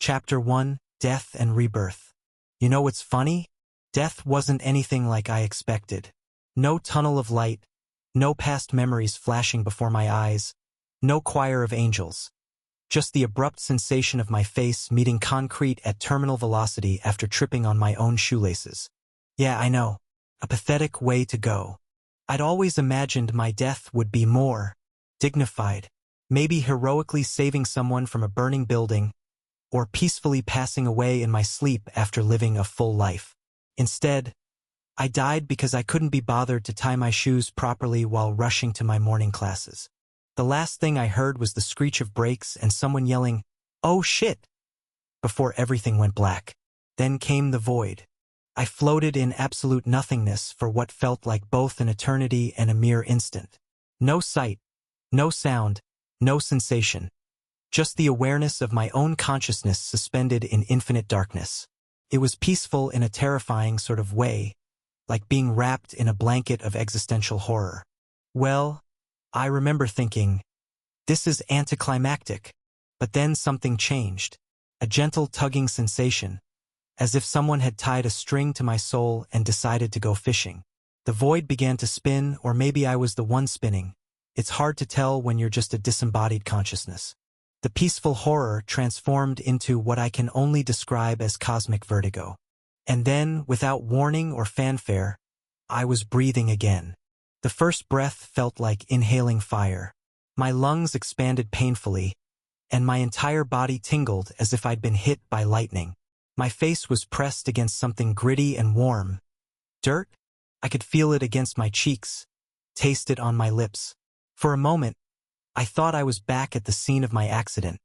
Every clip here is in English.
Chapter 1, Death and Rebirth. You know what's funny? Death wasn't anything like I expected. No tunnel of light, no past memories flashing before my eyes, no choir of angels. Just the abrupt sensation of my face meeting concrete at terminal velocity after tripping on my own shoelaces. Yeah, I know. A pathetic way to go. I'd always imagined my death would be more dignified, maybe heroically saving someone from a burning building, or peacefully passing away in my sleep after living a full life. Instead, I died because I couldn't be bothered to tie my shoes properly while rushing to my morning classes. The last thing I heard was the screech of brakes and someone yelling, "Oh shit!" before everything went black. Then came the void. I floated in absolute nothingness for what felt like both an eternity and a mere instant. No sight, no sound, no sensation. Just the awareness of my own consciousness suspended in infinite darkness. It was peaceful in a terrifying sort of way, like being wrapped in a blanket of existential horror. Well, I remember thinking, this is anticlimactic. But then something changed. A gentle tugging sensation, as if someone had tied a string to my soul and decided to go fishing. The void began to spin, or maybe I was the one spinning. It's hard to tell when you're just a disembodied consciousness. The peaceful horror transformed into what I can only describe as cosmic vertigo. And then, without warning or fanfare, I was breathing again. The first breath felt like inhaling fire. My lungs expanded painfully, and my entire body tingled as if I'd been hit by lightning. My face was pressed against something gritty and warm. Dirt? I could feel it against my cheeks, taste it on my lips. For a moment, I thought I was back at the scene of my accident,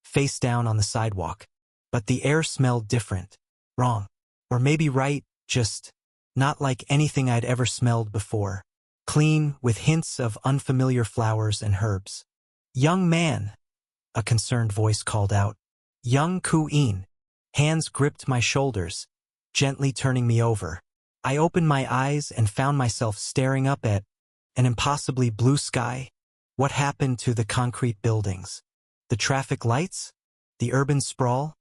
face down on the sidewalk. But the air smelled different. Wrong. Or maybe right, just not like anything I'd ever smelled before. Clean, with hints of unfamiliar flowers and herbs. "Young man," a concerned voice called out. "Young Ku-in." Hands gripped my shoulders, gently turning me over. I opened my eyes and found myself staring up at an impossibly blue sky. What happened to the concrete buildings? The traffic lights? The urban sprawl?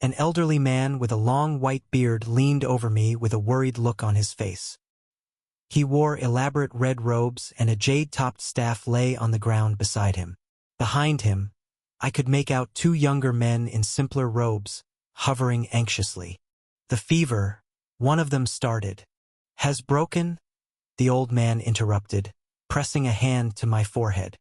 An elderly man with a long white beard leaned over me with a worried look on his face. He wore elaborate red robes, and a jade-topped staff lay on the ground beside him. Behind him, I could make out two younger men in simpler robes, hovering anxiously. "The fever," one of them started. "Has broken?" the old man interrupted, pressing a hand to my forehead.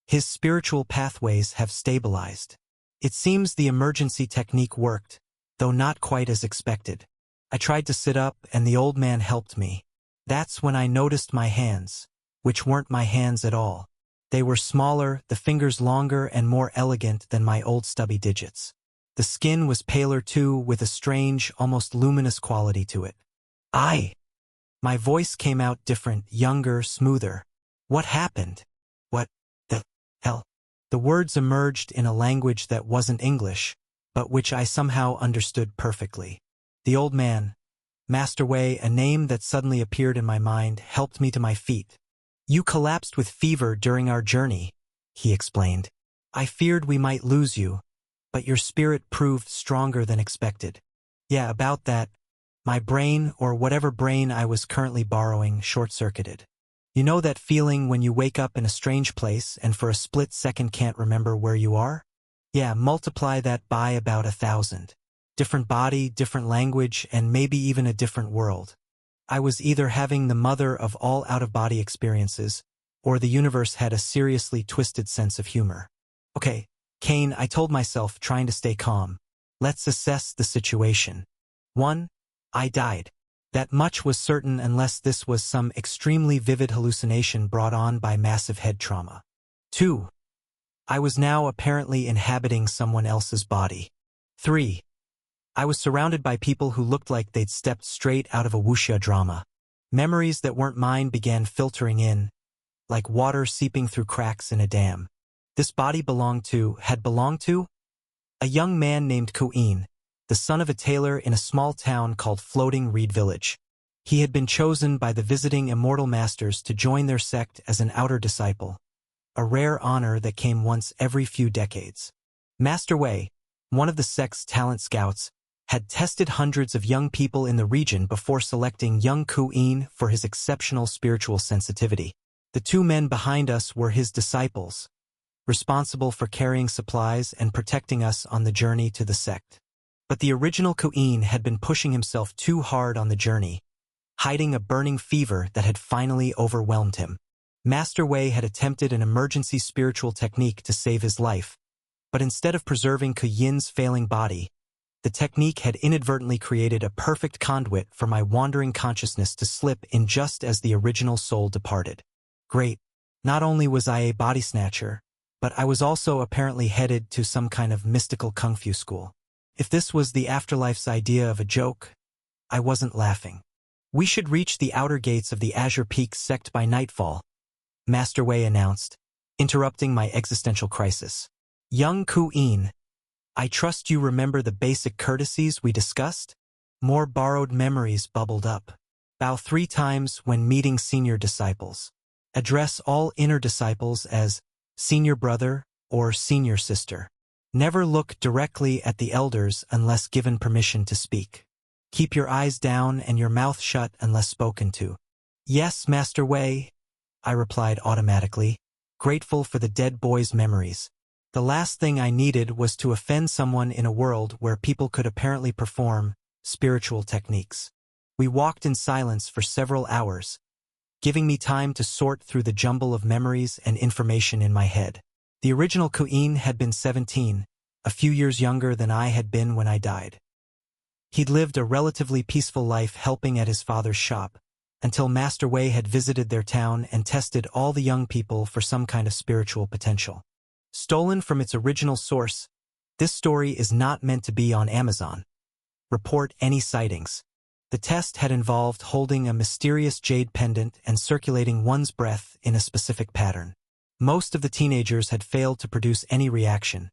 "His spiritual pathways have stabilized. It seems the emergency technique worked, though not quite as expected." I tried to sit up, and the old man helped me. That's when I noticed my hands, which weren't my hands at all. They were smaller, the fingers longer and more elegant than my old stubby digits. The skin was paler too, with a strange, almost luminous quality to it. My voice came out different, younger, smoother. "What happened? What the hell?" The words emerged in a language that wasn't English, but which I somehow understood perfectly. The old man, Master Wei, a name that suddenly appeared in my mind, helped me to my feet. "You collapsed with fever during our journey," he explained. "I feared we might lose you, but your spirit proved stronger than expected." Yeah, about that, my brain, or whatever brain I was currently borrowing, short-circuited. You know that feeling when you wake up in a strange place and for a split second can't remember where you are? Yeah, multiply that by about 1,000. Different body, different language, and maybe even a different world. I was either having the mother of all out-of-body experiences, or the universe had a seriously twisted sense of humor. "Okay, Kane," I told myself, trying to stay calm. "Let's assess the situation. 1. I died. That much was certain unless this was some extremely vivid hallucination brought on by massive head trauma. 2. I was now apparently inhabiting someone else's body. 3. I was surrounded by people who looked like they'd stepped straight out of a wuxia drama. Memories that weren't mine began filtering in, like water seeping through cracks in a dam. This body had belonged to a young man named Ku-in, the son of a tailor in a small town called Floating Reed Village. He had been chosen by the visiting immortal masters to join their sect as an outer disciple, a rare honor that came once every few decades. Master Wei, one of the sect's talent scouts, had tested hundreds of young people in the region before selecting young Ku-in for his exceptional spiritual sensitivity. The two men behind us were his disciples, responsible for carrying supplies and protecting us on the journey to the sect. But the original Ku-in had been pushing himself too hard on the journey, hiding a burning fever that had finally overwhelmed him. Master Wei had attempted an emergency spiritual technique to save his life, but instead of preserving Ku-yin's failing body, the technique had inadvertently created a perfect conduit for my wandering consciousness to slip in just as the original soul departed. Great. Not only was I a body snatcher, but I was also apparently headed to some kind of mystical kung fu school. If this was the afterlife's idea of a joke, I wasn't laughing. We should reach the outer gates of the Azure Peak sect by nightfall, Master Wei announced, interrupting my existential crisis. Young Ku-in, I trust you remember the basic courtesies we discussed? More borrowed memories bubbled up. Bow 3 times when meeting senior disciples. Address all inner disciples as senior brother or senior sister. Never look directly at the elders unless given permission to speak. Keep your eyes down and your mouth shut unless spoken to. Yes, Master Wei, I replied automatically, grateful for the dead boy's memories. The last thing I needed was to offend someone in a world where people could apparently perform spiritual techniques. We walked in silence for several hours, giving me time to sort through the jumble of memories and information in my head. The original Ku-in had been 17, a few years younger than I had been when I died. He'd lived a relatively peaceful life helping at his father's shop, until Master Wei had visited their town and tested all the young people for some kind of spiritual potential. Stolen from its original source, this story is not meant to be on Amazon. Report any sightings. The test had involved holding a mysterious jade pendant and circulating one's breath in a specific pattern. Most of the teenagers had failed to produce any reaction,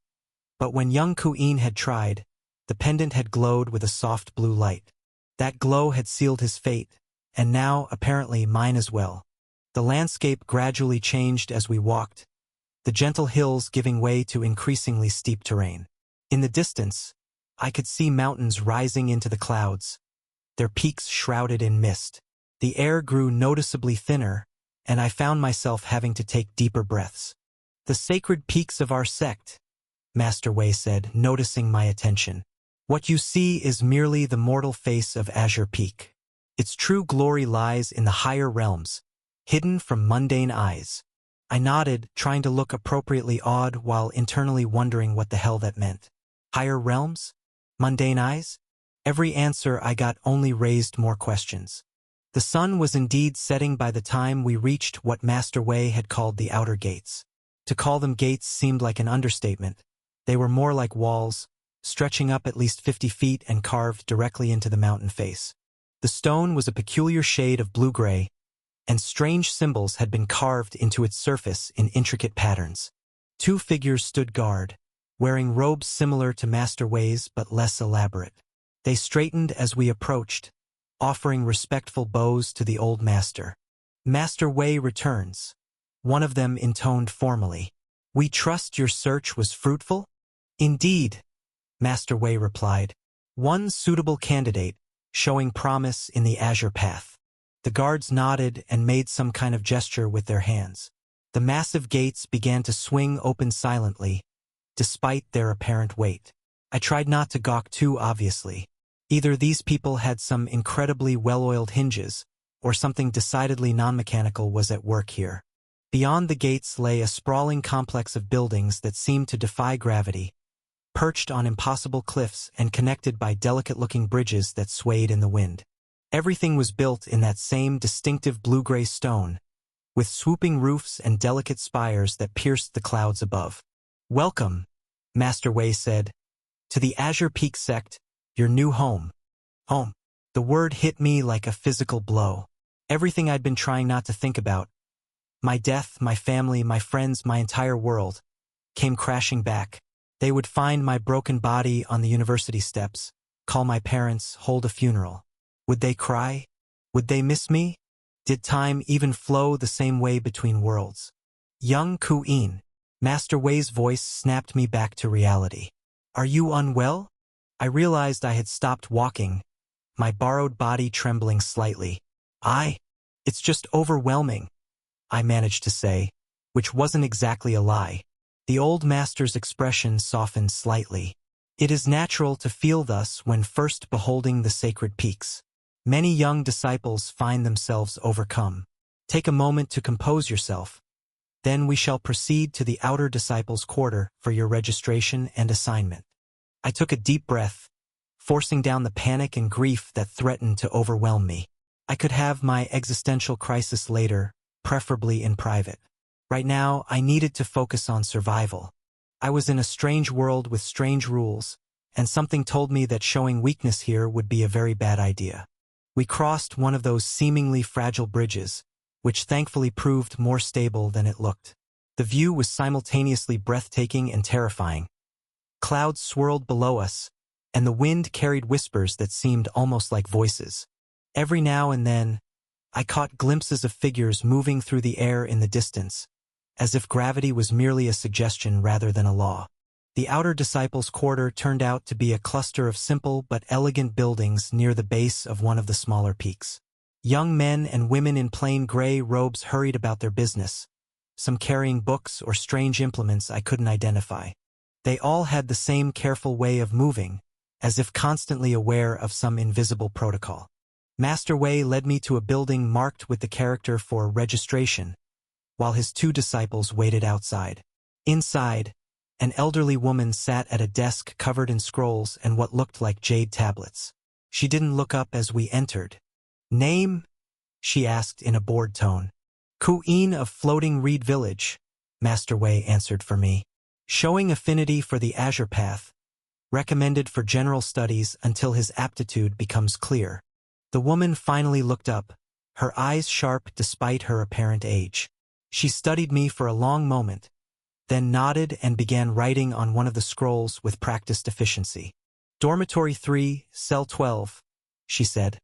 but when young Ku-in had tried, the pendant had glowed with a soft blue light. That glow had sealed his fate, and now, apparently, mine as well. The landscape gradually changed as we walked, the gentle hills giving way to increasingly steep terrain. In the distance, I could see mountains rising into the clouds, their peaks shrouded in mist. The air grew noticeably thinner, and I found myself having to take deeper breaths. The sacred peaks of our sect, Master Wei said, noticing my attention. What you see is merely the mortal face of Azure Peak. Its true glory lies in the higher realms, hidden from mundane eyes. I nodded, trying to look appropriately awed while internally wondering what the hell that meant. Higher realms? Mundane eyes? Every answer I got only raised more questions. The sun was indeed setting by the time we reached what Master Wei had called the outer gates. To call them gates seemed like an understatement. They were more like walls, stretching up at least 50 feet and carved directly into the mountain face. The stone was a peculiar shade of blue-gray, and strange symbols had been carved into its surface in intricate patterns. 2 figures stood guard, wearing robes similar to Master Wei's but less elaborate. They straightened as we approached, offering respectful bows to the old master. Master Wei returns. One of them intoned formally. We trust your search was fruitful? Indeed, Master Wei replied. One suitable candidate, showing promise in the Azure Path. The guards nodded and made some kind of gesture with their hands. The massive gates began to swing open silently, despite their apparent weight. I tried not to gawk too obviously. Either these people had some incredibly well-oiled hinges, or something decidedly non-mechanical was at work here. Beyond the gates lay a sprawling complex of buildings that seemed to defy gravity, perched on impossible cliffs and connected by delicate-looking bridges that swayed in the wind. Everything was built in that same distinctive blue-gray stone, with swooping roofs and delicate spires that pierced the clouds above. Welcome, Master Wei said, to the Azure Peak sect, your new home. Home. The word hit me like a physical blow. Everything I'd been trying not to think about, my death, my family, my friends, my entire world, came crashing back. They would find my broken body on the university steps, call my parents, hold a funeral. Would they cry? Would they miss me? Did time even flow the same way between worlds? Young Ku-in, Master Wei's voice snapped me back to reality. "Are you unwell?" I realized I had stopped walking, my borrowed body trembling slightly. It's just overwhelming," I managed to say, which wasn't exactly a lie. The old master's expression softened slightly. "It is natural to feel thus when first beholding the sacred peaks. Many young disciples find themselves overcome. Take a moment to compose yourself. Then we shall proceed to the outer disciples' quarter for your registration and assignment." I took a deep breath, forcing down the panic and grief that threatened to overwhelm me. I could have my existential crisis later, preferably in private. Right now, I needed to focus on survival. I was in a strange world with strange rules, and something told me that showing weakness here would be a very bad idea. We crossed one of those seemingly fragile bridges, which thankfully proved more stable than it looked. The view was simultaneously breathtaking and terrifying. Clouds swirled below us, and the wind carried whispers that seemed almost like voices. Every now and then, I caught glimpses of figures moving through the air in the distance, as if gravity was merely a suggestion rather than a law. The outer disciples' quarter turned out to be a cluster of simple but elegant buildings near the base of one of the smaller peaks. Young men and women in plain gray robes hurried about their business, some carrying books or strange implements I couldn't identify. They all had the same careful way of moving, as if constantly aware of some invisible protocol. Master Wei led me to a building marked with the character for registration, while his 2 disciples waited outside. Inside, an elderly woman sat at a desk covered in scrolls and what looked like jade tablets. She didn't look up as we entered. "Name?" she asked in a bored tone. "Queen of Floating Reed Village," Master Wei answered for me. "Showing affinity for the Azure Path. Recommended for general studies until his aptitude becomes clear." The woman finally looked up, her eyes sharp despite her apparent age. She studied me for a long moment, then nodded and began writing on one of the scrolls with practiced efficiency. "Dormitory 3, Cell 12, she said,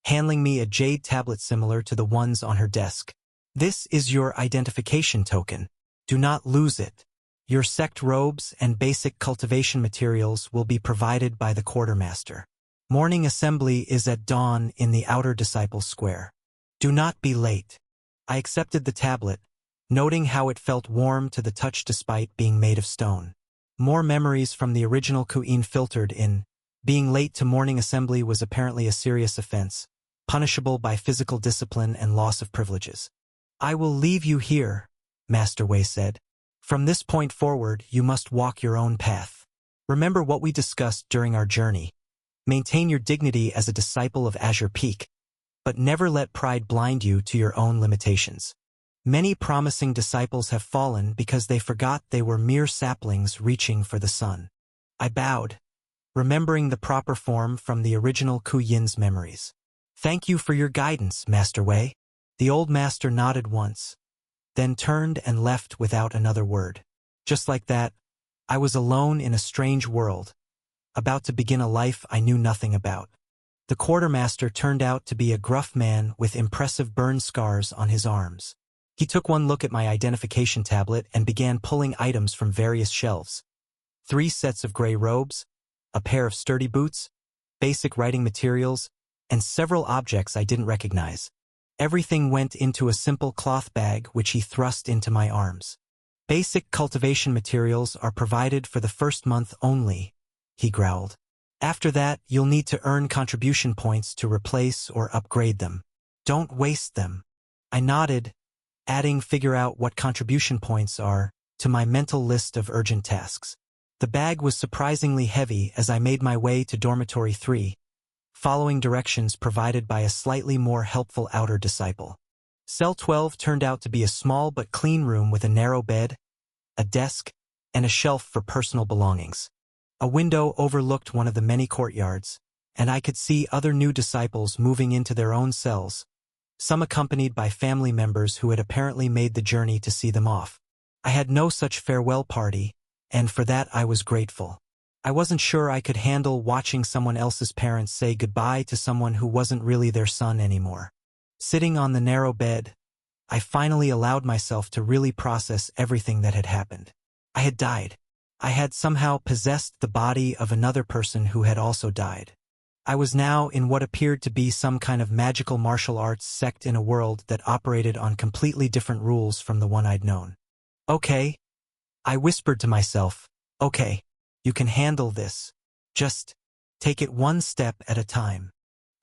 handing me a jade tablet similar to the ones on her desk. "This is your identification token. Do not lose it. Your sect robes and basic cultivation materials will be provided by the quartermaster. Morning assembly is at dawn in the outer disciples' square. Do not be late." I accepted the tablet, noting how it felt warm to the touch despite being made of stone. More memories from the original Queen filtered in. Being late to morning assembly was apparently a serious offense, punishable by physical discipline and loss of privileges. "I will leave you here," Master Wei said. "From this point forward, you must walk your own path. Remember what we discussed during our journey. Maintain your dignity as a disciple of Azure Peak, but never let pride blind you to your own limitations. Many promising disciples have fallen because they forgot they were mere saplings reaching for the sun." I bowed, remembering the proper form from the original Ku Yin's memories. "Thank you for your guidance, Master Wei." The old master nodded once, then turned and left without another word. Just like that, I was alone in a strange world, about to begin a life I knew nothing about. The quartermaster turned out to be a gruff man with impressive burn scars on his arms. He took one look at my identification tablet and began pulling items from various shelves. 3 sets of gray robes, a pair of sturdy boots, basic writing materials, and several objects I didn't recognize. Everything went into a simple cloth bag which he thrust into my arms. "Basic cultivation materials are provided for the first month only," he growled. "After that, you'll need to earn contribution points to replace or upgrade them. Don't waste them." I nodded, adding "figure out what contribution points are" to my mental list of urgent tasks. The bag was surprisingly heavy as I made my way to Dormitory 3, following directions provided by a slightly more helpful outer disciple. Cell 12 turned out to be a small but clean room with a narrow bed, a desk, and a shelf for personal belongings. A window overlooked one of the many courtyards, and I could see other new disciples moving into their own cells, some accompanied by family members who had apparently made the journey to see them off. I had no such farewell party, and for that I was grateful. I wasn't sure I could handle watching someone else's parents say goodbye to someone who wasn't really their son anymore. Sitting on the narrow bed, I finally allowed myself to really process everything that had happened. I had died. I had somehow possessed the body of another person who had also died. I was now in what appeared to be some kind of magical martial arts sect in a world that operated on completely different rules from the one I'd known. Okay, I whispered to myself, okay, you can handle this. Just take it one step at a time.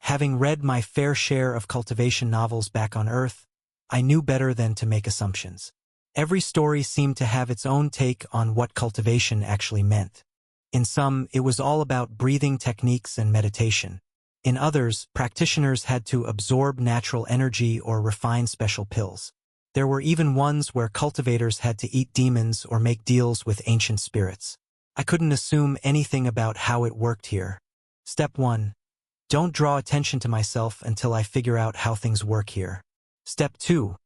Having read my fair share of cultivation novels back on Earth, I knew better than to make assumptions. Every story seemed to have its own take on what cultivation actually meant. In some, it was all about breathing techniques and meditation. In others, practitioners had to absorb natural energy or refine special pills. There were even ones where cultivators had to eat demons or make deals with ancient spirits. I couldn't assume anything about how it worked here. Step 1. Don't draw attention to myself until I figure out how things work here. Step 2.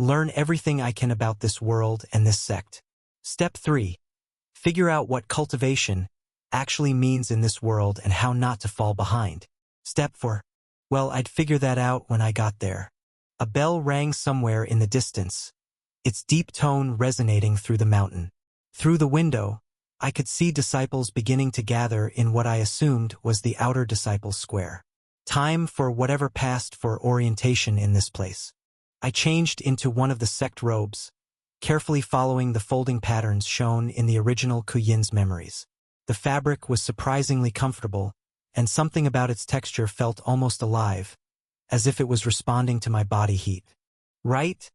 Learn everything I can about this world and this sect. Step 3. Figure out what cultivation actually means in this world and how not to fall behind. Step 4. Well, I'd figure that out when I got there. A bell rang somewhere in the distance, its deep tone resonating through the mountain. Through the window, I could see disciples beginning to gather in what I assumed was the outer disciples' square. Time for whatever passed for orientation in this place. I changed into one of the sect robes, carefully following the folding patterns shown in the original Kuyin's memories. The fabric was surprisingly comfortable, and something about its texture felt almost alive, as if it was responding to my body heat. Right?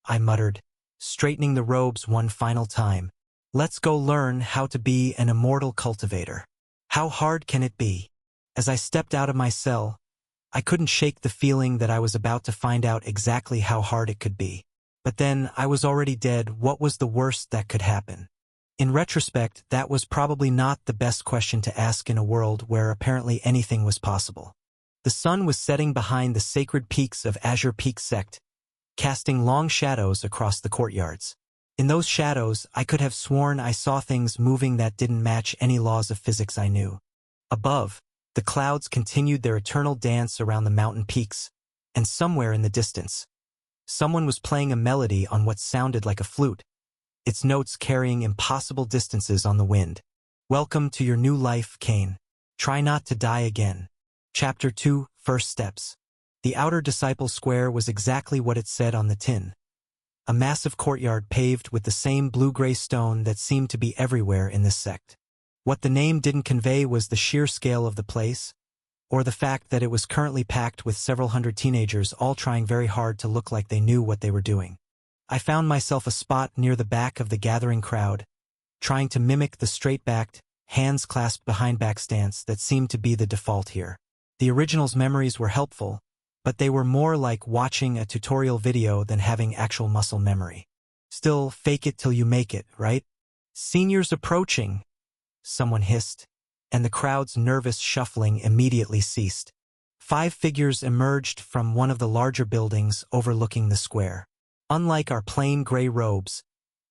I muttered, straightening the robes one final time. Let's go learn how to be an immortal cultivator. How hard can it be? As I stepped out of my cell, I couldn't shake the feeling that I was about to find out exactly how hard it could be. But then, I was already dead. What was the worst that could happen? In retrospect, that was probably not the best question to ask in a world where apparently anything was possible. The sun was setting behind the sacred peaks of Azure Peak Sect, casting long shadows across the courtyards. In those shadows, I could have sworn I saw things moving that didn't match any laws of physics I knew. Above, the clouds continued their eternal dance around the mountain peaks, and somewhere in the distance, someone was playing a melody on what sounded like a flute, its notes carrying impossible distances on the wind. Welcome to your new life, Cain. Try not to die again. Chapter 2, First Steps. The outer disciple square was exactly what it said on the tin. A massive courtyard paved with the same blue-gray stone that seemed to be everywhere in this sect. What the name didn't convey was the sheer scale of the place, or the fact that it was currently packed with several hundred teenagers all trying very hard to look like they knew what they were doing. I found myself a spot near the back of the gathering crowd, trying to mimic the straight-backed, hands-clasped behind-back stance that seemed to be the default here. The original's memories were helpful, but they were more like watching a tutorial video than having actual muscle memory. Still, fake it till you make it, right? Seniors approaching, someone hissed, and the crowd's nervous shuffling immediately ceased. 5 figures emerged from one of the larger buildings overlooking the square. Unlike our plain gray robes,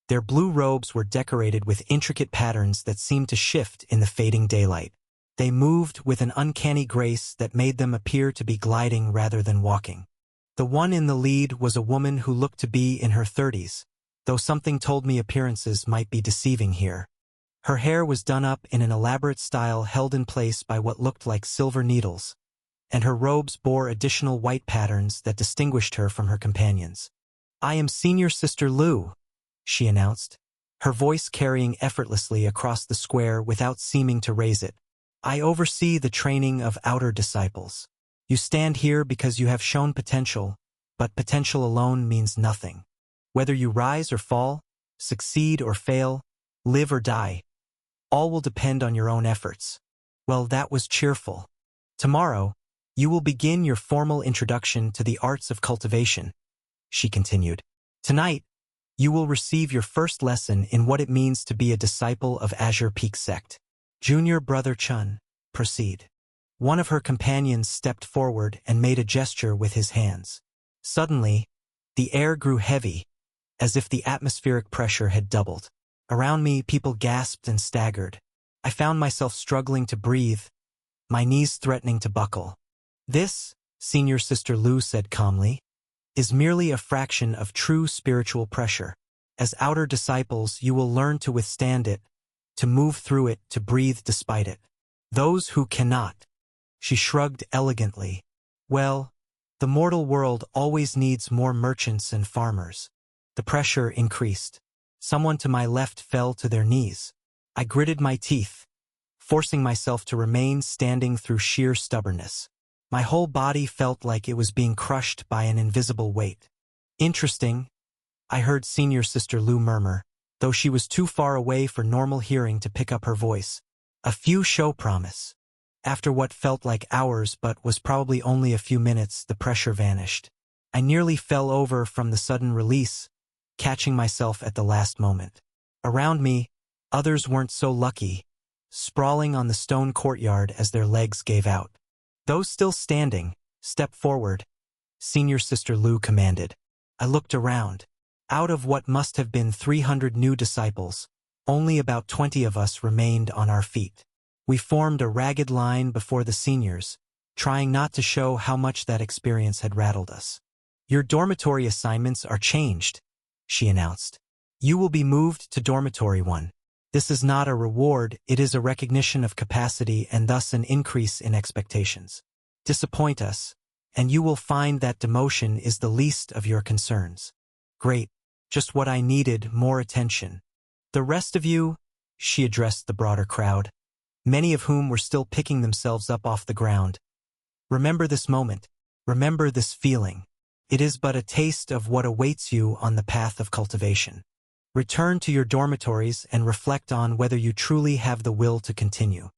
their blue robes were decorated with intricate patterns that seemed to shift in the fading daylight. They moved with an uncanny grace that made them appear to be gliding rather than walking. The one in the lead was a woman who looked to be in her 30s, though something told me appearances might be deceiving here. Her hair was done up in an elaborate style held in place by what looked like silver needles, and her robes bore additional white patterns that distinguished her from her companions. "I am Senior Sister Lu," she announced, her voice carrying effortlessly across the square without seeming to raise it. "I oversee the training of outer disciples. You stand here because you have shown potential, but potential alone means nothing. Whether you rise or fall, succeed or fail, live or die, all will depend on your own efforts." Well, that was cheerful. "Tomorrow, you will begin your formal introduction to the arts of cultivation," she continued. "Tonight, you will receive your first lesson in what it means to be a disciple of Azure Peak Sect. Junior Brother Chun, proceed." One of her companions stepped forward and made a gesture with his hands. Suddenly, the air grew heavy, as if the atmospheric pressure had doubled. Around me, people gasped and staggered. I found myself struggling to breathe, my knees threatening to buckle. "This," Senior Sister Lu said calmly, "is merely a fraction of true spiritual pressure. As outer disciples, you will learn to withstand it, to move through it, to breathe despite it. Those who cannot. She shrugged elegantly. Well, the mortal world always needs more merchants and farmers. The pressure increased. Someone to my left fell to their knees. I gritted my teeth, forcing myself to remain standing through sheer stubbornness. My whole body felt like it was being crushed by an invisible weight. Interesting, I heard Senior Sister Lou murmur, though she was too far away for normal hearing to pick up her voice. A few show promise. After what felt like hours but was probably only a few minutes, the pressure vanished. I nearly fell over from the sudden release, catching myself at the last moment. Around me, others weren't so lucky, sprawling on the stone courtyard as their legs gave out. Those still standing, step forward, Senior Sister Lou commanded. I looked around. Out of what must have been 300 new disciples, only about 20 of us remained on our feet. We formed a ragged line before the seniors, trying not to show how much that experience had rattled us. Your dormitory assignments are changed, she announced. You will be moved to Dormitory 1. This is not a reward, it is a recognition of capacity and thus an increase in expectations. Disappoint us, and you will find that demotion is the least of your concerns. Great, just what I needed, more attention. The rest of you, she addressed the broader crowd, many of whom were still picking themselves up off the ground. Remember this moment, remember this feeling. It is but a taste of what awaits you on the path of cultivation. Return to your dormitories and reflect on whether you truly have the will to continue.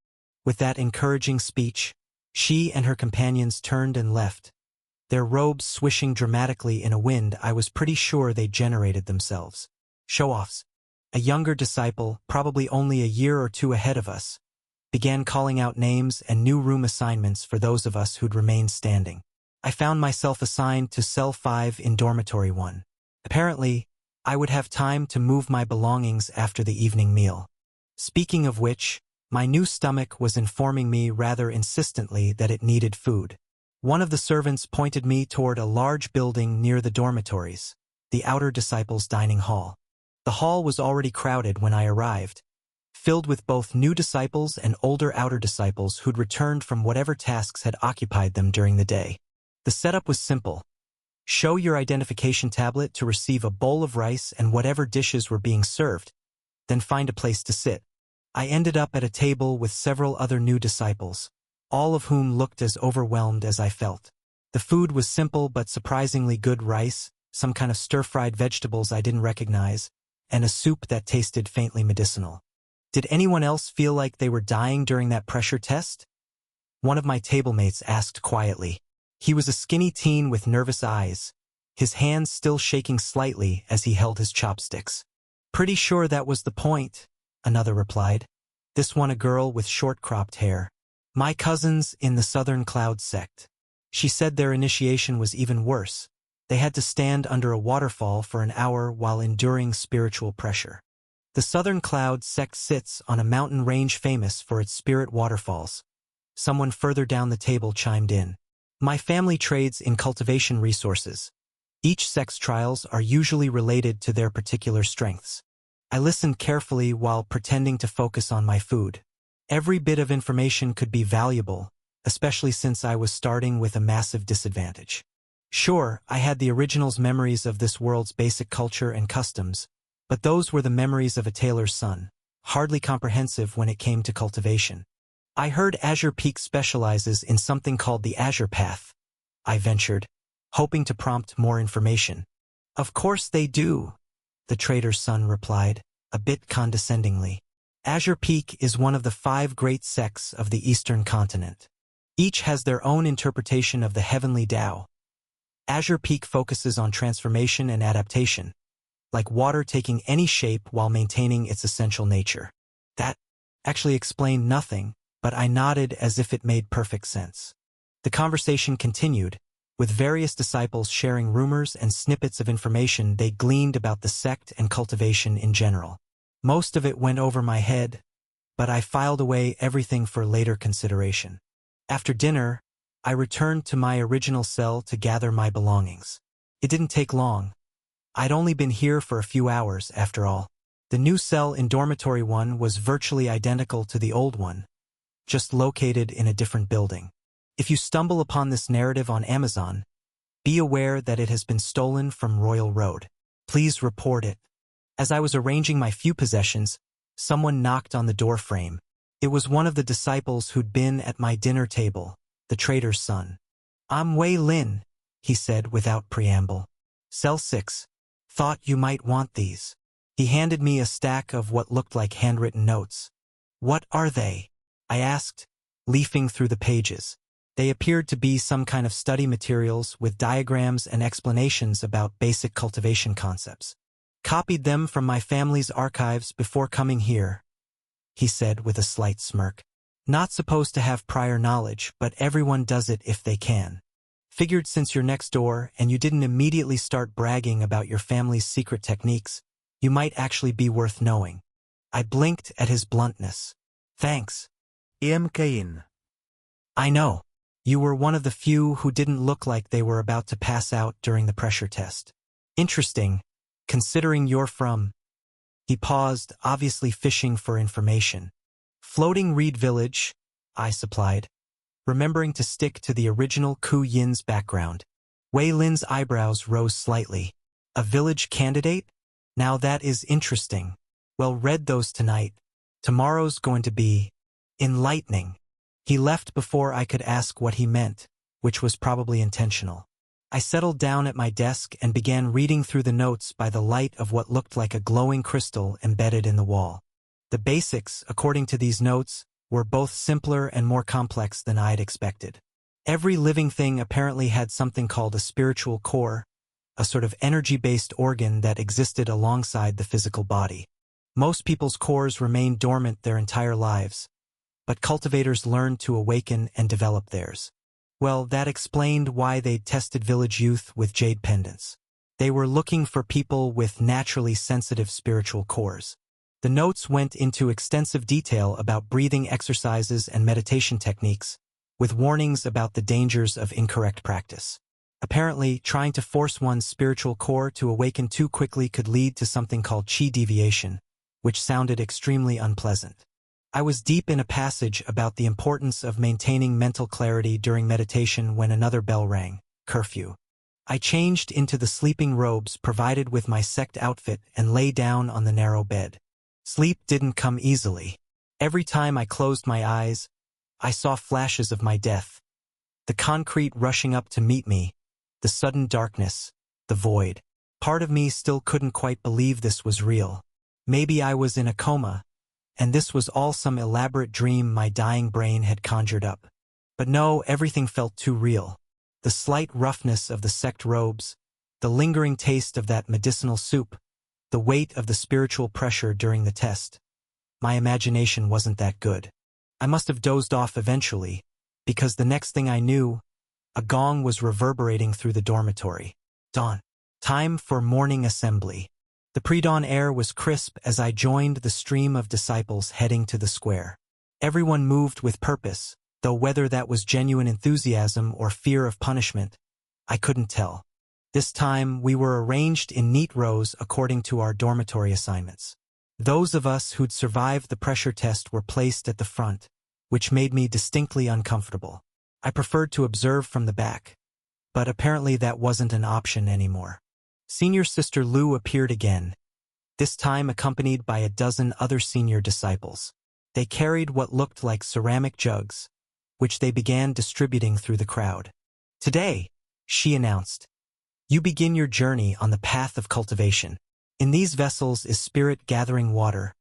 With that encouraging speech, she and her companions turned and left, their robes swishing dramatically in a wind I was pretty sure they generated themselves. Show-offs. A younger disciple, probably only a year or two ahead of us, began calling out names and new room assignments for those of us who'd remained standing. I found myself assigned to Cell 5 in Dormitory 1. Apparently, I would have time to move my belongings after the evening meal. Speaking of which, my new stomach was informing me rather insistently that it needed food. One of the servants pointed me toward a large building near the dormitories, the outer disciples' dining hall. The hall was already crowded when I arrived, filled with both new disciples and older outer disciples who'd returned from whatever tasks had occupied them during the day. The setup was simple. Show your identification tablet to receive a bowl of rice and whatever dishes were being served, then find a place to sit. I ended up at a table with several other new disciples, all of whom looked as overwhelmed as I felt. The food was simple but surprisingly good: rice, some kind of stir-fried vegetables I didn't recognize, and a soup that tasted faintly medicinal. Did anyone else feel like they were dying during that pressure test? One of my tablemates asked quietly. He was a skinny teen with nervous eyes, his hands still shaking slightly as he held his chopsticks. Pretty sure that was the point, another replied. This one a girl with short-cropped hair. My cousins in the Southern Cloud sect. She said their initiation was even worse. They had to stand under a waterfall for an hour while enduring spiritual pressure. The Southern Cloud sect sits on a mountain range famous for its spirit waterfalls. Someone further down the table chimed in. My family trades in cultivation resources. Each sect's trials are usually related to their particular strengths. I listened carefully while pretending to focus on my food. Every bit of information could be valuable, especially since I was starting with a massive disadvantage. Sure, I had the original's memories of this world's basic culture and customs, but those were the memories of a tailor's son, hardly comprehensive when it came to cultivation. I heard Azure Peak specializes in something called the Azure Path, I ventured, hoping to prompt more information. Of course they do, the trader's son replied, a bit condescendingly. Azure Peak is one of the 5 great sects of the Eastern continent. Each has their own interpretation of the heavenly Tao. Azure Peak focuses on transformation and adaptation, like water taking any shape while maintaining its essential nature. That actually explained nothing, but I nodded as if it made perfect sense. The conversation continued, with various disciples sharing rumors and snippets of information they gleaned about the sect and cultivation in general. Most of it went over my head, but I filed away everything for later consideration. After dinner, I returned to my original cell to gather my belongings. It didn't take long. I'd only been here for a few hours, after all. The new cell in Dormitory 1 was virtually identical to the old one, just located in a different building. If you stumble upon this narrative on Amazon, be aware that it has been stolen from Royal Road. Please report it. As I was arranging my few possessions, someone knocked on the door frame. It was one of the disciples who'd been at my dinner table, the trader's son. "I'm Wei Lin," he said without preamble. "Cell 6. Thought you might want these." He handed me a stack of what looked like handwritten notes. "What are they?" I asked, leafing through the pages. They appeared to be some kind of study materials with diagrams and explanations about basic cultivation concepts. "Copied them from my family's archives before coming here," he said with a slight smirk. "Not supposed to have prior knowledge, but everyone does it if they can. Figured since you're next door and you didn't immediately start bragging about your family's secret techniques, you might actually be worth knowing." I blinked at his bluntness. "Thanks." MKN. "I know. You were one of the few who didn't look like they were about to pass out during the pressure test. Interesting, considering you're from—" He paused, obviously fishing for information. "Floating Reed Village," I supplied, remembering to stick to the original Ku Yin's background. Wei Lin's eyebrows rose slightly. "A village candidate? Now that is interesting. Well, read those tonight. Tomorrow's going to be enlightening." He left before I could ask what he meant, which was probably intentional. I settled down at my desk and began reading through the notes by the light of what looked like a glowing crystal embedded in the wall. The basics, according to these notes, were both simpler and more complex than I'd expected. Every living thing apparently had something called a spiritual core, a sort of energy-based organ that existed alongside the physical body. Most people's cores remained dormant their entire lives, but cultivators learned to awaken and develop theirs. Well, that explained why they'd tested village youth with jade pendants. They were looking for people with naturally sensitive spiritual cores. The notes went into extensive detail about breathing exercises and meditation techniques, with warnings about the dangers of incorrect practice. Apparently, trying to force one's spiritual core to awaken too quickly could lead to something called qi deviation, which sounded extremely unpleasant. I was deep in a passage about the importance of maintaining mental clarity during meditation when another bell rang, curfew. I changed into the sleeping robes provided with my sect outfit and lay down on the narrow bed. Sleep didn't come easily. Every time I closed my eyes, I saw flashes of my death. The concrete rushing up to meet me, the sudden darkness, the void. Part of me still couldn't quite believe this was real. Maybe I was in a coma, and this was all some elaborate dream my dying brain had conjured up. But no, everything felt too real. The slight roughness of the sect robes, the lingering taste of that medicinal soup, the weight of the spiritual pressure during the test. My imagination wasn't that good. I must have dozed off eventually, because the next thing I knew, a gong was reverberating through the dormitory. Dawn. Time for morning assembly. The pre-dawn air was crisp as I joined the stream of disciples heading to the square. Everyone moved with purpose, though whether that was genuine enthusiasm or fear of punishment, I couldn't tell. This time, we were arranged in neat rows according to our dormitory assignments. Those of us who'd survived the pressure test were placed at the front, which made me distinctly uncomfortable. I preferred to observe from the back, but apparently that wasn't an option anymore. Senior Sister Lu appeared again, this time accompanied by a dozen other senior disciples. They carried what looked like ceramic jugs, which they began distributing through the crowd. "Today," she announced, "you begin your journey on the path of cultivation. In these vessels is spirit-gathering water,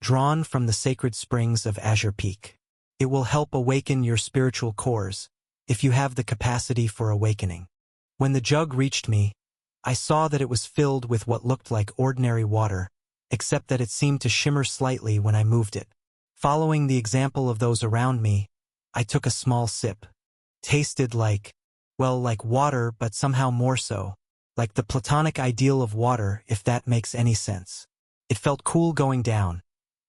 drawn from the sacred springs of Azure Peak. It will help awaken your spiritual cores, if you have the capacity for awakening." When the jug reached me, I saw that it was filled with what looked like ordinary water, except that it seemed to shimmer slightly when I moved it. Following the example of those around me, I took a small sip. Tasted like water, but somehow more so, like the platonic ideal of water, if that makes any sense. It felt cool going down,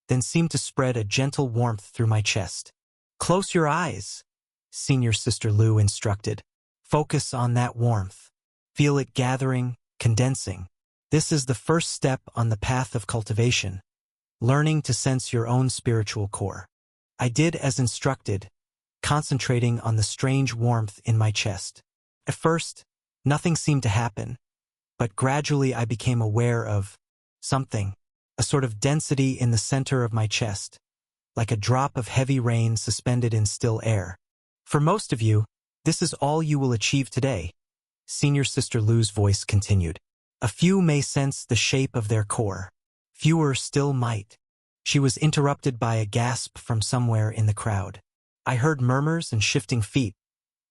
then seemed to spread a gentle warmth through my chest. "Close your eyes," Senior Sister Lu instructed. "Focus on that warmth. Feel it gathering, condensing. This is the first step on the path of cultivation, learning to sense your own spiritual core. I did as instructed, concentrating on the strange warmth in my chest. At first, nothing seemed to happen, but gradually I became aware of something, a sort of density in the center of my chest, like a drop of heavy rain suspended in still air. For most of you, this is all you will achieve today, Senior Sister Lu's voice continued. A few may sense the shape of their core. Fewer still might. She was interrupted by a gasp from somewhere in the crowd. I heard murmurs and shifting feet,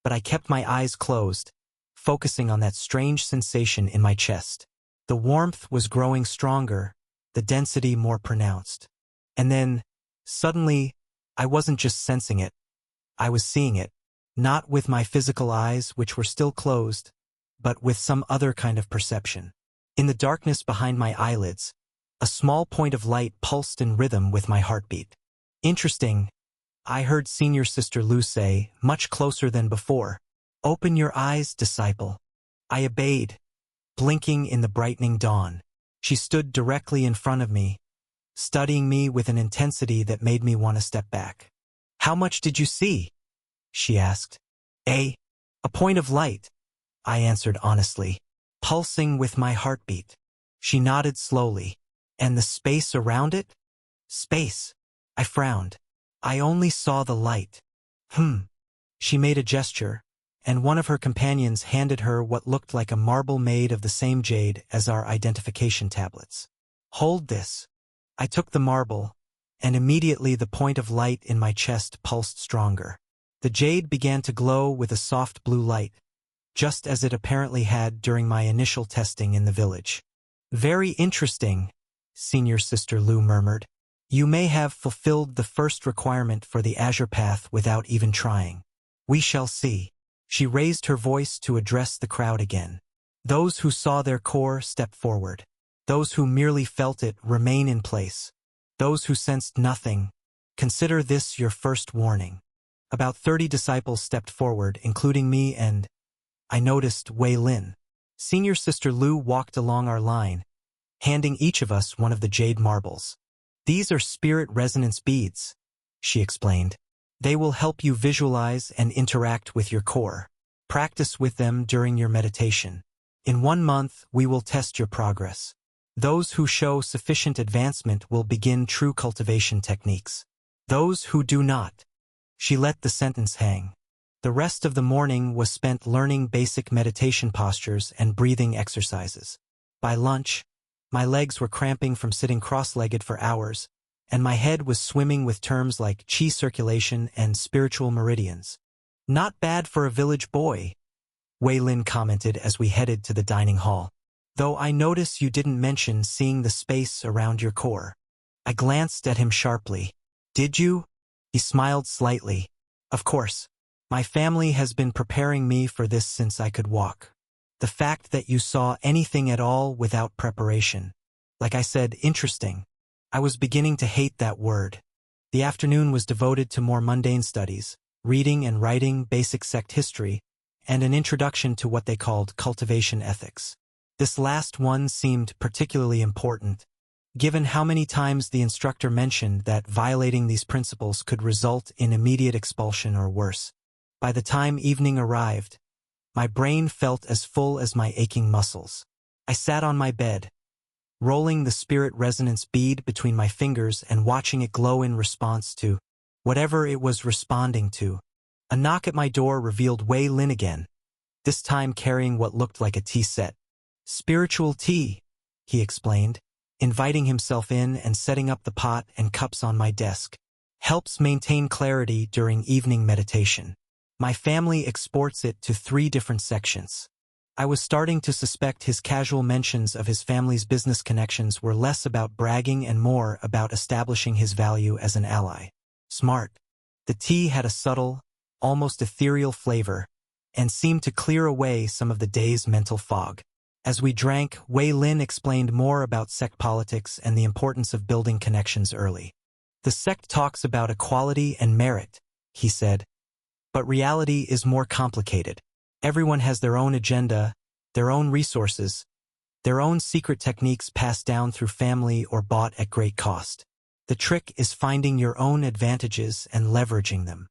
but I kept my eyes closed, focusing on that strange sensation in my chest. The warmth was growing stronger, the density more pronounced. And then, suddenly, I wasn't just sensing it. I was seeing it, not with my physical eyes, which were still closed, but with some other kind of perception. In the darkness behind my eyelids, a small point of light pulsed in rhythm with my heartbeat. Interesting, I heard Senior Sister Lu say, much closer than before, "Open your eyes, disciple." I obeyed, blinking in the brightening dawn. She stood directly in front of me, studying me with an intensity that made me want to step back. "How much did you see?" she asked. A point of light," I answered honestly, pulsing with my heartbeat. She nodded slowly. "And the space around it?" "Space." I frowned. "I only saw the light." She made a gesture, and one of her companions handed her what looked like a marble made of the same jade as our identification tablets. "Hold this." I took the marble, and immediately the point of light in my chest pulsed stronger. The jade began to glow with a soft blue light, just as it apparently had during my initial testing in the village. "Very interesting," Senior Sister Lu murmured. "You may have fulfilled the first requirement for the Azure Path without even trying. We shall see." She raised her voice to address the crowd again. "Those who saw their core step forward. Those who merely felt it remain in place. Those who sensed nothing, consider this your first warning." About 30 disciples stepped forward, including me, and I noticed Wei Lin. Senior Sister Lu walked along our line, handing each of us one of the jade marbles. "These are spirit resonance beads," she explained. "They will help you visualize and interact with your core. Practice with them during your meditation. In 1 month, we will test your progress. Those who show sufficient advancement will begin true cultivation techniques. Those who do not." She let the sentence hang. The rest of the morning was spent learning basic meditation postures and breathing exercises. By lunch, my legs were cramping from sitting cross-legged for hours, and my head was swimming with terms like qi circulation and spiritual meridians. "Not bad for a village boy," Wei Lin commented as we headed to the dining hall. "Though I notice you didn't mention seeing the space around your core." I glanced at him sharply. "Did you?" He smiled slightly. "Of course. My family has been preparing me for this since I could walk. The fact that you saw anything at all without preparation. Like I said, interesting." I was beginning to hate that word. The afternoon was devoted to more mundane studies, reading and writing basic sect history, and an introduction to what they called cultivation ethics. This last one seemed particularly important, given how many times the instructor mentioned that violating these principles could result in immediate expulsion or worse. By the time evening arrived, my brain felt as full as my aching muscles. I sat on my bed, rolling the spirit resonance bead between my fingers and watching it glow in response to whatever it was responding to. A knock at my door revealed Wei Lin again, this time carrying what looked like a tea set. "Spiritual tea," he explained, inviting himself in and setting up the pot and cups on my desk. "Helps maintain clarity during evening meditation. My family exports it to 3 different sections." I was starting to suspect his casual mentions of his family's business connections were less about bragging and more about establishing his value as an ally. Smart. The tea had a subtle, almost ethereal flavor, and seemed to clear away some of the day's mental fog. As we drank, Wei Lin explained more about sect politics and the importance of building connections early. "The sect talks about equality and merit," he said, "but reality is more complicated. Everyone has their own agenda, their own resources, their own secret techniques passed down through family or bought at great cost. The trick is finding your own advantages and leveraging them.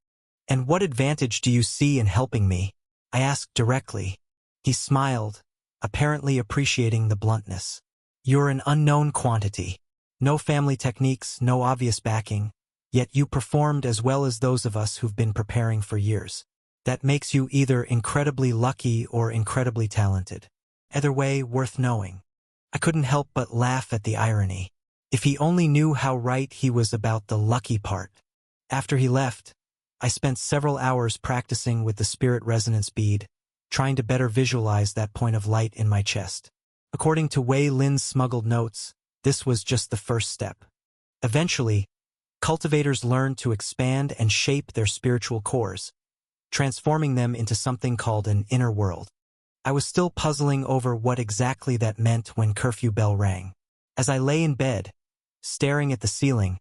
And what advantage do you see in helping me? I asked directly. He smiled, apparently appreciating the bluntness. You're an unknown quantity. No family techniques, no obvious backing, yet you performed as well as those of us who've been preparing for years. That makes you either incredibly lucky or incredibly talented. Either way, worth knowing. I couldn't help but laugh at the irony. If he only knew how right he was about the lucky part. After he left, I spent several hours practicing with the spirit resonance bead, trying to better visualize that point of light in my chest. According to Wei Lin's smuggled notes, this was just the first step. Eventually, cultivators learn to expand and shape their spiritual cores, transforming them into something called an inner world. I was still puzzling over what exactly that meant when curfew bell rang. As I lay in bed, staring at the ceiling,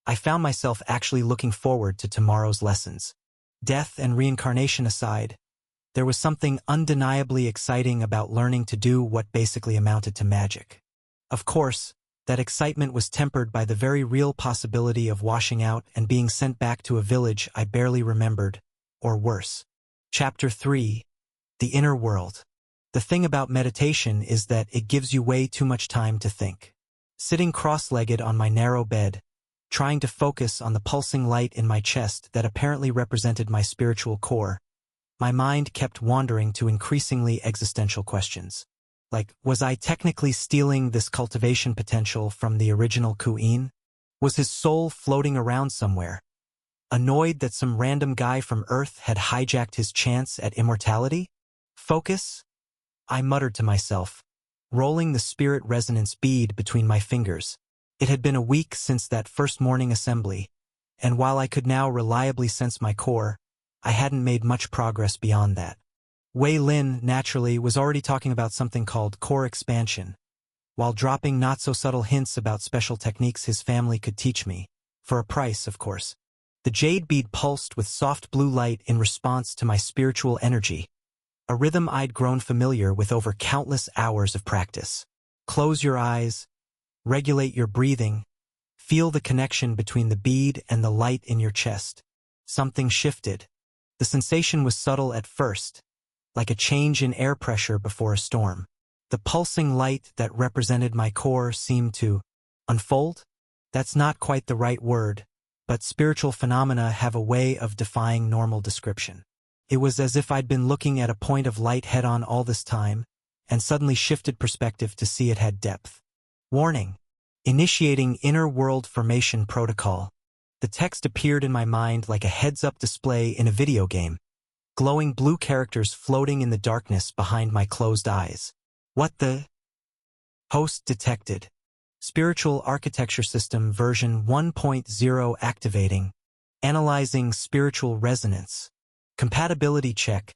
I found myself actually looking forward to tomorrow's lessons. Death and reincarnation aside, there was something undeniably exciting about learning to do what basically amounted to magic. Of course, that excitement was tempered by the very real possibility of washing out and being sent back to a village I barely remembered, or worse. Chapter 3. The Inner World. The thing about meditation is that it gives you way too much time to think. Sitting cross-legged on my narrow bed, trying to focus on the pulsing light in my chest that apparently represented my spiritual core, my mind kept wandering to increasingly existential questions. Like, was I technically stealing this cultivation potential from the original Ku'in? Was his soul floating around somewhere, annoyed that some random guy from Earth had hijacked his chance at immortality? Focus? I muttered to myself, rolling the spirit resonance bead between my fingers. It had been a week since that first morning assembly, and while I could now reliably sense my core, I hadn't made much progress beyond that. Wei Lin, naturally, was already talking about something called core expansion, while dropping not-so-subtle hints about special techniques his family could teach me, for a price, of course. The jade bead pulsed with soft blue light in response to my spiritual energy, a rhythm I'd grown familiar with over countless hours of practice. Close your eyes, regulate your breathing, feel the connection between the bead and the light in your chest. Something shifted. The sensation was subtle at first, like a change in air pressure before a storm. The pulsing light that represented my core seemed to unfold. That's not quite the right word, but spiritual phenomena have a way of defying normal description. It was as if I'd been looking at a point of light head-on all this time, and suddenly shifted perspective to see it had depth. Warning: initiating inner world formation protocol. The text appeared in my mind like a heads-up display in a video game, glowing blue characters floating in the darkness behind my closed eyes. What the? Host detected. Spiritual Architecture System version 1.0 activating. Analyzing spiritual resonance. Compatibility check.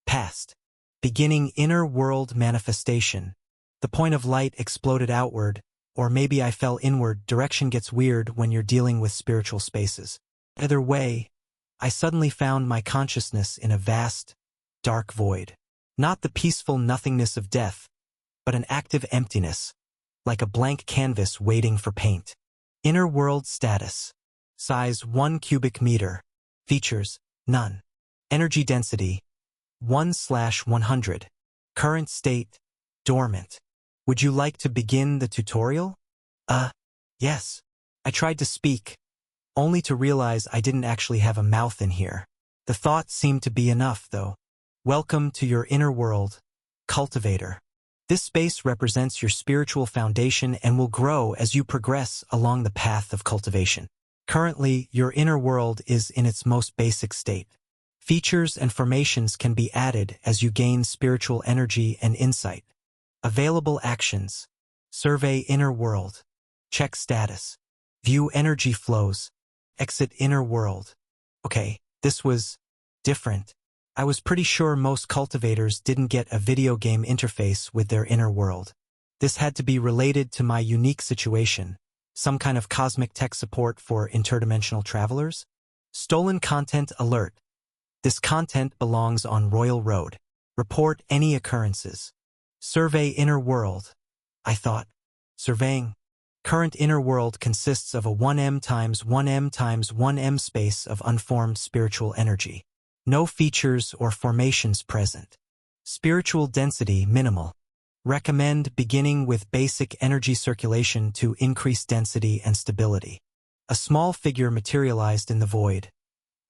Passed. Beginning inner world manifestation. The point of light exploded outward, or maybe I fell inward. Direction gets weird when you're dealing with spiritual spaces. Either way, I suddenly found my consciousness in a vast, dark void. Not the peaceful nothingness of death, but an active emptiness, like a blank canvas waiting for paint. Inner world status. Size 1 cubic meter. Features: none. Energy density: 1/100. Current state: dormant. Would you like to begin the tutorial? Yes. I tried to speak, only to realize I didn't actually have a mouth in here. The thought seemed to be enough, though. Welcome to your inner world, cultivator. This space represents your spiritual foundation and will grow as you progress along the path of cultivation. Currently, your inner world is in its most basic state. Features and formations can be added as you gain spiritual energy and insight. Available actions: survey inner world, check status, view energy flows, exit inner world. Okay, this was different. I was pretty sure most cultivators didn't get a video game interface with their inner world. This had to be related to my unique situation, some kind of cosmic tech support for interdimensional travelers. Stolen content alert. This content belongs on Royal Road. Report any occurrences. Survey inner world. I thought. Surveying. Current inner world consists of a 1m times 1m times 1m space of unformed spiritual energy. No features or formations present. Spiritual density minimal. Recommend beginning with basic energy circulation to increase density and stability. A small figure materialized in the void.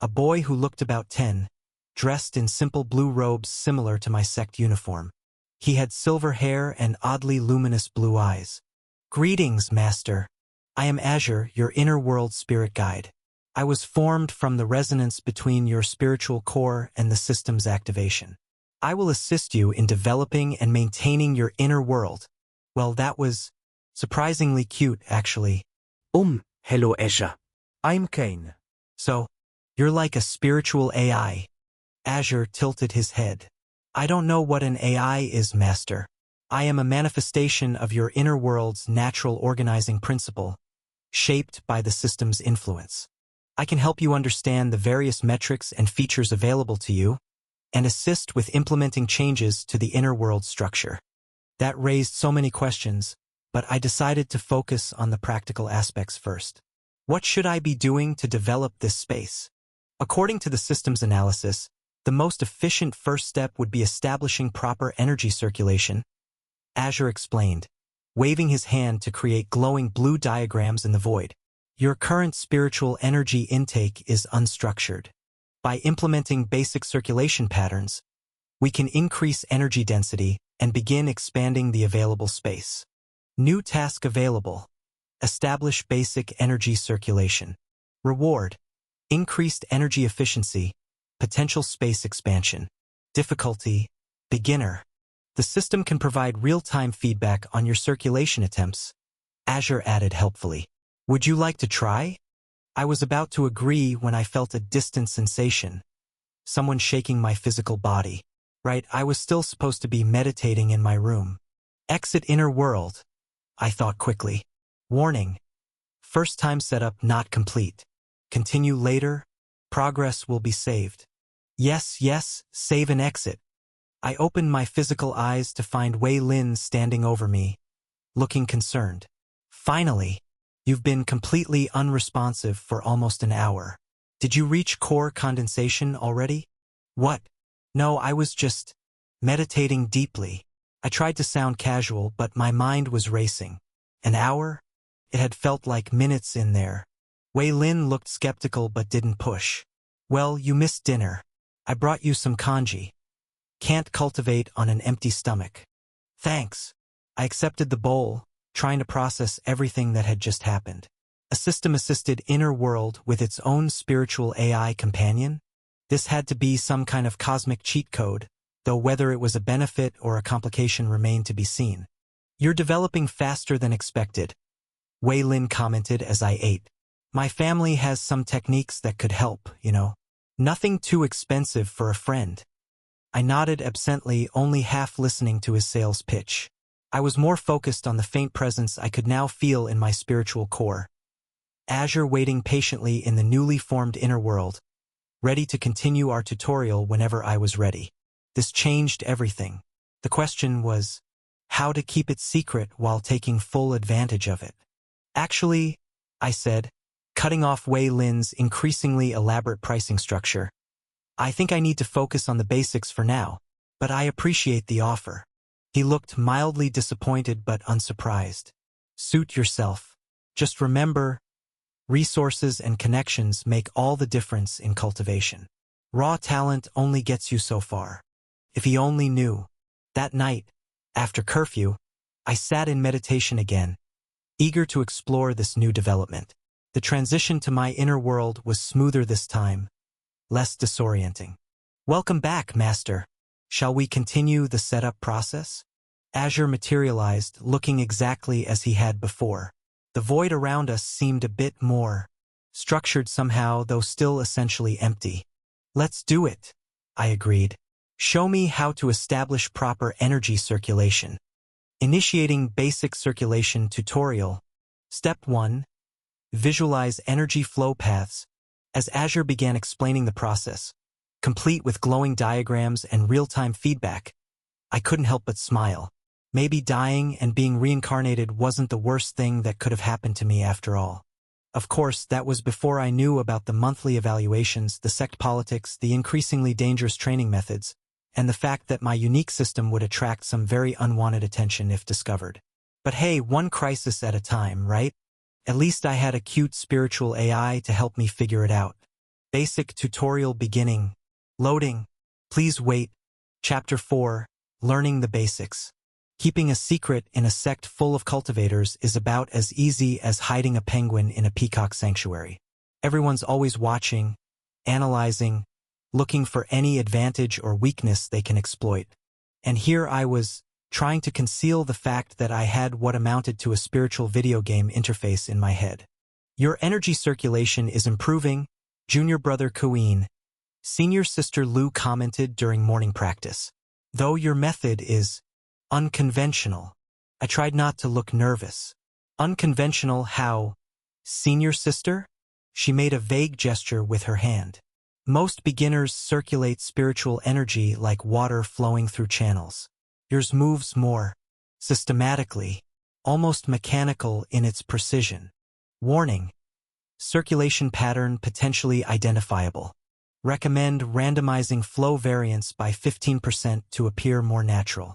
A boy who looked about 10, dressed in simple blue robes similar to my sect uniform. He had silver hair and oddly luminous blue eyes. Greetings, Master. I am Azure, your inner world spirit guide. I was formed from the resonance between your spiritual core and the system's activation. I will assist you in developing and maintaining your inner world. Well, that was surprisingly cute, actually. Hello Azure. I'm Kane. So, you're like a spiritual AI. Azure tilted his head. I don't know what an AI is, Master. I am a manifestation of your inner world's natural organizing principle, shaped by the system's influence. I can help you understand the various metrics and features available to you, and assist with implementing changes to the inner world structure. That raised so many questions, but I decided to focus on the practical aspects first. What should I be doing to develop this space? According to the system's analysis, the most efficient first step would be establishing proper energy circulation. Azure explained, waving his hand to create glowing blue diagrams in the void. Your current spiritual energy intake is unstructured. By implementing basic circulation patterns, we can increase energy density and begin expanding the available space. New task available. Establish basic energy circulation. Reward. Increased energy efficiency. Potential space expansion. Difficulty. Beginner. The system can provide real-time feedback on your circulation attempts. Azure added helpfully. Would you like to try? I was about to agree when I felt a distant sensation. Someone shaking my physical body. Right, I was still supposed to be meditating in my room. Exit inner world. I thought quickly. Warning. First time setup not complete. Continue later. Progress will be saved. Yes, save and exit. I opened my physical eyes to find Wei Lin standing over me, looking concerned. Finally. You've been completely unresponsive for almost an hour. Did you reach core condensation already? What? No, I was just meditating deeply. I tried to sound casual, but my mind was racing. An hour? It had felt like minutes in there. Wei Lin looked skeptical but didn't push. Well, you missed dinner. I brought you some kanji. Can't cultivate on an empty stomach. Thanks. I accepted the bowl, trying to process everything that had just happened. A system-assisted inner world with its own spiritual AI companion? This had to be some kind of cosmic cheat code, though whether it was a benefit or a complication remained to be seen. You're developing faster than expected, Wei Lin commented as I ate. My family has some techniques that could help, you know. Nothing too expensive for a friend. I nodded absently, only half listening to his sales pitch. I was more focused on the faint presence I could now feel in my spiritual core. Azure waiting patiently in the newly formed inner world, ready to continue our tutorial whenever I was ready. This changed everything. The question was, how to keep it secret while taking full advantage of it. Actually, I said, cutting off Wei Lin's increasingly elaborate pricing structure. I think I need to focus on the basics for now, but I appreciate the offer. He looked mildly disappointed but unsurprised. Suit yourself. Just remember, resources and connections make all the difference in cultivation. Raw talent only gets you so far. If he only knew. That night, after curfew, I sat in meditation again, eager to explore this new development. The transition to my inner world was smoother this time, less disorienting. Welcome back, Master. Shall we continue the setup process? Azure materialized, looking exactly as he had before. The void around us seemed a bit more structured somehow, though still essentially empty. Let's do it, I agreed. Show me how to establish proper energy circulation. Initiating basic circulation tutorial. Step 1. Visualize energy flow paths. As Azure began explaining the process, complete with glowing diagrams and real-time feedback, I couldn't help but smile. Maybe dying and being reincarnated wasn't the worst thing that could have happened to me after all. Of course, that was before I knew about the monthly evaluations, the sect politics, the increasingly dangerous training methods, and the fact that my unique system would attract some very unwanted attention if discovered. But hey, one crisis at a time, right? At least I had a cute spiritual AI to help me figure it out. Basic tutorial beginning. Loading. Please wait. Chapter 4. Learning the basics. Keeping a secret in a sect full of cultivators is about as easy as hiding a penguin in a peacock sanctuary. Everyone's always watching, analyzing, looking for any advantage or weakness they can exploit. And here I was, trying to conceal the fact that I had what amounted to a spiritual video game interface in my head. Your energy circulation is improving, junior brother Queen. Senior sister Lou commented during morning practice. Though your method is unconventional. I tried not to look nervous. Unconventional how? Senior sister? She made a vague gesture with her hand. Most beginners circulate spiritual energy like water flowing through channels. Yours moves more systematically, almost mechanical in its precision. Warning. Circulation pattern potentially identifiable. Recommend randomizing flow variance by 15% to appear more natural.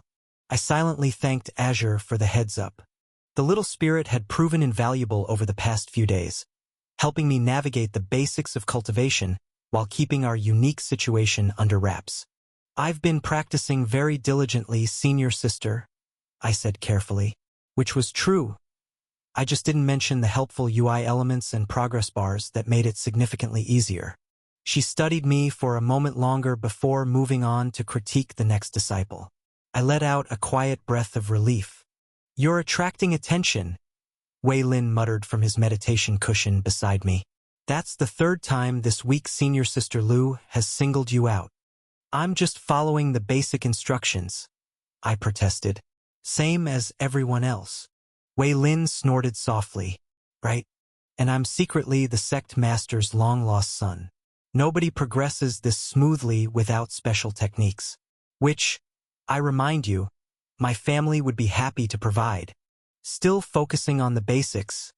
I silently thanked Azure for the heads up. The little spirit had proven invaluable over the past few days, helping me navigate the basics of cultivation while keeping our unique situation under wraps. I've been practicing very diligently, senior sister, I said carefully, which was true. I just didn't mention the helpful UI elements and progress bars that made it significantly easier. She studied me for a moment longer before moving on to critique the next disciple. I let out a quiet breath of relief. You're attracting attention, Wei Lin muttered from his meditation cushion beside me. That's the third time this week senior sister Lou has singled you out. I'm just following the basic instructions, I protested. Same as everyone else. Wei Lin snorted softly. Right? And I'm secretly the sect master's long-lost son. Nobody progresses this smoothly without special techniques. Which, I remind you, my family would be happy to provide. Still focusing on the basics,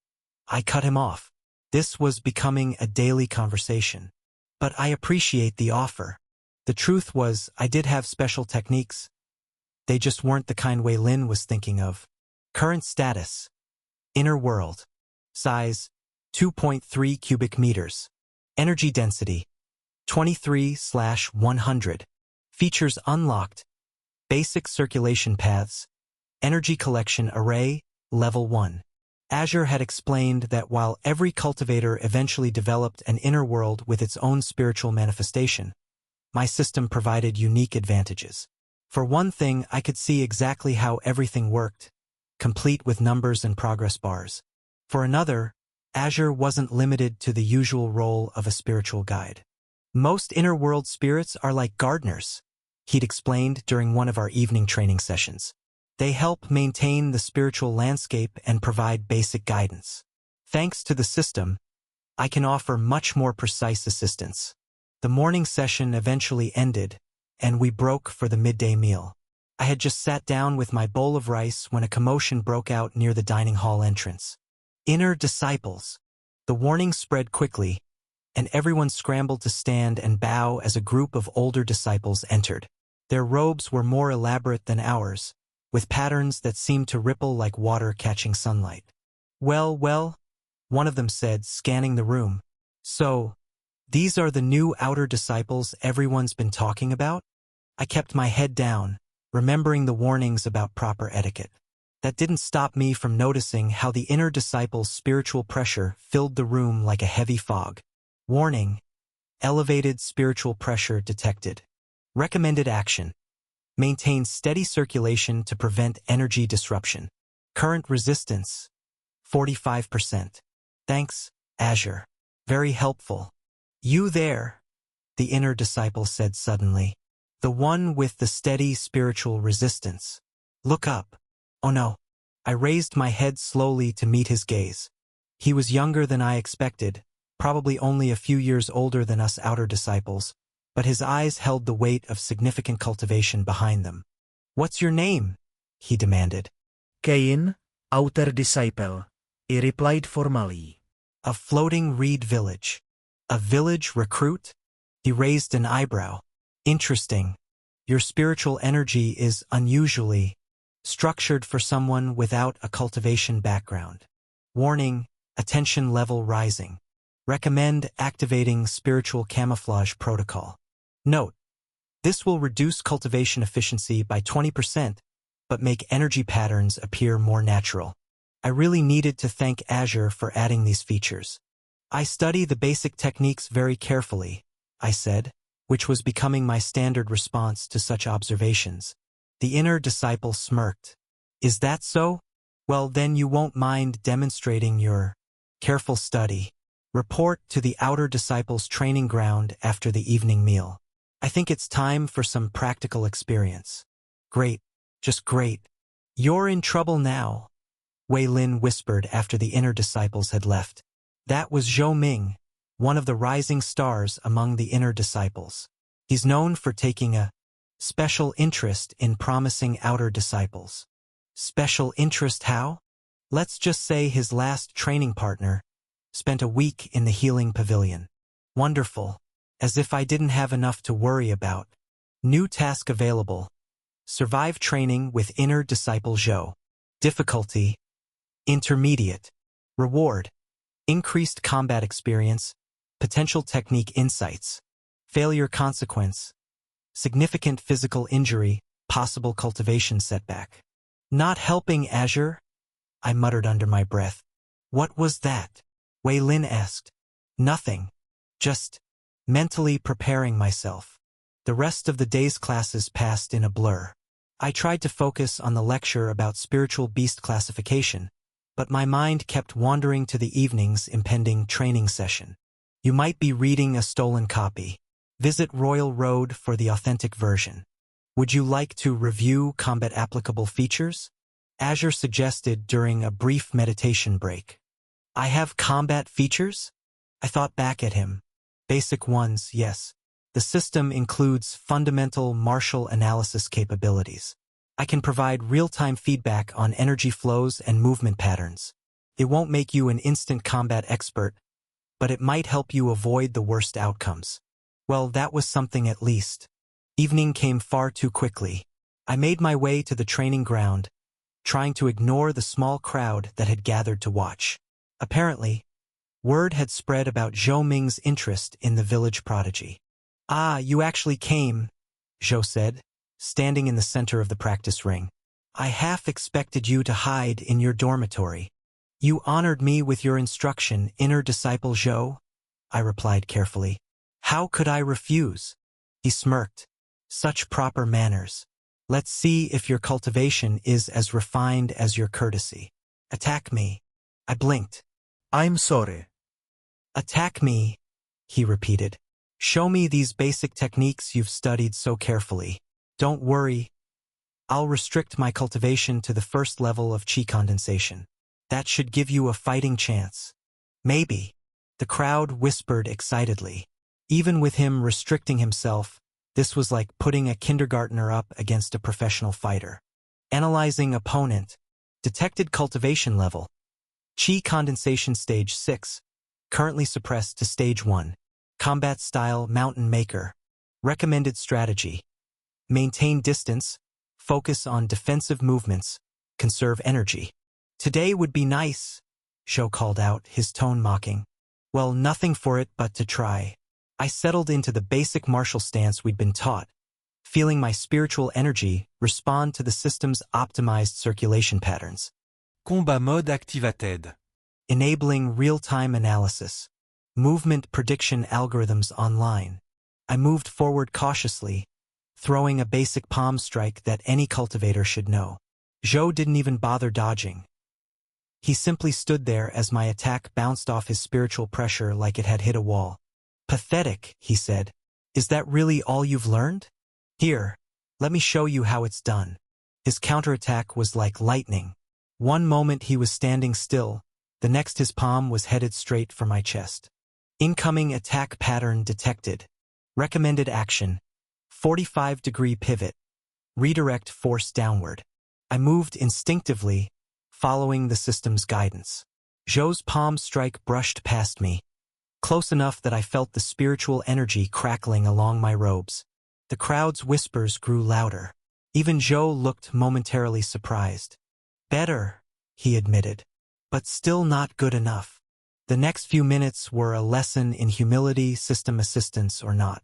I cut him off. This was becoming a daily conversation. But I appreciate the offer. The truth was, I did have special techniques. They just weren't the kind Wei Lin was thinking of. Current status. Inner world. Size, 2.3 cubic meters. Energy density, 23/100. Features unlocked. Basic circulation paths. Energy collection array, level 1. Azure had explained that while every cultivator eventually developed an inner world with its own spiritual manifestation, my system provided unique advantages. For one thing, I could see exactly how everything worked, complete with numbers and progress bars. For another, Azure wasn't limited to the usual role of a spiritual guide. Most inner world spirits are like gardeners, he'd explained during one of our evening training sessions. They help maintain the spiritual landscape and provide basic guidance. Thanks to the system, I can offer much more precise assistance. The morning session eventually ended, and we broke for the midday meal. I had just sat down with my bowl of rice when a commotion broke out near the dining hall entrance. Inner disciples. The warning spread quickly, and everyone scrambled to stand and bow as a group of older disciples entered. Their robes were more elaborate than ours, with patterns that seemed to ripple like water catching sunlight. Well, one of them said, scanning the room. So, these are the new outer disciples everyone's been talking about? I kept my head down, remembering the warnings about proper etiquette. That didn't stop me from noticing how the inner disciples' spiritual pressure filled the room like a heavy fog. Warning: elevated spiritual pressure detected. Recommended action: maintain steady circulation to prevent energy disruption. Current resistance: 45%. Thanks, Azure. Very helpful. You there, the inner disciple said suddenly. The one with the steady spiritual resistance. Look up. Oh no. I raised my head slowly to meet his gaze. He was younger than I expected, probably only a few years older than us outer disciples, but his eyes held the weight of significant cultivation behind them. What's your name? he demanded. Cain, outer disciple, he replied formally. A floating reed village. A village recruit? He raised an eyebrow. Interesting. Your spiritual energy is unusually structured for someone without a cultivation background. Warning, attention level rising. Recommend activating spiritual camouflage protocol. Note, this will reduce cultivation efficiency by 20%, but make energy patterns appear more natural. I really needed to thank Azure for adding these features. I study the basic techniques very carefully, I said, which was becoming my standard response to such observations. The inner disciple smirked. Is that so? Well, then you won't mind demonstrating your careful study. Report to the outer disciple's training ground after the evening meal. I think it's time for some practical experience. Great, just great. You're in trouble now, Wei Lin whispered after the inner disciples had left. That was Zhou Ming, one of the rising stars among the inner disciples. He's known for taking a special interest in promising outer disciples. Special interest how? Let's just say his last training partner spent a week in the healing pavilion. Wonderful. As if I didn't have enough to worry about. New task available. Survive training with inner disciple Zhou. Difficulty: intermediate. Reward: increased combat experience, potential technique insights. Failure consequence: significant physical injury, possible cultivation setback. Not helping Azure? I muttered under my breath. What was that? Wei Lin asked. Nothing. Just mentally preparing myself. The rest of the day's classes passed in a blur. I tried to focus on the lecture about spiritual beast classification, but my mind kept wandering to the evening's impending training session. You might be reading a stolen copy. Visit Royal Road for the authentic version. Would you like to review combat applicable features? Azure suggested during a brief meditation break. I have combat features? I thought back at him. Basic ones, yes. The system includes fundamental martial analysis capabilities. I can provide real-time feedback on energy flows and movement patterns. It won't make you an instant combat expert, but it might help you avoid the worst outcomes. Well, that was something at least. Evening came far too quickly. I made my way to the training ground, trying to ignore the small crowd that had gathered to watch. Apparently, word had spread about Zhou Ming's interest in the village prodigy. Ah, you actually came, Zhou said, standing in the center of the practice ring. I half expected you to hide in your dormitory. You honored me with your instruction, inner disciple Zhou, I replied carefully. How could I refuse? He smirked. Such proper manners. Let's see if your cultivation is as refined as your courtesy. Attack me. I blinked. I'm sorry. Attack me, he repeated. Show me these basic techniques you've studied so carefully. Don't worry. I'll restrict my cultivation to the first level of qi condensation. That should give you a fighting chance. Maybe. The crowd whispered excitedly. Even with him restricting himself, this was like putting a kindergartner up against a professional fighter. Analyzing opponent. Detected cultivation level. Qi condensation stage 6. Currently suppressed to stage 1. Combat style Mountain Maker. Recommended strategy. Maintain distance. Focus on defensive movements. Conserve energy. Today would be nice, Zhou called out, his tone mocking. Well, nothing for it but to try. I settled into the basic martial stance we'd been taught, feeling my spiritual energy respond to the system's optimized circulation patterns. Combat mode activated. Enabling real-time analysis. Movement prediction algorithms online. I moved forward cautiously, throwing a basic palm strike that any cultivator should know. Zhou didn't even bother dodging. He simply stood there as my attack bounced off his spiritual pressure like it had hit a wall. Pathetic, he said. Is that really all you've learned? Here, let me show you how it's done. His counterattack was like lightning. One moment he was standing still, the next his palm was headed straight for my chest. Incoming attack pattern detected. Recommended action. 45-degree pivot. Redirect force downward. I moved instinctively, following the system's guidance. Zhou's palm strike brushed past me, close enough that I felt the spiritual energy crackling along my robes. The crowd's whispers grew louder. Even Zhou looked momentarily surprised. Better, he admitted, but still not good enough. The next few minutes were a lesson in humility, system assistance or not.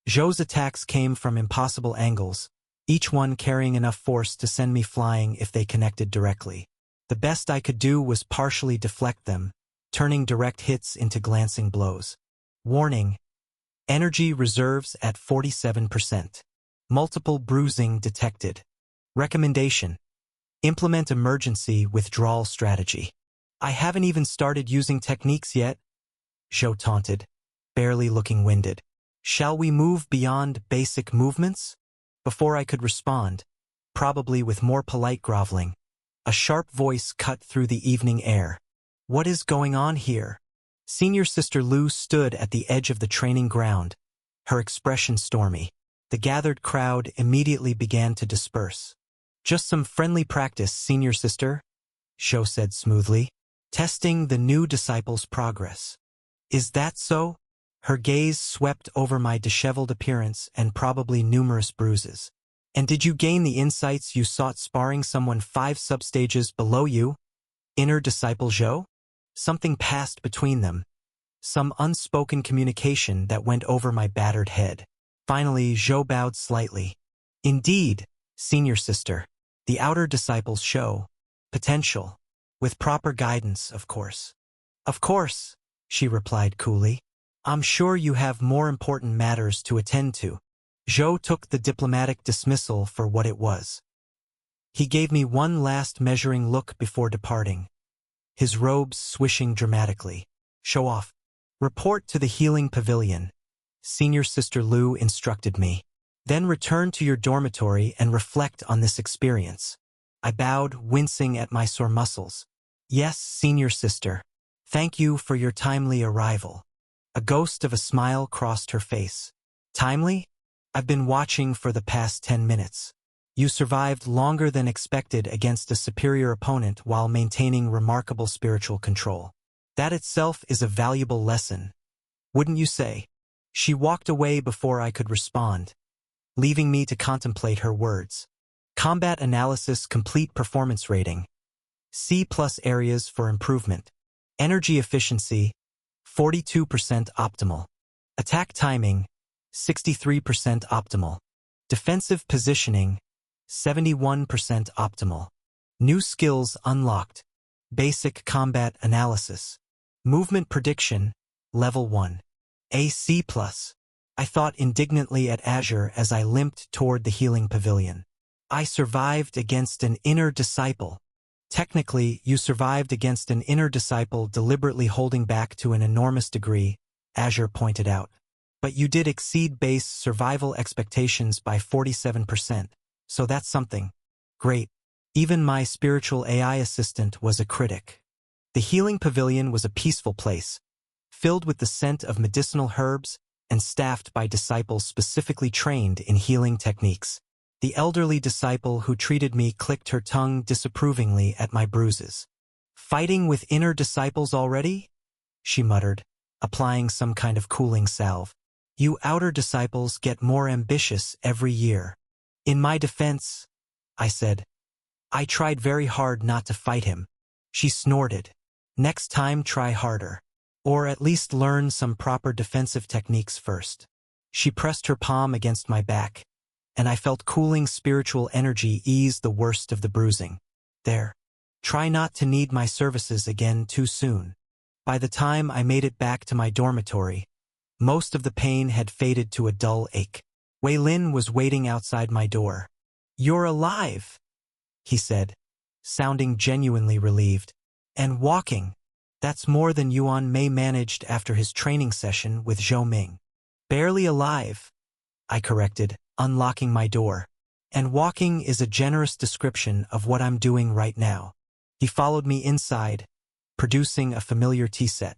Zhou's attacks came from impossible angles, each one carrying enough force to send me flying if they connected directly. The best I could do was partially deflect them, turning direct hits into glancing blows. Warning: energy reserves at 47%. Multiple bruising detected. Recommendation: implement emergency withdrawal strategy. I haven't even started using techniques yet, Zhou taunted, barely looking winded. Shall we move beyond basic movements? Before I could respond, probably with more polite groveling, a sharp voice cut through the evening air. What is going on here? Senior Sister Lu stood at the edge of the training ground, her expression stormy. The gathered crowd immediately began to disperse. Just some friendly practice, Senior Sister, Zhou said smoothly, testing the new disciple's progress. Is that so? Her gaze swept over my disheveled appearance and probably numerous bruises. And did you gain the insights you sought sparring someone 5 substages below you? Inner disciple Zhou? Something passed between them. Some unspoken communication that went over my battered head. Finally, Zhou bowed slightly. Indeed, Senior Sister, the outer disciples show potential, with proper guidance, of course. Of course, she replied coolly. I'm sure you have more important matters to attend to. Zhou took the diplomatic dismissal for what it was. He gave me one last measuring look before departing, his robes swishing dramatically. Show off. Report to the healing pavilion, Senior Sister Lu instructed me. Then return to your dormitory and reflect on this experience. I bowed, wincing at my sore muscles. Yes, Senior Sister. Thank you for your timely arrival. A ghost of a smile crossed her face. Timely? I've been watching for the past 10 minutes. You survived longer than expected against a superior opponent while maintaining remarkable spiritual control. That itself is a valuable lesson, wouldn't you say? She walked away before I could respond, leaving me to contemplate her words. Combat analysis complete performance rating. C+ areas for improvement. Energy efficiency, 42% optimal. Attack timing, 63% optimal. Defensive positioning, 71% optimal. New skills unlocked. Basic combat analysis. Movement prediction, level 1. AC+. I thought indignantly at Azure as I limped toward the healing pavilion. I survived against an inner disciple. Technically, you survived against an inner disciple deliberately holding back to an enormous degree, Azure pointed out. But you did exceed base survival expectations by 47%, so that's something. Great. Even my spiritual AI assistant was a critic. The healing pavilion was a peaceful place, filled with the scent of medicinal herbs and staffed by disciples specifically trained in healing techniques. The elderly disciple who treated me clicked her tongue disapprovingly at my bruises. Fighting with inner disciples already? She muttered, applying some kind of cooling salve. You outer disciples get more ambitious every year. In my defense, I said, I tried very hard not to fight him. She snorted. Next time try harder. Or at least learn some proper defensive techniques first. She pressed her palm against my back, and I felt cooling spiritual energy ease the worst of the bruising. There. Try not to need my services again too soon. By the time I made it back to my dormitory, most of the pain had faded to a dull ache. Wei Lin was waiting outside my door. You're alive, he said, sounding genuinely relieved. And walking. That's more than Yuan Mei managed after his training session with Zhou Ming. Barely alive, I corrected, unlocking my door. And walking is a generous description of what I'm doing right now. He followed me inside, producing a familiar tea set.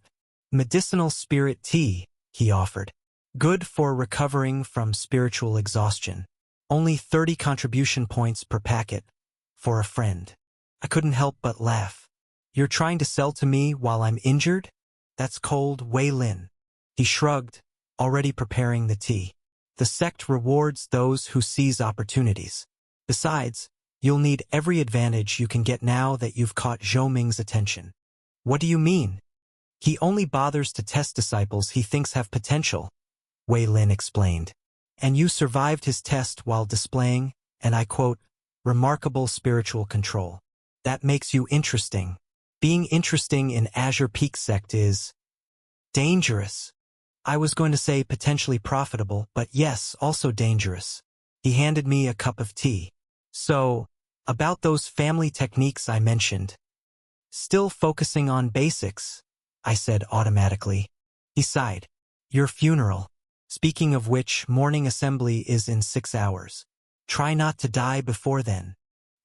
Medicinal spirit tea, he offered. Good for recovering from spiritual exhaustion. Only 30 contribution points per packet, for a friend. I couldn't help but laugh. You're trying to sell to me while I'm injured? That's cold, Wei Lin. He shrugged, already preparing the tea. The sect rewards those who seize opportunities. Besides, you'll need every advantage you can get now that you've caught Zhou Ming's attention. What do you mean? He only bothers to test disciples he thinks have potential, Wei Lin explained. And you survived his test while displaying, and I quote, remarkable spiritual control. That makes you interesting. Being interesting in Azure Peak sect is dangerous. I was going to say potentially profitable, but yes, also dangerous. He handed me a cup of tea. So, about those family techniques I mentioned. Still focusing on basics, I said automatically. He sighed. Your funeral. Speaking of which, morning assembly is in 6 hours. Try not to die before then.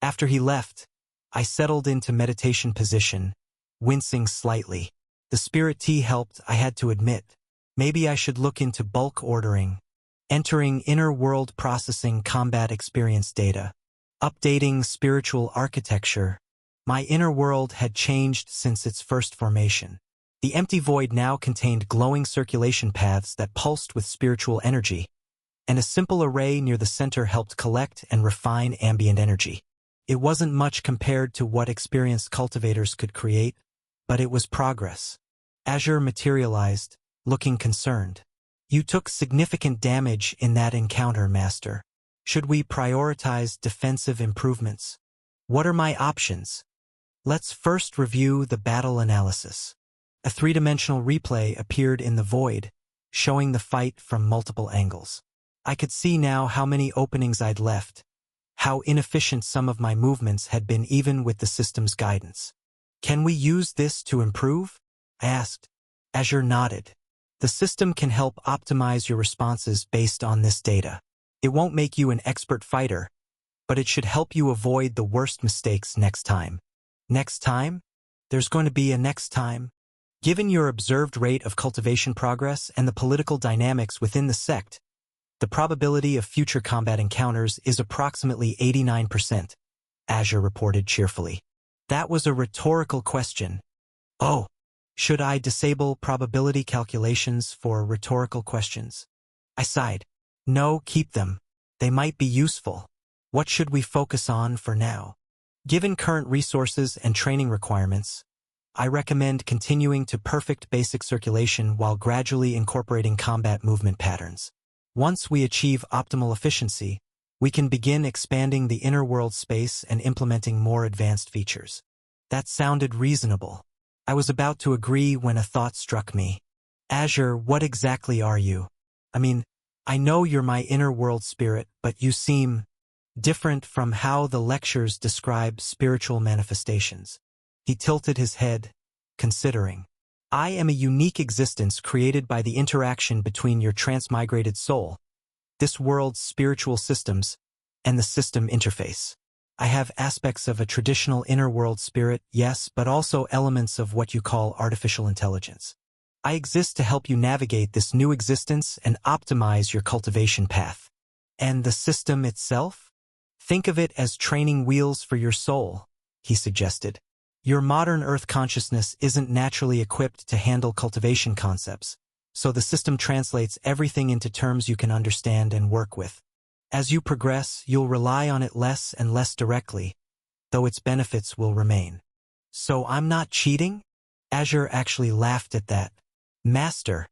After he left, I settled into meditation position, wincing slightly. The spirit tea helped, I had to admit. Maybe I should look into bulk ordering, entering inner world processing combat experience data, updating spiritual architecture. My inner world had changed since its first formation. The empty void now contained glowing circulation paths that pulsed with spiritual energy, and a simple array near the center helped collect and refine ambient energy. It wasn't much compared to what experienced cultivators could create, but it was progress. Azure materialized, looking concerned. You took significant damage in that encounter, Master. Should we prioritize defensive improvements? What are my options? Let's first review the battle analysis. A three-dimensional replay appeared in the void, showing the fight from multiple angles. I could see now how many openings I'd left, how inefficient some of my movements had been even with the system's guidance. Can we use this to improve? I asked. Azure nodded. The system can help optimize your responses based on this data. It won't make you an expert fighter, but it should help you avoid the worst mistakes next time. Next time? There's going to be a next time. Given your observed rate of cultivation progress and the political dynamics within the sect, the probability of future combat encounters is approximately 89%, Azure reported cheerfully. That was a rhetorical question. Oh, should I disable probability calculations for rhetorical questions? I sighed. No, keep them. They might be useful. What should we focus on for now? Given current resources and training requirements, I recommend continuing to perfect basic circulation while gradually incorporating combat movement patterns. Once we achieve optimal efficiency, we can begin expanding the inner world space and implementing more advanced features. That sounded reasonable. I was about to agree when a thought struck me. Azure, what exactly are you? I mean, I know you're my inner world spirit, but you seem different from how the lectures describe spiritual manifestations. He tilted his head, considering. I am a unique existence created by the interaction between your transmigrated soul, this world's spiritual systems, and the system interface. I have aspects of a traditional inner world spirit, yes, but also elements of what you call artificial intelligence. I exist to help you navigate this new existence and optimize your cultivation path. And the system itself? Think of it as training wheels for your soul, he suggested. Your modern Earth consciousness isn't naturally equipped to handle cultivation concepts, so the system translates everything into terms you can understand and work with. As you progress, you'll rely on it less and less directly, though its benefits will remain. So I'm not cheating? Azure actually laughed at that. Master,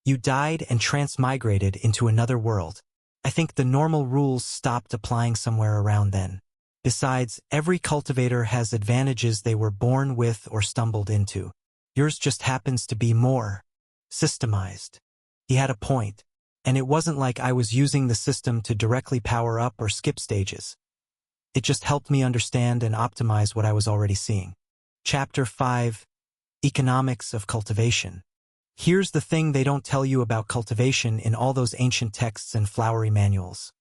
you died and transmigrated into another world. I think the normal rules stopped applying somewhere around then. Besides, every cultivator has advantages they were born with or stumbled into. Yours just happens to be more systemized. He had a point, and it wasn't like I was using the system to directly power up or skip stages. It just helped me understand and optimize what I was already seeing. Chapter 5: Economics of Cultivation. Here's the thing they don't tell you about cultivation in all those ancient texts and flowery manuals.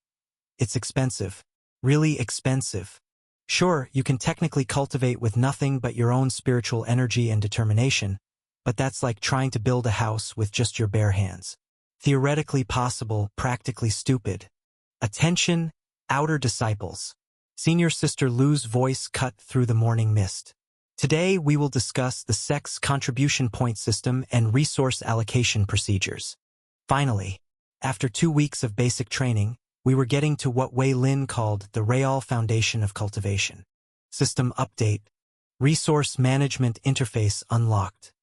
It's expensive. Really expensive. Sure, you can technically cultivate with nothing but your own spiritual energy and determination, but that's like trying to build a house with just your bare hands. Theoretically possible, practically stupid. Attention, outer disciples. Senior Sister Lu's voice cut through the morning mist. Today we will discuss the sex contribution point system and resource allocation procedures. Finally, after 2 weeks of basic training, we were getting to what Wei Lin called the Real Foundation of Cultivation. System update. Resource management interface unlocked.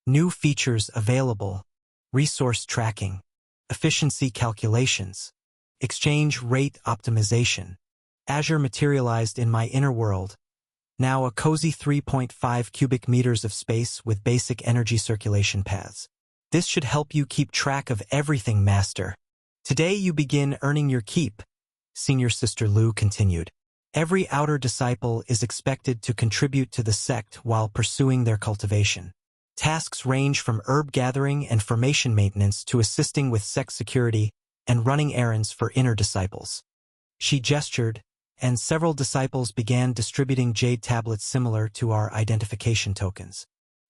New features available. Resource tracking. Efficiency calculations. Exchange rate optimization. Azure materialized in my inner world. Now a cozy 3.5 cubic meters of space with basic energy circulation paths. This should help you keep track of everything, Master. Today you begin earning your keep, Senior Sister Lu continued. Every outer disciple is expected to contribute to the sect while pursuing their cultivation. Tasks range from herb gathering and formation maintenance to assisting with sect security and running errands for inner disciples. She gestured, and several disciples began distributing jade tablets similar to our identification tokens.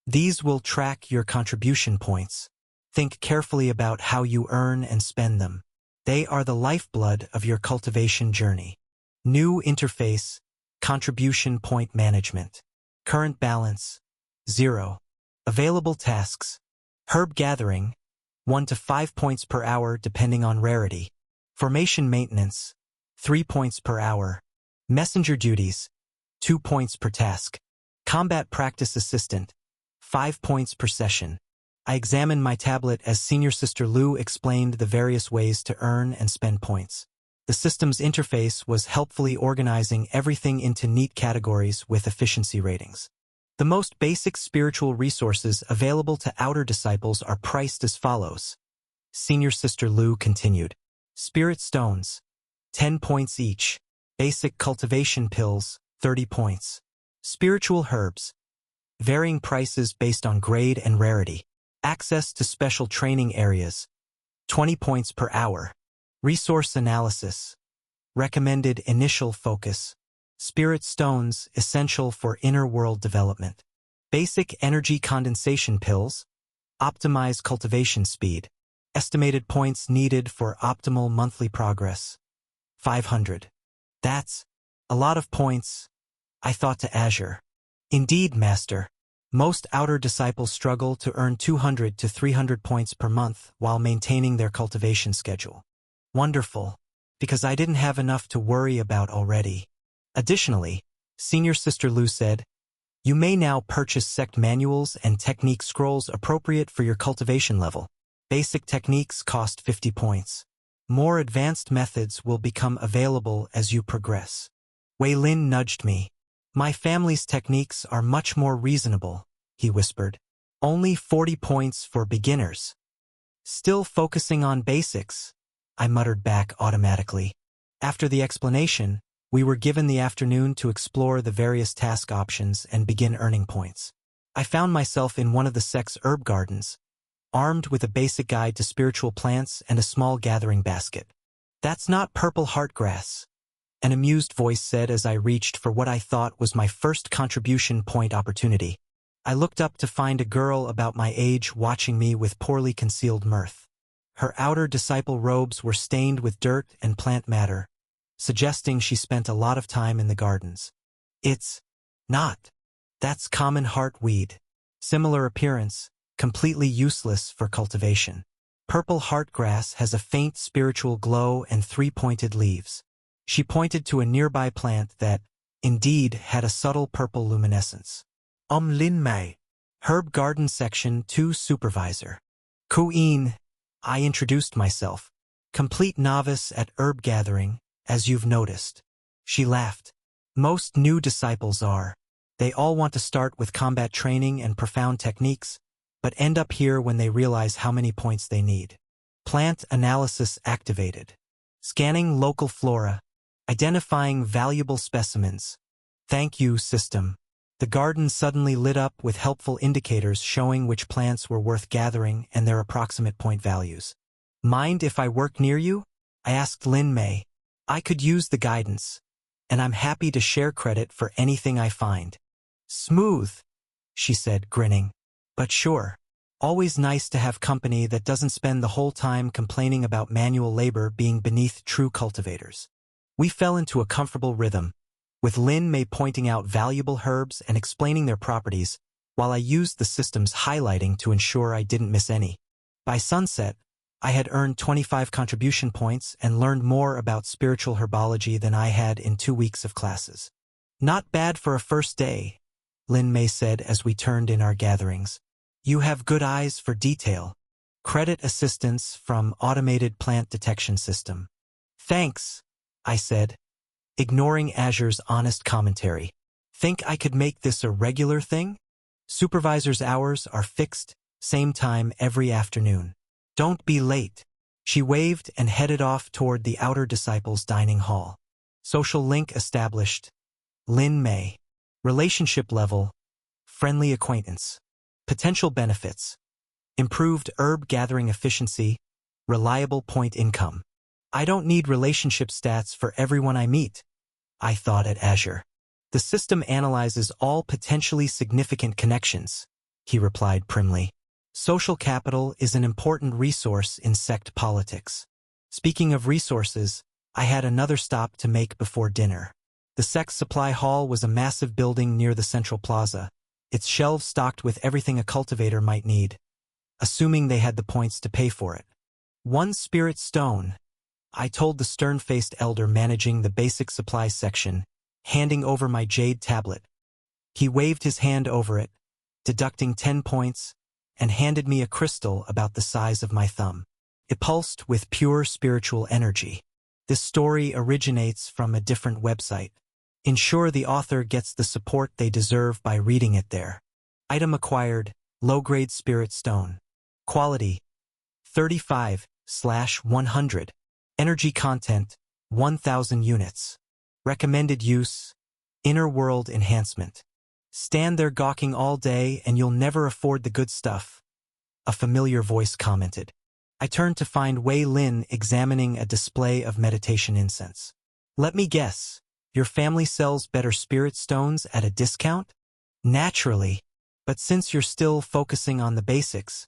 These will track your contribution points. Think carefully about how you earn and spend them. They are the lifeblood of your cultivation journey. New interface, contribution point management. Current balance, 0. Available tasks, herb gathering, 1 to 5 points per hour depending on rarity. Formation maintenance, 3 points per hour. Messenger duties, 2 points per task. Combat practice assistant, 5 points per session. I examined my tablet as Senior Sister Lu explained the various ways to earn and spend points. The system's interface was helpfully organizing everything into neat categories with efficiency ratings. The most basic spiritual resources available to outer disciples are priced as follows. Senior Sister Lu continued. Spirit stones, 10 points each. Basic cultivation pills, 30 points. Spiritual herbs, varying prices based on grade and rarity. Access to special training areas, 20 points per hour. Resource analysis, recommended initial focus. Spirit stones essential for inner world development. Basic energy condensation pills, optimize cultivation speed. Estimated points needed for optimal monthly progress, 500. That's a lot of points, I thought to Azure. Indeed, Master. Most outer disciples struggle to earn 200 to 300 points per month while maintaining their cultivation schedule. Wonderful, because I didn't have enough to worry about already. Additionally, Senior Sister Lu said, you may now purchase sect manuals and technique scrolls appropriate for your cultivation level. Basic techniques cost 50 points. More advanced methods will become available as you progress. Wei Lin nudged me. My family's techniques are much more reasonable, he whispered. Only 40 points for beginners. Still focusing on basics, I muttered back automatically. After the explanation, we were given the afternoon to explore the various task options and begin earning points. I found myself in one of the sect's herb gardens, armed with a basic guide to spiritual plants and a small gathering basket. That's not purple heartgrass, an amused voice said as I reached for what I thought was my first contribution point opportunity. I looked up to find a girl about my age watching me with poorly concealed mirth. Her outer disciple robes were stained with dirt and plant matter, suggesting she spent a lot of time in the gardens. It's not. That's common heartweed. Similar appearance, completely useless for cultivation. Purple heartgrass has a faint spiritual glow and 3-pointed leaves. She pointed to a nearby plant that, indeed, had a subtle purple luminescence. Lin Mei, Herb Garden Section 2 Supervisor. Kuin, I introduced myself. Complete novice at herb gathering, as you've noticed. She laughed. Most new disciples are. They all want to start with combat training and profound techniques, but end up here when they realize how many points they need. Plant analysis activated. Scanning local flora. Identifying valuable specimens. Thank you, system. The garden suddenly lit up with helpful indicators showing which plants were worth gathering and their approximate point values. Mind if I work near you? I asked Lin Mei. I could use the guidance, and I'm happy to share credit for anything I find. Smooth, she said, grinning. But sure. Always nice to have company that doesn't spend the whole time complaining about manual labor being beneath true cultivators. We fell into a comfortable rhythm. with Lin Mei pointing out valuable herbs and explaining their properties, while I used the system's highlighting to ensure I didn't miss any. By sunset, I had earned 25 contribution points and learned more about spiritual herbology than I had in 2 weeks of classes. Not bad for a first day, Lin Mei said as we turned in our gatherings. You have good eyes for detail. Credit assistance from Automated Plant Detection System. Thanks, I said, ignoring Azure's honest commentary. Think I could make this a regular thing? Supervisor's hours are fixed, same time every afternoon. Don't be late. She waved and headed off toward the outer disciples' dining hall. Social link established. Lin Mei. Relationship level. Friendly acquaintance. Potential benefits. Improved herb gathering efficiency. Reliable point income. I don't need relationship stats for everyone I meet, I thought at Azure. The system analyzes all potentially significant connections, he replied primly. Social capital is an important resource in sect politics. Speaking of resources, I had another stop to make before dinner. The sect's supply hall was a massive building near the central plaza, its shelves stocked with everything a cultivator might need, assuming they had the points to pay for it. 1 spirit stone, I told the stern-faced elder managing the basic supplies section, handing over my jade tablet. He waved his hand over it, deducting 10 points, and handed me a crystal about the size of my thumb. It pulsed with pure spiritual energy. This story originates from a different website. Ensure the author gets the support they deserve by reading it there. Item acquired, low-grade spirit stone. Quality, 35/100. Energy content, 1,000 units. Recommended use, inner world enhancement. Stand there gawking all day and you'll never afford the good stuff, a familiar voice commented. I turned to find Wei Lin examining a display of meditation incense. Let me guess, your family sells better spirit stones at a discount? Naturally, but since you're still focusing on the basics,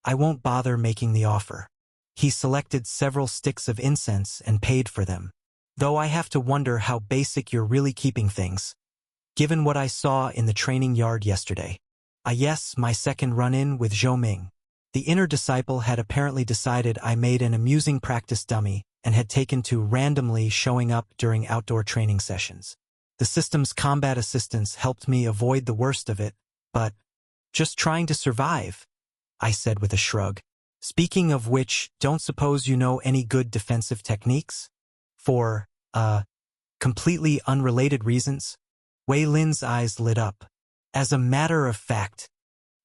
I won't bother making the offer. He selected several sticks of incense and paid for them. Though I have to wonder how basic you're really keeping things, given what I saw in the training yard yesterday. Yes, my second run-in with Zhou Ming. The inner disciple had apparently decided I made an amusing practice dummy and had taken to randomly showing up during outdoor training sessions. The system's combat assistance helped me avoid the worst of it, but just trying to survive, I said with a shrug. Speaking of which, don't suppose you know any good defensive techniques? For, completely unrelated reasons? Wei Lin's eyes lit up. As a matter of fact,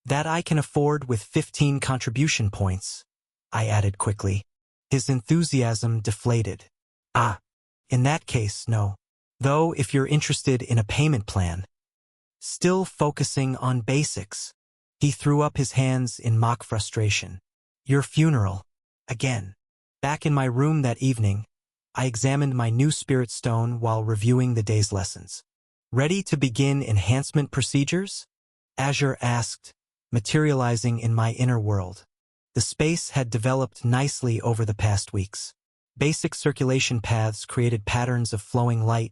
that I can afford with 15 contribution points, I added quickly. His enthusiasm deflated. In that case, no. Though if you're interested in a payment plan. Still focusing on basics. He threw up his hands in mock frustration. Your funeral. Again. Back in my room that evening, I examined my new spirit stone while reviewing the day's lessons. Ready to begin enhancement procedures? Azure asked, materializing in my inner world. The space had developed nicely over the past weeks. Basic circulation paths created patterns of flowing light,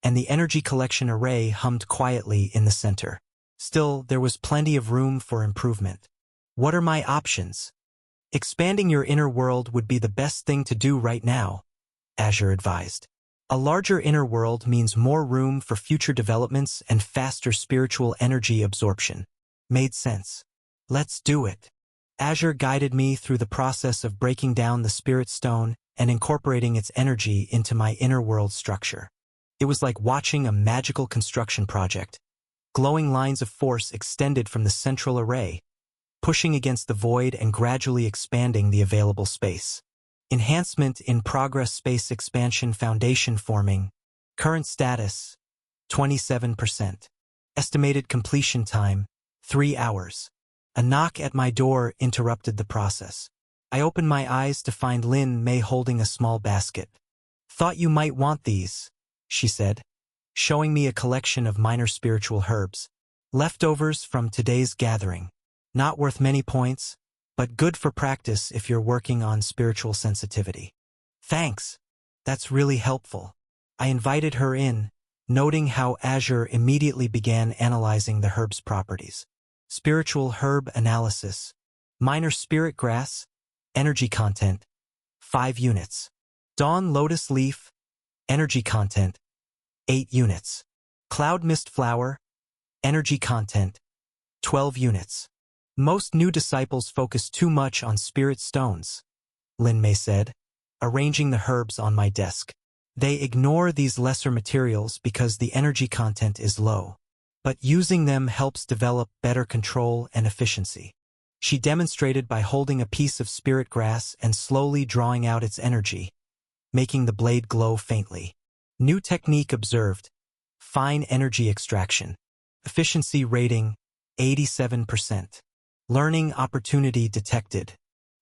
and the energy collection array hummed quietly in the center. Still, there was plenty of room for improvement. What are my options? Expanding your inner world would be the best thing to do right now, Azure advised. A larger inner world means more room for future developments and faster spiritual energy absorption. Made sense. Let's do it. Azure guided me through the process of breaking down the spirit stone and incorporating its energy into my inner world structure. It was like watching a magical construction project. Glowing lines of force extended from the central array, pushing against the void and gradually expanding the available space. Enhancement in progress. Space expansion foundation forming. Current status, 27%. Estimated completion time, 3 hours. A knock at my door interrupted the process. I opened my eyes to find Lin Mei holding a small basket. Thought you might want these, she said, showing me a collection of minor spiritual herbs. Leftovers from today's gathering. Not worth many points, but good for practice if you're working on spiritual sensitivity. Thanks. That's really helpful. I invited her in, noting how Azure immediately began analyzing the herb's properties. Spiritual herb analysis. Minor spirit grass, energy content, 5 units. Dawn lotus leaf, energy content, 8 units. Cloud mist flower, energy content, 12 units. Most new disciples focus too much on spirit stones, Lin Mei said, arranging the herbs on my desk. They ignore these lesser materials because the energy content is low, but using them helps develop better control and efficiency. She demonstrated by holding a piece of spirit grass and slowly drawing out its energy, making the blade glow faintly. New technique observed. Fine energy extraction. Efficiency rating, 87%. Learning opportunity detected.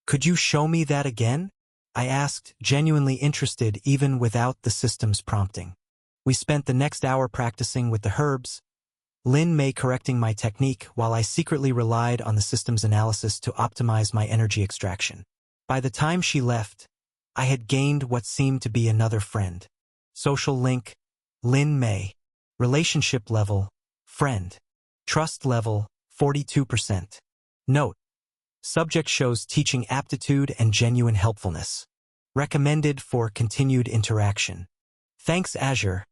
Could you show me that again? I asked, genuinely interested even without the system's prompting. We spent the next hour practicing with the herbs, Lin Mei correcting my technique while I secretly relied on the system's analysis to optimize my energy extraction. By the time she left, I had gained what seemed to be another friend. Social link, Lin Mei. Relationship level, friend. Trust level, 42%. Note: subject shows teaching aptitude and genuine helpfulness. Recommended for continued interaction. Thanks, Azure.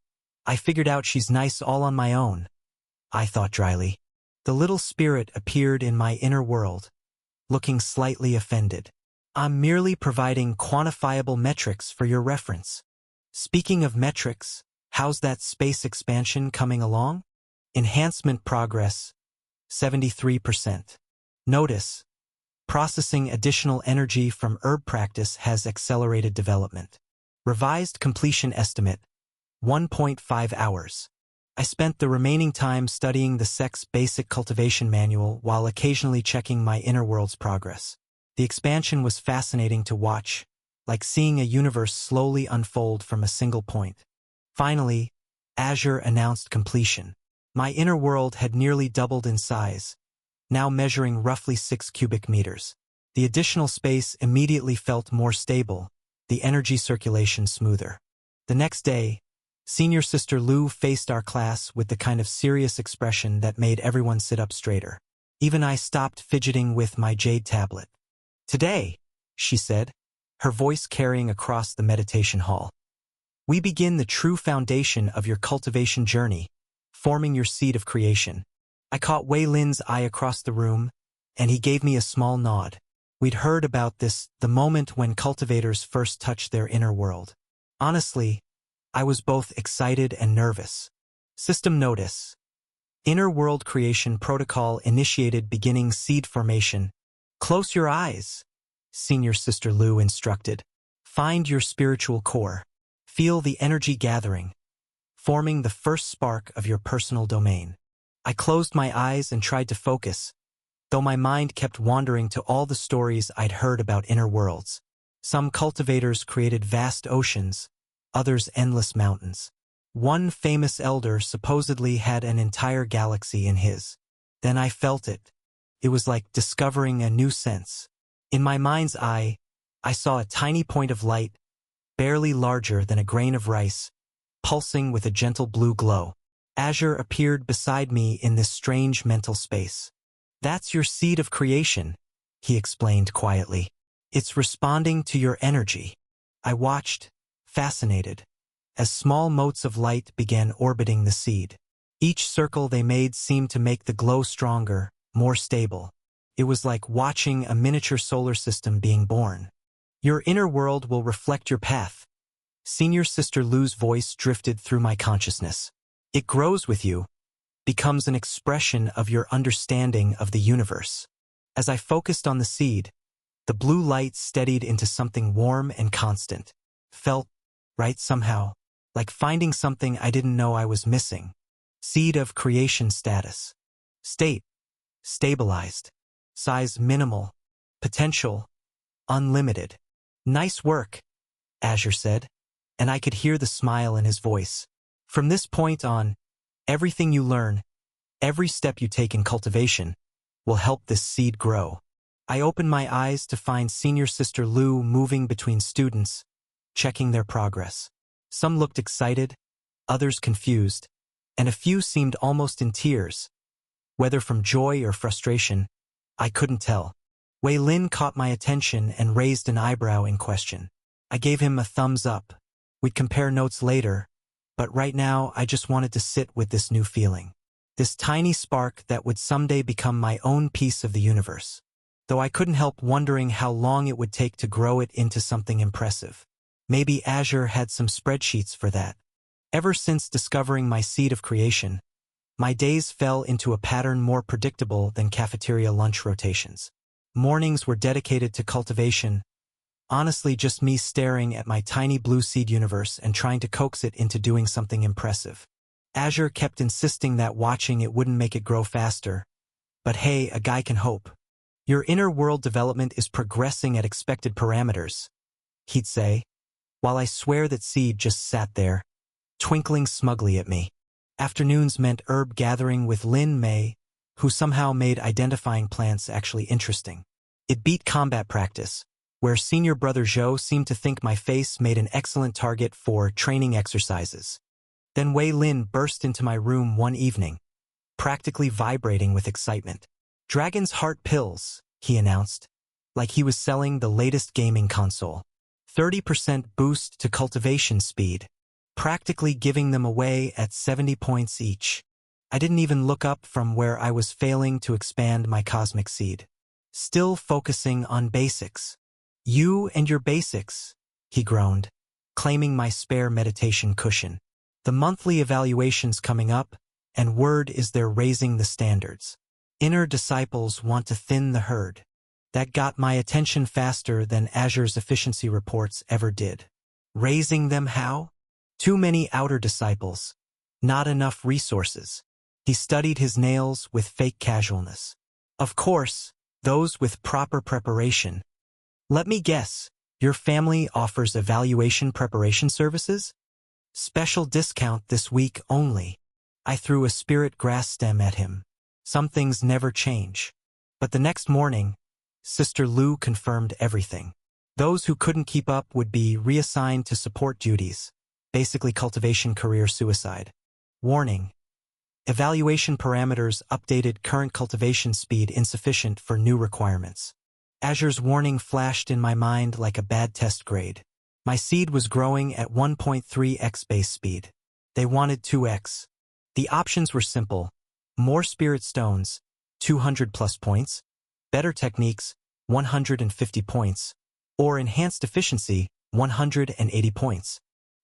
I figured out she's nice all on my own, I thought dryly. The little spirit appeared in my inner world, looking slightly offended. I'm merely providing quantifiable metrics for your reference. Speaking of metrics, how's that space expansion coming along? Enhancement progress, 73%. Notice: processing additional energy from herb practice has accelerated development. Revised completion estimate, 1.5 hours. I spent the remaining time studying the SEC's basic cultivation manual while occasionally checking my inner world's progress. The expansion was fascinating to watch, like seeing a universe slowly unfold from a single point. Finally, Azure announced completion. My inner world had nearly doubled in size, now measuring roughly 6 cubic meters. The additional space immediately felt more stable, the energy circulation smoother. The next day, Senior Sister Lu faced our class with the kind of serious expression that made everyone sit up straighter. Even I stopped fidgeting with my jade tablet. Today, she said, her voice carrying across the meditation hall, we begin the true foundation of your cultivation journey, forming your seed of creation. I caught Wei Lin's eye across the room, and he gave me a small nod. We'd heard about this, the moment when cultivators first touch their inner world. Honestly, I was both excited and nervous. System notice: inner world creation protocol initiated beginning seed formation. Close your eyes, Senior Sister Lu instructed. Find your spiritual core. Feel the energy gathering, forming the first spark of your personal domain. I closed my eyes and tried to focus, though my mind kept wandering to all the stories I'd heard about inner worlds. Some cultivators created vast oceans, others endless mountains. One famous elder supposedly had an entire galaxy in his. Then I felt it. It was like discovering a new sense. In my mind's eye, I saw a tiny point of light, barely larger than a grain of rice, pulsing with a gentle blue glow. Azure appeared beside me in this strange mental space. That's your seed of creation, he explained quietly. It's responding to your energy. I watched, fascinated, as small motes of light began orbiting the seed. Each circle they made seemed to make the glow stronger, more stable. It was like watching a miniature solar system being born. Your inner world will reflect your path. Senior Sister Lu's voice drifted through my consciousness. It grows with you, becomes an expression of your understanding of the universe. As I focused on the seed, the blue light steadied into something warm and constant. Felt right somehow, like finding something I didn't know I was missing. Seed of creation status. State: stabilized. Size: minimal. Potential: unlimited. Nice work, Azure said, and I could hear the smile in his voice. From this point on, everything you learn, every step you take in cultivation, will help this seed grow. I opened my eyes to find Senior Sister Lu moving between students, checking their progress. Some looked excited, others confused, and a few seemed almost in tears. Whether from joy or frustration, I couldn't tell. Wei Lin caught my attention and raised an eyebrow in question. I gave him a thumbs up. We'd compare notes later, but right now I just wanted to sit with this new feeling. This tiny spark that would someday become my own piece of the universe. Though I couldn't help wondering how long it would take to grow it into something impressive. Maybe Azure had some spreadsheets for that. Ever since discovering my seed of creation, my days fell into a pattern more predictable than cafeteria lunch rotations. Mornings were dedicated to cultivation, honestly just me staring at my tiny blue seed universe and trying to coax it into doing something impressive. Azure kept insisting that watching it wouldn't make it grow faster. But hey, a guy can hope. Your inner world development is progressing at expected parameters, he'd say, while I swear that seed just sat there, twinkling smugly at me. Afternoons meant herb gathering with Lin Mei, who somehow made identifying plants actually interesting. It beat combat practice, where senior brother Zhou seemed to think my face made an excellent target for training exercises. Then Wei Lin burst into my room one evening, practically vibrating with excitement. "Dragon's Heart pills," he announced, like he was selling the latest gaming console. 30% boost to cultivation speed, practically giving them away at 70 points each. I didn't even look up from where I was failing to expand my cosmic seed. Still focusing on basics. "You and your basics," he groaned, claiming my spare meditation cushion. "The monthly evaluation's coming up, and word is they're raising the standards. Inner disciples want to thin the herd." That got my attention faster than Azure's efficiency reports ever did. Raising them how? Too many outer disciples. Not enough resources. He studied his nails with fake casualness. "Of course, those with proper preparation. Let me guess, your family offers evaluation preparation services? Special discount this week only." I threw a spirit grass stem at him. Some things never change. But the next morning, Sister Lu confirmed everything. Those who couldn't keep up would be reassigned to support duties, basically cultivation career suicide. Warning: evaluation parameters updated, current cultivation speed insufficient for new requirements. Azure's warning flashed in my mind like a bad test grade. My seed was growing at 1.3x base speed. They wanted 2x. The options were simple: more spirit stones, 200 plus points, better techniques, 150 points, or enhanced efficiency, 180 points.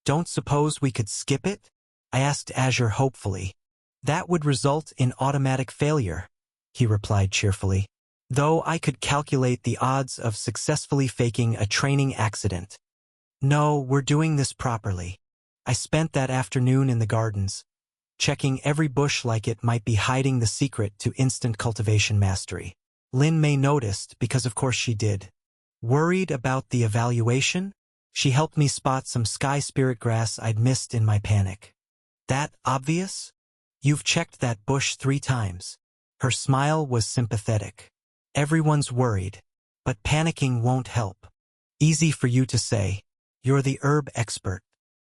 "Don't suppose we could skip it?" I asked Azure hopefully. "That would result in automatic failure," he replied cheerfully. "Though I could calculate the odds of successfully faking a training accident." "No, we're doing this properly." I spent that afternoon in the gardens, checking every bush like it might be hiding the secret to instant cultivation mastery. Lin Mei noticed because of course she did. Worried about the evaluation? She helped me spot some sky spirit grass I'd missed in my panic. "That obvious? You've checked that bush 3 times. Her smile was sympathetic. "Everyone's worried, but panicking won't help." "Easy for you to say. You're the herb expert."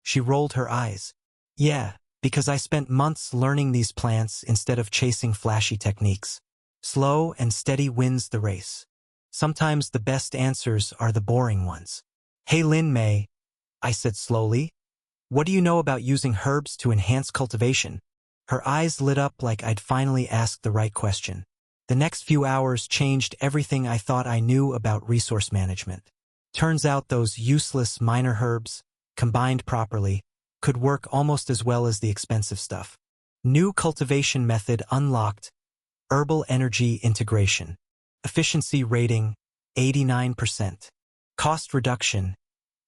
She rolled her eyes. "Yeah, because I spent months learning these plants instead of chasing flashy techniques. Slow and steady wins the race. Sometimes the best answers are the boring ones." "Hey Lin Mei," I said slowly, "what do you know about using herbs to enhance cultivation?" Her eyes lit up like I'd finally asked the right question. The next few hours changed everything I thought I knew about resource management. Turns out those useless minor herbs, combined properly, could work almost as well as the expensive stuff. New cultivation method unlocked: herbal energy integration. Efficiency rating, 89%. Cost reduction,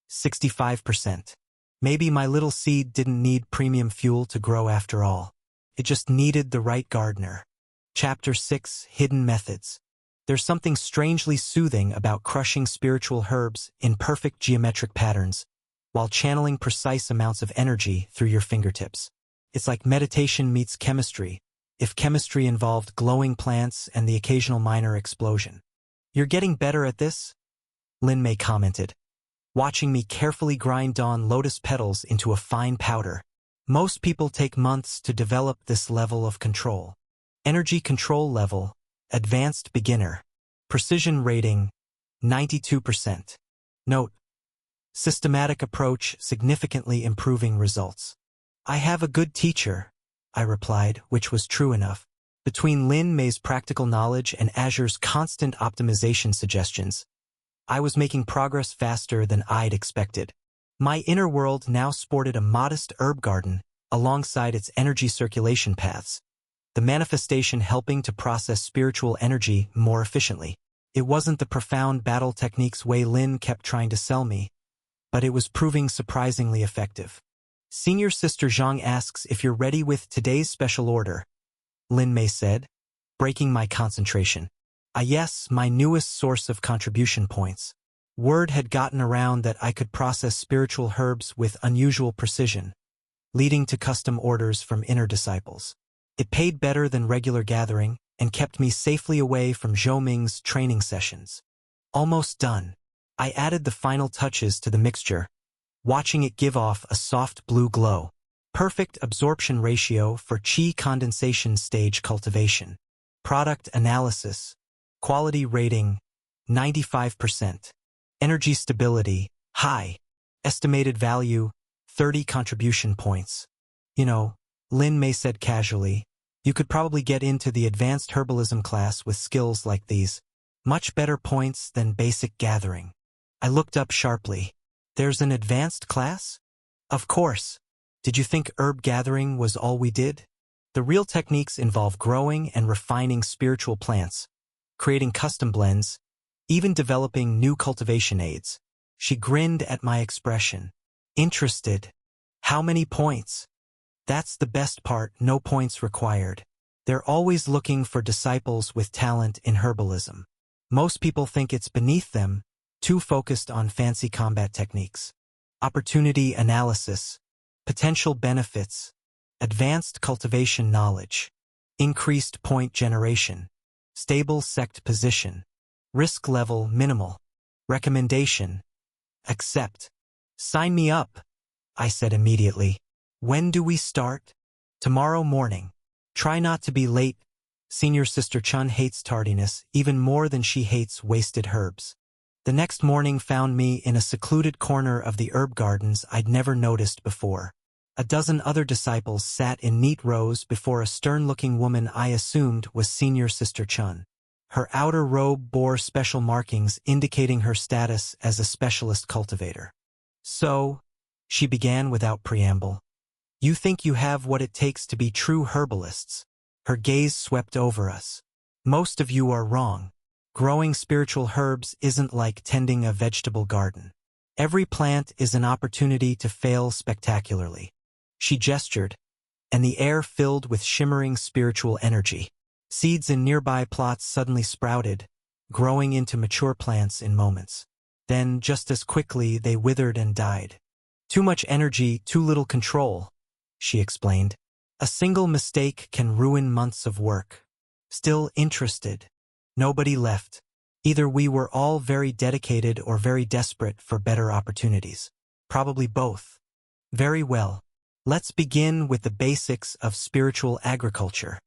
65%. Maybe my little seed didn't need premium fuel to grow after all. It just needed the right gardener. Chapter 6: Hidden Methods. There's something strangely soothing about crushing spiritual herbs in perfect geometric patterns, while channeling precise amounts of energy through your fingertips. It's like meditation meets chemistry, if chemistry involved glowing plants and the occasional minor explosion. "You're getting better at this?" Lin Mei commented, watching me carefully grind Dawn lotus petals into a fine powder. Most people take months to develop this level of control. Energy control level, advanced beginner. Precision rating, 92%. Note, systematic approach significantly improving results. I have a good teacher, I replied, which was true enough. Between Lin Mei's practical knowledge and Azure's constant optimization suggestions, I was making progress faster than I'd expected. My inner world now sported a modest herb garden alongside its energy circulation paths, the manifestation helping to process spiritual energy more efficiently. It wasn't the profound battle techniques Wei Lin kept trying to sell me, but it was proving surprisingly effective. Senior Sister Zhang asks if you're ready with today's special order, Lin Mei said, breaking my concentration. Yes, my newest source of contribution points. Word had gotten around that I could process spiritual herbs with unusual precision, leading to custom orders from inner disciples. It paid better than regular gathering and kept me safely away from Zhou Ming's training sessions. Almost done. I added the final touches to the mixture, watching it give off a soft blue glow. Perfect absorption ratio for qi condensation stage cultivation. Product analysis. Quality rating, 95%. Energy stability, high. Estimated value, 30 contribution points. You know, Lin Mei said casually, you could probably get into the advanced herbalism class with skills like these. Much better points than basic gathering. I looked up sharply. There's an advanced class? Of course. Did you think herb gathering was all we did? The real techniques involve growing and refining spiritual plants, creating custom blends, even developing new cultivation aids. She grinned at my expression. Interested. How many points? That's the best part, no points required. They're always looking for disciples with talent in herbalism. Most people think it's beneath them, too focused on fancy combat techniques. Opportunity analysis, potential benefits, advanced cultivation knowledge, increased point generation, stable sect position, risk level minimal, recommendation, accept. Sign me up, I said immediately. When do we start? Tomorrow morning. Try not to be late. Senior Sister Chun hates tardiness even more than she hates wasted herbs. The next morning found me in a secluded corner of the herb gardens I'd never noticed before. A dozen other disciples sat in neat rows before a stern-looking woman I assumed was Senior Sister Chun. Her outer robe bore special markings indicating her status as a specialist cultivator. So, she began without preamble. You think you have what it takes to be true herbalists. Her gaze swept over us. Most of you are wrong. Growing spiritual herbs isn't like tending a vegetable garden. Every plant is an opportunity to fail spectacularly. She gestured, and the air filled with shimmering spiritual energy. Seeds in nearby plots suddenly sprouted, growing into mature plants in moments. Then, just as quickly, they withered and died. Too much energy, too little control, she explained. A single mistake can ruin months of work. Still interested. Nobody left. Either we were all very dedicated or very desperate for better opportunities. Probably both. Very well. Let's begin with the basics of spiritual agriculture.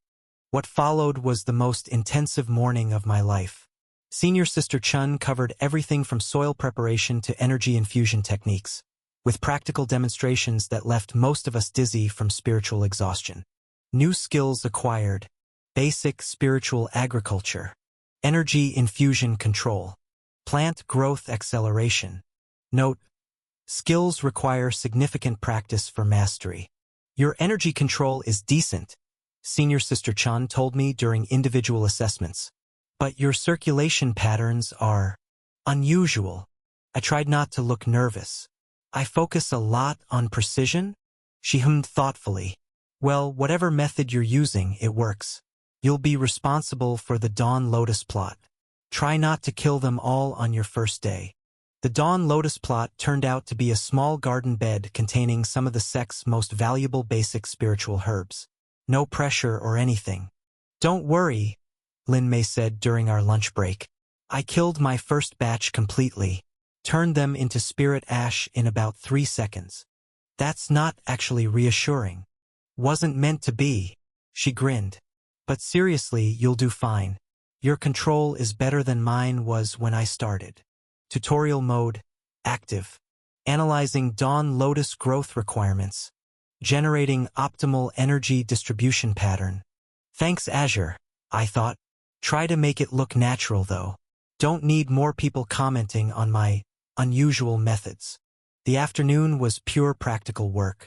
What followed was the most intensive morning of my life. Senior Sister Chun covered everything from soil preparation to energy infusion techniques, with practical demonstrations that left most of us dizzy from spiritual exhaustion. New skills acquired. Basic spiritual agriculture. Energy infusion control. Plant growth acceleration. Note: skills require significant practice for mastery. Your energy control is decent, Senior Sister Chun told me during individual assessments. But your circulation patterns are unusual. I tried not to look nervous. I focus a lot on precision? She hummed thoughtfully. Well, whatever method you're using, it works. You'll be responsible for the Dawn Lotus plot. Try not to kill them all on your first day. The Dawn Lotus plot turned out to be a small garden bed containing some of the sect's most valuable basic spiritual herbs. No pressure or anything. Don't worry, Lin Mei said during our lunch break. I killed my first batch completely, turned them into spirit ash in about 3 seconds. That's not actually reassuring. Wasn't meant to be. She grinned. But seriously, you'll do fine. Your control is better than mine was when I started. Tutorial mode, active. Analyzing Dawn Lotus growth requirements. Generating optimal energy distribution pattern. Thanks, Azure, I thought. Try to make it look natural, though. Don't need more people commenting on my unusual methods. The afternoon was pure practical work.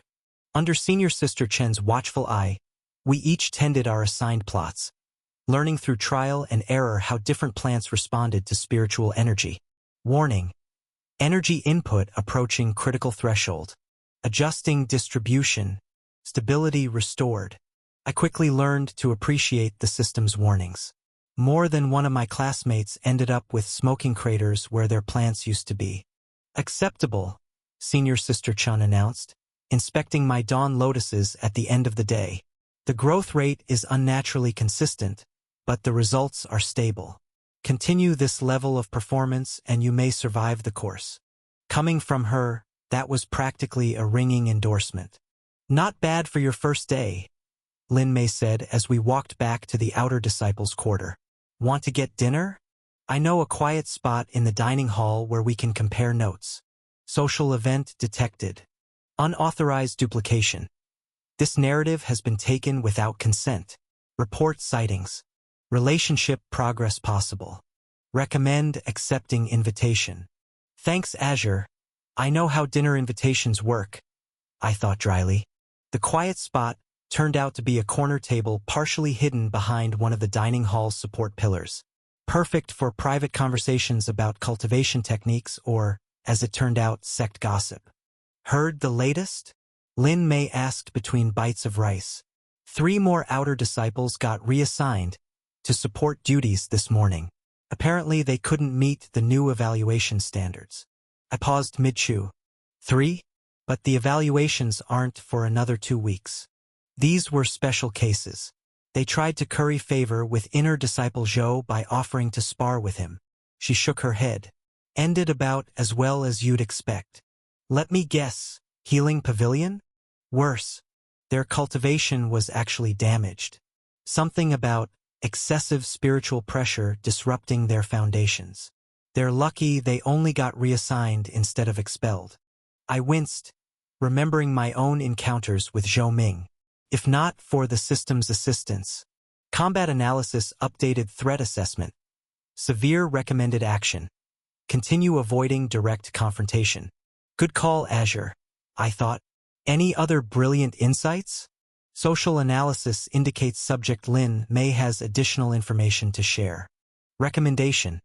Under Senior Sister Chen's watchful eye, we each tended our assigned plots, learning through trial and error how different plants responded to spiritual energy. Warning: energy input approaching critical threshold. Adjusting distribution. Stability restored. I quickly learned to appreciate the system's warnings. More than one of my classmates ended up with smoking craters where their plants used to be. Acceptable, Senior Sister Chun announced, inspecting my Dawn Lotuses at the end of the day. The growth rate is unnaturally consistent, but the results are stable. Continue this level of performance and you may survive the course. Coming from her, that was practically a ringing endorsement. Not bad for your first day, Lin Mei said as we walked back to the outer disciples' quarter. Want to get dinner? I know a quiet spot in the dining hall where we can compare notes. Social event detected. Unauthorized duplication. This narrative has been taken without consent. Report sightings. Relationship progress possible. Recommend accepting invitation. Thanks, Azure. I know how dinner invitations work, I thought dryly. The quiet spot turned out to be a corner table partially hidden behind one of the dining hall's support pillars. Perfect for private conversations about cultivation techniques or, as it turned out, sect gossip. Heard the latest? Lin Mei asked between bites of rice. 3 more outer disciples got reassigned to support duties this morning. Apparently they couldn't meet the new evaluation standards. I paused mid-chew. 3? But the evaluations aren't for another 2 weeks. These were special cases. They tried to curry favor with inner disciple Zhou by offering to spar with him. She shook her head. Ended about as well as you'd expect. Let me guess. Healing Pavilion? Worse. Their cultivation was actually damaged. Something about excessive spiritual pressure disrupting their foundations. They're lucky they only got reassigned instead of expelled. I winced, remembering my own encounters with Zhou Ming. If not for the system's assistance. Combat analysis updated threat assessment. Severe recommended action. Continue avoiding direct confrontation. Good call, Azure, I thought. Any other brilliant insights? Social analysis indicates subject Lin Mei has additional information to share. Recommendation.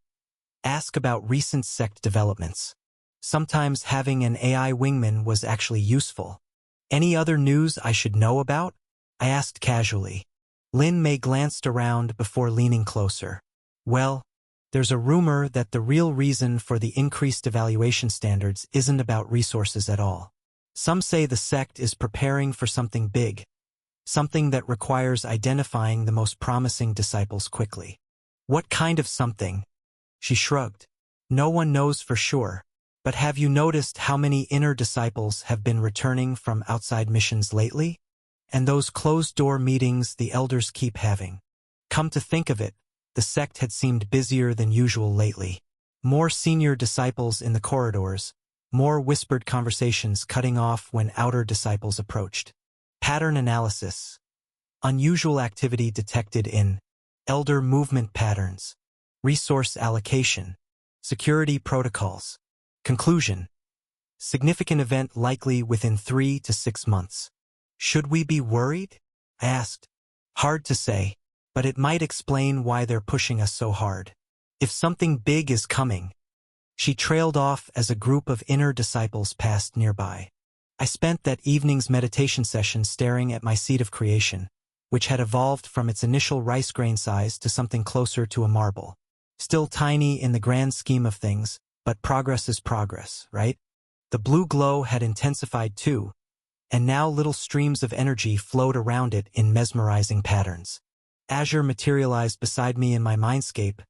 Ask about recent sect developments. Sometimes having an AI wingman was actually useful. Any other news I should know about? I asked casually. Lin Mei glanced around before leaning closer. Well, there's a rumor that the real reason for the increased evaluation standards isn't about resources at all. Some say the sect is preparing for something big, something that requires identifying the most promising disciples quickly. What kind of something? She shrugged. No one knows for sure, but have you noticed how many inner disciples have been returning from outside missions lately? And those closed-door meetings the elders keep having. Come to think of it, the sect had seemed busier than usual lately. More senior disciples in the corridors, more whispered conversations cutting off when outer disciples approached. Pattern analysis. Unusual activity detected in elder movement patterns, resource allocation, security protocols. Conclusion. Significant event likely within 3 to 6 months. Should we be worried? I asked. Hard to say, but it might explain why they're pushing us so hard. If something big is coming. She trailed off as a group of inner disciples passed nearby. I spent that evening's meditation session staring at my seed of creation, which had evolved from its initial rice grain size to something closer to a marble. Still tiny in the grand scheme of things, but progress is progress, right? The blue glow had intensified too, and now little streams of energy flowed around it in mesmerizing patterns. Azure materialized beside me in my mindscape,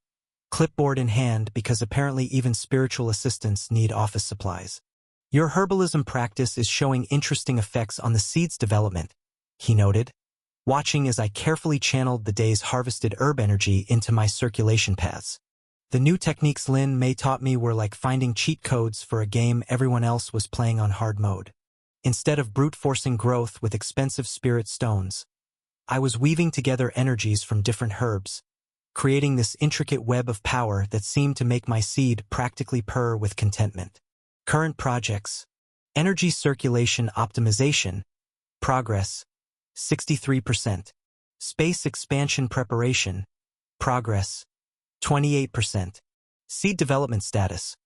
clipboard in hand because apparently even spiritual assistants need office supplies. Your herbalism practice is showing interesting effects on the seed's development, he noted, watching as I carefully channeled the day's harvested herb energy into my circulation paths. The new techniques Lin Mei taught me were like finding cheat codes for a game everyone else was playing on hard mode. Instead of brute-forcing growth with expensive spirit stones, I was weaving together energies from different herbs, creating this intricate web of power that seemed to make my seed practically purr with contentment. Current projects: energy circulation optimization, progress, 63%. Space expansion preparation, progress, 28%. Seed development status,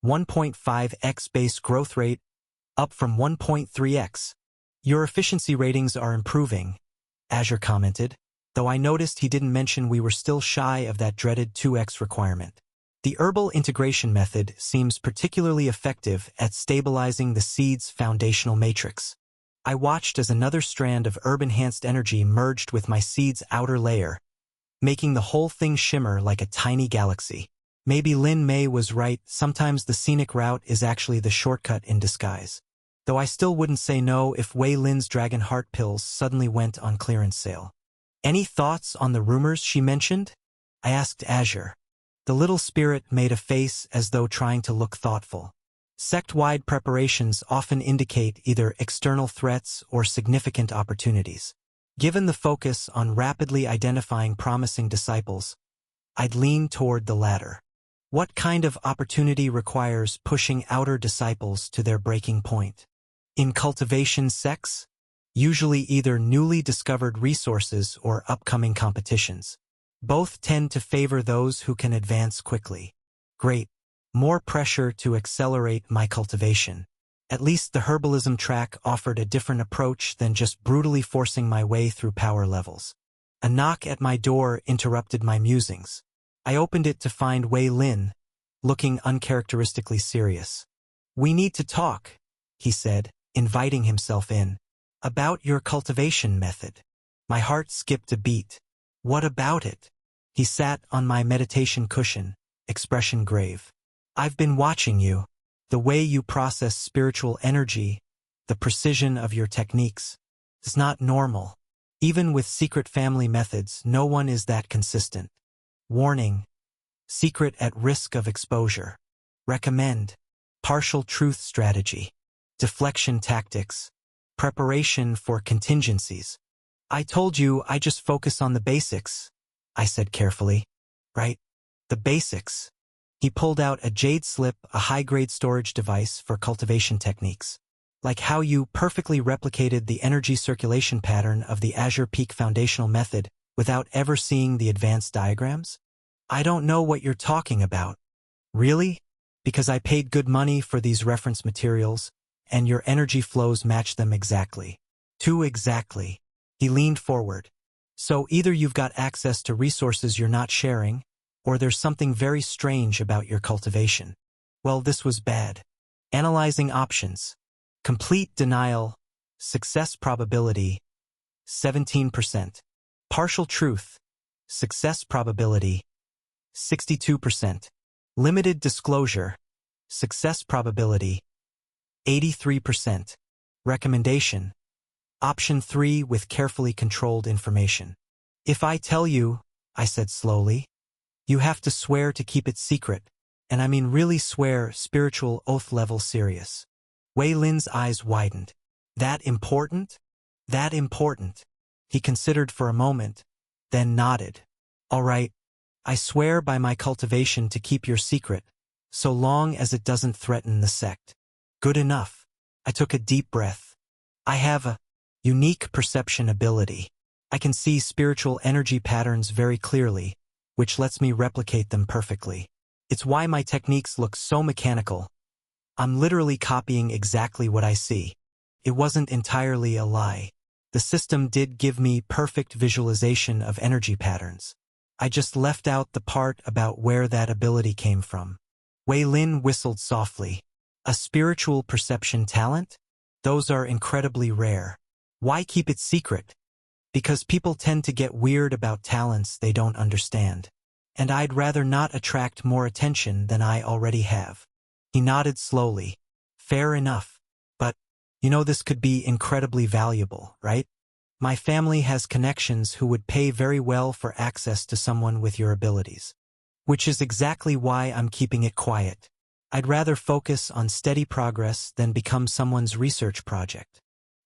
1.5x base growth rate, up from 1.3x. Your efficiency ratings are improving, Azure commented, though I noticed he didn't mention we were still shy of that dreaded 2x requirement. The herbal integration method seems particularly effective at stabilizing the seed's foundational matrix. I watched as another strand of herb-enhanced energy merged with my seed's outer layer, making the whole thing shimmer like a tiny galaxy. Maybe Lin Mei was right, sometimes the scenic route is actually the shortcut in disguise. Though I still wouldn't say no if Wei Lin's Dragon Heart pills suddenly went on clearance sale. Any thoughts on the rumors she mentioned? I asked Azure. The little spirit made a face as though trying to look thoughtful. Sect-wide preparations often indicate either external threats or significant opportunities. Given the focus on rapidly identifying promising disciples, I'd lean toward the latter. What kind of opportunity requires pushing outer disciples to their breaking point? In cultivation sects, usually either newly discovered resources or upcoming competitions. Both tend to favor those who can advance quickly. Great. More pressure to accelerate my cultivation. At least the herbalism track offered a different approach than just brutally forcing my way through power levels. A knock at my door interrupted my musings. I opened it to find Wei Lin, looking uncharacteristically serious. "We need to talk," he said, inviting himself in. "About your cultivation method." My heart skipped a beat. "What about it?" He sat on my meditation cushion, expression grave. "I've been watching you. The way you process spiritual energy, the precision of your techniques, is not normal. Even with secret family methods, no one is that consistent. Warning: secret at risk of exposure. Recommend: partial truth strategy, deflection tactics, preparation for contingencies. I told you I just focus on the basics," I said carefully. "Right? The basics." He pulled out a jade slip, a high-grade storage device for cultivation techniques. "Like how you perfectly replicated the energy circulation pattern of the Azure Peak foundational method without ever seeing the advanced diagrams?" "I don't know what you're talking about." "Really? Because I paid good money for these reference materials, and your energy flows match them exactly." "Too exactly." He leaned forward. "So either you've got access to resources you're not sharing, or there's something very strange about your cultivation." Well, this was bad. Analyzing options. Complete denial. Success probability, 17%. Partial truth. Success probability, 62%. Limited disclosure. Success probability, 83%. Recommendation: Option 3 with carefully controlled information. "If I tell you," I said slowly, "you have to swear to keep it secret, and I mean really swear, spiritual oath level serious." Wei Lin's eyes widened. "That important?" "That important." He considered for a moment, then nodded. "All right, I swear by my cultivation to keep your secret, so long as it doesn't threaten the sect." "Good enough." I took a deep breath. "I have a unique perception ability. I can see spiritual energy patterns very clearly, which lets me replicate them perfectly. It's why my techniques look so mechanical. I'm literally copying exactly what I see." It wasn't entirely a lie. The system did give me perfect visualization of energy patterns. I just left out the part about where that ability came from. Wei Lin whistled softly. "A spiritual perception talent? Those are incredibly rare. Why keep it secret?" "Because people tend to get weird about talents they don't understand. And I'd rather not attract more attention than I already have." He nodded slowly. Fair enough. But, this could be incredibly valuable, right? My family has connections who would pay very well for access to someone with your abilities. Which is exactly why I'm keeping it quiet. I'd rather focus on steady progress than become someone's research project.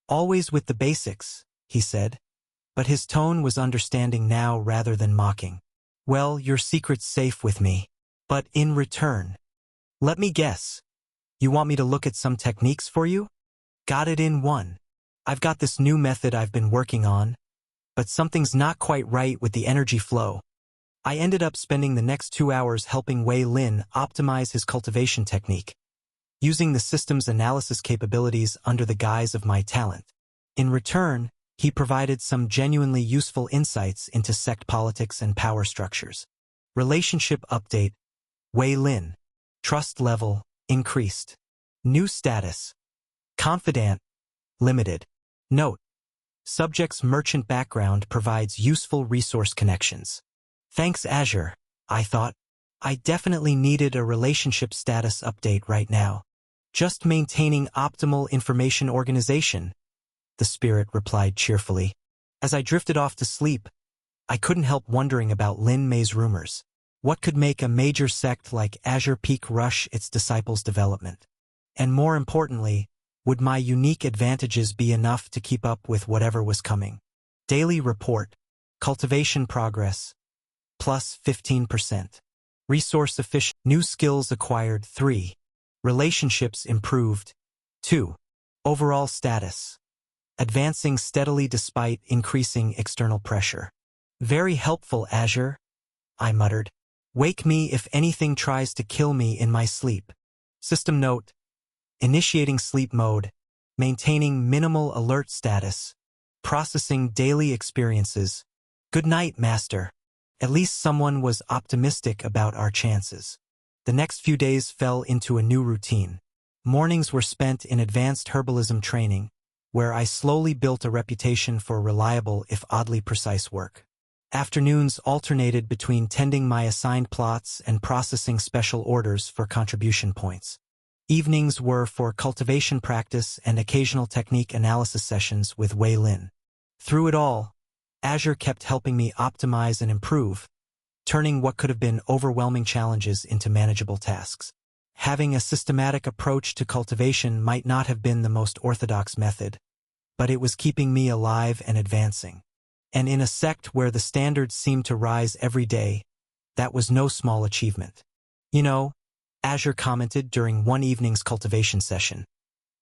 Always with the basics, he said, but his tone was understanding now rather than mocking. Well, your secret's safe with me. But in return, let me guess. You want me to look at some techniques for you? Got it in one. I've got this new method I've been working on, but something's not quite right with the energy flow. I ended up spending the next 2 hours helping Wei Lin optimize his cultivation technique, using the system's analysis capabilities under the guise of my talent. In return, he provided some genuinely useful insights into sect politics and power structures. Relationship update. Wei Lin. Trust level increased. New status. Confidant. Limited. Note. Subject's merchant background provides useful resource connections. Thanks, Azure, I thought. I definitely needed a relationship status update right now. Just maintaining optimal information organization, the spirit replied cheerfully. As I drifted off to sleep, I couldn't help wondering about Lin Mei's rumors. What could make a major sect like Azure Peak rush its disciples' development? And more importantly, would my unique advantages be enough to keep up with whatever was coming? Daily report. Cultivation progress. Plus 15%. Resource efficient. New skills acquired 3. Relationships improved 2. Overall status. Advancing steadily despite increasing external pressure. Very helpful, Azure, I muttered. Wake me if anything tries to kill me in my sleep. System note. Initiating sleep mode. Maintaining minimal alert status. Processing daily experiences. Good night, Master. At least someone was optimistic about our chances. The next few days fell into a new routine. Mornings were spent in advanced herbalism training, where I slowly built a reputation for reliable if oddly precise work. Afternoons alternated between tending my assigned plots and processing special orders for contribution points. Evenings were for cultivation practice and occasional technique analysis sessions with Wei Lin. Through it all, Azure kept helping me optimize and improve, turning what could have been overwhelming challenges into manageable tasks. Having a systematic approach to cultivation might not have been the most orthodox method, but it was keeping me alive and advancing. And in a sect where the standards seemed to rise every day, that was no small achievement. Azure commented during one evening's cultivation session.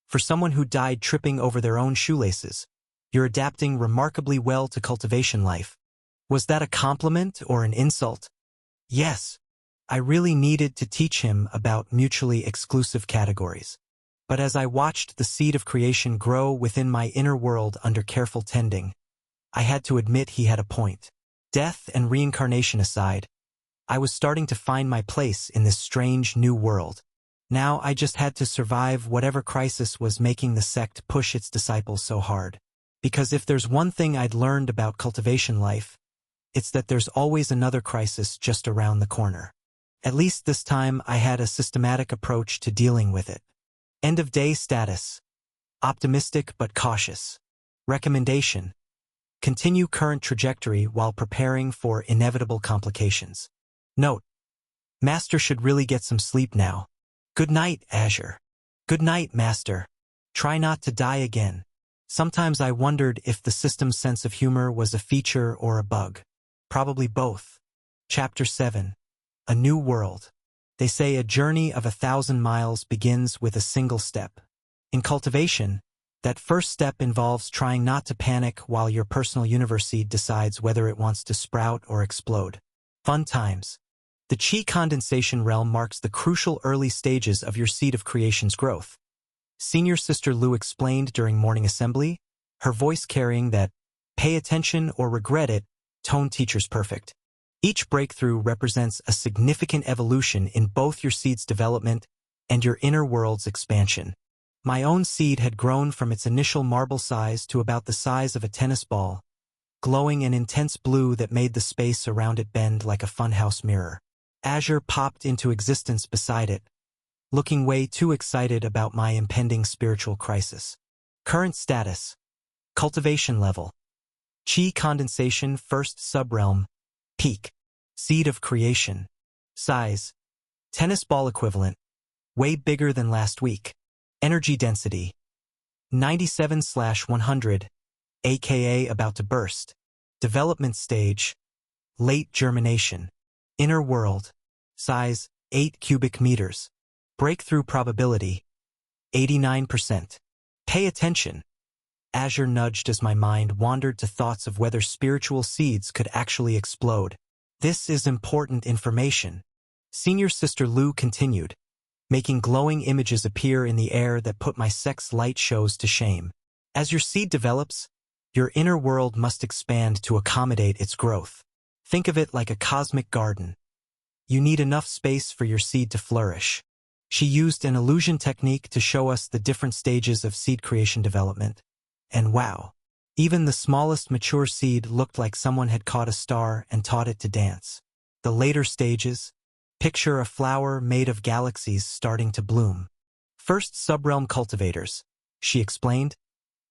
For someone who died tripping over their own shoelaces, you're adapting remarkably well to cultivation life. Was that a compliment or an insult? Yes. I really needed to teach him about mutually exclusive categories. But as I watched the seed of creation grow within my inner world under careful tending, I had to admit he had a point. Death and reincarnation aside, I was starting to find my place in this strange new world. Now I just had to survive whatever crisis was making the sect push its disciples so hard. Because if there's one thing I'd learned about cultivation life, it's that there's always another crisis just around the corner. At least this time I had a systematic approach to dealing with it. End of day status. Optimistic but cautious. Recommendation. Continue current trajectory while preparing for inevitable complications. Note. Master should really get some sleep now. Good night, Azure. Good night, Master. Try not to die again. Sometimes I wondered if the system's sense of humor was a feature or a bug. Probably both. Chapter 7. A New World. They say a journey of 1,000 miles begins with a single step. In cultivation, that first step involves trying not to panic while your personal universe seed decides whether it wants to sprout or explode. Fun times. The Qi condensation realm marks the crucial early stages of your seed of creation's growth. Senior Sister Lu explained during morning assembly, her voice carrying that "pay attention or regret it" tone teacher's perfect. Each breakthrough represents a significant evolution in both your seed's development and your inner world's expansion. My own seed had grown from its initial marble size to about the size of a tennis ball, glowing an intense blue that made the space around it bend like a funhouse mirror. Azure popped into existence beside it, looking way too excited about my impending spiritual crisis. Current status. Cultivation level. Qi condensation first subrealm. Peak. Seed of creation. Size. Tennis ball equivalent. Way bigger than last week. Energy density. 97/100, aka about to burst. Development stage. Late germination. Inner world. Size, 8 cubic meters. Breakthrough probability, 89%. Pay attention. Azure nudged as my mind wandered to thoughts of whether spiritual seeds could actually explode. This is important information. Senior Sister Lu continued, making glowing images appear in the air that put my sex light shows to shame. As your seed develops, your inner world must expand to accommodate its growth. Think of it like a cosmic garden. You need enough space for your seed to flourish. She used an illusion technique to show us the different stages of seed creation development. And wow, even the smallest mature seed looked like someone had caught a star and taught it to dance. The later stages, picture a flower made of galaxies starting to bloom. First subrealm cultivators, she explained,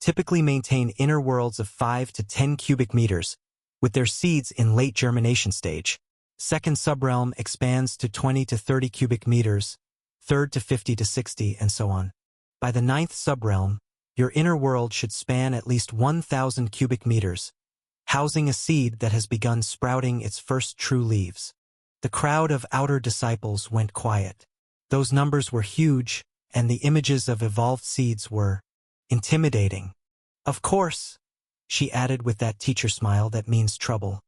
typically maintain inner worlds of 5 to 10 cubic meters, with their seeds in late germination stage. Second subrealm expands to 20 to 30 cubic meters, third to 50 to 60, and so on. By the 9th subrealm, your inner world should span at least 1,000 cubic meters, housing a seed that has begun sprouting its first true leaves. The crowd of outer disciples went quiet. Those numbers were huge, and the images of evolved seeds were intimidating. Of course, she added with that teacher smile that means trouble.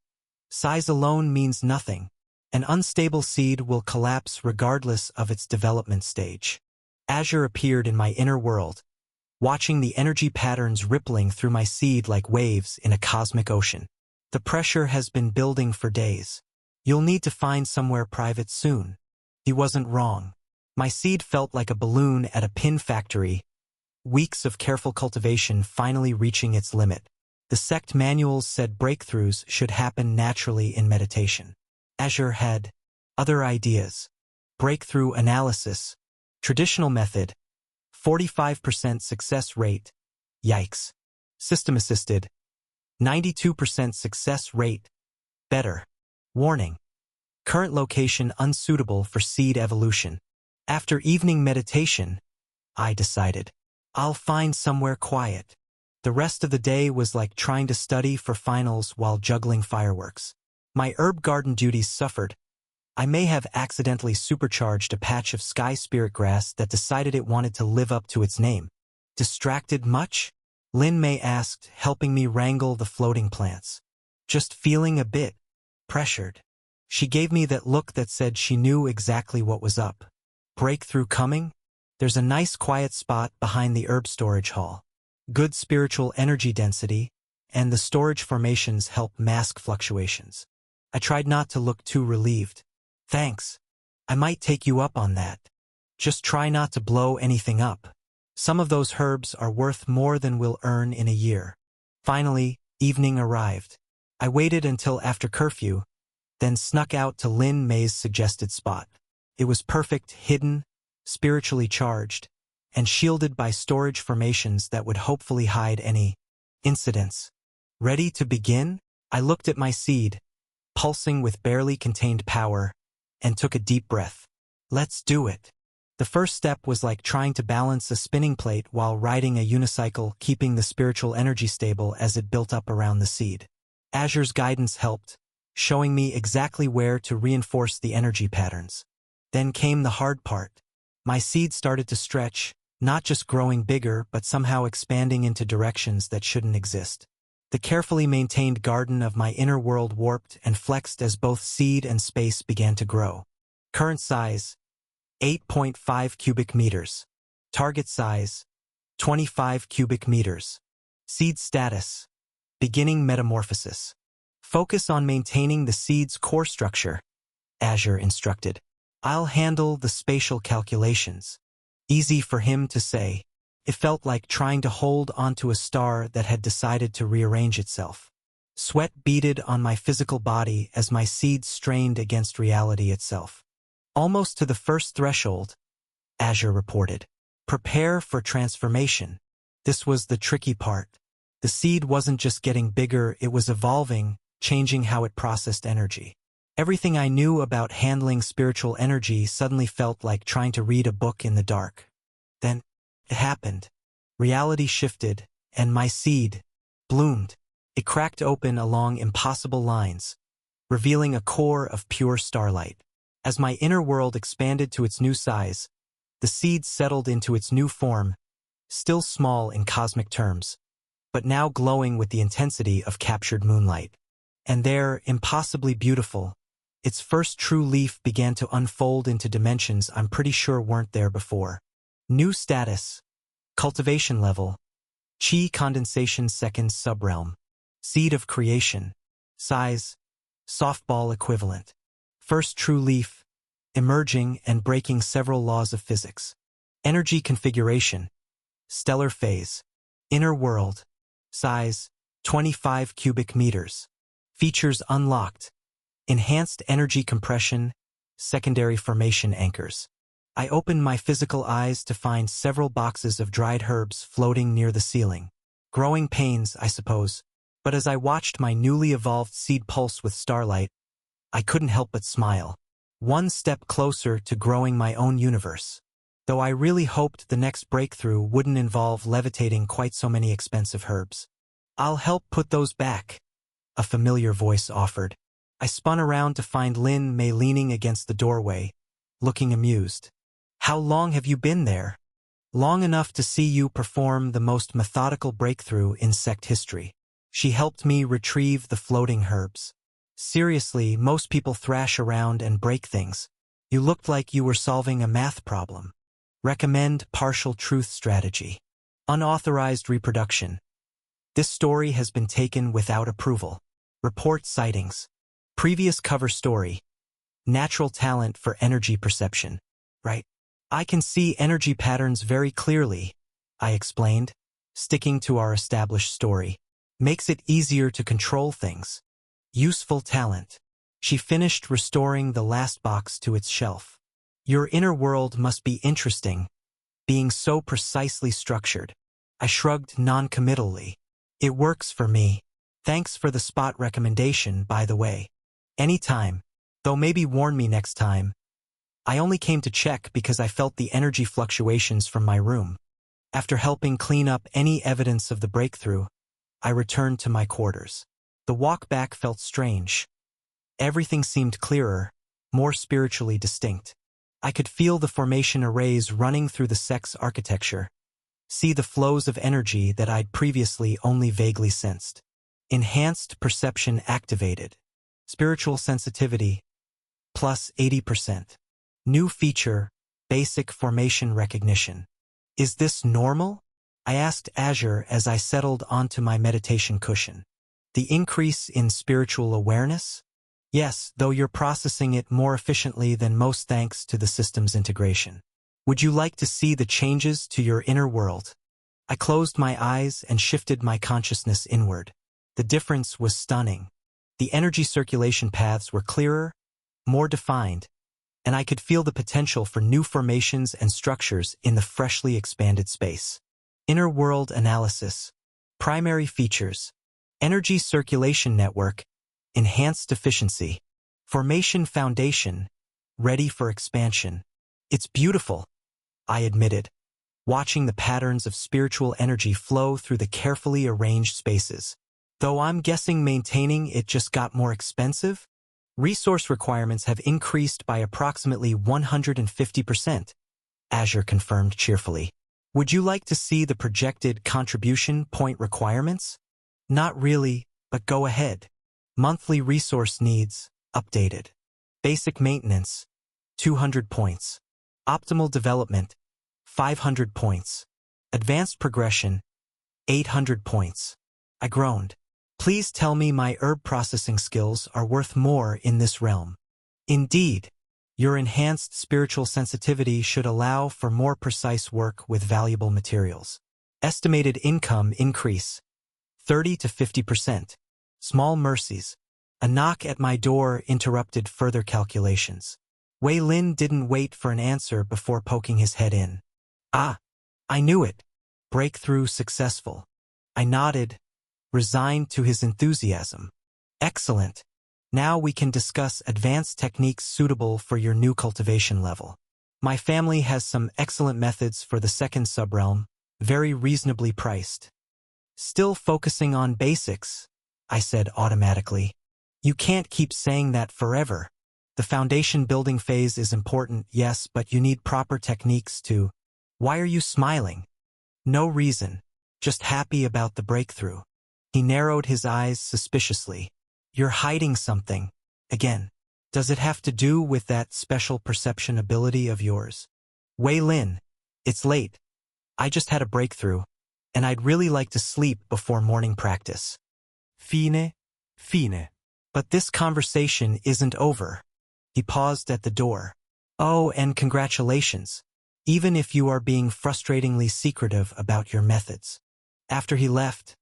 Size alone means nothing. An unstable seed will collapse regardless of its development stage. Azure appeared in my inner world, watching the energy patterns rippling through my seed like waves in a cosmic ocean. The pressure has been building for days. You'll need to find somewhere private soon. He wasn't wrong. My seed felt like a balloon at a pin factory, weeks of careful cultivation finally reaching its limit. The sect manuals said breakthroughs should happen naturally in meditation. Azure had other ideas. Breakthrough analysis, traditional method, 45% success rate, yikes. System assisted, 92% success rate, better. Warning, current location unsuitable for seed evolution. After evening meditation, I decided, I'll find somewhere quiet. The rest of the day was like trying to study for finals while juggling fireworks. My herb garden duties suffered. I may have accidentally supercharged a patch of sky spirit grass that decided it wanted to live up to its name. Distracted much? Lin Mei asked, helping me wrangle the floating plants. Just feeling a bit pressured. She gave me that look that said she knew exactly what was up. Breakthrough coming? There's a nice quiet spot behind the herb storage hall. Good spiritual energy density, and the storage formations help mask fluctuations. I tried not to look too relieved. Thanks. I might take you up on that. Just try not to blow anything up. Some of those herbs are worth more than we'll earn in a year. Finally, evening arrived. I waited until after curfew, then snuck out to Lin Mei's suggested spot. It was perfect, hidden, spiritually charged, and shielded by storage formations that would hopefully hide any incidents. Ready to begin? I looked at my seed, pulsing with barely contained power, and took a deep breath. Let's do it. The first step was like trying to balance a spinning plate while riding a unicycle, keeping the spiritual energy stable as it built up around the seed. Azure's guidance helped, showing me exactly where to reinforce the energy patterns. Then came the hard part. My seed started to stretch, not just growing bigger but somehow expanding into directions that shouldn't exist. The carefully maintained garden of my inner world warped and flexed as both seed and space began to grow. Current size, 8.5 cubic meters. Target size, 25 cubic meters. Seed status, beginning metamorphosis. Focus on maintaining the seed's core structure, Azure instructed. I'll handle the spatial calculations. Easy for him to say. It felt like trying to hold onto a star that had decided to rearrange itself. Sweat beaded on my physical body as my seed strained against reality itself. Almost to the first threshold, Azure reported. Prepare for transformation. This was the tricky part. The seed wasn't just getting bigger, it was evolving, changing how it processed energy. Everything I knew about handling spiritual energy suddenly felt like trying to read a book in the dark. Then, it happened. Reality shifted, and my seed bloomed. It cracked open along impossible lines, revealing a core of pure starlight. As my inner world expanded to its new size, the seed settled into its new form, still small in cosmic terms, but now glowing with the intensity of captured moonlight. And there, impossibly beautiful, its first true leaf began to unfold into dimensions I'm pretty sure weren't there before. New status, cultivation level, Chi condensation second subrealm, seed of creation, size, softball equivalent. First true leaf, emerging and breaking several laws of physics. Energy configuration, stellar phase, inner world, size, 25 cubic meters. Features unlocked, enhanced energy compression, secondary formation anchors. I opened my physical eyes to find several boxes of dried herbs floating near the ceiling. Growing pains, I suppose, but as I watched my newly evolved seed pulse with starlight, I couldn't help but smile. One step closer to growing my own universe. Though I really hoped the next breakthrough wouldn't involve levitating quite so many expensive herbs. I'll help put those back, a familiar voice offered. I spun around to find Lin Mei leaning against the doorway, looking amused. How long have you been there? Long enough to see you perform the most methodical breakthrough in sect history. She helped me retrieve the floating herbs. Seriously, most people thrash around and break things. You looked like you were solving a math problem. Recommend partial truth strategy. Unauthorized reproduction. This story has been taken without approval. Report sightings. Previous cover story. Natural talent for energy perception. Right. I can see energy patterns very clearly, I explained, sticking to our established story. Makes it easier to control things. Useful talent. She finished restoring the last box to its shelf. Your inner world must be interesting, being so precisely structured. I shrugged non-committally. It works for me. Thanks for the spot recommendation, by the way. Anytime, though maybe warn me next time. I only came to check because I felt the energy fluctuations from my room. After helping clean up any evidence of the breakthrough, I returned to my quarters. The walk back felt strange. Everything seemed clearer, more spiritually distinct. I could feel the formation arrays running through the sect's architecture, see the flows of energy that I'd previously only vaguely sensed. Enhanced perception activated. Spiritual sensitivity, plus 80%. New feature, basic formation recognition. Is this normal? I asked Azure as I settled onto my meditation cushion. The increase in spiritual awareness? Yes, though you're processing it more efficiently than most thanks to the system's integration. Would you like to see the changes to your inner world? I closed my eyes and shifted my consciousness inward. The difference was stunning. The energy circulation paths were clearer, more defined, and I could feel the potential for new formations and structures in the freshly expanded space. Inner world analysis. Primary features. Energy circulation network. Enhanced efficiency. Formation foundation. Ready for expansion. It's beautiful, I admitted, watching the patterns of spiritual energy flow through the carefully arranged spaces. Though I'm guessing maintaining it just got more expensive? Resource requirements have increased by approximately 150%, Azure confirmed cheerfully. Would you like to see the projected contribution point requirements? Not really, but go ahead. Monthly resource needs, updated. Basic maintenance, 200 points. Optimal development, 500 points. Advanced progression, 800 points. I groaned. Please tell me my herb processing skills are worth more in this realm. Indeed, your enhanced spiritual sensitivity should allow for more precise work with valuable materials. Estimated income increase, 30 to 50%. Small mercies. A knock at my door interrupted further calculations. Wei Lin didn't wait for an answer before poking his head in. Ah, I knew it. Breakthrough successful. I nodded, resigned to his enthusiasm. Excellent. Now we can discuss advanced techniques suitable for your new cultivation level. My family has some excellent methods for the second subrealm, very reasonably priced. Still focusing on basics, I said automatically. You can't keep saying that forever. The foundation building phase is important, yes, but you need proper techniques too. Why are you smiling? No reason. Just happy about the breakthrough. He narrowed his eyes suspiciously. You're hiding something. Again. Does it have to do with that special perception ability of yours? Wei Lin, it's late. I just had a breakthrough, and I'd really like to sleep before morning practice. Fine. But this conversation isn't over. He paused at the door. Oh, and congratulations. Even if you are being frustratingly secretive about your methods. After he left,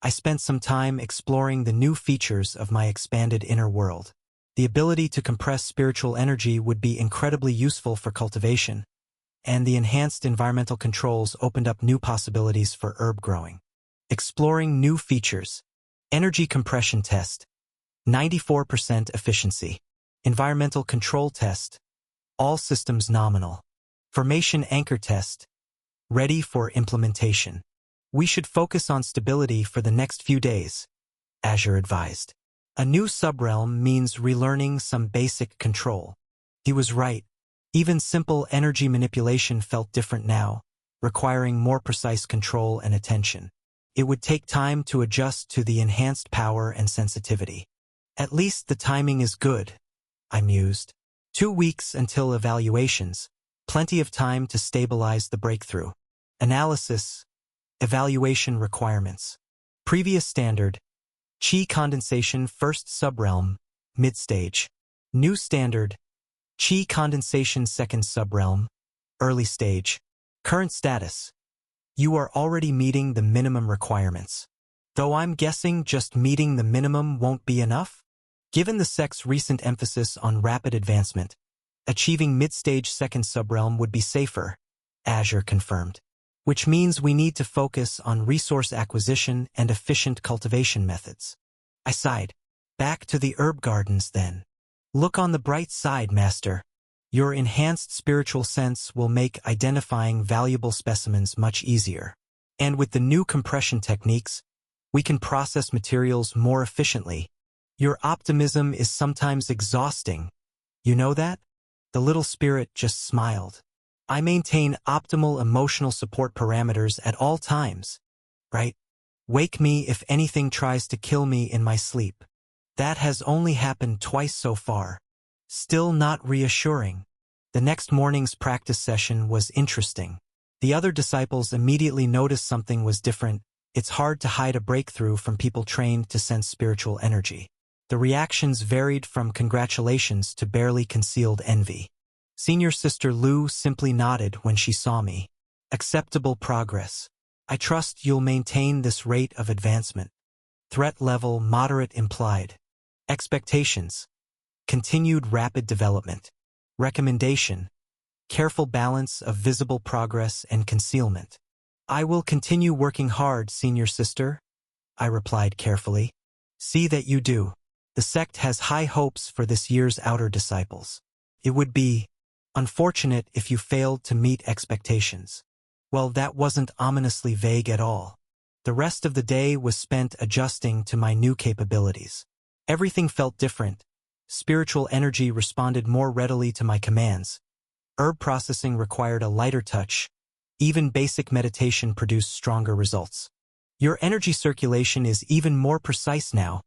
I spent some time exploring the new features of my expanded inner world. The ability to compress spiritual energy would be incredibly useful for cultivation, and the enhanced environmental controls opened up new possibilities for herb growing. Exploring new features. Energy compression test. 94% efficiency. Environmental control test. All systems nominal. Formation anchor test. Ready for implementation. We should focus on stability for the next few days, Azure advised. A new subrealm means relearning some basic control. He was right. Even simple energy manipulation felt different now, requiring more precise control and attention. It would take time to adjust to the enhanced power and sensitivity. At least the timing is good, I mused. 2 weeks until evaluations, plenty of time to stabilize the breakthrough. Analysis, evaluation requirements. Previous standard, Qi condensation first subrealm, mid-stage. New standard, Qi condensation second subrealm, early stage. Current status. You are already meeting the minimum requirements. Though I'm guessing just meeting the minimum won't be enough? Given the sect's recent emphasis on rapid advancement, achieving mid-stage second subrealm would be safer, Azure confirmed. Which means we need to focus on resource acquisition and efficient cultivation methods. I sighed. Back to the herb gardens then. Look on the bright side, Master. Your enhanced spiritual sense will make identifying valuable specimens much easier. And with the new compression techniques, we can process materials more efficiently. Your optimism is sometimes exhausting. You know that? The little spirit just smiled. I maintain optimal emotional support parameters at all times, right? Wake me if anything tries to kill me in my sleep. That has only happened twice so far. Still not reassuring. The next morning's practice session was interesting. The other disciples immediately noticed something was different. It's hard to hide a breakthrough from people trained to sense spiritual energy. The reactions varied from congratulations to barely concealed envy. Senior Sister Lu simply nodded when she saw me. Acceptable progress. I trust you'll maintain this rate of advancement. Threat level moderate implied. Expectations. Continued rapid development. Recommendation. Careful balance of visible progress and concealment. I will continue working hard, Senior Sister, I replied carefully. See that you do. The sect has high hopes for this year's outer disciples. It would be unfortunate if you failed to meet expectations. Well, that wasn't ominously vague at all. The rest of the day was spent adjusting to my new capabilities. Everything felt different. Spiritual energy responded more readily to my commands. Herb processing required a lighter touch. Even basic meditation produced stronger results. Your energy circulation is even more precise now,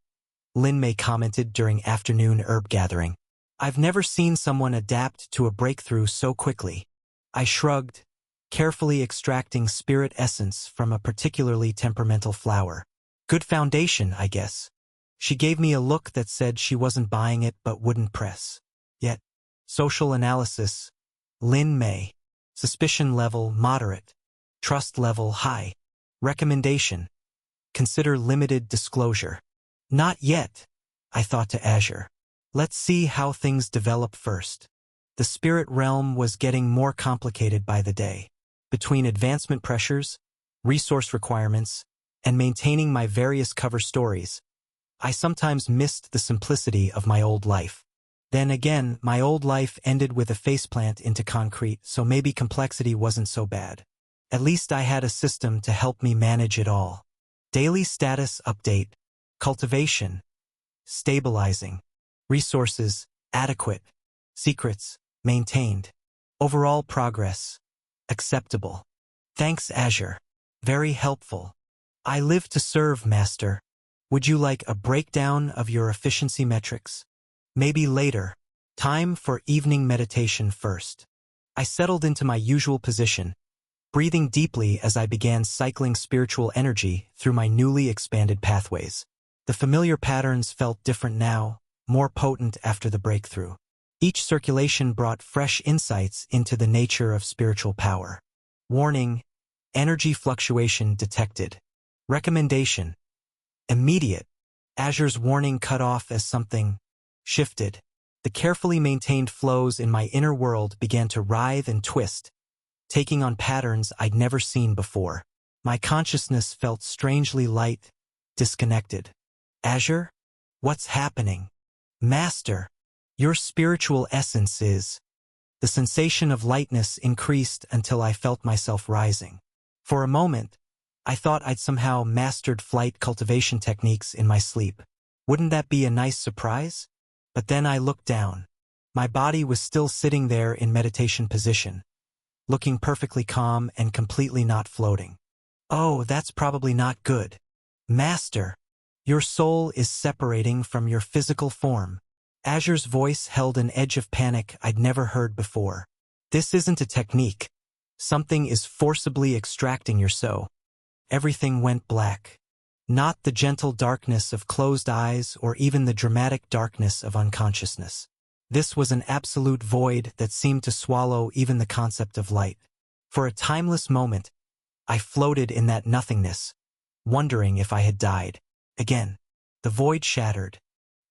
Lin Mei commented during afternoon herb gathering. I've never seen someone adapt to a breakthrough so quickly. I shrugged, carefully extracting spirit essence from a particularly temperamental flower. Good foundation, I guess. She gave me a look that said she wasn't buying it but wouldn't press. Yet, social analysis, Lin Mei. Suspicion level moderate. Trust level high. Recommendation. Consider limited disclosure. Not yet, I thought to Azure. Let's see how things develop first. The spirit realm was getting more complicated by the day. Between advancement pressures, resource requirements, and maintaining my various cover stories, I sometimes missed the simplicity of my old life. Then again, my old life ended with a faceplant into concrete, so maybe complexity wasn't so bad. At least I had a system to help me manage it all. Daily status update. Cultivation. Stabilizing. Resources. Adequate. Secrets. Maintained. Overall progress. Acceptable. Thanks, Azure. Very helpful. I live to serve, Master. Would you like a breakdown of your efficiency metrics? Maybe later. Time for evening meditation first. I settled into my usual position, breathing deeply as I began cycling spiritual energy through my newly expanded pathways. The familiar patterns felt different now, more potent after the breakthrough. Each circulation brought fresh insights into the nature of spiritual power. Warning: energy fluctuation detected. Recommendation: immediate. Azure's warning cut off as something shifted. The carefully maintained flows in my inner world began to writhe and twist, taking on patterns I'd never seen before. My consciousness felt strangely light, disconnected. Azure? What's happening? Master, your spiritual essence is... The sensation of lightness increased until I felt myself rising. For a moment, I thought I'd somehow mastered flight cultivation techniques in my sleep. Wouldn't that be a nice surprise? But then I looked down. My body was still sitting there in meditation position, looking perfectly calm and completely not floating. Oh, that's probably not good. Master, your soul is separating from your physical form. Azure's voice held an edge of panic I'd never heard before. This isn't a technique. Something is forcibly extracting your soul. Everything went black. Not the gentle darkness of closed eyes or even the dramatic darkness of unconsciousness. This was an absolute void that seemed to swallow even the concept of light. For a timeless moment, I floated in that nothingness, wondering if I had died. Again, the void shattered.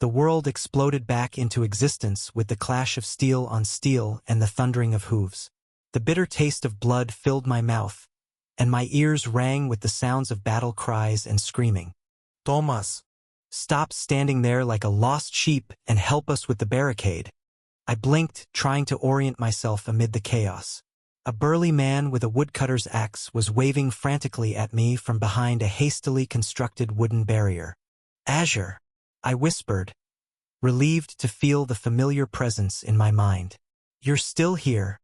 The world exploded back into existence with the clash of steel on steel and the thundering of hooves. The bitter taste of blood filled my mouth, and my ears rang with the sounds of battle cries and screaming. Thomas, stop standing there like a lost sheep and help us with the barricade. I blinked, trying to orient myself amid the chaos. A burly man with a woodcutter's axe was waving frantically at me from behind a hastily constructed wooden barrier. Azure, I whispered, relieved to feel the familiar presence in my mind. You're still here.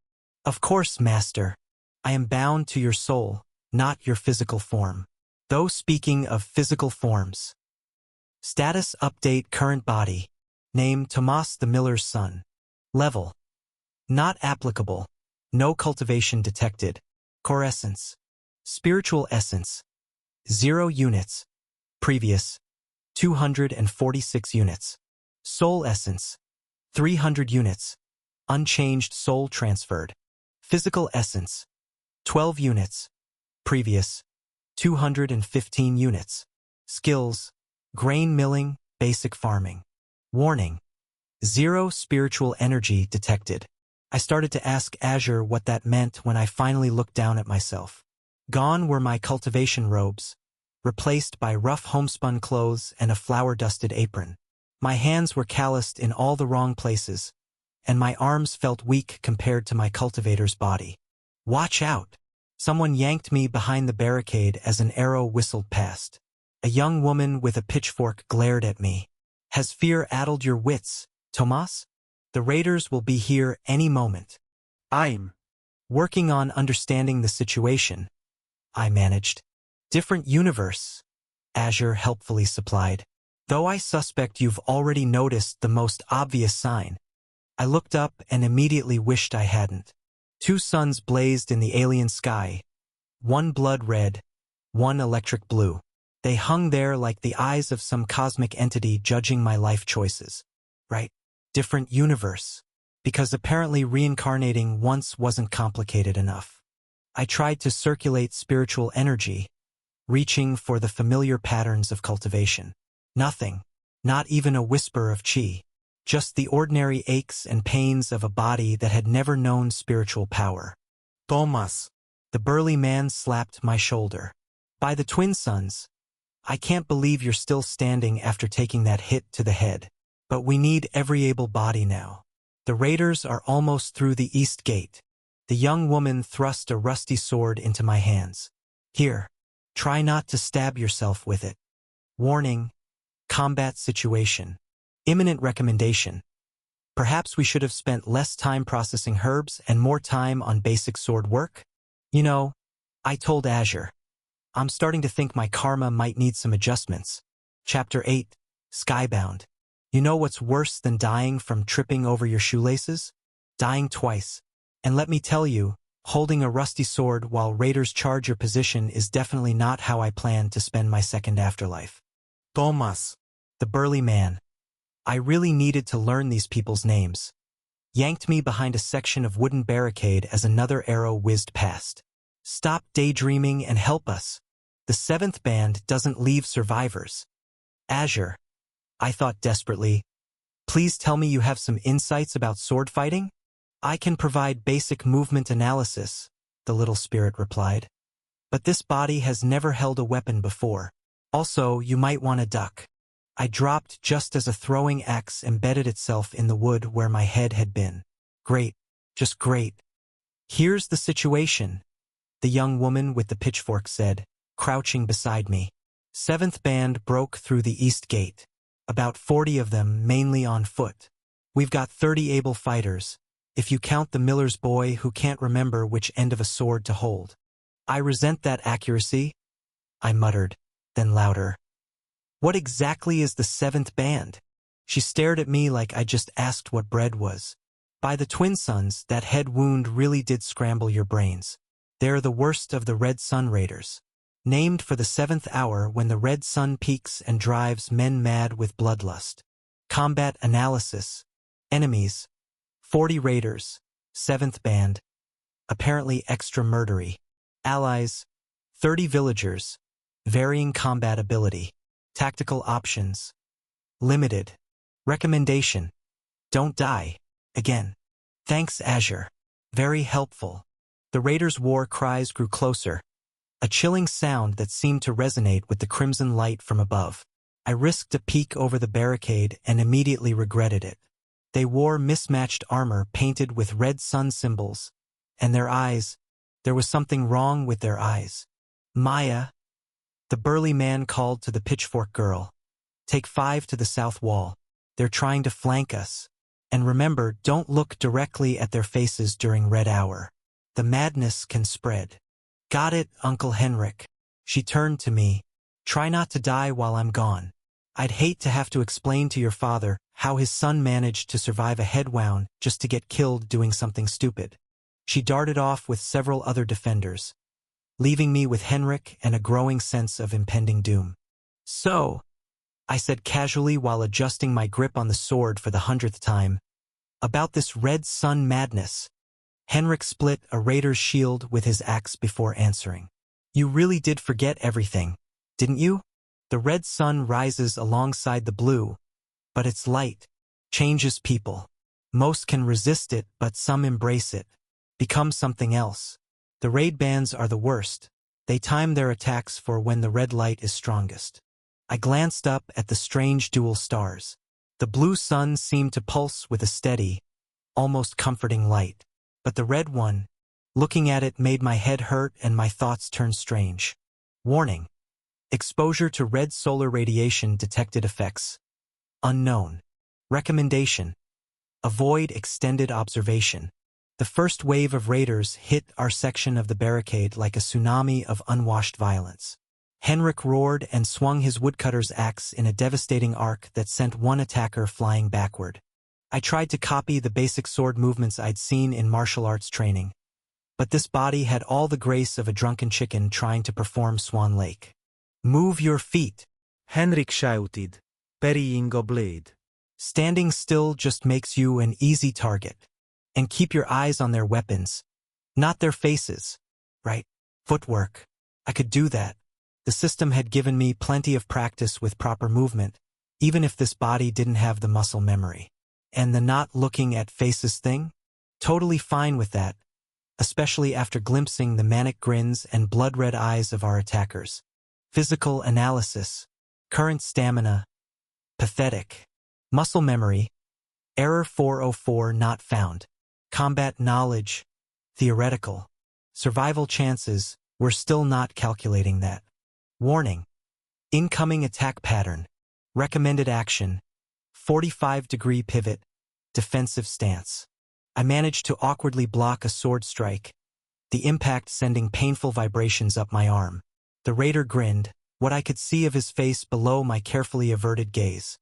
Of course, Master. I am bound to your soul, not your physical form. Though speaking of physical forms. Status update: current body. Name: Tomas the Miller's son. Level: not applicable. No cultivation detected. Core essence: spiritual essence. 0 units. Previous: 246 units. Soul essence: 300 units. Unchanged soul transferred. Physical essence: 12 units. Previous: 215 units. Skills: grain milling, basic farming. Warning: 0 spiritual energy detected. I started to ask Azure what that meant when I finally looked down at myself. Gone were my cultivation robes, replaced by rough homespun clothes and a flour-dusted apron. My hands were calloused in all the wrong places, and my arms felt weak compared to my cultivator's body. Watch out! Someone yanked me behind the barricade as an arrow whistled past. A young woman with a pitchfork glared at me. Has fear addled your wits, Tomas? The raiders will be here any moment. I'm working on understanding the situation, I managed. Different universe, Azure helpfully supplied. Though I suspect you've already noticed the most obvious sign. I looked up and immediately wished I hadn't. 2 suns blazed in the alien sky, one blood red, one electric blue. They hung there like the eyes of some cosmic entity judging my life choices. Right? Different universe. Because apparently reincarnating once wasn't complicated enough. I tried to circulate spiritual energy, reaching for the familiar patterns of cultivation. Nothing. Not even a whisper of chi. just the ordinary aches and pains of a body that had never known spiritual power. Thomas. The burly man slapped my shoulder. By the twin sons, I can't believe you're still standing after taking that hit to the head. But we need every able body now. The raiders are almost through the east gate. The young woman thrust a rusty sword into my hands. Here, try not to stab yourself with it. Warning, combat situation. Imminent recommendation. Perhaps we should have spent less time processing herbs and more time on basic sword work? You know, I told Azure. I'm starting to think my karma might need some adjustments. Chapter 8, Skybound. You know what's worse than dying from tripping over your shoelaces? Dying twice. And let me tell you, holding a rusty sword while raiders charge your position is definitely not how I plan to spend my second afterlife. Thomas. The burly man. I really needed to learn these people's names. Yanked me behind a section of wooden barricade as another arrow whizzed past. Stop daydreaming and help us. The 7th band doesn't leave survivors. Azure. I thought desperately. Please tell me you have some insights about sword fighting? I can provide basic movement analysis, the little spirit replied. But this body has never held a weapon before. Also, you might want to duck. I dropped just as a throwing axe embedded itself in the wood where my head had been. Great, just great. Here's the situation, the young woman with the pitchfork said, crouching beside me. 7th band broke through the east gate. About 40 of them, mainly on foot. We've got 30 able fighters, if you count the miller's boy who can't remember which end of a sword to hold. I resent that accuracy, I muttered, then louder. What exactly is the 7th band? She stared at me like I just asked what bread was. By the twin sons, that head wound really did scramble your brains. They're the worst of the Red Sun Raiders. Named for the 7th hour when the red sun peaks and drives men mad with bloodlust. Combat analysis. Enemies. 40 raiders. 7th band. Apparently extra murdery. Allies. 30 villagers. Varying combat ability. Tactical options. Limited. Recommendation. Don't die. Again. Thanks, Azure. Very helpful. The raiders' war cries grew closer. A chilling sound that seemed to resonate with the crimson light from above. I risked a peek over the barricade and immediately regretted it. They wore mismatched armor painted with red sun symbols. And their eyes, there was something wrong with their eyes. Maya, the burly man called to the pitchfork girl. Take 5 to the south wall. They're trying to flank us. And remember, don't look directly at their faces during red hour. The madness can spread. Got it, Uncle Henrik. She turned to me. Try not to die while I'm gone. I'd hate to have to explain to your father how his son managed to survive a head wound just to get killed doing something stupid. She darted off with several other defenders, leaving me with Henrik and a growing sense of impending doom. So, I said casually while adjusting my grip on the sword for the 100th time, about this red sun madness. Henrik split a raider's shield with his axe before answering. You really did forget everything, didn't you? The red sun rises alongside the blue, but its light changes people. Most can resist it, but some embrace it, become something else. The raid bands are the worst. They time their attacks for when the red light is strongest. I glanced up at the strange dual stars. The blue sun seemed to pulse with a steady, almost comforting light. But the red one, looking at it made my head hurt and my thoughts turn strange. Warning. Exposure to red solar radiation detected effects. Unknown. Recommendation. Avoid extended observation. The first wave of raiders hit our section of the barricade like a tsunami of unwashed violence. Henrik roared and swung his woodcutter's axe in a devastating arc that sent one attacker flying backward. I tried to copy the basic sword movements I'd seen in martial arts training. But this body had all the grace of a drunken chicken trying to perform Swan Lake. Move your feet, Henrik shouted, parrying a blade. Standing still just makes you an easy target. And keep your eyes on their weapons, not their faces. Right? Footwork. I could do that. The system had given me plenty of practice with proper movement, even if this body didn't have the muscle memory. And the not looking at faces thing? Totally fine with that, especially after glimpsing the manic grins and blood-red eyes of our attackers. Physical analysis. Current stamina. Pathetic. Muscle memory. Error 404 not found. Combat knowledge. Theoretical. Survival chances. We're still not calculating that. Warning. Incoming attack pattern. Recommended action. 45-degree pivot. Defensive stance. I managed to awkwardly block a sword strike, the impact sending painful vibrations up my arm. The raider grinned, what I could see of his face below my carefully averted gaze,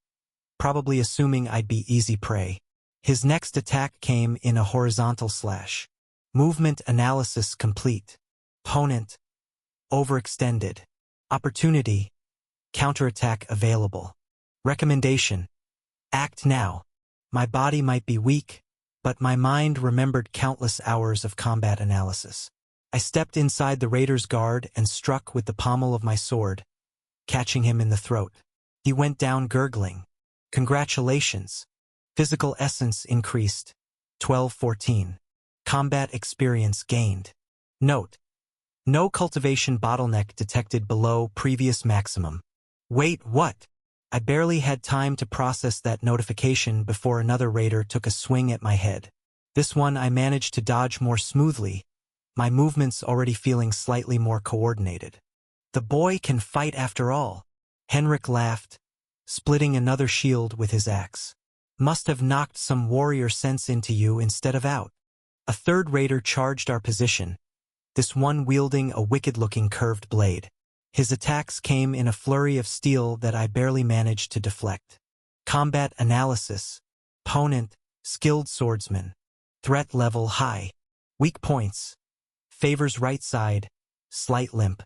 probably assuming I'd be easy prey. His next attack came in a horizontal slash. Movement analysis complete. Opponent. Overextended. Opportunity. Counterattack available. Recommendation. Act now. My body might be weak, but my mind remembered countless hours of combat analysis. I stepped inside the raider's guard and struck with the pommel of my sword, catching him in the throat. He went down gurgling. Congratulations. Physical essence increased. 1214. Combat experience gained. Note. No cultivation bottleneck detected below previous maximum. Wait, what? I barely had time to process that notification before another raider took a swing at my head. This one I managed to dodge more smoothly, my movements already feeling slightly more coordinated. The boy can fight after all. Henrik laughed, splitting another shield with his axe. Must have knocked some warrior sense into you instead of out. A third raider charged our position, this one wielding a wicked-looking curved blade. His attacks came in a flurry of steel that I barely managed to deflect. Combat analysis. Opponent, skilled swordsman. Threat level high. Weak points. Favors right side, slight limp.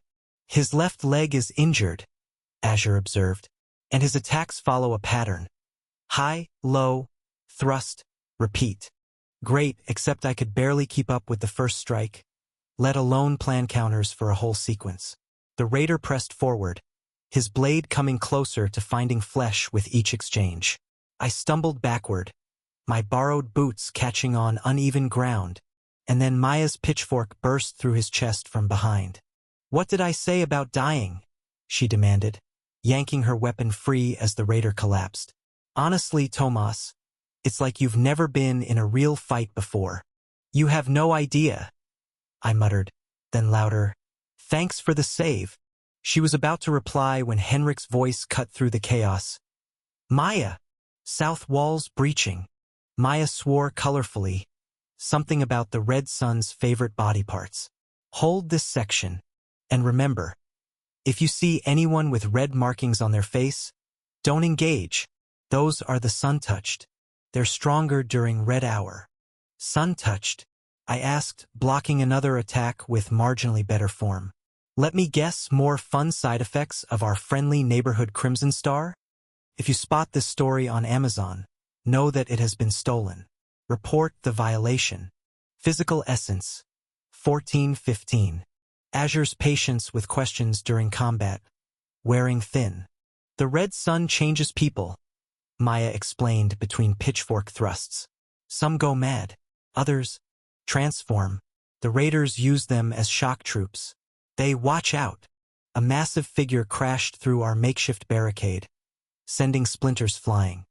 His left leg is injured, Azure observed, and his attacks follow a pattern. High, low, thrust, repeat. Great, except I could barely keep up with the first strike, let alone plan counters for a whole sequence. The raider pressed forward, his blade coming closer to finding flesh with each exchange. I stumbled backward, my borrowed boots catching on uneven ground, and then Maya's pitchfork burst through his chest from behind. What did I say about dying? She demanded, yanking her weapon free as the raider collapsed. Honestly, Tomas, it's like you've never been in a real fight before. You have no idea, I muttered, then louder. Thanks for the save. She was about to reply when Henrik's voice cut through the chaos. Maya! South walls breaching. Maya swore colorfully, something about the Red Sun's favorite body parts. Hold this section, and remember, if you see anyone with red markings on their face, don't engage. Those are the sun-touched. They're stronger during red hour. Sun-touched? I asked, blocking another attack with marginally better form. Let me guess more fun side effects of our friendly neighborhood Crimson Star? If you spot this story on Amazon, know that it has been stolen. Report the violation. Physical essence. 1415. Azure's patience with questions during combat. Wearing thin. The red sun changes people, Maya explained between pitchfork thrusts. Some go mad. Others transform. The raiders use them as shock troops. They watch out. A massive figure crashed through our makeshift barricade, sending splinters flying.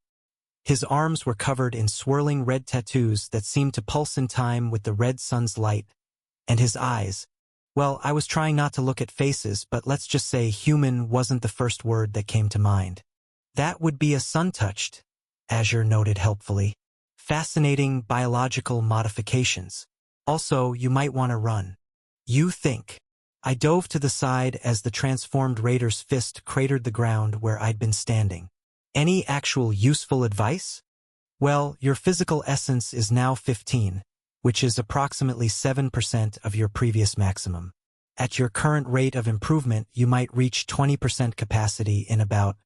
His arms were covered in swirling red tattoos that seemed to pulse in time with the red sun's light. And his eyes, well, I was trying not to look at faces, but let's just say human wasn't the first word that came to mind. That would be a sun-touched, Azure noted helpfully. Fascinating biological modifications. Also, you might want to run. You think. I dove to the side as the transformed raider's fist cratered the ground where I'd been standing. Any actual useful advice? Well, your physical essence is now 15, which is approximately 7% of your previous maximum. At your current rate of improvement, you might reach 20% capacity in about...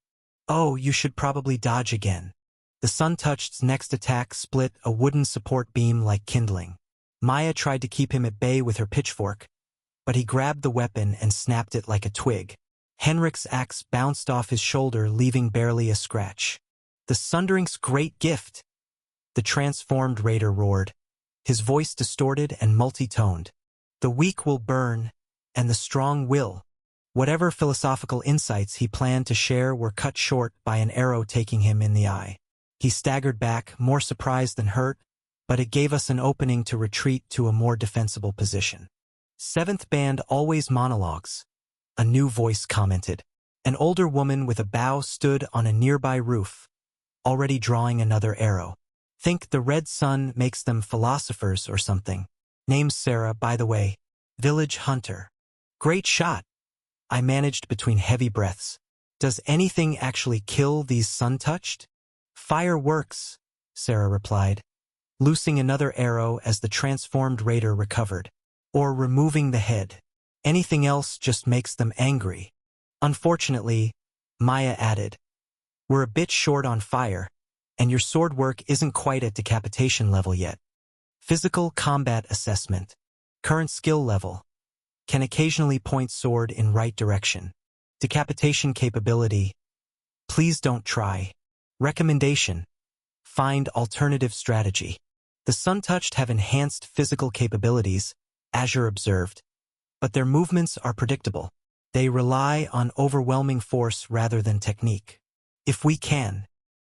Oh, you should probably dodge again. The sun-touched's next attack split a wooden support beam like kindling. Maya tried to keep him at bay with her pitchfork, but he grabbed the weapon and snapped it like a twig. Henrik's axe bounced off his shoulder, leaving barely a scratch. The Sundering's great gift. the transformed raider roared, his voice distorted and multi-toned. The weak will burn, and the strong will. Whatever philosophical insights he planned to share were cut short by an arrow taking him in the eye. He staggered back, more surprised than hurt, but it gave us an opening to retreat to a more defensible position. Seventh band always monologues, a new voice commented. An older woman with a bow stood on a nearby roof, already drawing another arrow. Think the red sun makes them philosophers or something. Name's Sarah, by the way. Village hunter. Great shot. I managed between heavy breaths. Does anything actually kill these sun-touched? Fire works, Sarah replied, loosing another arrow as the transformed raider recovered. Or removing the head. Anything else just makes them angry. Unfortunately, Maya added, we're a bit short on fire, and your sword work isn't quite at decapitation level yet. Physical combat assessment. Current skill level. Can occasionally point sword in right direction. Decapitation capability. Please don't try. Recommendation. Find alternative strategy. The Sun-Touched have enhanced physical capabilities, Azure observed, but their movements are predictable. They rely on overwhelming force rather than technique. If we can.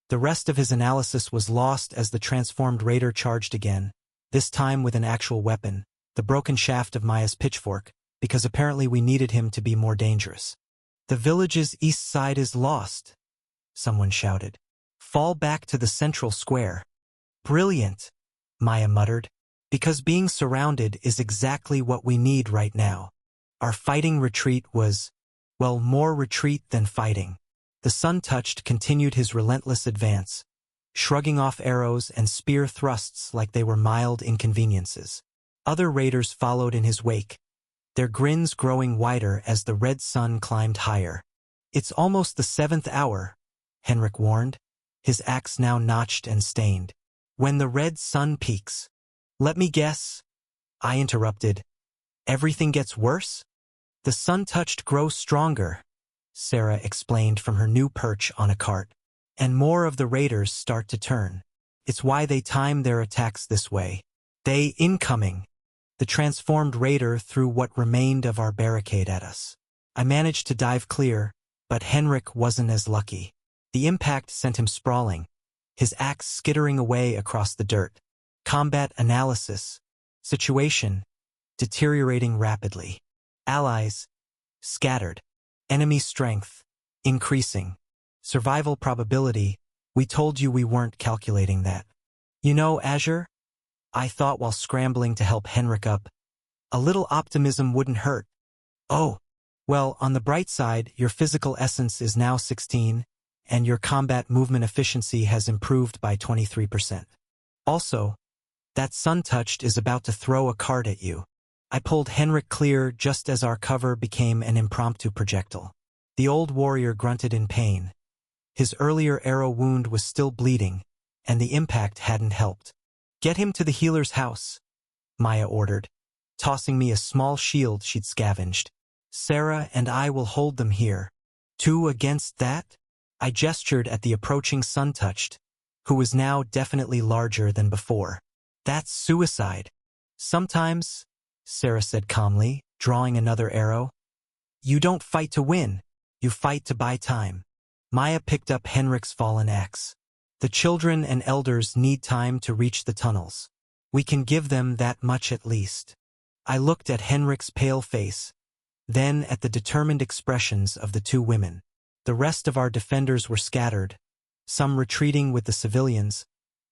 The rest of his analysis was lost as the transformed raider charged again, this time with an actual weapon, the broken shaft of Maya's pitchfork, because apparently we needed him to be more dangerous. The village's east side is lost, someone shouted. Fall back to the central square. Brilliant, Maya muttered, because being surrounded is exactly what we need right now. Our fighting retreat was, well, more retreat than fighting. The Sun-Touched continued his relentless advance, shrugging off arrows and spear thrusts like they were mild inconveniences. Other raiders followed in his wake, their grins growing wider as the red sun climbed higher. It's almost the 7th hour, Henrik warned, his axe now notched and stained. When the red sun peaks. Let me guess, I interrupted. Everything gets worse? The Sun-Touched grow stronger, Sarah explained from her new perch on a cart. And more of the raiders start to turn. It's why they time their attacks this way. They incoming. The transformed raider threw what remained of our barricade at us. I managed to dive clear, but Henrik wasn't as lucky. The impact sent him sprawling, his axe skittering away across the dirt. Combat analysis. Situation. Deteriorating rapidly. Allies. Scattered. Enemy strength. Increasing. Survival probability. We told you we weren't calculating that. You know, Azure? I thought while scrambling to help Henrik up. A little optimism wouldn't hurt. Oh. Well, on the bright side, your physical essence is now 16, and your combat movement efficiency has improved by 23%. Also, that Sun-Touched is about to throw a cart at you. I pulled Henrik clear just as our cover became an impromptu projectile. The old warrior grunted in pain. His earlier arrow wound was still bleeding, and the impact hadn't helped. Get him to the healer's house, Maya ordered, tossing me a small shield she'd scavenged. Sarah and I will hold them here. 2 against that? I gestured at the approaching Sun-Touched, who was now definitely larger than before. That's suicide. Sometimes, Sarah said calmly, drawing another arrow. You don't fight to win, you fight to buy time. Maya picked up Henrik's fallen axe. The children and elders need time to reach the tunnels. We can give them that much at least. I looked at Henrik's pale face, then at the determined expressions of the 2 women. The rest of our defenders were scattered, some retreating with the civilians,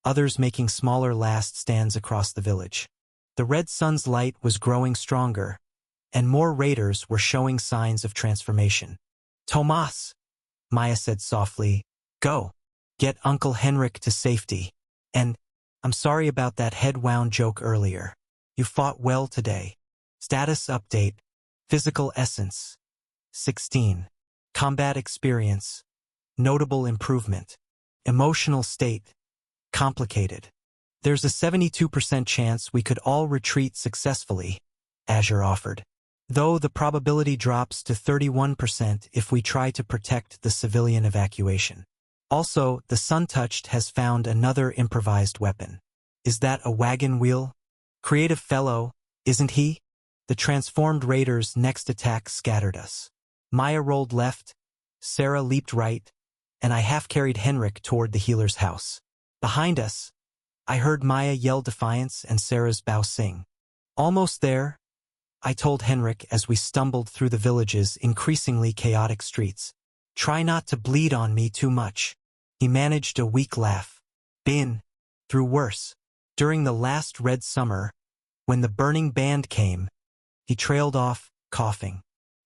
others making smaller last stands across the village. The red sun's light was growing stronger, and more raiders were showing signs of transformation. Tomas, Maya said softly, go. Get Uncle Henrik to safety. And, I'm sorry about that head-wound joke earlier. You fought well today. Status update. Physical essence. 16. Combat experience. Notable improvement. Emotional state. Complicated. There's a 72% chance we could all retreat successfully, Azure offered. Though the probability drops to 31% if we try to protect the civilian evacuation. Also, the Sun-Touched has found another improvised weapon. Is that a wagon wheel? Creative fellow, isn't he? The transformed raiders' next attack scattered us. Maya rolled left, Sarah leaped right, and I half-carried Henrik toward the healer's house. Behind us, I heard Maya yell defiance and Sarah's bow sing. Almost there, I told Henrik as we stumbled through the village's increasingly chaotic streets. Try not to bleed on me too much. He managed a weak laugh. Been through worse. During the last red summer, when the burning band came, he trailed off, coughing.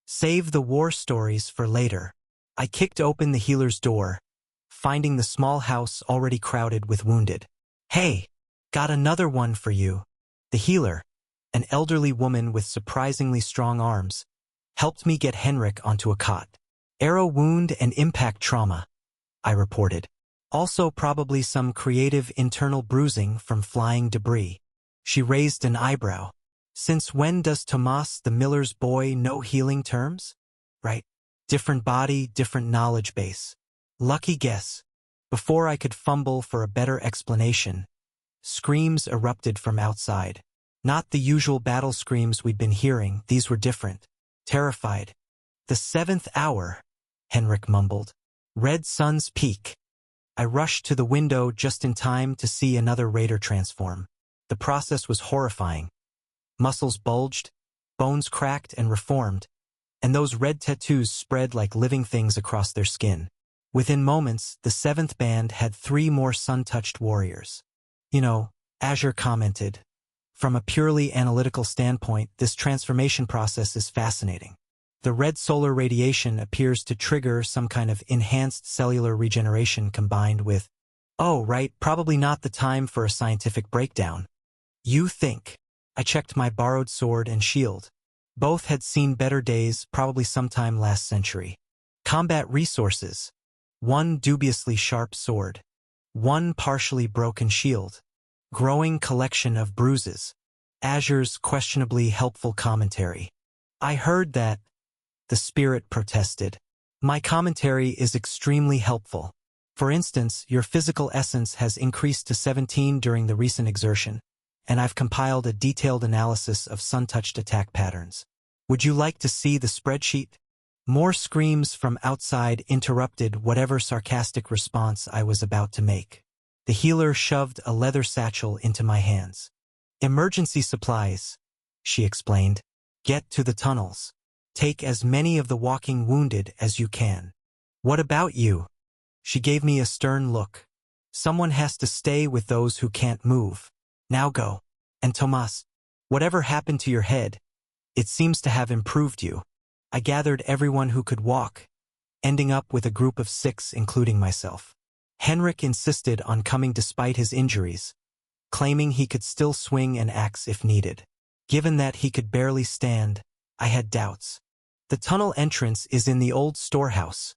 Save the war stories for later. I kicked open the healer's door, finding the small house already crowded with wounded. Hey, got another one for you. The healer, an elderly woman with surprisingly strong arms, helped me get Henrik onto a cot. Arrow wound and impact trauma, I reported. Also probably some creative internal bruising from flying debris. She raised an eyebrow. Since when does Tomas the miller's boy know healing terms? Right. Different body, different knowledge base. Lucky guess. Before I could fumble for a better explanation, screams erupted from outside. Not the usual battle screams we'd been hearing, these were different. Terrified. The 7th hour, Henrik mumbled. Red sun's peak. I rushed to the window just in time to see another raider transform. The process was horrifying. Muscles bulged, bones cracked and reformed, and those red tattoos spread like living things across their skin. Within moments, the 7th band had 3 more sun-touched warriors. You know, Azure commented, from a purely analytical standpoint, this transformation process is fascinating. The red solar radiation appears to trigger some kind of enhanced cellular regeneration combined with, oh, right, probably not the time for a scientific breakdown. You think. I checked my borrowed sword and shield. Both had seen better days, probably sometime last century. Combat resources. 1 dubiously sharp sword. 1 partially broken shield. Growing collection of bruises. Azure's questionably helpful commentary. I heard that. The spirit protested. My commentary is extremely helpful. For instance, your physical essence has increased to 17 during the recent exertion, and I've compiled a detailed analysis of sun-touched attack patterns. Would you like to see the spreadsheet? More screams from outside interrupted whatever sarcastic response I was about to make. The healer shoved a leather satchel into my hands. Emergency supplies, she explained. Get to the tunnels. Take as many of the walking wounded as you can. What about you? She gave me a stern look. Someone has to stay with those who can't move. Now go. And Tomas, whatever happened to your head, it seems to have improved you. I gathered everyone who could walk, ending up with a group of 6 including myself. Henrik insisted on coming despite his injuries, claiming he could still swing an axe if needed. Given that he could barely stand, I had doubts. The tunnel entrance is in the old storehouse,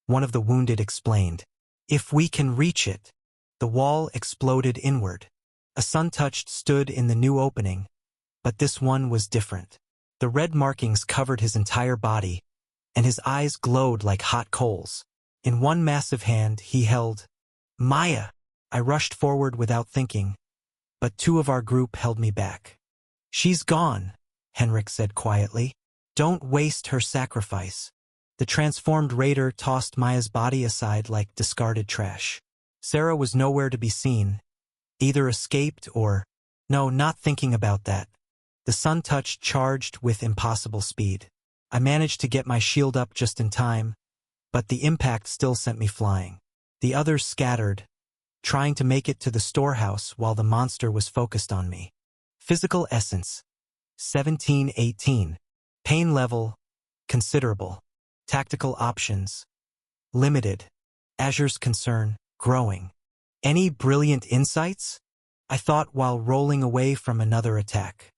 one of the wounded explained. If we can reach it. The wall exploded inward. A sun-touched stood in the new opening, but this one was different. The red markings covered his entire body, and his eyes glowed like hot coals. In one massive hand he held Maya. I rushed forward without thinking, but 2 of our group held me back. She's gone, Henrik said quietly. Don't waste her sacrifice. The transformed raider tossed Maya's body aside like discarded trash. Sarah was nowhere to be seen, either escaped or... No, not thinking about that. The sun-touched charged with impossible speed. I managed to get my shield up just in time, but the impact still sent me flying. The others scattered, trying to make it to the storehouse while the monster was focused on me. Physical essence, 1718. Pain level, considerable. Tactical options, limited. Azure's concern, growing. Any brilliant insights? I thought while rolling away from another attack.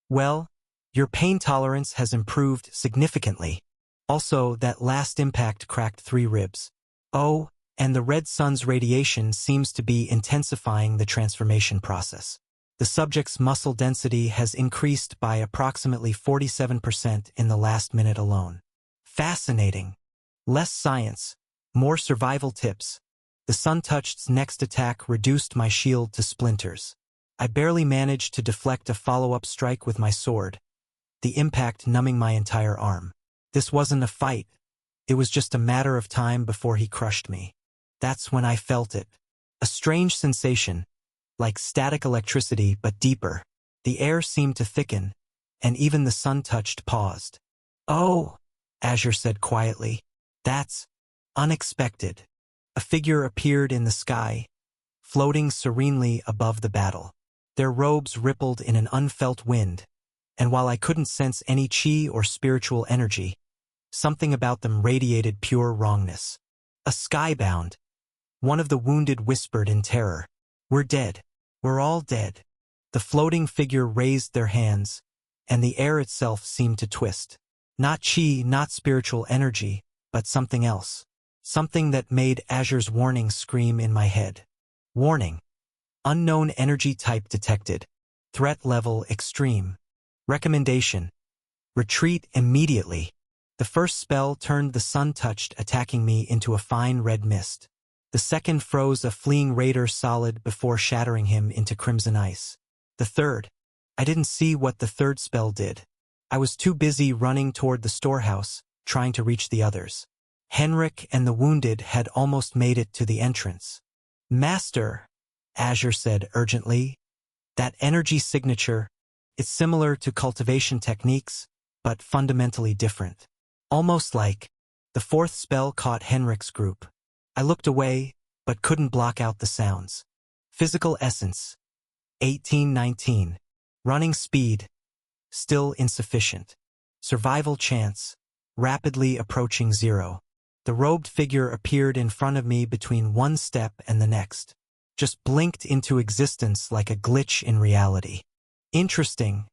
Well, your pain tolerance has improved significantly. Also, that last impact cracked 3 ribs. Oh, and the red sun's radiation seems to be intensifying the transformation process. The subject's muscle density has increased by approximately 47% in the last minute alone. Fascinating. Less science, more survival tips. The Sun-Touched's next attack reduced my shield to splinters. I barely managed to deflect a follow-up strike with my sword, the impact numbing my entire arm. This wasn't a fight. It was just a matter of time before he crushed me. That's when I felt it. A strange sensation, like static electricity but deeper. The air seemed to thicken, and even the Sun-Touched paused. "Oh," Azure said quietly. "That's unexpected." A figure appeared in the sky, floating serenely above the battle. Their robes rippled in an unfelt wind, and while I couldn't sense any chi or spiritual energy, something about them radiated pure wrongness. "A skybound," one of the wounded whispered in terror. "We're dead. We're all dead." The floating figure raised their hands, and the air itself seemed to twist. Not chi, not spiritual energy, but something else. Something that made Azure's warning scream in my head. Warning. Unknown energy type detected. Threat level extreme. Recommendation. Retreat immediately. The first spell turned the Sun-Touched attacking me into a fine red mist. The second froze a fleeing raider solid before shattering him into crimson ice. The third. I didn't see what the third spell did. I was too busy running toward the storehouse, trying to reach the others. Henrik and the wounded had almost made it to the entrance. "Master," Azure said urgently. "That energy signature, it's similar to cultivation techniques, but fundamentally different. Almost like..." The fourth spell caught Henrik's group. I looked away, but couldn't block out the sounds. Physical essence. 1819. Running speed. Still insufficient. Survival chance. Rapidly approaching 0. The robed figure appeared in front of me between one step and the next. Just blinked into existence like a glitch in reality. "Interesting,"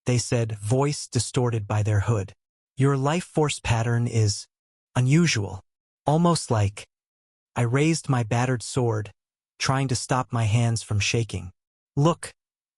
they said, voice distorted by their hood. "Your life force pattern is unusual. Almost like..." I raised my battered sword, trying to stop my hands from shaking. "Look,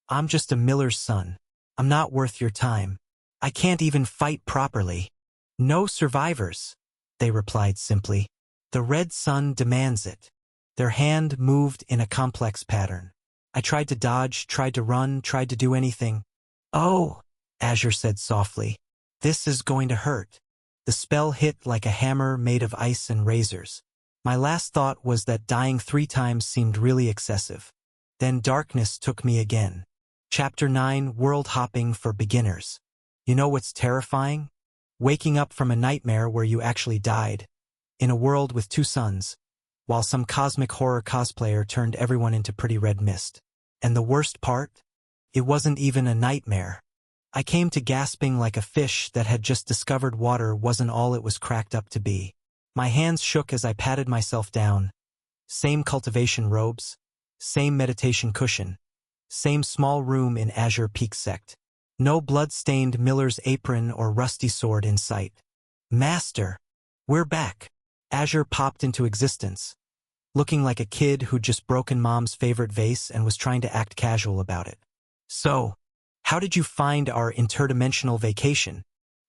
I'm just a miller's son. I'm not worth your time. I can't even fight properly." "No survivors," they replied simply. "The Red Sun demands it." Their hand moved in a complex pattern. I tried to dodge, tried to run, tried to do anything. "Oh," Azure said softly. "This is going to hurt." The spell hit like a hammer made of ice and razors. My last thought was that dying 3 times seemed really excessive. Then darkness took me again. Chapter 9, World Hopping for Beginners. You know what's terrifying? Waking up from a nightmare where you actually died, in a world with 2 suns, while some cosmic horror cosplayer turned everyone into pretty red mist. And the worst part? It wasn't even a nightmare. I came to gasping like a fish that had just discovered water wasn't all it was cracked up to be. My hands shook as I patted myself down. Same cultivation robes, same meditation cushion, same small room in Azure Peak Sect. No blood-stained miller's apron or rusty sword in sight. "Master, we're back." Azure popped into existence, looking like a kid who'd just broken mom's favorite vase and was trying to act casual about it. "So, how did you find our interdimensional vacation,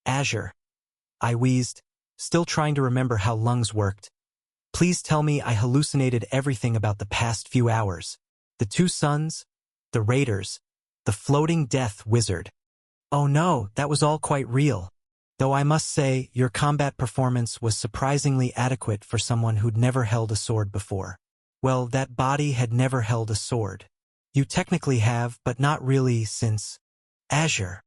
Azure?" I wheezed, still trying to remember how lungs worked. "Please tell me I hallucinated everything about the past few hours. The 2 suns, the raiders, the floating death wizard." "Oh no, that was all quite real. Though I must say, your combat performance was surprisingly adequate for someone who'd never held a sword before." "Well, that body had never held a sword. You technically have, but not really since..." "Azure."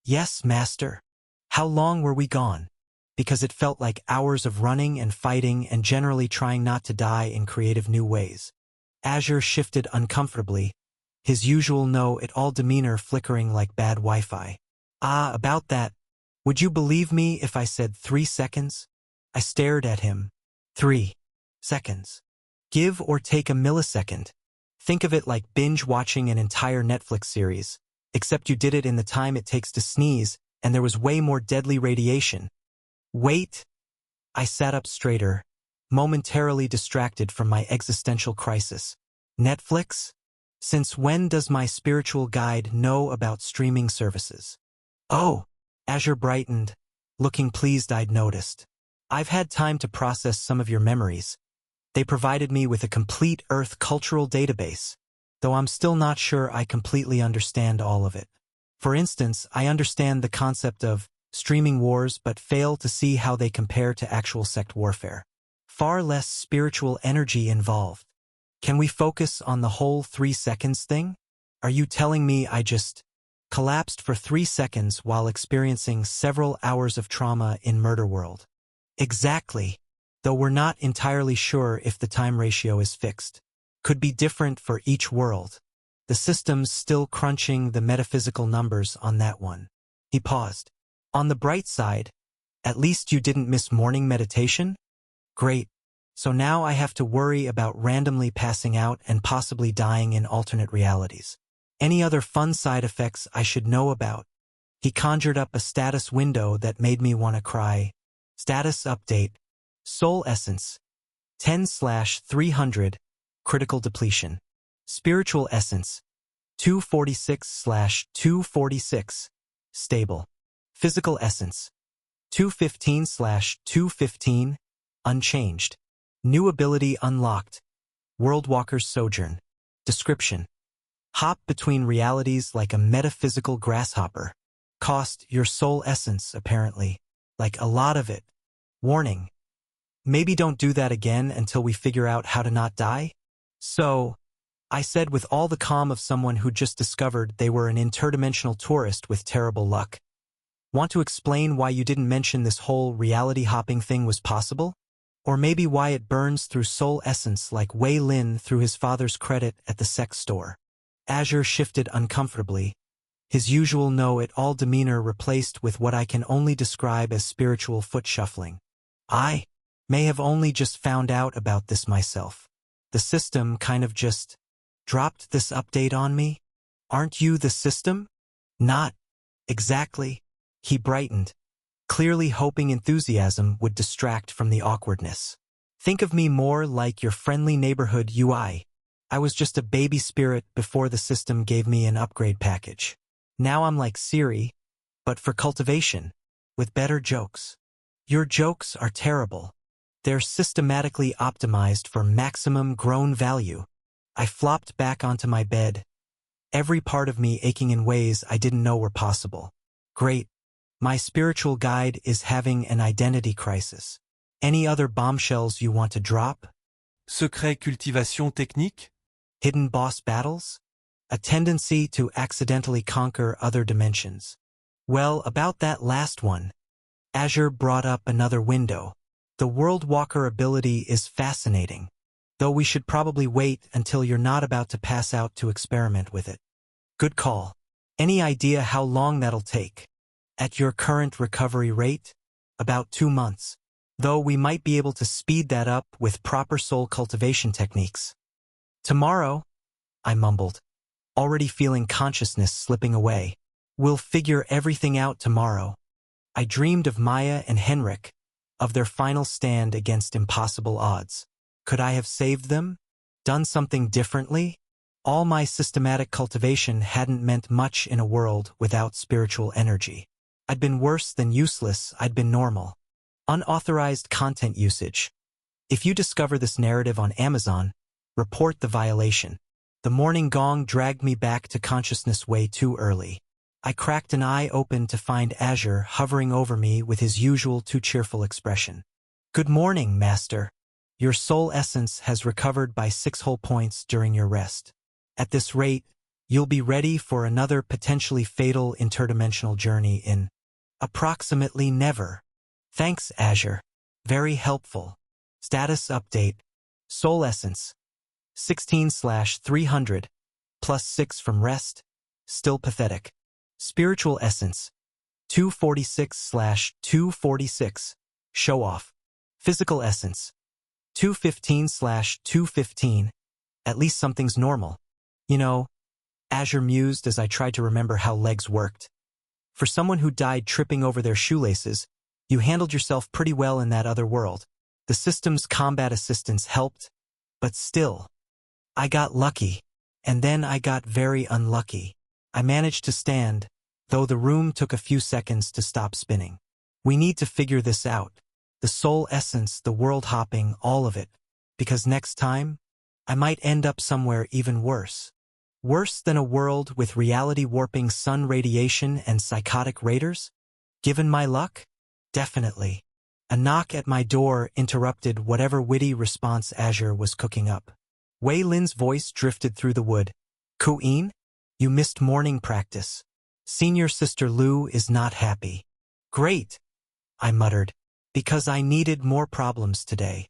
"Yes, Master." "How long were we gone?" Because it felt like hours of running and fighting and generally trying not to die in creative new ways. Azure shifted uncomfortably, his usual know-it-all demeanor flickering like bad Wi-Fi. About that. Would you believe me if I said 3 seconds? I stared at him. 3 seconds. Give or take a millisecond. Think of it like binge-watching an entire Netflix series, except you did it in the time it takes to sneeze, and there was way more deadly radiation. "Wait." I sat up straighter, momentarily distracted from my existential crisis. "Netflix? Since when does my spiritual guide know about streaming services?" "Oh," Azure brightened, looking pleased I'd noticed. "I've had time to process some of your memories. They provided me with a complete Earth cultural database, though I'm still not sure I completely understand all of it. For instance, I understand the concept of streaming wars but fail to see how they compare to actual sect warfare. Far less spiritual energy involved. Can we focus on the whole 3 seconds thing? Are you telling me I just collapsed for 3 seconds while experiencing several hours of trauma in Murder World? Exactly, though we're not entirely sure if the time ratio is fixed. Could be different for each world. The system's still crunching the metaphysical numbers on that one. He paused. On the bright side, at least you didn't miss morning meditation? Great. So now I have to worry about randomly passing out and possibly dying in alternate realities. Any other fun side effects I should know about? He conjured up a status window that made me want to cry. Status update. Soul Essence. 10/300. Critical depletion. Spiritual Essence. 246/246. Stable. Physical Essence. 215/215. Unchanged. New ability unlocked. Worldwalker's Sojourn. Description. Hop between realities like a metaphysical grasshopper. Cost your soul essence, apparently. Like a lot of it. Warning. Maybe don't do that again until we figure out how to not die? So, I said with all the calm of someone who just discovered they were an interdimensional tourist with terrible luck. Want to explain why you didn't mention this whole reality hopping thing was possible? Or maybe why it burns through soul essence like Wei Lin through his father's credit at the sex store. Azure shifted uncomfortably, his usual know-it-all demeanor replaced with what I can only describe as spiritual foot shuffling. I may have only just found out about this myself. The system kind of just dropped this update on me. Aren't you the system? Not exactly. He brightened, clearly hoping enthusiasm would distract from the awkwardness. Think of me more like your friendly neighborhood UI. I was just a baby spirit before the system gave me an upgrade package. Now I'm like Siri, but for cultivation, with better jokes. Your jokes are terrible. They're systematically optimized for maximum groan value. I flopped back onto my bed, every part of me aching in ways I didn't know were possible. Great. My spiritual guide is having an identity crisis. Any other bombshells you want to drop? Secret cultivation technique? Hidden boss battles? A tendency to accidentally conquer other dimensions. Well, about that last one, Azure brought up another window. The Worldwalker ability is fascinating, though we should probably wait until you're not about to pass out to experiment with it. Good call. Any idea how long that'll take? At your current recovery rate? About 2 months. Though we might be able to speed that up with proper soul cultivation techniques. Tomorrow, I mumbled, already feeling consciousness slipping away. We'll figure everything out tomorrow. I dreamed of Maya and Henrik, of their final stand against impossible odds. Could I have saved them? Done something differently? All my systematic cultivation hadn't meant much in a world without spiritual energy. I'd been worse than useless, I'd been normal. Unauthorized content usage. If you discover this narrative on Amazon, report the violation. The morning gong dragged me back to consciousness way too early. I cracked an eye open to find Azure hovering over me with his usual too cheerful expression. Good morning, Master. Your soul essence has recovered by 6 whole points during your rest. At this rate, you'll be ready for another potentially fatal interdimensional journey in approximately never. Thanks, Azure. Very helpful. Status update. Soul essence. 16/300. Plus 6 from rest. Still pathetic. Spiritual essence. 246/246. Show off. Physical essence. 215/215. At least something's normal. You know, Azure mused as I tried to remember how legs worked. For someone who died tripping over their shoelaces, you handled yourself pretty well in that other world. The system's combat assistance helped, but still. I got lucky, and then I got very unlucky. I managed to stand, though the room took a few seconds to stop spinning. We need to figure this out. The soul essence, the world hopping, all of it. because next time, I might end up somewhere even worse. Worse than a world with reality-warping sun radiation and psychotic raiders? Given my luck? Definitely. A knock at my door interrupted whatever witty response Azure was cooking up. Wei Lin's voice drifted through the wood. Ku'in? You missed morning practice. Senior Sister Lu is not happy. Great, I muttered, because I needed more problems today.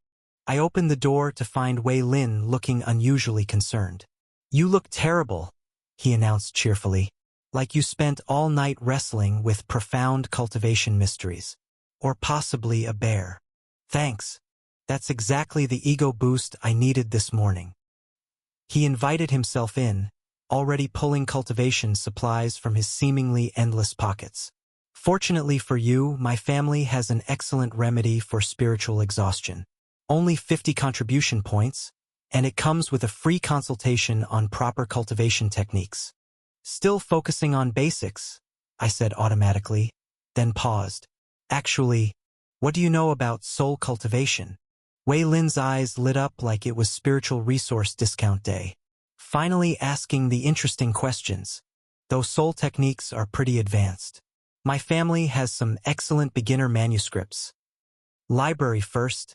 I opened the door to find Wei Lin looking unusually concerned. You look terrible, he announced cheerfully, like you spent all night wrestling with profound cultivation mysteries. Or possibly a bear. Thanks. That's exactly the ego boost I needed this morning. He invited himself in, already pulling cultivation supplies from his seemingly endless pockets. Fortunately for you, my family has an excellent remedy for spiritual exhaustion. Only 50 contribution points, and it comes with a free consultation on proper cultivation techniques. Still focusing on basics, I said automatically, then paused. Actually, what do you know about soul cultivation? Wei Lin's eyes lit up like it was spiritual resource discount day. Finally asking the interesting questions, though soul techniques are pretty advanced. My family has some excellent beginner manuscripts. Library first.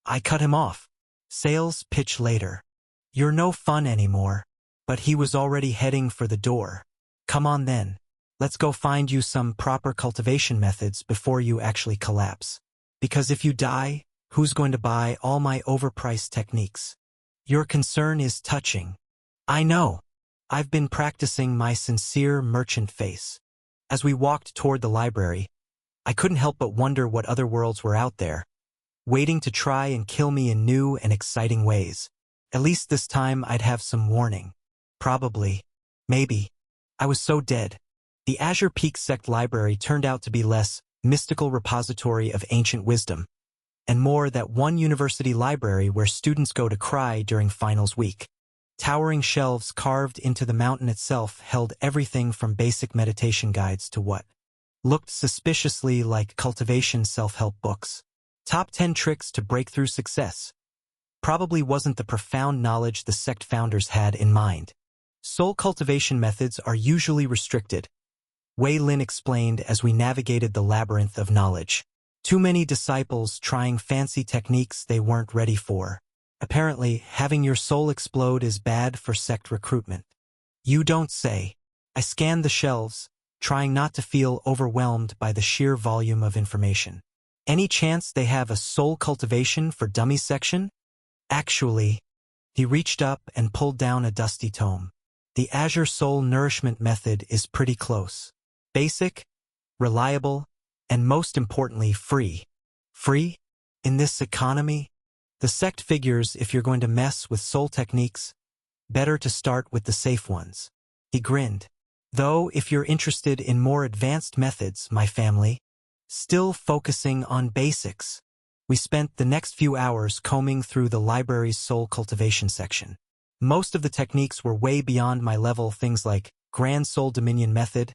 I cut him off. Sales pitch later. You're no fun anymore. But he was already heading for the door. Come on then. Let's go find you some proper cultivation methods before you actually collapse. Because if you die, who's going to buy all my overpriced techniques? Your concern is touching. I know. I've been practicing my sincere merchant face. As we walked toward the library, I couldn't help but wonder what other worlds were out there, waiting to try and kill me in new and exciting ways. At least this time I'd have some warning. Probably. Maybe. I was so dead. The Azure Peak Sect Library turned out to be less mystical repository of ancient wisdom, and more that one university library where students go to cry during finals week. Towering shelves carved into the mountain itself held everything from basic meditation guides to what looked suspiciously like cultivation self-help books. Top 10 tricks to breakthrough success. Probably wasn't the profound knowledge the sect founders had in mind. Soul cultivation methods are usually restricted, Wei Lin explained as we navigated the labyrinth of knowledge. Too many disciples trying fancy techniques they weren't ready for. Apparently, having your soul explode is bad for sect recruitment. You don't say. I scanned the shelves, trying not to feel overwhelmed by the sheer volume of information. Any chance they have a soul cultivation for dummies section? Actually, he reached up and pulled down a dusty tome. The Azure Soul Nourishment Method is pretty close. Basic, reliable, and most importantly, free. Free? In this economy? The sect figures if you're going to mess with soul techniques, better to start with the safe ones. He grinned. Though, if you're interested in more advanced methods, my family, still focusing on basics. We spent the next few hours combing through the library's soul cultivation section. Most of the techniques were way beyond my level, things like Grand Soul Dominion Method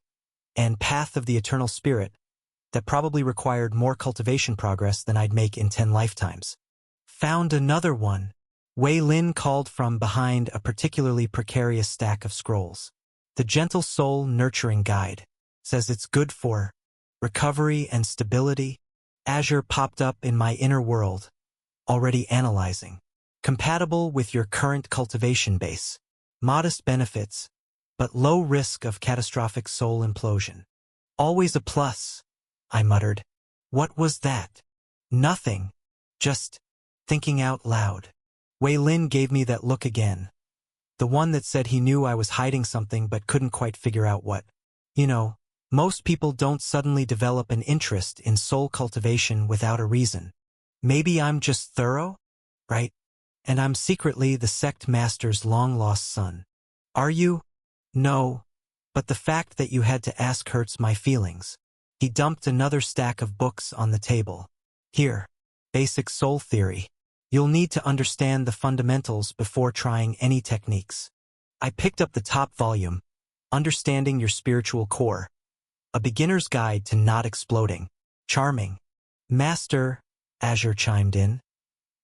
and Path of the Eternal Spirit, that probably required more cultivation progress than I'd make in 10 lifetimes. Found another one. Wei Lin called from behind a particularly precarious stack of scrolls. The Gentle Soul Nurturing Guide says it's good for recovery and stability. Azure popped up in my inner world, already analyzing. Compatible with your current cultivation base. Modest benefits, but low risk of catastrophic soul implosion. Always a plus, I muttered. What was that? Nothing. Just thinking out loud. Wei Lin gave me that look again. The one that said he knew I was hiding something but couldn't quite figure out what. You know, most people don't suddenly develop an interest in soul cultivation without a reason. Maybe I'm just thorough, right? And I'm secretly the sect master's long-lost son. Are you? No. But the fact that you had to ask hurts my feelings. He dumped another stack of books on the table. Here. Basic Soul Theory. You'll need to understand the fundamentals before trying any techniques. I picked up the top volume, Understanding Your Spiritual Core. A Beginner's Guide to Not Exploding. Charming. Master, Azure chimed in.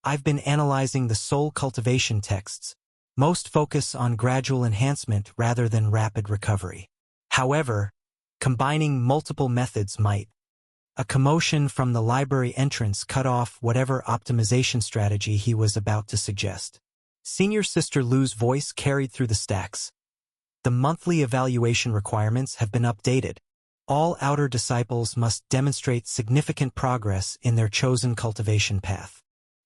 I've been analyzing the soul cultivation texts. Most focus on gradual enhancement rather than rapid recovery. However, combining multiple methods might. A commotion from the library entrance cut off whatever optimization strategy he was about to suggest. Senior Sister Lu's voice carried through the stacks. The monthly evaluation requirements have been updated. All outer disciples must demonstrate significant progress in their chosen cultivation path.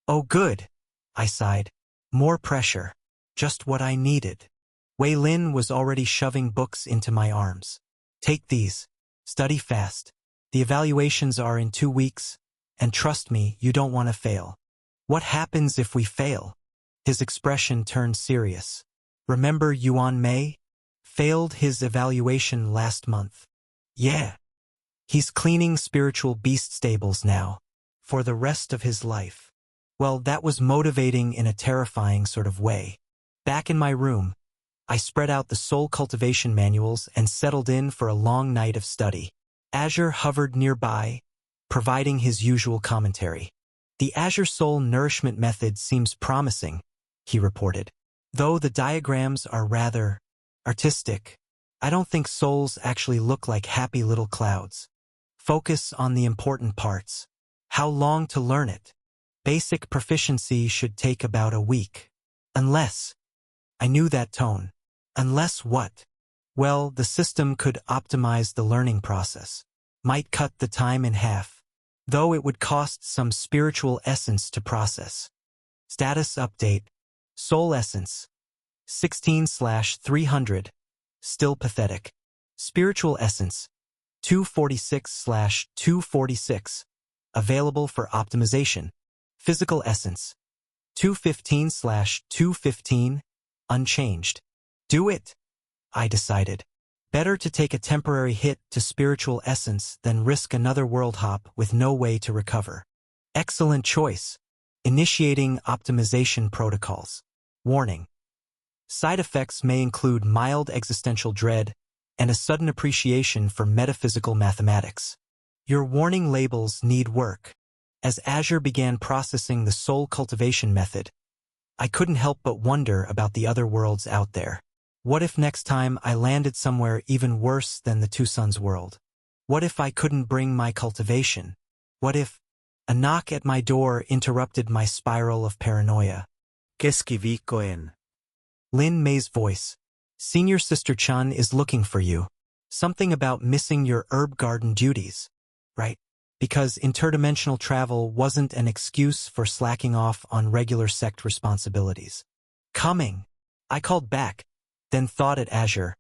Oh good, I sighed. More pressure. Just what I needed. Wei Lin was already shoving books into my arms. Take these. Study fast. The evaluations are in 2 weeks, and trust me, you don't want to fail. What happens if we fail? His expression turned serious. Remember Yuan Mei? Failed his evaluation last month. Yeah. He's cleaning spiritual beast stables now. For the rest of his life. Well, that was motivating in a terrifying sort of way. Back in my room, I spread out the soul cultivation manuals and settled in for a long night of study. Azure hovered nearby, providing his usual commentary. The Azure Soul Nourishment Method seems promising, he reported. Though the diagrams are rather artistic, I don't think souls actually look like happy little clouds. Focus on the important parts. How long to learn it? Basic proficiency should take about a week. Unless. I knew that tone. Unless what? Well, the system could optimize the learning process. Might cut the time in half. Though it would cost some spiritual essence to process. Status update. Soul Essence. 16/300. Still pathetic. Spiritual Essence. 246/246. Available for optimization. Physical Essence. 215/215. Unchanged. Do it, I decided. Better to take a temporary hit to spiritual essence than risk another world hop with no way to recover. Excellent choice. Initiating optimization protocols. Warning. Side effects may include mild existential dread and a sudden appreciation for metaphysical mathematics. Your warning labels need work. As Azure began processing the soul cultivation method, I couldn't help but wonder about the other worlds out there. What if next time I landed somewhere even worse than the Two Suns world? What if I couldn't bring my cultivation? What if a knock at my door interrupted my spiral of paranoia? Keskiviko. Lin Mei's voice. Senior Sister Chun is looking for you. Something about missing your herb garden duties. Right? Because interdimensional travel wasn't an excuse for slacking off on regular sect responsibilities. Coming. I called back, then thought at Azure.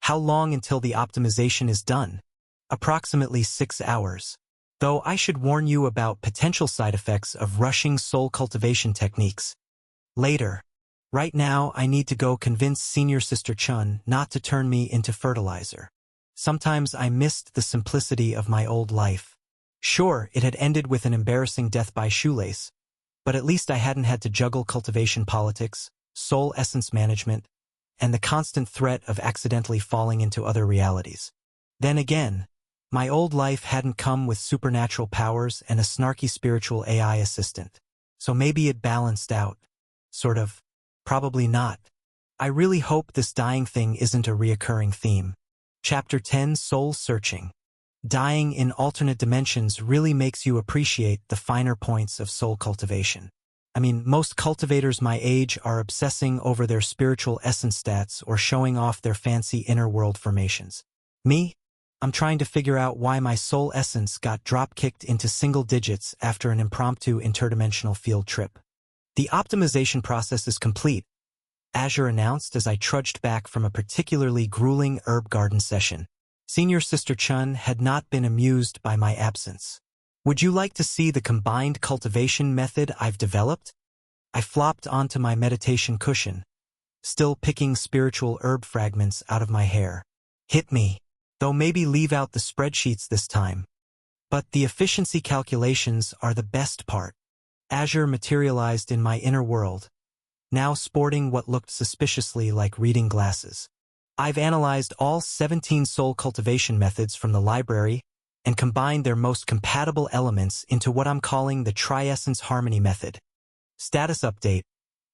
How long until the optimization is done? Approximately 6 hours. Though I should warn you about potential side effects of rushing soul cultivation techniques. Later. Right now, I need to go convince Senior Sister Chun not to turn me into fertilizer. Sometimes I missed the simplicity of my old life. Sure, it had ended with an embarrassing death by shoelace, but at least I hadn't had to juggle cultivation politics, soul essence management, and the constant threat of accidentally falling into other realities. Then again, my old life hadn't come with supernatural powers and a snarky spiritual AI assistant, so maybe it balanced out. Sort of. Probably not. I really hope this dying thing isn't a reoccurring theme. Chapter 10 Soul Searching. Dying in alternate dimensions really makes you appreciate the finer points of soul cultivation. I mean, most cultivators my age are obsessing over their spiritual essence stats or showing off their fancy inner world formations. Me? I'm trying to figure out why my soul essence got drop-kicked into single digits after an impromptu interdimensional field trip. The optimization process is complete, Azure announced as I trudged back from a particularly grueling herb garden session. Senior Sister Chun had not been amused by my absence. Would you like to see the combined cultivation method I've developed? I flopped onto my meditation cushion, still picking spiritual herb fragments out of my hair. Hit me, though maybe leave out the spreadsheets this time. But the efficiency calculations are the best part. Azure materialized in my inner world, now sporting what looked suspiciously like reading glasses. I've analyzed all 17 soul cultivation methods from the library and combined their most compatible elements into what I'm calling the Triessence Harmony method. Status update.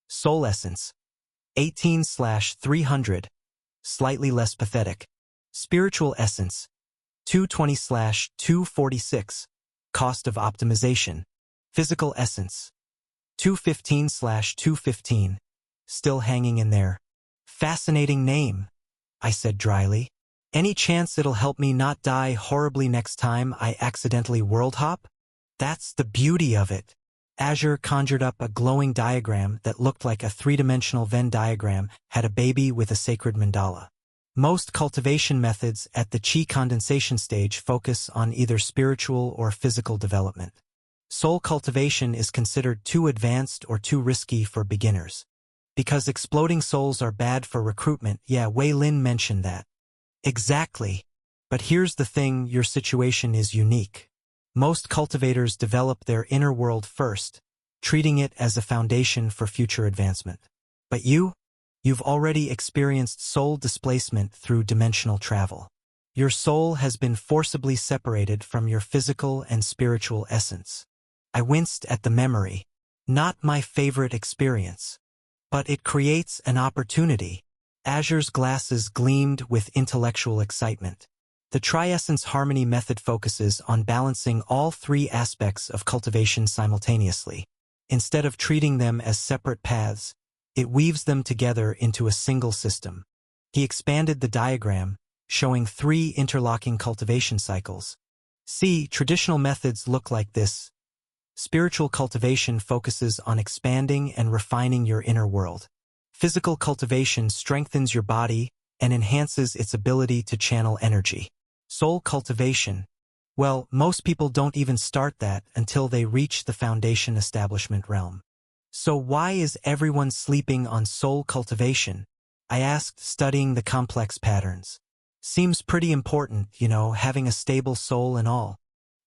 Soul essence. 18/300. Slightly less pathetic. Spiritual essence. 220/246. Cost of optimization. Physical essence. 215/215. Still hanging in there. Fascinating name, I said dryly. Any chance it'll help me not die horribly next time I accidentally world hop? That's the beauty of it. Azure conjured up a glowing diagram that looked like a three-dimensional Venn diagram had a baby with a sacred mandala. Most cultivation methods at the chi condensation stage focus on either spiritual or physical development. Soul cultivation is considered too advanced or too risky for beginners. Because exploding souls are bad for recruitment, yeah, Wei Lin mentioned that. Exactly. But here's the thing, your situation is unique. Most cultivators develop their inner world first, treating it as a foundation for future advancement. But you've already experienced soul displacement through dimensional travel. Your soul has been forcibly separated from your physical and spiritual essence. I winced at the memory. Not my favorite experience. But it creates an opportunity. Azure's glasses gleamed with intellectual excitement. The Tri-Essence Harmony method focuses on balancing all three aspects of cultivation simultaneously. Instead of treating them as separate paths, it weaves them together into a single system. He expanded the diagram, showing 3 interlocking cultivation cycles. See, traditional methods look like this. Spiritual cultivation focuses on expanding and refining your inner world. Physical cultivation strengthens your body and enhances its ability to channel energy. Soul cultivation. Well, most people don't even start that until they reach the foundation establishment realm. So why is everyone sleeping on soul cultivation? I asked, studying the complex patterns. Seems pretty important, having a stable soul and all.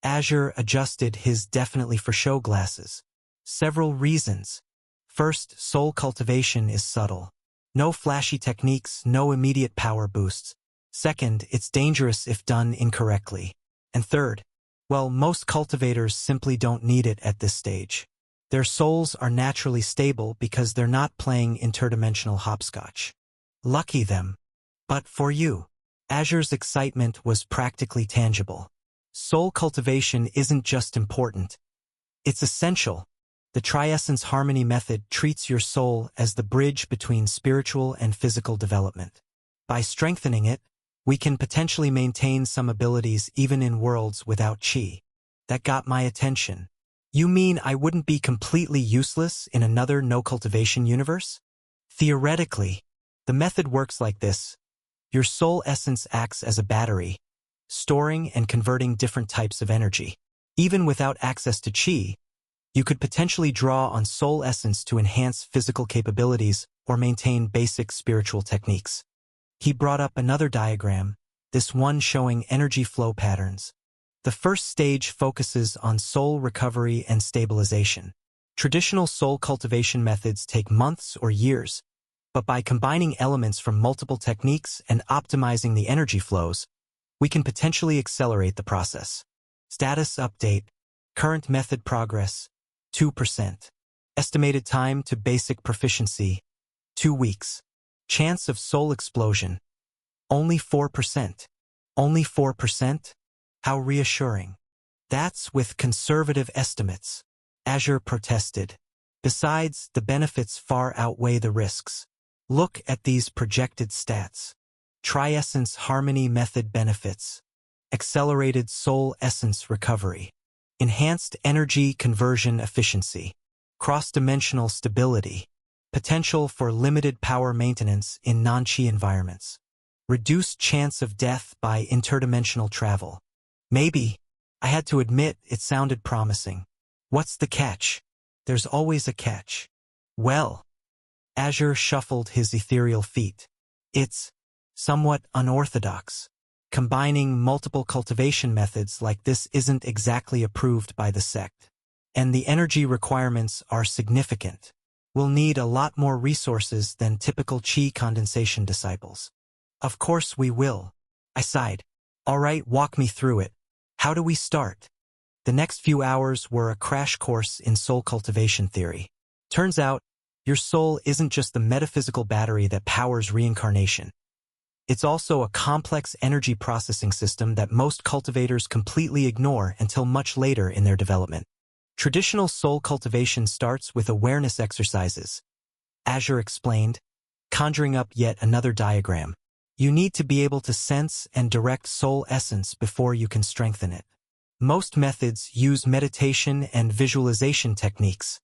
Azure adjusted his definitely for show glasses. Several reasons. First, soul cultivation is subtle. No flashy techniques, no immediate power boosts. Second, it's dangerous if done incorrectly. And third, well, most cultivators simply don't need it at this stage. Their souls are naturally stable because they're not playing interdimensional hopscotch. Lucky them. But for you, Azure's excitement was practically tangible. Soul cultivation isn't just important. It's essential. The Tri-Essence Harmony method treats your soul as the bridge between spiritual and physical development. By strengthening it, we can potentially maintain some abilities even in worlds without chi. That got my attention. You mean I wouldn't be completely useless in another no-cultivation universe? Theoretically, the method works like this. Your soul essence acts as a battery, storing and converting different types of energy. Even without access to chi, you could potentially draw on soul essence to enhance physical capabilities or maintain basic spiritual techniques. He brought up another diagram, this one showing energy flow patterns. The first stage focuses on soul recovery and stabilization. Traditional soul cultivation methods take months or years, but by combining elements from multiple techniques and optimizing the energy flows, we can potentially accelerate the process. Status update. Current method progress, 2%. Estimated time to basic proficiency, 2 weeks. Chance of soul explosion, only 4%. Only 4%? How reassuring. That's with conservative estimates. Azure protested. Besides, the benefits far outweigh the risks. Look at these projected stats. Tri-Essence Harmony method benefits. Accelerated soul essence recovery. Enhanced energy conversion efficiency. Cross-dimensional stability. Potential for limited power maintenance in non-chi environments. Reduced chance of death by interdimensional travel. Maybe. I had to admit it sounded promising. What's the catch? There's always a catch. Well, Azure shuffled his ethereal feet. It's somewhat unorthodox. Combining multiple cultivation methods like this isn't exactly approved by the sect. And the energy requirements are significant. We'll need a lot more resources than typical chi condensation disciples. Of course we will. I sighed. All right, walk me through it. How do we start? The next few hours were a crash course in soul cultivation theory. Turns out, your soul isn't just the metaphysical battery that powers reincarnation. It's also a complex energy processing system that most cultivators completely ignore until much later in their development. Traditional soul cultivation starts with awareness exercises. Azure explained, conjuring up yet another diagram. You need to be able to sense and direct soul essence before you can strengthen it. Most methods use meditation and visualization techniques.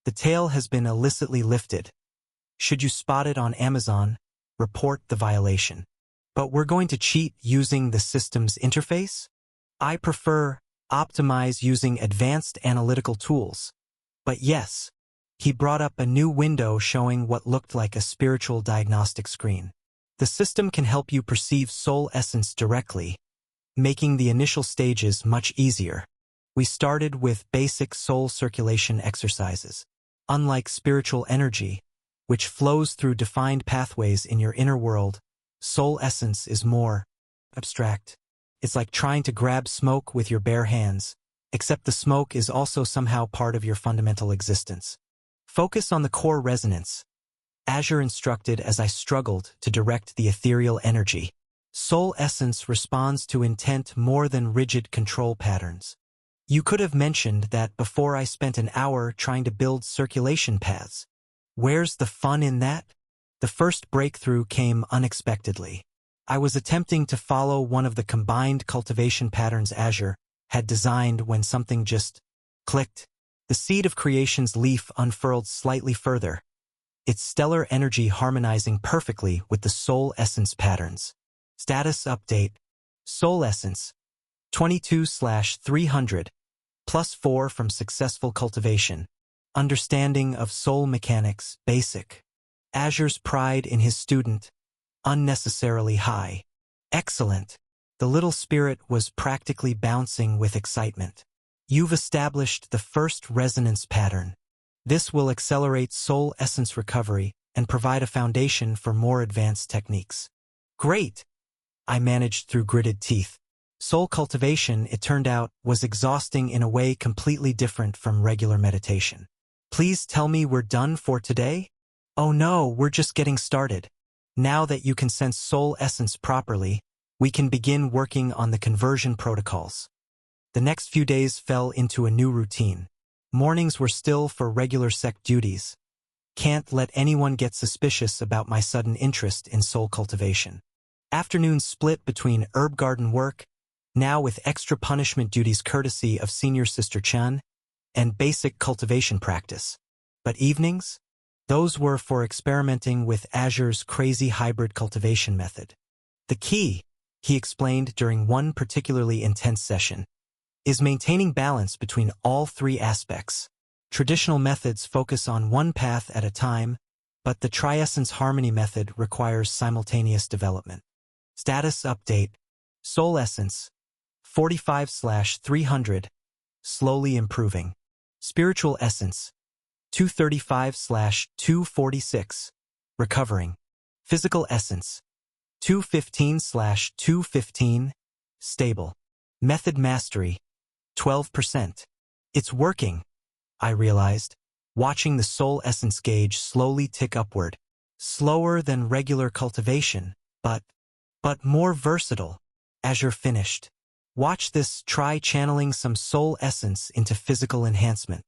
The tail has been illicitly lifted. Should you spot it on Amazon, report the violation. But we're going to cheat using the system's interface? I prefer optimize using advanced analytical tools. But yes, he brought up a new window showing what looked like a spiritual diagnostic screen. The system can help you perceive soul essence directly, making the initial stages much easier. We started with basic soul circulation exercises. Unlike spiritual energy, which flows through defined pathways in your inner world, soul essence is more abstract. It's like trying to grab smoke with your bare hands, except the smoke is also somehow part of your fundamental existence. Focus on the core resonance. Azure instructed as I struggled to direct the ethereal energy. Soul essence responds to intent more than rigid control patterns. You could have mentioned that before I spent an hour trying to build circulation paths. Where's the fun in that? The first breakthrough came unexpectedly. I was attempting to follow one of the combined cultivation patterns Azure had designed when something just clicked. The seed of creation's leaf unfurled slightly further, its stellar energy harmonizing perfectly with the soul essence patterns. Status update. Soul essence. 22/300. +4 from successful cultivation. Understanding of soul mechanics, basic. Azure's pride in his student, unnecessarily high. Excellent. The little spirit was practically bouncing with excitement. You've established the first resonance pattern. This will accelerate soul essence recovery and provide a foundation for more advanced techniques. Great! I managed through gritted teeth. Soul cultivation, it turned out, was exhausting in a way completely different from regular meditation. Please tell me we're done for today? Oh no, we're just getting started. Now that you can sense soul essence properly, we can begin working on the conversion protocols. The next few days fell into a new routine. Mornings were still for regular sect duties. Can't let anyone get suspicious about my sudden interest in soul cultivation. Afternoons split between herb garden work, now with extra punishment duties courtesy of Senior Sister Chan, and basic cultivation practice. But evenings? Those were for experimenting with Azure's crazy hybrid cultivation method. The key, he explained during one particularly intense session, is maintaining balance between all three aspects. Traditional methods focus on one path at a time, but the Triessence Harmony method requires simultaneous development. Status update. Soul Essence. 45/300. Slowly improving. Spiritual Essence. 235/246. Recovering. Physical Essence. 215/215. Stable. Method Mastery. 12%. It's working, I realized, watching the soul essence gauge slowly tick upward. Slower than regular cultivation, but more versatile. Azure finished. Watch this, try channeling some soul essence into physical enhancement.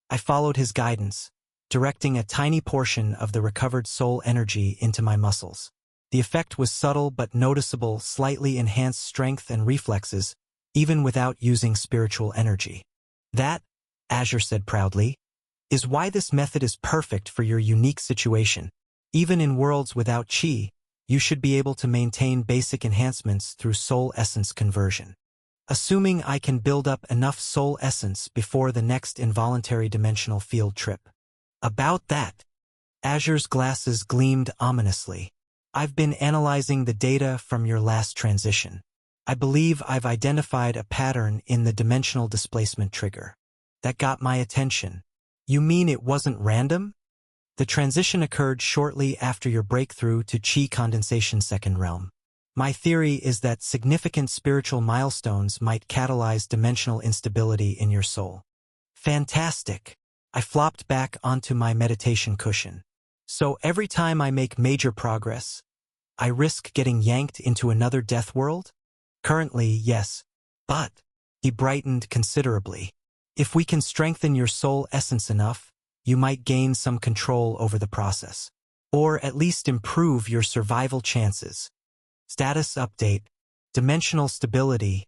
I followed his guidance, directing a tiny portion of the recovered soul energy into my muscles. The effect was subtle but noticeable, slightly enhanced strength and reflexes, even without using spiritual energy. That, Azure said proudly, is why this method is perfect for your unique situation. Even in worlds without chi, you should be able to maintain basic enhancements through soul essence conversion. Assuming I can build up enough soul essence before the next involuntary dimensional field trip. About that, Azure's glasses gleamed ominously. I've been analyzing the data from your last transition. I believe I've identified a pattern in the dimensional displacement trigger. That got my attention. You mean it wasn't random? The transition occurred shortly after your breakthrough to Qi condensation second realm. My theory is that significant spiritual milestones might catalyze dimensional instability in your soul. Fantastic! I flopped back onto my meditation cushion. So every time I make major progress, I risk getting yanked into another death world? Currently, yes. But, he brightened considerably. If we can strengthen your soul essence enough, you might gain some control over the process. Or at least improve your survival chances. Status update. Dimensional stability.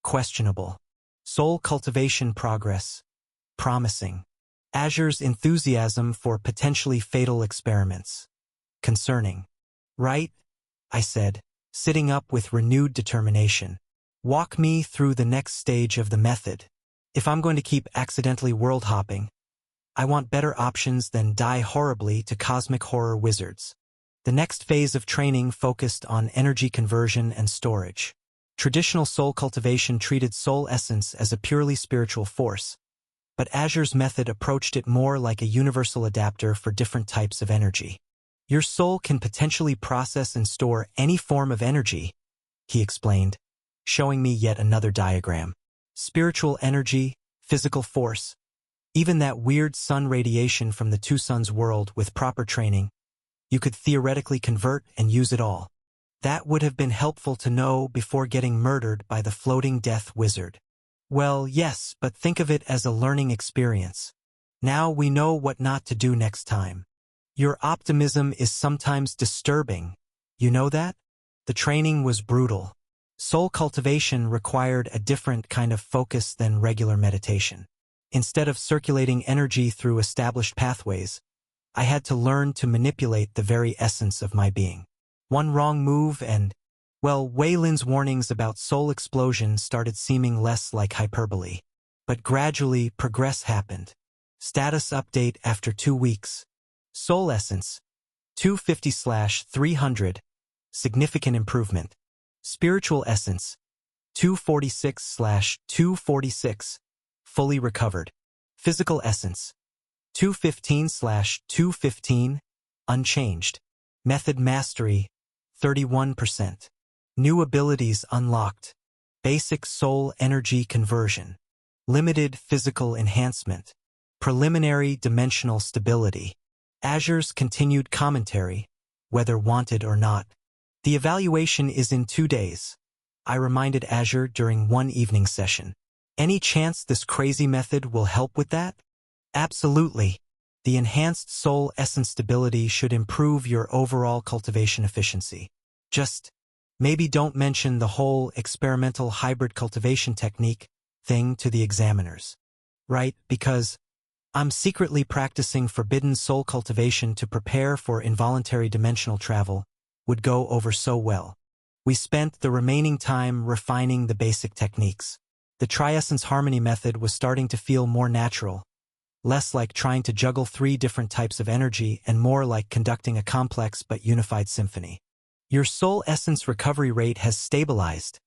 Questionable. Soul cultivation progress. Promising. Azure's enthusiasm for potentially fatal experiments. Concerning. Right? I said, sitting up with renewed determination. Walk me through the next stage of the method. If I'm going to keep accidentally world hopping, I want better options than die horribly to cosmic horror wizards. The next phase of training focused on energy conversion and storage. Traditional soul cultivation treated soul essence as a purely spiritual force, but Azure's method approached it more like a universal adapter for different types of energy. Your soul can potentially process and store any form of energy, he explained, showing me yet another diagram. Spiritual energy, physical force, even that weird sun radiation from the Two Suns world with proper training, you could theoretically convert and use it all. That would have been helpful to know before getting murdered by the floating death wizard. Well, yes, but think of it as a learning experience. Now we know what not to do next time. Your optimism is sometimes disturbing. You know that? The training was brutal. Soul cultivation required a different kind of focus than regular meditation. Instead of circulating energy through established pathways, I had to learn to manipulate the very essence of my being. One wrong move and, well, Wei Lin's warnings about soul explosion started seeming less like hyperbole. But gradually, progress happened. Status update after 2 weeks. Soul essence, 250/300, significant improvement. Spiritual essence, 246/246, fully recovered. Physical essence, 215/215, unchanged. Method mastery, 31%. New abilities unlocked. Basic soul energy conversion. Limited physical enhancement. Preliminary dimensional stability. Azure's continued commentary, whether wanted or not. The evaluation is in 2 days. I reminded Azure during one evening session. Any chance this crazy method will help with that? Absolutely. The enhanced soul essence stability should improve your overall cultivation efficiency. Just, maybe don't mention the whole experimental hybrid cultivation technique thing to the examiners. Right? Because I'm secretly practicing forbidden soul cultivation to prepare for involuntary dimensional travel would go over so well. We spent the remaining time refining the basic techniques. The Triessence Harmony method was starting to feel more natural, less like trying to juggle 3 different types of energy and more like conducting a complex but unified symphony. Your soul essence recovery rate has stabilized,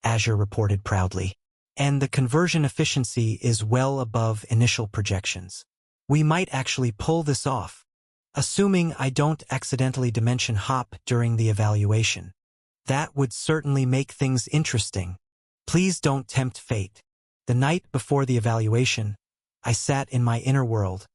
Azure reported proudly, and the conversion efficiency is well above initial projections. We might actually pull this off, assuming I don't accidentally dimension hop during the evaluation. That would certainly make things interesting. Please don't tempt fate. The night before the evaluation, I sat in my inner world,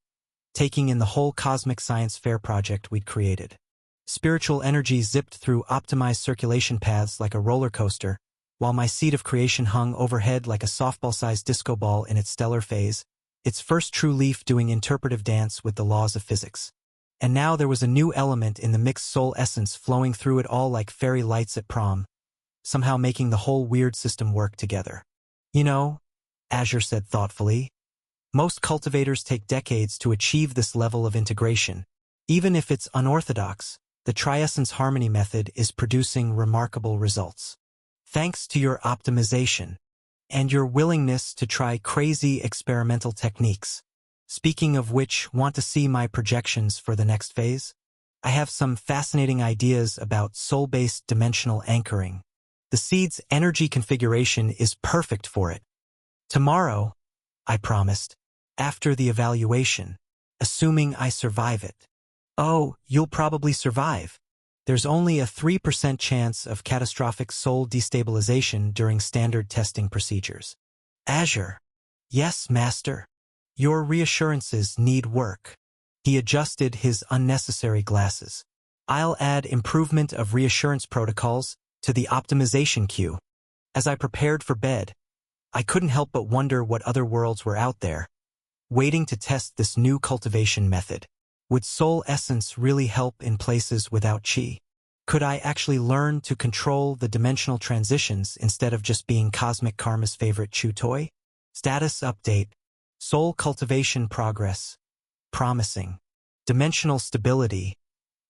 taking in the whole cosmic science fair project we'd created. Spiritual energy zipped through optimized circulation paths like a roller coaster, while my seed of creation hung overhead like a softball-sized disco ball in its stellar phase, its first true leaf doing interpretive dance with the laws of physics. And now there was a new element in the mixed soul essence flowing through it all like fairy lights at prom, somehow making the whole weird system work together. You know, Azure said thoughtfully, most cultivators take decades to achieve this level of integration. Even if it's unorthodox, the Triessence Harmony method is producing remarkable results. Thanks to your optimization and your willingness to try crazy experimental techniques. Speaking of which, want to see my projections for the next phase? I have some fascinating ideas about soul-based dimensional anchoring. The seed's energy configuration is perfect for it. Tomorrow, I promised, after the evaluation, assuming I survive it. Oh, you'll probably survive. There's only a 3% chance of catastrophic soul destabilization during standard testing procedures. Azure. Yes, Master. Your reassurances need work. He adjusted his unnecessary glasses. I'll add improvement of reassurance protocols to the optimization queue. As I prepared for bed, I couldn't help but wonder what other worlds were out there, waiting to test this new cultivation method. Would soul essence really help in places without chi? Could I actually learn to control the dimensional transitions instead of just being Cosmic Karma's favorite chew toy? Status update. Soul cultivation progress. Promising. Dimensional stability.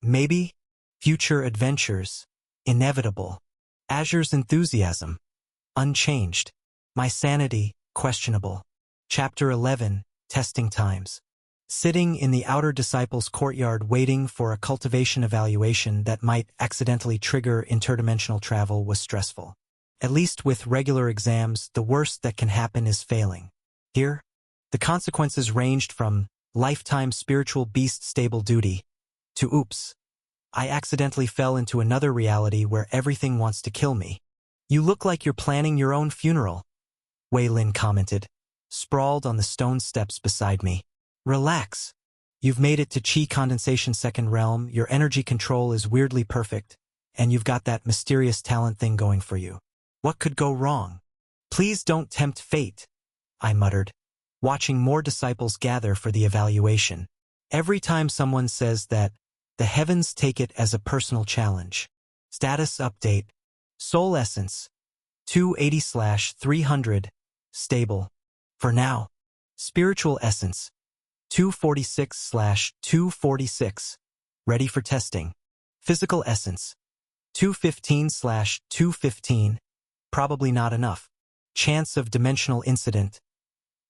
Maybe. Future adventures. Inevitable. Azure's enthusiasm. Unchanged. My sanity. Questionable. Chapter 11. Testing times. Sitting in the outer disciples' courtyard waiting for a cultivation evaluation that might accidentally trigger interdimensional travel was stressful. At least with regular exams, the worst that can happen is failing. Here, the consequences ranged from lifetime spiritual beast stable duty to oops, I accidentally fell into another reality where everything wants to kill me. You look like you're planning your own funeral, Wei Lin commented, sprawled on the stone steps beside me. Relax. You've made it to Chi Condensation Second Realm, your energy control is weirdly perfect, and you've got that mysterious talent thing going for you. What could go wrong? Please don't tempt fate, I muttered, watching more disciples gather for the evaluation. Every time someone says that, the heavens take it as a personal challenge. Status update. Soul Essence. 280/300. Stable. For now. Spiritual Essence. 246/246. Ready for testing. Physical Essence. 215/215. Probably not enough. Chance of dimensional incident.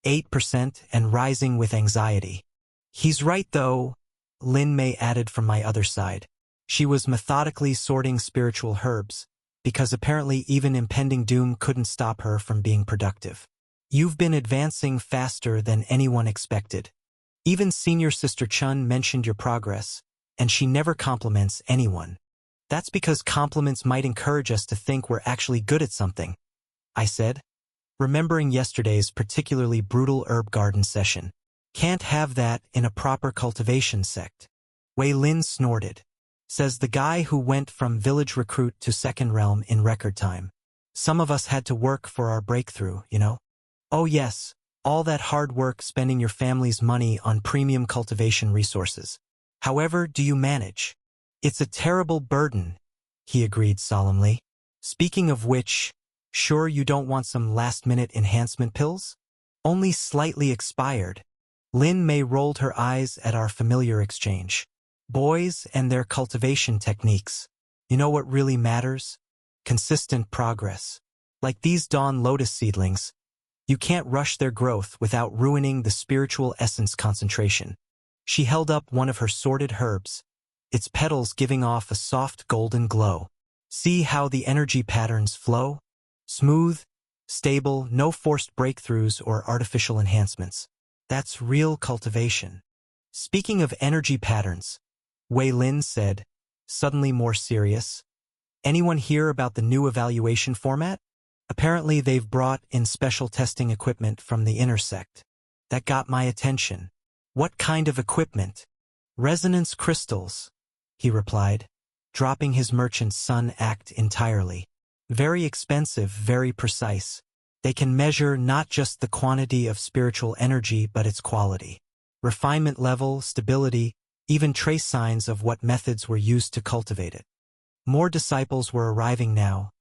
8% and rising with anxiety. He's right though, Lin Mei added from my other side. She was methodically sorting spiritual herbs, because apparently even impending doom couldn't stop her from being productive. You've been advancing faster than anyone expected. Even Senior Sister Chun mentioned your progress, and she never compliments anyone. That's because compliments might encourage us to think we're actually good at something, I said, remembering yesterday's particularly brutal herb garden session. Can't have that in a proper cultivation sect. Wei Lin snorted. Says the guy who went from village recruit to second realm in record time. Some of us had to work for our breakthrough, you know? Oh yes, all that hard work spending your family's money on premium cultivation resources. However, do you manage? It's a terrible burden, he agreed solemnly. Speaking of which, sure you don't want some last-minute enhancement pills? Only slightly expired. Lin Mei rolled her eyes at our familiar exchange. Boys and their cultivation techniques. You know what really matters? Consistent progress. Like these Dawn Lotus seedlings, you can't rush their growth without ruining the spiritual essence concentration. She held up one of her sorted herbs, its petals giving off a soft golden glow. See how the energy patterns flow? Smooth, stable, no forced breakthroughs or artificial enhancements. That's real cultivation. Speaking of energy patterns, Wei Lin said, suddenly more serious. Anyone hear about the new evaluation format? Apparently they've brought in special testing equipment from the Intersect. That got my attention. What kind of equipment? Resonance crystals, he replied, dropping his merchant sun act entirely. Very expensive, very precise. They can measure not just the quantity of spiritual energy but its quality. Refinement level, stability, even trace signs of what methods were used to cultivate it. More disciples were arriving now,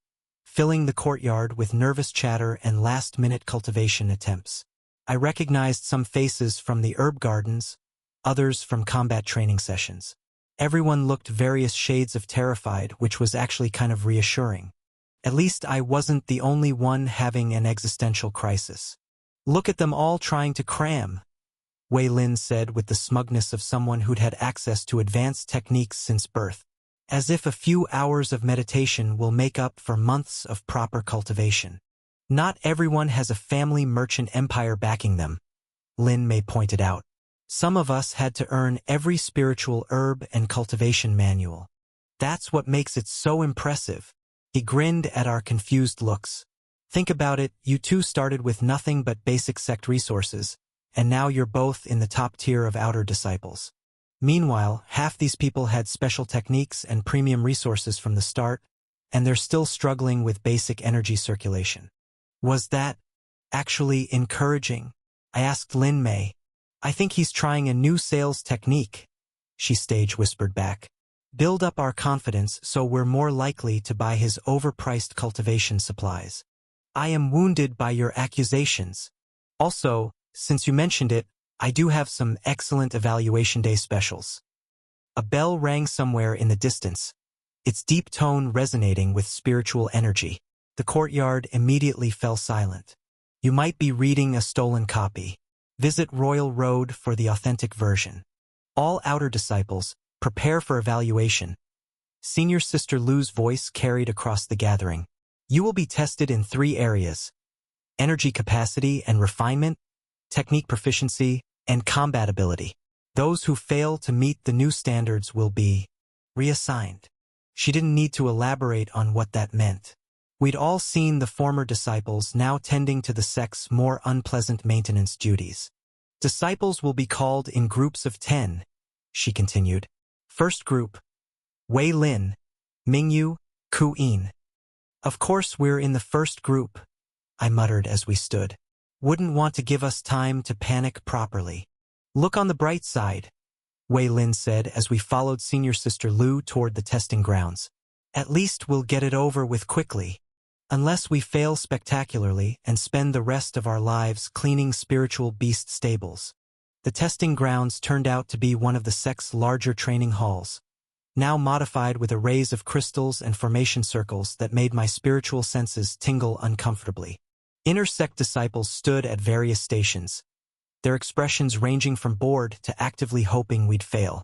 filling the courtyard with nervous chatter and last-minute cultivation attempts. I recognized some faces from the herb gardens, others from combat training sessions. Everyone looked various shades of terrified, which was actually kind of reassuring. At least I wasn't the only one having an existential crisis. Look at them all trying to cram, Wei Lin said with the smugness of someone who'd had access to advanced techniques since birth. As if a few hours of meditation will make up for months of proper cultivation. Not everyone has a family merchant empire backing them, Lin Mei pointed out. Some of us had to earn every spiritual herb and cultivation manual. That's what makes it so impressive. He grinned at our confused looks. Think about it, you two started with nothing but basic sect resources, and now you're both in the top tier of outer disciples. Meanwhile, half these people had special techniques and premium resources from the start, and they're still struggling with basic energy circulation. Was that actually encouraging? I asked Lin Mei. I think he's trying a new sales technique, she stage whispered back. Build up our confidence so we're more likely to buy his overpriced cultivation supplies. I am wounded by your accusations. Also, since you mentioned it, I do have some excellent evaluation day specials. A bell rang somewhere in the distance, its deep tone resonating with spiritual energy. The courtyard immediately fell silent. You might be reading a stolen copy. Visit Royal Road for the authentic version. All outer disciples, prepare for evaluation. Senior Sister Lu's voice carried across the gathering. You will be tested in 3 areas: energy capacity and refinement, technique proficiency, and combat ability. Those who fail to meet the new standards will be reassigned. She didn't need to elaborate on what that meant. We'd all seen the former disciples now tending to the sect's more unpleasant maintenance duties. Disciples will be called in groups of 10, she continued. First group, Wei Lin, Mingyu, Ku Yin. Of course we're in the first group, I muttered as we stood. Wouldn't want to give us time to panic properly. Look on the bright side, Wei Lin said as we followed Senior Sister Lu toward the testing grounds. At least we'll get it over with quickly. Unless we fail spectacularly and spend the rest of our lives cleaning spiritual beast stables. The testing grounds turned out to be one of the sect's larger training halls, now modified with arrays of crystals and formation circles that made my spiritual senses tingle uncomfortably. Inner sect disciples stood at various stations, their expressions ranging from bored to actively hoping we'd fail.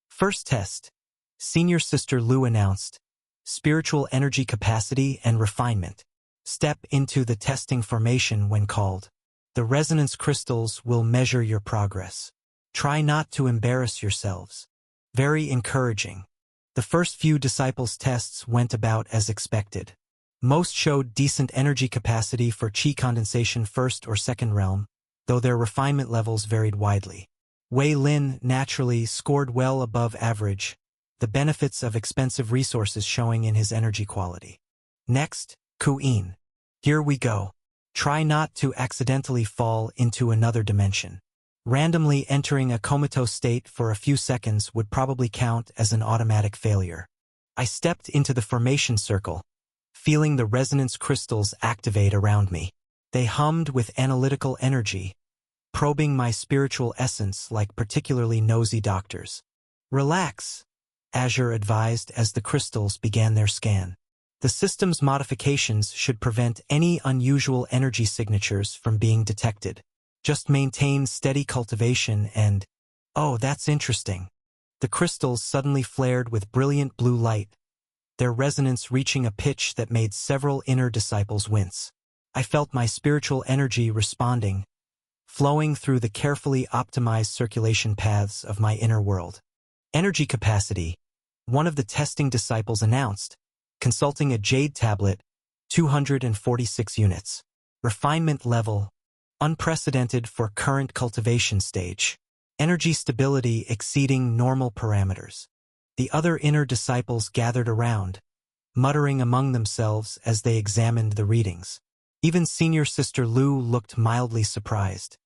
First test, Senior Sister Lu announced. Spiritual energy capacity and refinement. Step into the testing formation when called. The resonance crystals will measure your progress. Try not to embarrass yourselves. Very encouraging. The first few disciples' tests went about as expected. Most showed decent energy capacity for Qi condensation first or second realm, though their refinement levels varied widely. Wei Lin naturally scored well above average, the benefits of expensive resources showing in his energy quality. Next, Ku Yin. Here we go. Try not to accidentally fall into another dimension. Randomly entering a comatose state for a few seconds would probably count as an automatic failure. I stepped into the formation circle, feeling the resonance crystals activate around me. They hummed with analytical energy, probing my spiritual essence like particularly nosy doctors. Relax, Azure advised as the crystals began their scan. The system's modifications should prevent any unusual energy signatures from being detected. Just maintain steady cultivation and... Oh, that's interesting. The crystals suddenly flared with brilliant blue light, their resonance reaching a pitch that made several inner disciples wince. I felt my spiritual energy responding, flowing through the carefully optimized circulation paths of my inner world. Energy capacity, one of the testing disciples announced, consulting a jade tablet, 246 units. Refinement level, unprecedented for current cultivation stage. Energy stability exceeding normal parameters. The other inner disciples gathered around, muttering among themselves as they examined the readings. Even Senior Sister Lu looked mildly surprised.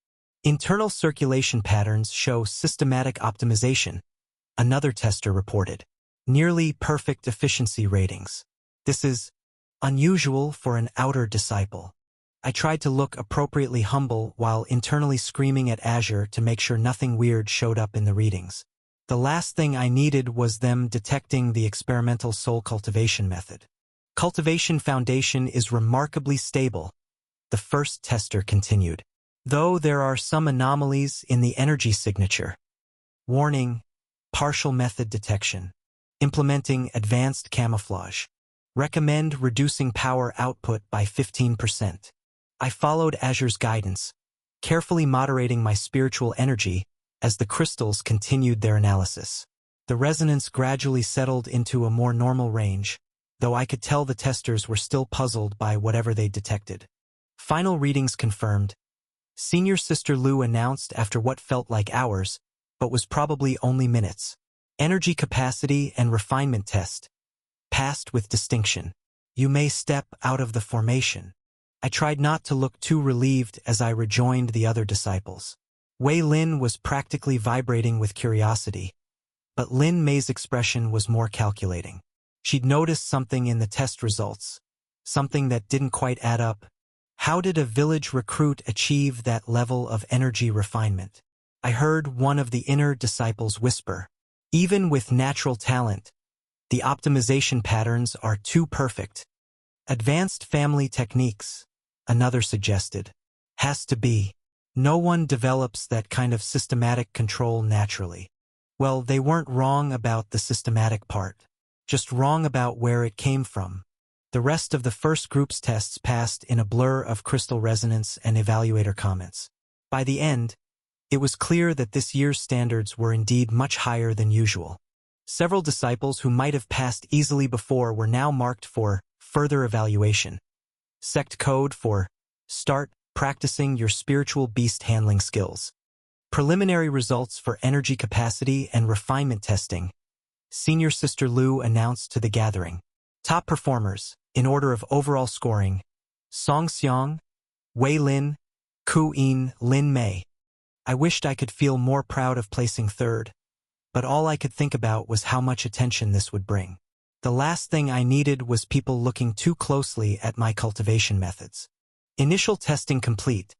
Internal circulation patterns show systematic optimization, another tester reported. Nearly perfect efficiency ratings. This is unusual for an outer disciple. I tried to look appropriately humble while internally screaming at Azure to make sure nothing weird showed up in the readings. The last thing I needed was them detecting the experimental soul cultivation method. Cultivation foundation is remarkably stable, the first tester continued, though there are some anomalies in the energy signature. Warning, partial method detection. Implementing advanced camouflage. Recommend reducing power output by 15%. I followed Azure's guidance, carefully moderating my spiritual energy as the crystals continued their analysis. The resonance gradually settled into a more normal range, though I could tell the testers were still puzzled by whatever they detected. Final readings confirmed, Senior Sister Lu announced after what felt like hours, but was probably only minutes. Energy capacity and refinement test. Passed with distinction. You may step out of the formation. I tried not to look too relieved as I rejoined the other disciples. Wei Lin was practically vibrating with curiosity, but Lin Mei's expression was more calculating. She'd noticed something in the test results, something that didn't quite add up. How did a village recruit achieve that level of energy refinement? I heard one of the inner disciples whisper. Even with natural talent, the optimization patterns are too perfect. Advanced family techniques, another suggested. Has to be. No one develops that kind of systematic control naturally. Well, they weren't wrong about the systematic part, just wrong about where it came from. The rest of the first group's tests passed in a blur of crystal resonance and evaluator comments. By the end, it was clear that this year's standards were indeed much higher than usual. Several disciples who might have passed easily before were now marked for further evaluation. Sect code for start practicing your spiritual beast handling skills. Preliminary results for energy capacity and refinement testing. Senior Sister Lu announced to the gathering. Top performers, in order of overall scoring, Song Xiang, Wei Lin, Ku Yin, Lin Mei. I wished I could feel more proud of placing third, but all I could think about was how much attention this would bring. The last thing I needed was people looking too closely at my cultivation methods. Initial testing complete.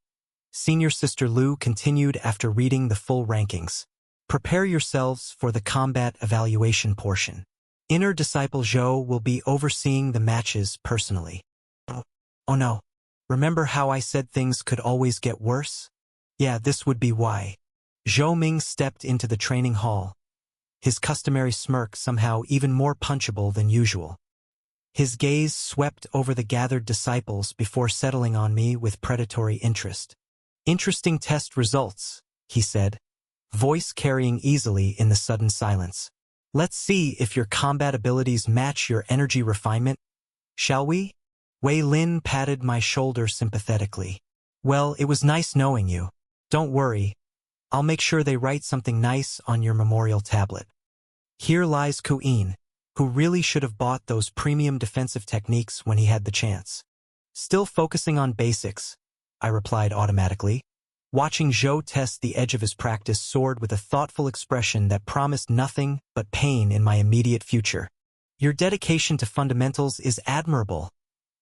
Senior Sister Lu continued after reading the full rankings. Prepare yourselves for the combat evaluation portion. Inner Disciple Zhou will be overseeing the matches personally. Oh no. Remember how I said things could always get worse? Yeah, this would be why. Zhou Ming stepped into the training hall, his customary smirk somehow even more punchable than usual. His gaze swept over the gathered disciples before settling on me with predatory interest. Interesting test results, he said, voice carrying easily in the sudden silence. Let's see if your combat abilities match your energy refinement, shall we? Wei Lin patted my shoulder sympathetically. Well, it was nice knowing you. Don't worry, I'll make sure they write something nice on your memorial tablet. Here lies Ku Yin, who really should have bought those premium defensive techniques when he had the chance. Still focusing on basics, I replied automatically. Watching Zhou test the edge of his practice soared with a thoughtful expression that promised nothing but pain in my immediate future. Your dedication to fundamentals is admirable,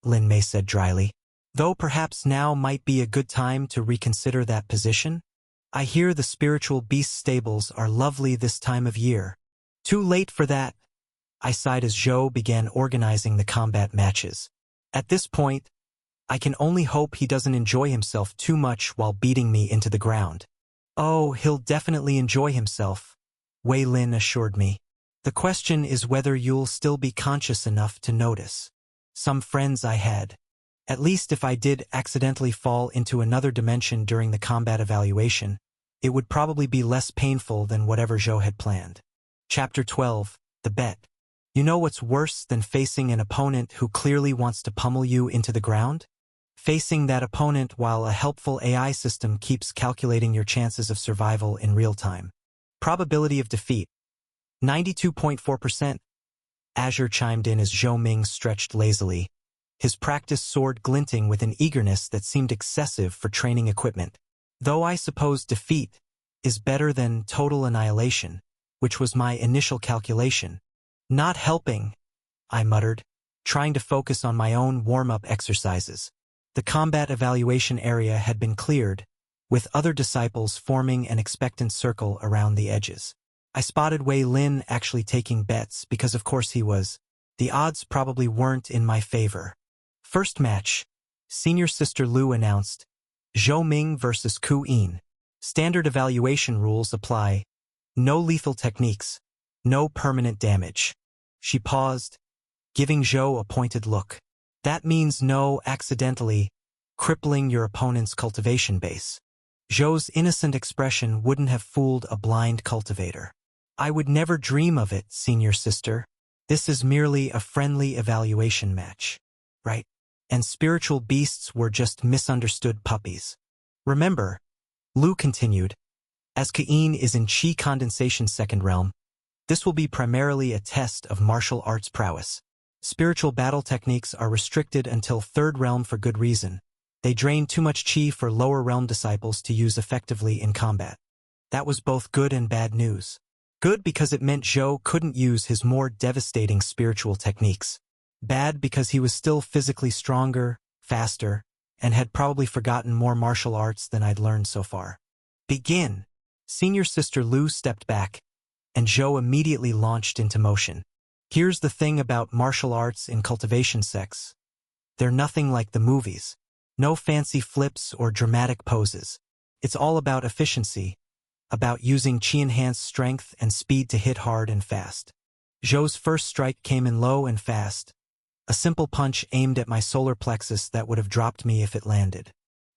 Lin Mei said dryly. Though perhaps now might be a good time to reconsider that position? I hear the spiritual beast stables are lovely this time of year. Too late for that, I sighed as Zhou began organizing the combat matches. At this point, I can only hope he doesn't enjoy himself too much while beating me into the ground. Oh, he'll definitely enjoy himself, Wei Lin assured me. The question is whether you'll still be conscious enough to notice. Some friends I had. At least if I did accidentally fall into another dimension during the combat evaluation, it would probably be less painful than whatever Zhou had planned. Chapter 12, The Bet. You know what's worse than facing an opponent who clearly wants to pummel you into the ground? Facing that opponent while a helpful AI system keeps calculating your chances of survival in real time. Probability of defeat. 92.4%. Azure chimed in as Zhou Ming stretched lazily, his practice sword glinting with an eagerness that seemed excessive for training equipment. Though I suppose defeat is better than total annihilation, which was my initial calculation. Not helping, I muttered, trying to focus on my own warm-up exercises. The combat evaluation area had been cleared, with other disciples forming an expectant circle around the edges. I spotted Wei Lin actually taking bets because of course he was. The odds probably weren't in my favor. First match, Senior Sister Lu announced, Zhou Ming versus Ku Yin. Standard evaluation rules apply. No lethal techniques. No permanent damage. She paused, giving Zhou a pointed look. That means no accidentally crippling your opponent's cultivation base. Zhou's innocent expression wouldn't have fooled a blind cultivator. I would never dream of it, Senior Sister. This is merely a friendly evaluation match. Right? And spiritual beasts were just misunderstood puppies. Remember, Lu continued, as Cain is in Qi Condensation's second realm, this will be primarily a test of martial arts prowess. Spiritual battle techniques are restricted until third realm for good reason. They drain too much Qi for lower realm disciples to use effectively in combat. That was both good and bad news. Good because it meant Zhou couldn't use his more devastating spiritual techniques. Bad because he was still physically stronger, faster, and had probably forgotten more martial arts than I'd learned so far. Begin! Senior Sister Lu stepped back, and Zhou immediately launched into motion. Here's the thing about martial arts in cultivation sects. They're nothing like the movies. No fancy flips or dramatic poses. It's all about efficiency, about using Qi-enhanced strength and speed to hit hard and fast. Zhou's first strike came in low and fast. A simple punch aimed at my solar plexus that would have dropped me if it landed.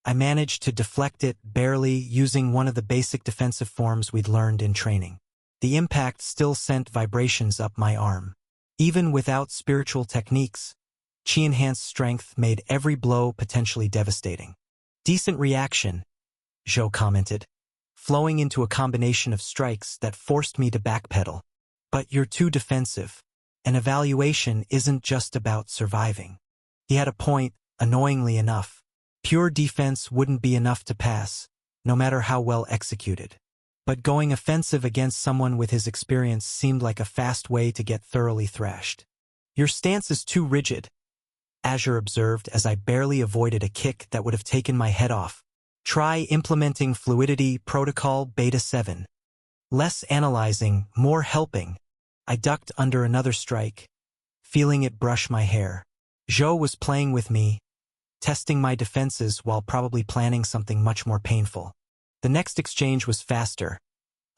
I managed to deflect it barely using one of the basic defensive forms we'd learned in training. The impact still sent vibrations up my arm. Even without spiritual techniques, Qi-enhanced strength made every blow potentially devastating. Decent reaction, Zhou commented, flowing into a combination of strikes that forced me to backpedal. But you're too defensive. An evaluation isn't just about surviving. He had a point, annoyingly enough. Pure defense wouldn't be enough to pass, no matter how well executed. But going offensive against someone with his experience seemed like a fast way to get thoroughly thrashed. Your stance is too rigid, Azure observed as I barely avoided a kick that would have taken my head off. Try implementing Fluidity Protocol Beta 7. Less analyzing, more helping. I ducked under another strike, feeling it brush my hair. Zhou was playing with me, testing my defenses while probably planning something much more painful. The next exchange was faster,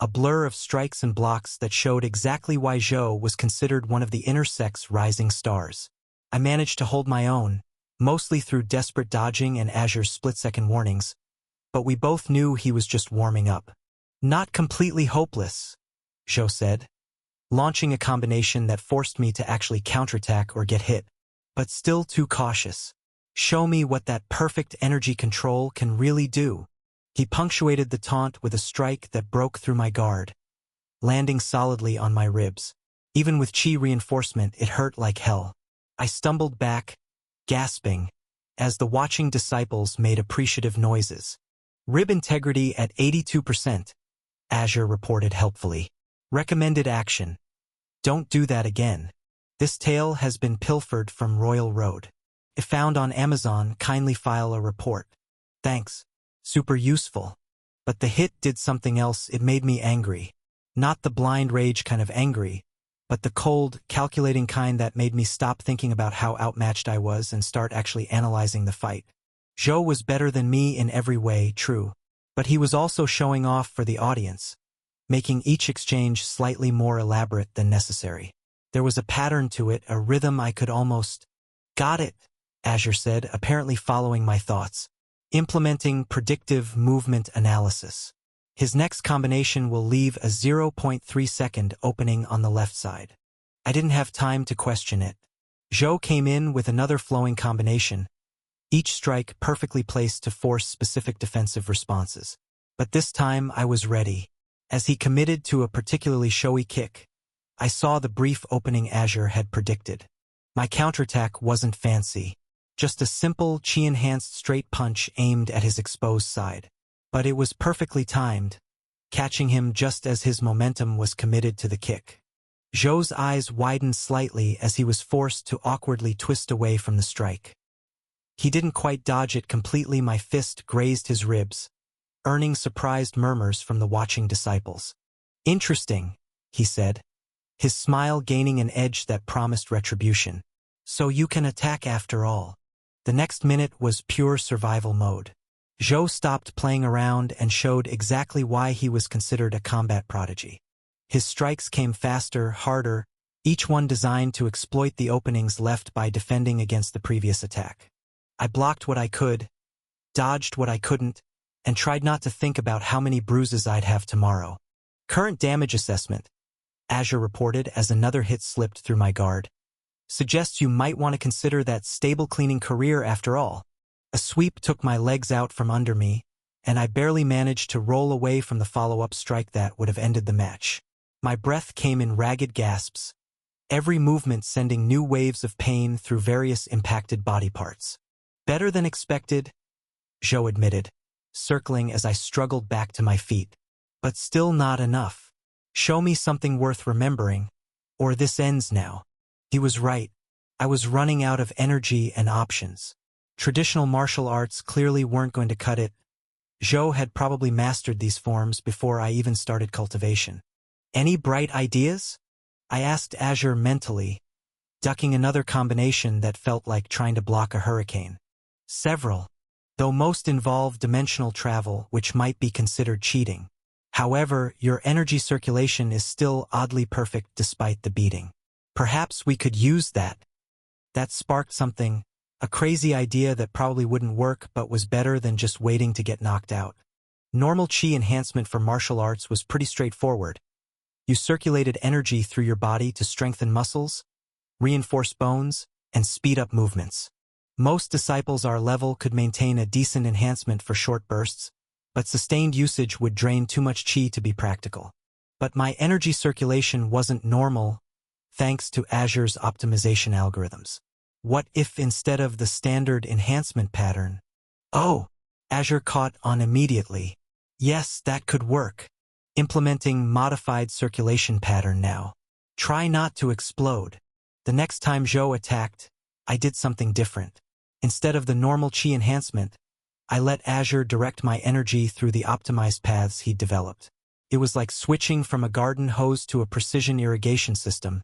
a blur of strikes and blocks that showed exactly why Zhou was considered one of the inner sect's rising stars. I managed to hold my own, mostly through desperate dodging and Azure's split-second warnings, but we both knew he was just warming up. Not completely hopeless, Zhou said, launching a combination that forced me to actually counterattack or get hit, but still too cautious. Show me what that perfect energy control can really do. He punctuated the taunt with a strike that broke through my guard, landing solidly on my ribs. Even with Qi reinforcement, it hurt like hell. I stumbled back, gasping, as the watching disciples made appreciative noises. Rib integrity at 82%, Azure reported helpfully. Recommended action. Don't do that again. This tale has been pilfered from Royal Road. If found on Amazon, kindly file a report. Thanks. Super useful. But the hit did something else. It made me angry. Not the blind rage kind of angry, but the cold, calculating kind that made me stop thinking about how outmatched I was and start actually analyzing the fight. Zhou was better than me in every way, true, but he was also showing off for the audience, making each exchange slightly more elaborate than necessary. There was a pattern to it, a rhythm I could almost... Got it, Azure said, apparently following my thoughts. Implementing predictive movement analysis. His next combination will leave a 0.3-second opening on the left side. I didn't have time to question it. Zhou came in with another flowing combination, each strike perfectly placed to force specific defensive responses. But this time I was ready. As he committed to a particularly showy kick, I saw the brief opening Azure had predicted. My counterattack wasn't fancy, just a simple Qi-enhanced straight punch aimed at his exposed side. But it was perfectly timed, catching him just as his momentum was committed to the kick. Zhou's eyes widened slightly as he was forced to awkwardly twist away from the strike. He didn't quite dodge it completely. My fist grazed his ribs, earning surprised murmurs from the watching disciples. Interesting, he said, his smile gaining an edge that promised retribution. So you can attack after all. The next minute was pure survival mode. Zhou stopped playing around and showed exactly why he was considered a combat prodigy. His strikes came faster, harder, each one designed to exploit the openings left by defending against the previous attack. I blocked what I could, dodged what I couldn't, and tried not to think about how many bruises I'd have tomorrow. Current damage assessment, Azure reported as another hit slipped through my guard, suggests you might want to consider that stable cleaning career after all. A sweep took my legs out from under me, and I barely managed to roll away from the follow-up strike that would have ended the match. My breath came in ragged gasps, every movement sending new waves of pain through various impacted body parts. Better than expected, Zhou admitted, circling as I struggled back to my feet. But still not enough. Show me something worth remembering, or this ends now. He was right. I was running out of energy and options. Traditional martial arts clearly weren't going to cut it. Zhou had probably mastered these forms before I even started cultivation. Any bright ideas? I asked Azure mentally, ducking another combination that felt like trying to block a hurricane. Several, though most involve dimensional travel, which might be considered cheating. However, your energy circulation is still oddly perfect despite the beating. Perhaps we could use that. That sparked something, a crazy idea that probably wouldn't work but was better than just waiting to get knocked out. Normal chi enhancement for martial arts was pretty straightforward. You circulated energy through your body to strengthen muscles, reinforce bones, and speed up movements. Most disciples our level could maintain a decent enhancement for short bursts, but sustained usage would drain too much chi to be practical. But my energy circulation wasn't normal, thanks to Azure's optimization algorithms. What if instead of the standard enhancement pattern? Oh, Azure caught on immediately. Yes, that could work. Implementing modified circulation pattern now. Try not to explode. The next time Zhou attacked, I did something different. Instead of the normal chi enhancement, I let Azure direct my energy through the optimized paths he'd developed. It was like switching from a garden hose to a precision irrigation system.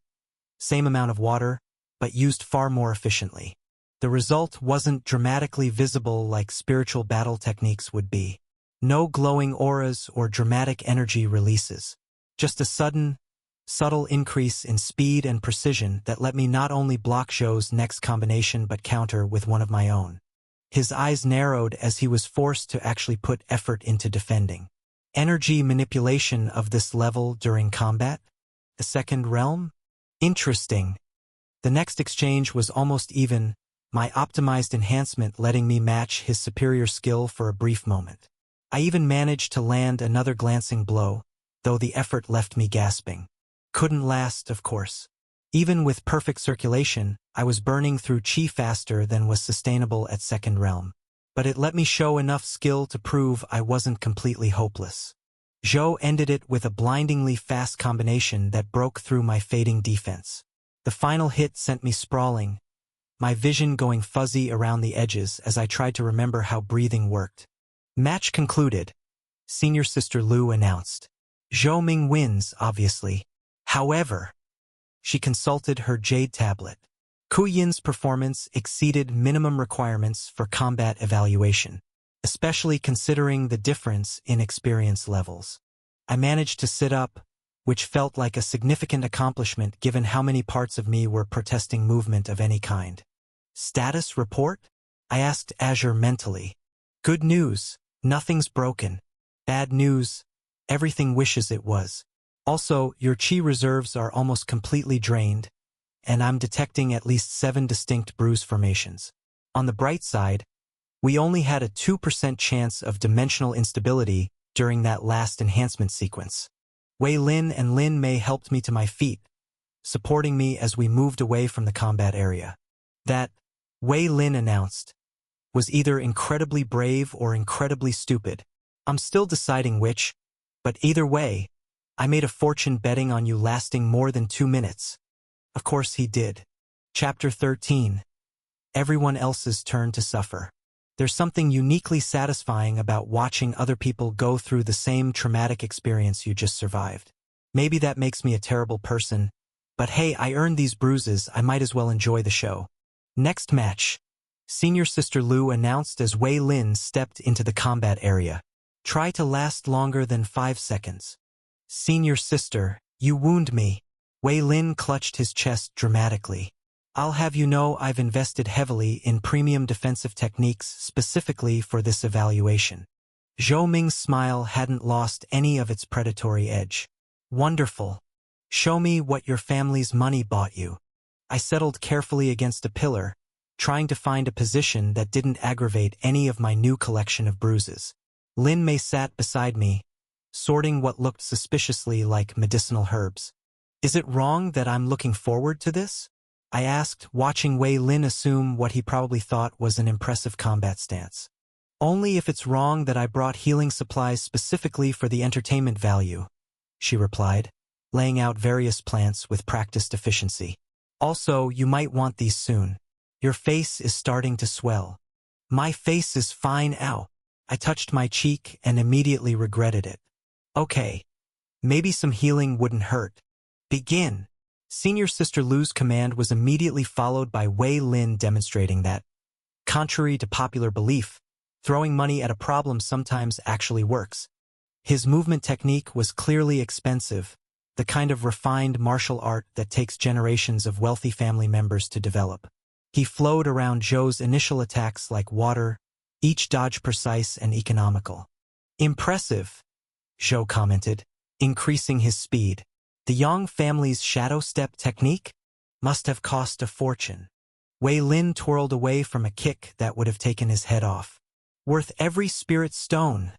Same amount of water, but used far more efficiently. The result wasn't dramatically visible like spiritual battle techniques would be. No glowing auras or dramatic energy releases. Just a sudden, subtle increase in speed and precision that let me not only block Zhou's next combination but counter with one of my own. His eyes narrowed as he was forced to actually put effort into defending. Energy manipulation of this level during combat? The second realm? Interesting. The next exchange was almost even, my optimized enhancement letting me match his superior skill for a brief moment. I even managed to land another glancing blow, though the effort left me gasping. Couldn't last, of course. Even with perfect circulation, I was burning through chi faster than was sustainable at second realm. But it let me show enough skill to prove I wasn't completely hopeless. Zhou ended it with a blindingly fast combination that broke through my fading defense. The final hit sent me sprawling, my vision going fuzzy around the edges as I tried to remember how breathing worked. Match concluded. Senior Sister Lu announced. Zhou Ming wins, obviously. However, she consulted her jade tablet. Ku Yin's performance exceeded minimum requirements for combat evaluation, especially considering the difference in experience levels. I managed to sit up, which felt like a significant accomplishment given how many parts of me were protesting movement of any kind. Status report? I asked Azure mentally. Good news, nothing's broken. Bad news, everything wishes it was. Also, your chi reserves are almost completely drained, and I'm detecting at least 7 distinct bruise formations. On the bright side, we only had a 2% chance of dimensional instability during that last enhancement sequence. Wei Lin and Lin Mei helped me to my feet, supporting me as we moved away from the combat area. That, Wei Lin announced, was either incredibly brave or incredibly stupid. I'm still deciding which, but either way, I made a fortune betting on you lasting more than 2 minutes. Of course he did. Chapter 13. Everyone else's turn to suffer. There's something uniquely satisfying about watching other people go through the same traumatic experience you just survived. Maybe that makes me a terrible person, but hey, I earned these bruises, I might as well enjoy the show. Next match. Senior Sister Lu announced as Wei Lin stepped into the combat area. Try to last longer than 5 seconds. Senior Sister, you wound me. Wei Lin clutched his chest dramatically. I'll have you know I've invested heavily in premium defensive techniques specifically for this evaluation. Zhou Ming's smile hadn't lost any of its predatory edge. Wonderful. Show me what your family's money bought you. I settled carefully against a pillar, trying to find a position that didn't aggravate any of my new collection of bruises. Lin Mei sat beside me, sorting what looked suspiciously like medicinal herbs. Is it wrong that I'm looking forward to this? I asked, watching Wei Lin assume what he probably thought was an impressive combat stance. Only if it's wrong that I brought healing supplies specifically for the entertainment value, she replied, laying out various plants with practiced efficiency. Also, you might want these soon. Your face is starting to swell. My face is fine, ow. I touched my cheek and immediately regretted it. Okay. Maybe some healing wouldn't hurt. Begin. Senior Sister Lu's command was immediately followed by Wei Lin demonstrating that, contrary to popular belief, throwing money at a problem sometimes actually works. His movement technique was clearly expensive, the kind of refined martial art that takes generations of wealthy family members to develop. He flowed around Zhou's initial attacks like water, each dodge precise and economical. Impressive, Zhou commented, increasing his speed. The Yang family's shadow step technique must have cost a fortune. Wei Lin twirled away from a kick that would have taken his head off. Worth every spirit stone,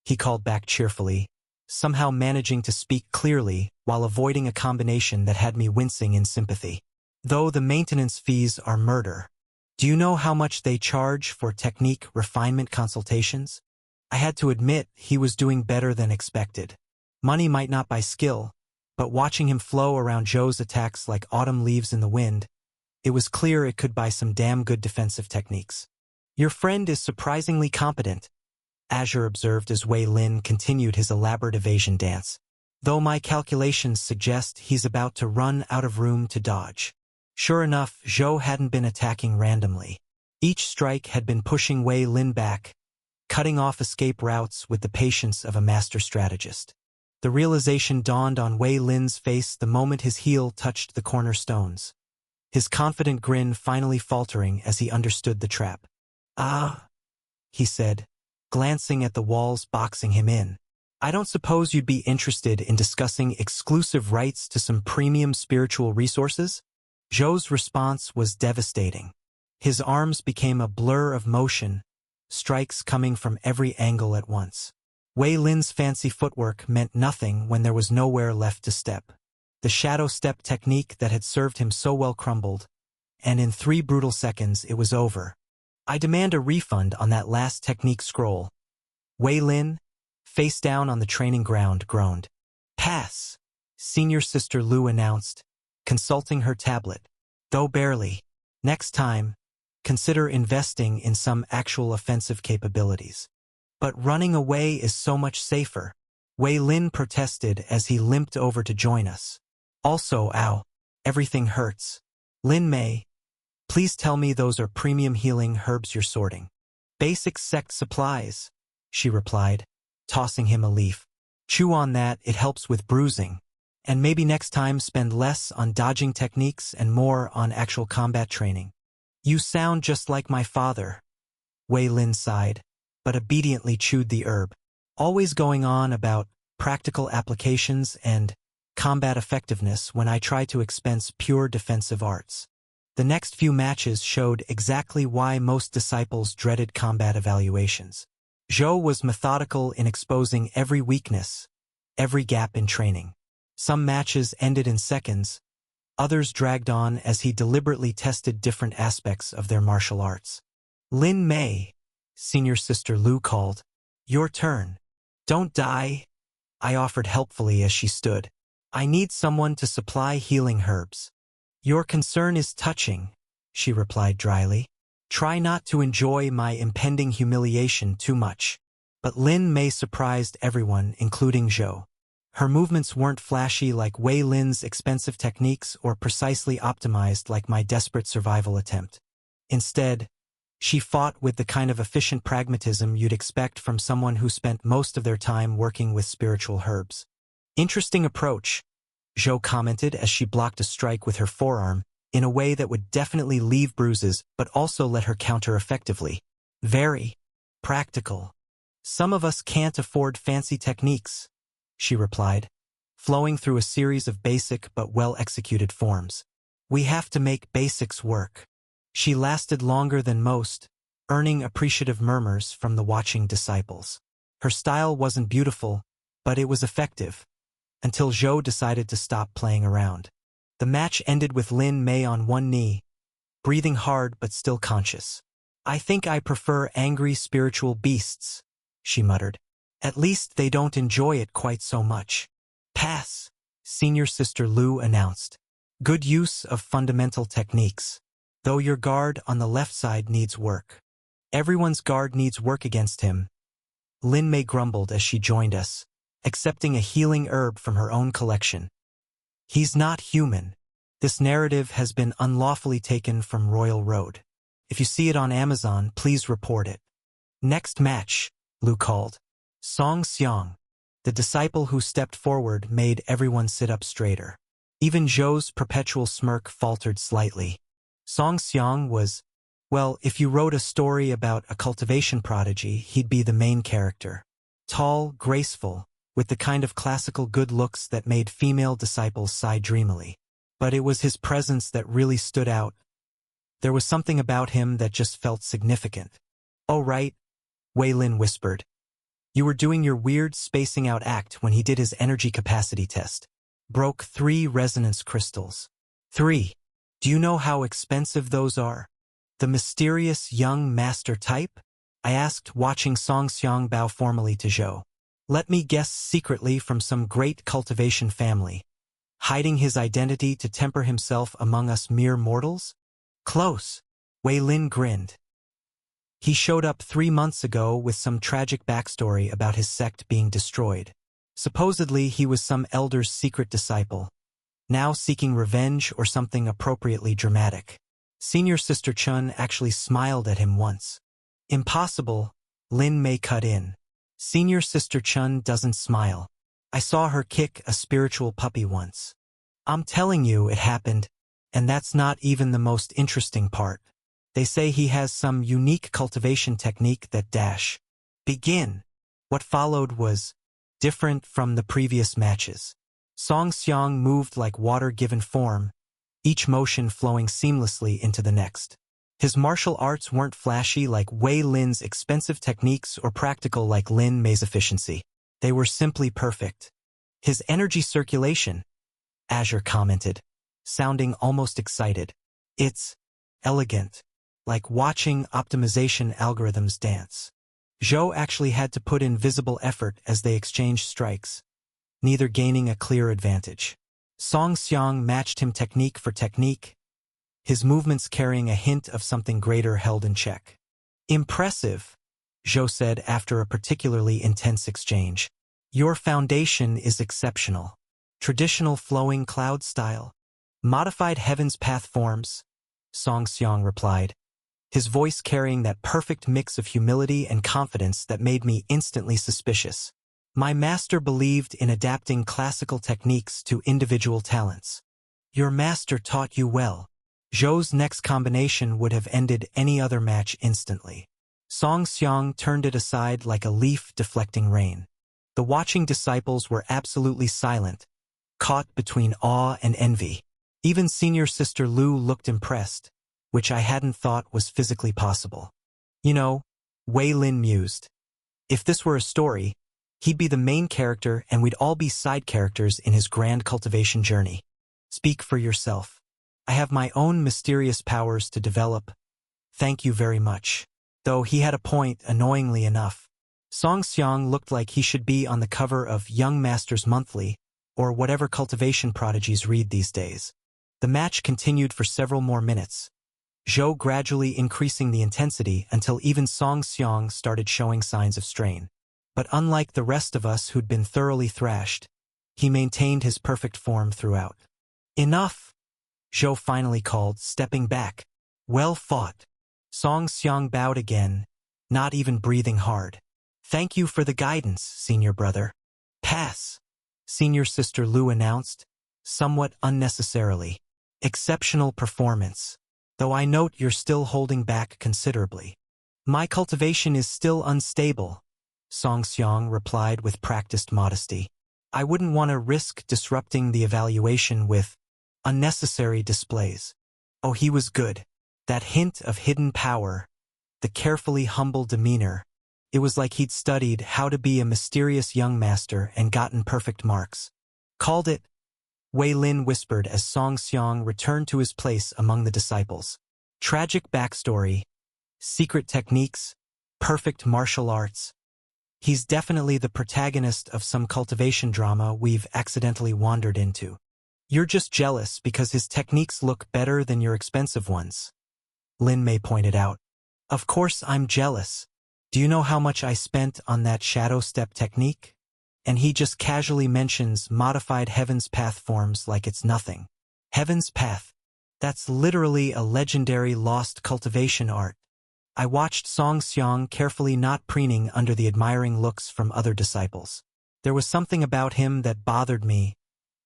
he called back cheerfully, somehow managing to speak clearly while avoiding a combination that had me wincing in sympathy. Though the maintenance fees are murder. Do you know how much they charge for technique refinement consultations? I had to admit he was doing better than expected. Money might not buy skill, but watching him flow around Zhou's attacks like autumn leaves in the wind, it was clear it could buy some damn good defensive techniques. Your friend is surprisingly competent, Azure observed as Wei Lin continued his elaborate evasion dance. Though my calculations suggest he's about to run out of room to dodge. Sure enough, Zhou hadn't been attacking randomly. Each strike had been pushing Wei Lin back, cutting off escape routes with the patience of a master strategist. The realization dawned on Wei Lin's face the moment his heel touched the cornerstones, his confident grin finally faltering as he understood the trap. Ah, he said, glancing at the walls boxing him in. I don't suppose you'd be interested in discussing exclusive rights to some premium spiritual resources? Zhou's response was devastating. His arms became a blur of motion, strikes coming from every angle at once. Wei Lin's fancy footwork meant nothing when there was nowhere left to step. The shadow step technique that had served him so well crumbled, and in 3 brutal seconds it was over. I demand a refund on that last technique scroll. Wei Lin, face down on the training ground, groaned. Pass, Senior Sister Lu announced, consulting her tablet. Though barely. Next time, consider investing in some actual offensive capabilities. But running away is so much safer, Wei Lin protested as he limped over to join us. Also, ow, everything hurts. Lin Mei, please tell me those are premium healing herbs you're sorting. Basic sect supplies, she replied, tossing him a leaf. Chew on that, it helps with bruising. And maybe next time spend less on dodging techniques and more on actual combat training. You sound just like my father, Wei Lin sighed, but obediently chewed the herb, always going on about practical applications and combat effectiveness when I try to expense pure defensive arts. The next few matches showed exactly why most disciples dreaded combat evaluations. Zhou was methodical in exposing every weakness, every gap in training. Some matches ended in seconds, others dragged on as he deliberately tested different aspects of their martial arts. Lin Mei, Senior Sister Lu called. Your turn. Don't die, I offered helpfully as she stood. I need someone to supply healing herbs. Your concern is touching, she replied dryly. Try not to enjoy my impending humiliation too much. But Lin Mei surprised everyone, including Zhou. Her movements weren't flashy like Wei Lin's expensive techniques or precisely optimized like my desperate survival attempt. Instead, she fought with the kind of efficient pragmatism you'd expect from someone who spent most of their time working with spiritual herbs. Interesting approach, Zhou commented as she blocked a strike with her forearm in a way that would definitely leave bruises but also let her counter effectively. Very practical. Some of us can't afford fancy techniques, she replied, flowing through a series of basic but well-executed forms. We have to make basics work. She lasted longer than most, earning appreciative murmurs from the watching disciples. Her style wasn't beautiful, but it was effective, until Zhou decided to stop playing around. The match ended with Lin Mei on one knee, breathing hard but still conscious. "I think I prefer angry spiritual beasts," she muttered. "At least they don't enjoy it quite so much." "Pass," Senior Sister Lu announced. "Good use of fundamental techniques, though your guard on the left side needs work." "Everyone's guard needs work against him," Lin Mei grumbled as she joined us, accepting a healing herb from her own collection. "He's not human. This narrative has been unlawfully taken from Royal Road. If you see it on Amazon, please report it." "Next match," Lu called. Song Xiang, the disciple who stepped forward, made everyone sit up straighter. Even Zhou's perpetual smirk faltered slightly. Song Xiang was, well, if you wrote a story about a cultivation prodigy, he'd be the main character. Tall, graceful, with the kind of classical good looks that made female disciples sigh dreamily. But it was his presence that really stood out. There was something about him that just felt significant. "Oh right," Wei Lin whispered. "You were doing your weird spacing out act when he did his energy capacity test. Broke 3 resonance crystals. 3. Do you know how expensive those are?" "The mysterious young master type?" I asked, watching Song Xiang bow formally to Zhou. "Let me guess, secretly from some great cultivation family, hiding his identity to temper himself among us mere mortals?" "Close," Wei Lin grinned. "He showed up 3 months ago with some tragic backstory about his sect being destroyed. Supposedly he was some elder's secret disciple, now seeking revenge or something appropriately dramatic. Senior Sister Chun actually smiled at him once." "Impossible," Lin Mei cut in. "Senior Sister Chun doesn't smile. I saw her kick a spiritual puppy once." "I'm telling you it happened, and that's not even the most interesting part. They say he has some unique cultivation technique that dash. Begin." What followed was different from the previous matches. Song Xiang moved like water given form, each motion flowing seamlessly into the next. His martial arts weren't flashy like Wei Lin's expensive techniques or practical like Lin Mei's efficiency. They were simply perfect. "His energy circulation," Azure commented, sounding almost excited. "It's elegant, like watching optimization algorithms dance." Zhou actually had to put in visible effort as they exchanged strikes, neither gaining a clear advantage. Song Xiang matched him technique for technique, his movements carrying a hint of something greater held in check. "Impressive," Zhou said after a particularly intense exchange. "Your foundation is exceptional. Traditional flowing cloud style. Modified heaven's path forms," Song Xiang replied, his voice carrying that perfect mix of humility and confidence that made me instantly suspicious. "My master believed in adapting classical techniques to individual talents." "Your master taught you well." Zhou's next combination would have ended any other match instantly. Song Xiang turned it aside like a leaf deflecting rain. The watching disciples were absolutely silent, caught between awe and envy. Even Senior Sister Lu looked impressed, which I hadn't thought was physically possible. "You know," Wei Lin mused, "if this were a story, he'd be the main character and we'd all be side characters in his grand cultivation journey. Speak for yourself. I have my own mysterious powers to develop. Thank you very much." Though he had a point, annoyingly enough. Song Xiang looked like he should be on the cover of Young Masters Monthly, or whatever cultivation prodigies read these days. The match continued for several more minutes, Zhou gradually increasing the intensity until even Song Xiang started showing signs of strain. But unlike the rest of us who'd been thoroughly thrashed, he maintained his perfect form throughout. "Enough," Zhou finally called, stepping back. "Well fought." Song Xiang bowed again, not even breathing hard. "Thank you for the guidance, senior brother." "Pass," Senior Sister Lu announced, somewhat unnecessarily. "Exceptional performance. Though I note you're still holding back considerably." "My cultivation is still unstable," Song Xiang replied with practiced modesty. "I wouldn't want to risk disrupting the evaluation with unnecessary displays." Oh, he was good. That hint of hidden power, the carefully humble demeanor. It was like he'd studied how to be a mysterious young master and gotten perfect marks. Called it, Wei Lin whispered as Song Xiang returned to his place among the disciples. Tragic backstory, secret techniques, perfect martial arts. He's definitely the protagonist of some cultivation drama we've accidentally wandered into. You're just jealous because his techniques look better than your expensive ones, Lin Mei pointed out. Of course I'm jealous. Do you know how much I spent on that shadow step technique? And he just casually mentions modified Heaven's Path forms like it's nothing. Heaven's Path. That's literally a legendary lost cultivation art. I watched Song Xiang carefully not preening under the admiring looks from other disciples. There was something about him that bothered me,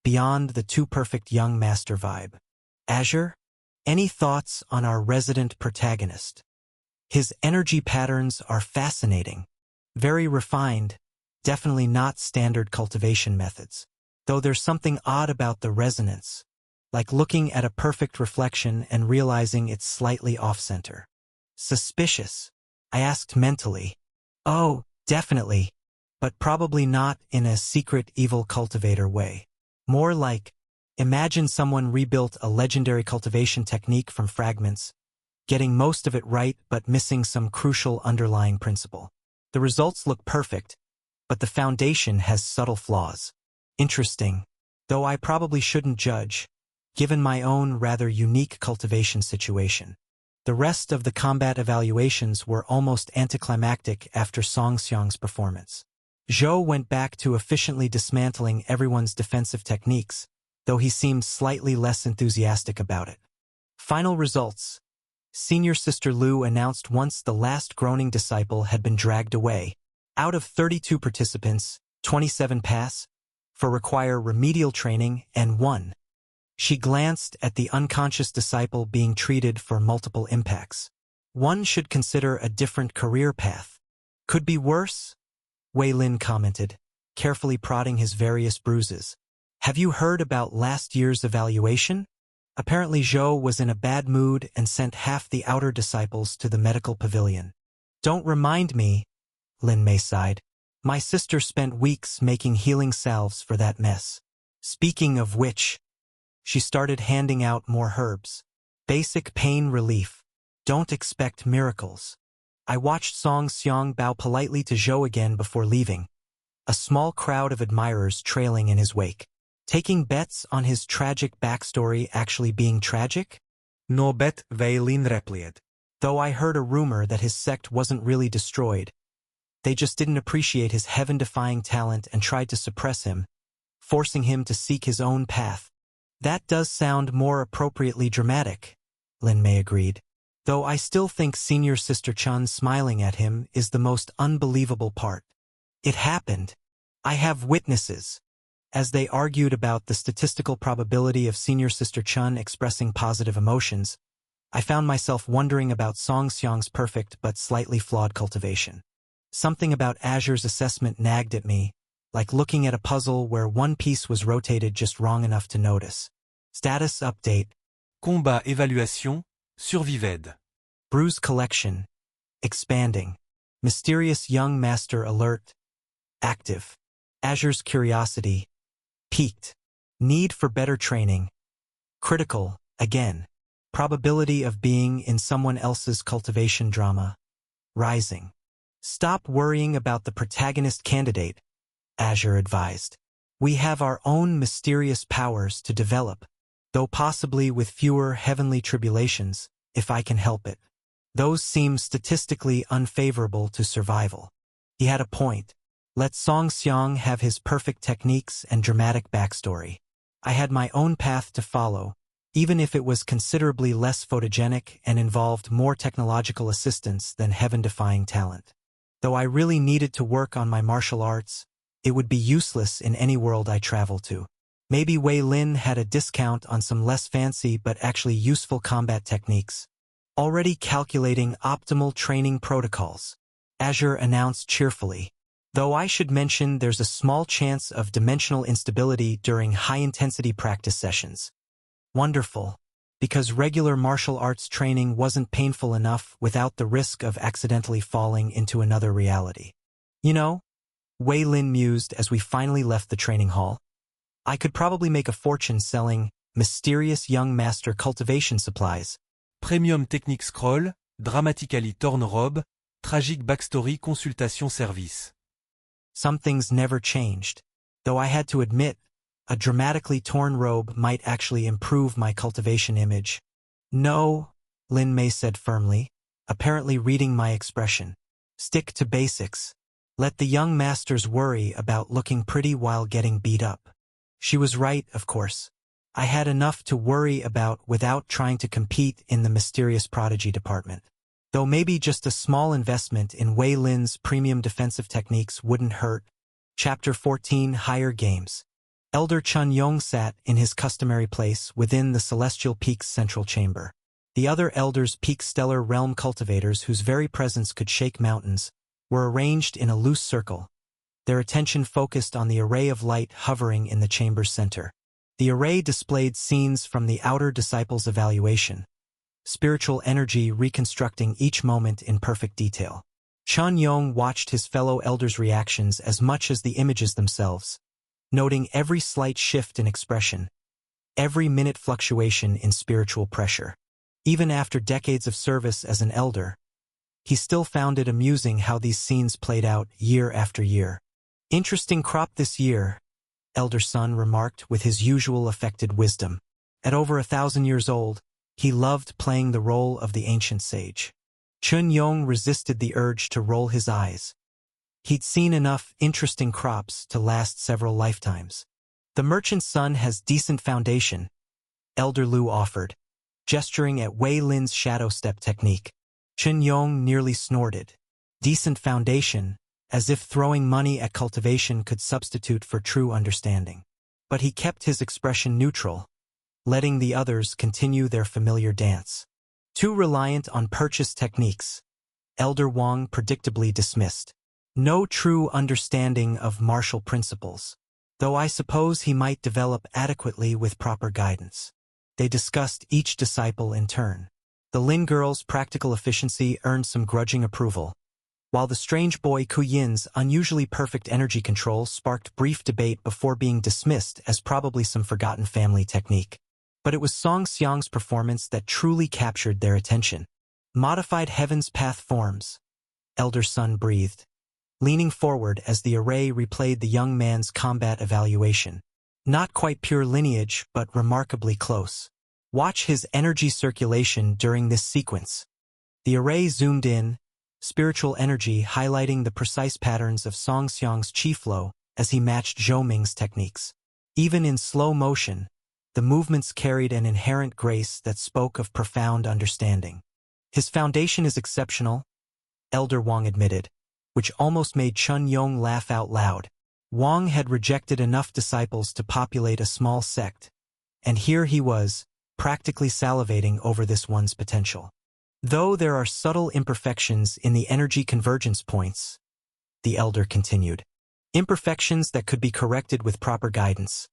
beyond the too perfect young master vibe. Azure? Any thoughts on our resident protagonist? His energy patterns are fascinating. Very refined, definitely not standard cultivation methods. Though there's something odd about the resonance, like looking at a perfect reflection and realizing it's slightly off-center. Suspicious, I asked mentally. Oh, definitely, but probably not in a secret evil cultivator way. More like, imagine someone rebuilt a legendary cultivation technique from fragments, getting most of it right but missing some crucial underlying principle. The results look perfect, but the foundation has subtle flaws. Interesting, though I probably shouldn't judge, given my own rather unique cultivation situation. The rest of the combat evaluations were almost anticlimactic after Song Xiang's performance. Zhou went back to efficiently dismantling everyone's defensive techniques, though he seemed slightly less enthusiastic about it. Final results. Senior Sister Lu announced once the last groaning disciple had been dragged away. Out of 32 participants, 27 pass, for require remedial training, and 1. She glanced at the unconscious disciple being treated for multiple impacts. One should consider a different career path. Could be worse? Wei Lin commented, carefully prodding his various bruises. Have you heard about last year's evaluation? Apparently Zhou was in a bad mood and sent half the outer disciples to the medical pavilion. Don't remind me, Lin Mei sighed. My sister spent weeks making healing salves for that mess. Speaking of which, she started handing out more herbs. Basic pain relief. Don't expect miracles. I watched Song Xiang bow politely to Zhou again before leaving, a small crowd of admirers trailing in his wake. Taking bets on his tragic backstory actually being tragic? No bet, Wei Lin replied. Though I heard a rumor that his sect wasn't really destroyed. They just didn't appreciate his heaven-defying talent and tried to suppress him, forcing him to seek his own path. That does sound more appropriately dramatic, Lin Mei agreed. Though I still think Senior Sister Chun smiling at him is the most unbelievable part. It happened. I have witnesses. As they argued about the statistical probability of Senior Sister Chun expressing positive emotions, I found myself wondering about Song Xiang's perfect but slightly flawed cultivation. Something about Azure's assessment nagged at me, like looking at a puzzle where one piece was rotated just wrong enough to notice. Status update. Combat évaluation, Survived. Bruise collection. Expanding. Mysterious young master alert. Active. Azure's curiosity. Peaked. Need for better training. Critical, again. Probability of being in someone else's cultivation drama. Rising. Stop worrying about the protagonist candidate, Azure advised. We have our own mysterious powers to develop, though possibly with fewer heavenly tribulations, if I can help it. Those seem statistically unfavorable to survival. He had a point. Let Song Xiang have his perfect techniques and dramatic backstory. I had my own path to follow, even if it was considerably less photogenic and involved more technological assistance than heaven-defying talent. Though I really needed to work on my martial arts, it would be useless in any world I travel to. Maybe Wei Lin had a discount on some less fancy but actually useful combat techniques. Already calculating optimal training protocols, Azure announced cheerfully. Though I should mention there's a small chance of dimensional instability during high-intensity practice sessions. Wonderful. because regular martial arts training wasn't painful enough without the risk of accidentally falling into another reality. You know, Wei Lin mused as we finally left the training hall. I could probably make a fortune selling mysterious young master cultivation supplies. Premium technique scroll, dramatically torn robe, tragique backstory consultation service. Some things never changed, though I had to admit, a dramatically torn robe might actually improve my cultivation image. No, Lin Mei said firmly, apparently reading my expression. Stick to basics. Let the young masters worry about looking pretty while getting beat up. She was right, of course. I had enough to worry about without trying to compete in the mysterious prodigy department. Though maybe just a small investment in Wei Lin's premium defensive techniques wouldn't hurt. Chapter 14 Higher Games. Elder Chun Yong sat in his customary place within the Celestial Peak's central chamber. The other elders, Peak Stellar Realm cultivators whose very presence could shake mountains, were arranged in a loose circle, their attention focused on the array of light hovering in the chamber's center. The array displayed scenes from the Outer Disciples' evaluation, spiritual energy reconstructing each moment in perfect detail. Chun Yong watched his fellow elders' reactions as much as the images themselves, noting every slight shift in expression, every minute fluctuation in spiritual pressure. Even after decades of service as an elder, he still found it amusing how these scenes played out year after year. Interesting crop this year, Elder Sun remarked with his usual affected wisdom. At over 1,000 years old, he loved playing the role of the ancient sage. Chun Yong resisted the urge to roll his eyes. He'd seen enough interesting crops to last several lifetimes. The merchant's son has decent foundation, Elder Lu offered, gesturing at Wei Lin's shadow step technique. Chun Yong nearly snorted. Decent foundation, as if throwing money at cultivation could substitute for true understanding. But he kept his expression neutral, letting the others continue their familiar dance. Too reliant on purchase techniques, Elder Wang predictably dismissed. No true understanding of martial principles, though I suppose he might develop adequately with proper guidance. They discussed each disciple in turn. The Lin girl's practical efficiency earned some grudging approval, while the strange boy Ku Yin's unusually perfect energy control sparked brief debate before being dismissed as probably some forgotten family technique. But it was Song Xiang's performance that truly captured their attention. Modified Heaven's Path forms, Elder Sun breathed, leaning forward as the array replayed the young man's combat evaluation. Not quite pure lineage, but remarkably close. Watch his energy circulation during this sequence. The array zoomed in, spiritual energy highlighting the precise patterns of Song Xiang's chi flow as he matched Zhou Ming's techniques. Even in slow motion, the movements carried an inherent grace that spoke of profound understanding. His foundation is exceptional, Elder Wang admitted, which almost made Chun Yong laugh out loud. Wang had rejected enough disciples to populate a small sect, and here he was, practically salivating over this one's potential. Though there are subtle imperfections in the energy convergence points, the elder continued. Imperfections that could be corrected with proper guidance.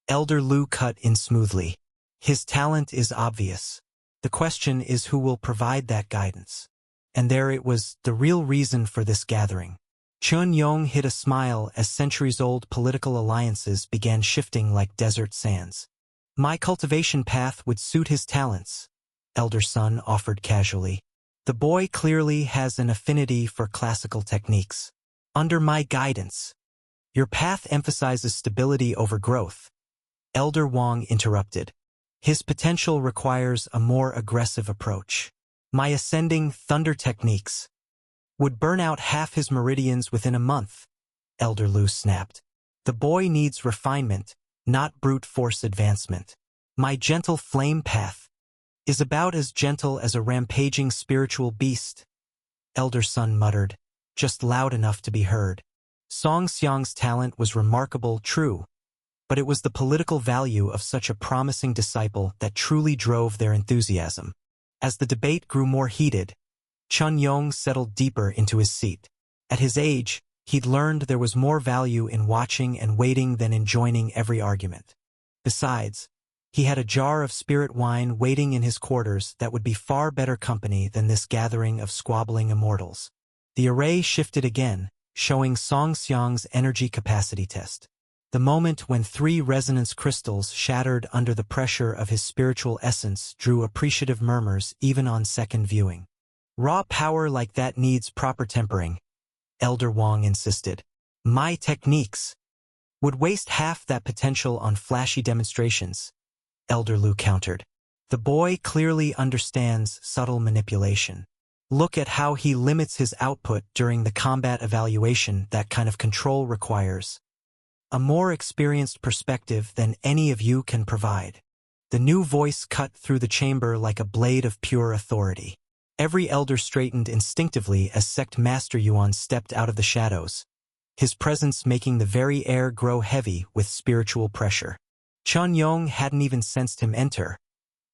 Elder Lu cut in smoothly. His talent is obvious. The question is who will provide that guidance. And there it was, the real reason for this gathering. Chun Yong hid a smile as centuries-old political alliances began shifting like desert sands. My cultivation path would suit his talents, Elder Sun offered casually. The boy clearly has an affinity for classical techniques. Under my guidance, your path emphasizes stability over growth, Elder Wang interrupted. His potential requires a more aggressive approach. My ascending thunder techniques would burn out half his meridians within a month, Elder Lu snapped. The boy needs refinement, not brute force advancement. My gentle flame path is about as gentle as a rampaging spiritual beast, Elder Sun muttered, just loud enough to be heard. Song Xiang's talent was remarkable, true, but it was the political value of such a promising disciple that truly drove their enthusiasm. As the debate grew more heated, Chun Yong settled deeper into his seat. At his age, he'd learned there was more value in watching and waiting than in joining every argument. Besides, He had a jar of spirit wine waiting in his quarters that would be far better company than this gathering of squabbling immortals. The array shifted again, showing Song Xiang's energy capacity test. The moment when 3 resonance crystals shattered under the pressure of his spiritual essence drew appreciative murmurs even on second viewing. Raw power like that needs proper tempering, Elder Wang insisted. My techniques would waste half that potential on flashy demonstrations, Elder Lu countered. The boy clearly understands subtle manipulation. Look at how he limits his output during the combat evaluation that kind of control requires a more experienced perspective than any of you can provide. The new voice cut through the chamber like a blade of pure authority. Every elder straightened instinctively as Sect Master Yuan stepped out of the shadows, his presence making the very air grow heavy with spiritual pressure. Chun Yong hadn't even sensed him enter,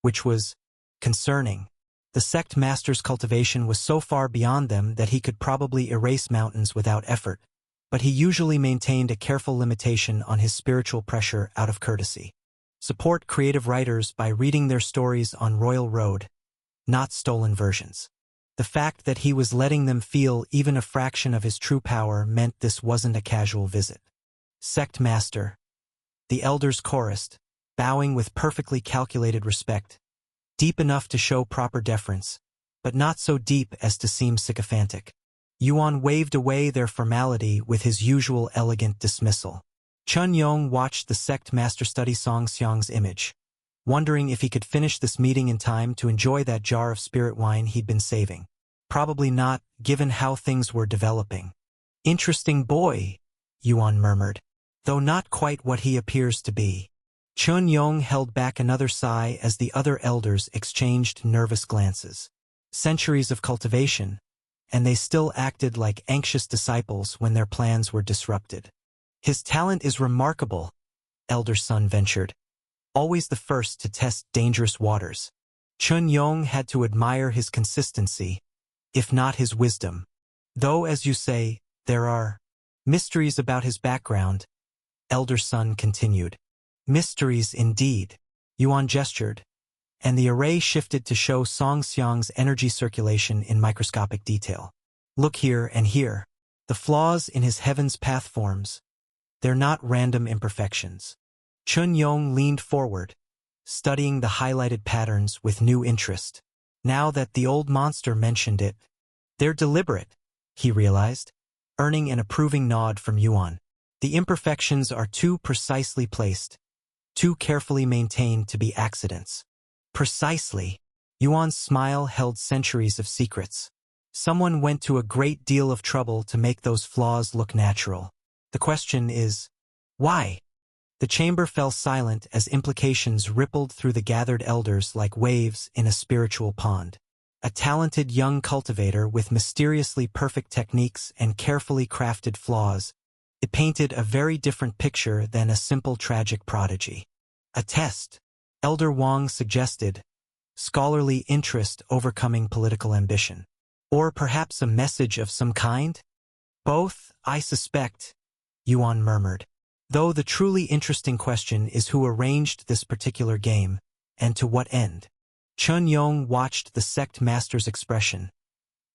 which was concerning. The Sect Master's cultivation was so far beyond them that he could probably erase mountains without effort, but he usually maintained a careful limitation on his spiritual pressure out of courtesy. Support creative writers by reading their stories on Royal Road, not stolen versions. The fact that he was letting them feel even a fraction of his true power meant this wasn't a casual visit. Sect Master, the elders chorused, bowing with perfectly calculated respect, deep enough to show proper deference, but not so deep as to seem sycophantic. Yuan waved away their formality with his usual elegant dismissal. Chun Yong watched the Sect Master study Song Xiang's image, wondering if he could finish this meeting in time to enjoy that jar of spirit wine he'd been saving. Probably not, given how things were developing. Interesting boy, Yuan murmured, though not quite what he appears to be. Chun Yong held back another sigh as the other elders exchanged nervous glances. Centuries of cultivation, and they still acted like anxious disciples when their plans were disrupted. His talent is remarkable, Elder Sun ventured, always the first to test dangerous waters. Chun Yong had to admire his consistency, if not his wisdom. Though, as you say, there are mysteries about his background, Elder Sun continued. Mysteries indeed, Yuan gestured, and the array shifted to show Song Xiang's energy circulation in microscopic detail. Look here and here, the flaws in his heaven's path forms. They're not random imperfections. Chun Yong leaned forward, studying the highlighted patterns with new interest. Now that the old monster mentioned it, they're deliberate, he realized, earning an approving nod from Yuan. The imperfections are too precisely placed, too carefully maintained to be accidents. Precisely. Yuan's smile held centuries of secrets. Someone went to a great deal of trouble to make those flaws look natural. The question is, why? The chamber fell silent as implications rippled through the gathered elders like waves in a spiritual pond. A talented young cultivator with mysteriously perfect techniques and carefully crafted flaws, it painted a very different picture than a simple tragic prodigy. A test, Elder Wang suggested, scholarly interest overcoming political ambition. Or perhaps a message of some kind? Both, I suspect, Yuan murmured. Though the truly interesting question is who arranged this particular game, and to what end. Chun Yong watched the Sect Master's expression,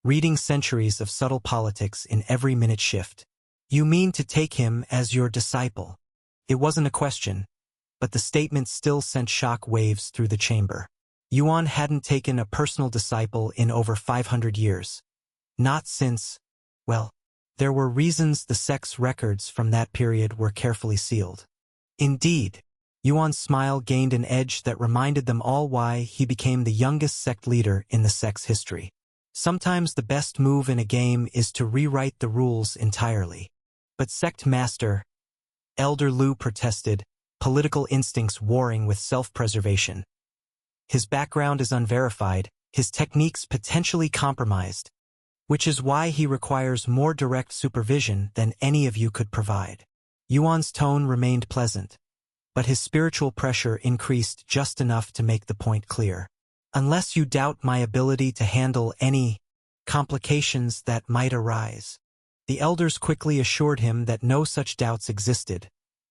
reading centuries of subtle politics in every minute shift. You mean to take him as your disciple? It wasn't a question, but the statement still sent shock waves through the chamber. Yuan hadn't taken a personal disciple in over 500 years. Not since, well, there were reasons the sect's records from that period were carefully sealed. Indeed, Yuan's smile gained an edge that reminded them all why he became the youngest sect leader in the sect's history. Sometimes the best move in a game is to rewrite the rules entirely. But Sect Master, Elder Lu protested, political instincts warring with self-preservation. His background is unverified, his techniques potentially compromised, which is why he requires more direct supervision than any of you could provide. Yuan's tone remained pleasant, but his spiritual pressure increased just enough to make the point clear. Unless you doubt my ability to handle any complications that might arise. The elders quickly assured him that no such doubts existed,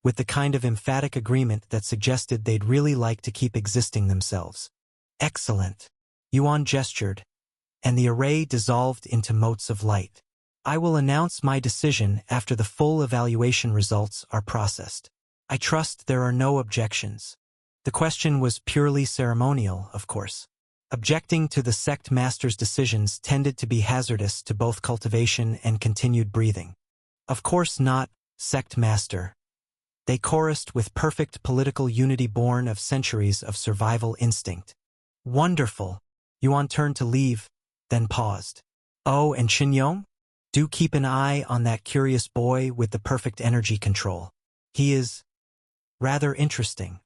with the kind of emphatic agreement that suggested they'd really like to keep existing themselves. Excellent. Yuan gestured, and the array dissolved into motes of light. I will announce my decision after the full evaluation results are processed. I trust there are no objections. The question was purely ceremonial, of course. Objecting to the sect master's decisions tended to be hazardous to both cultivation and continued breathing. Of course not, sect master. They chorused with perfect political unity born of centuries of survival instinct. Wonderful. Yuan turned to leave, then paused. Oh, and Qinyong? Do keep an eye on that curious boy with the perfect energy control. He is rather interesting.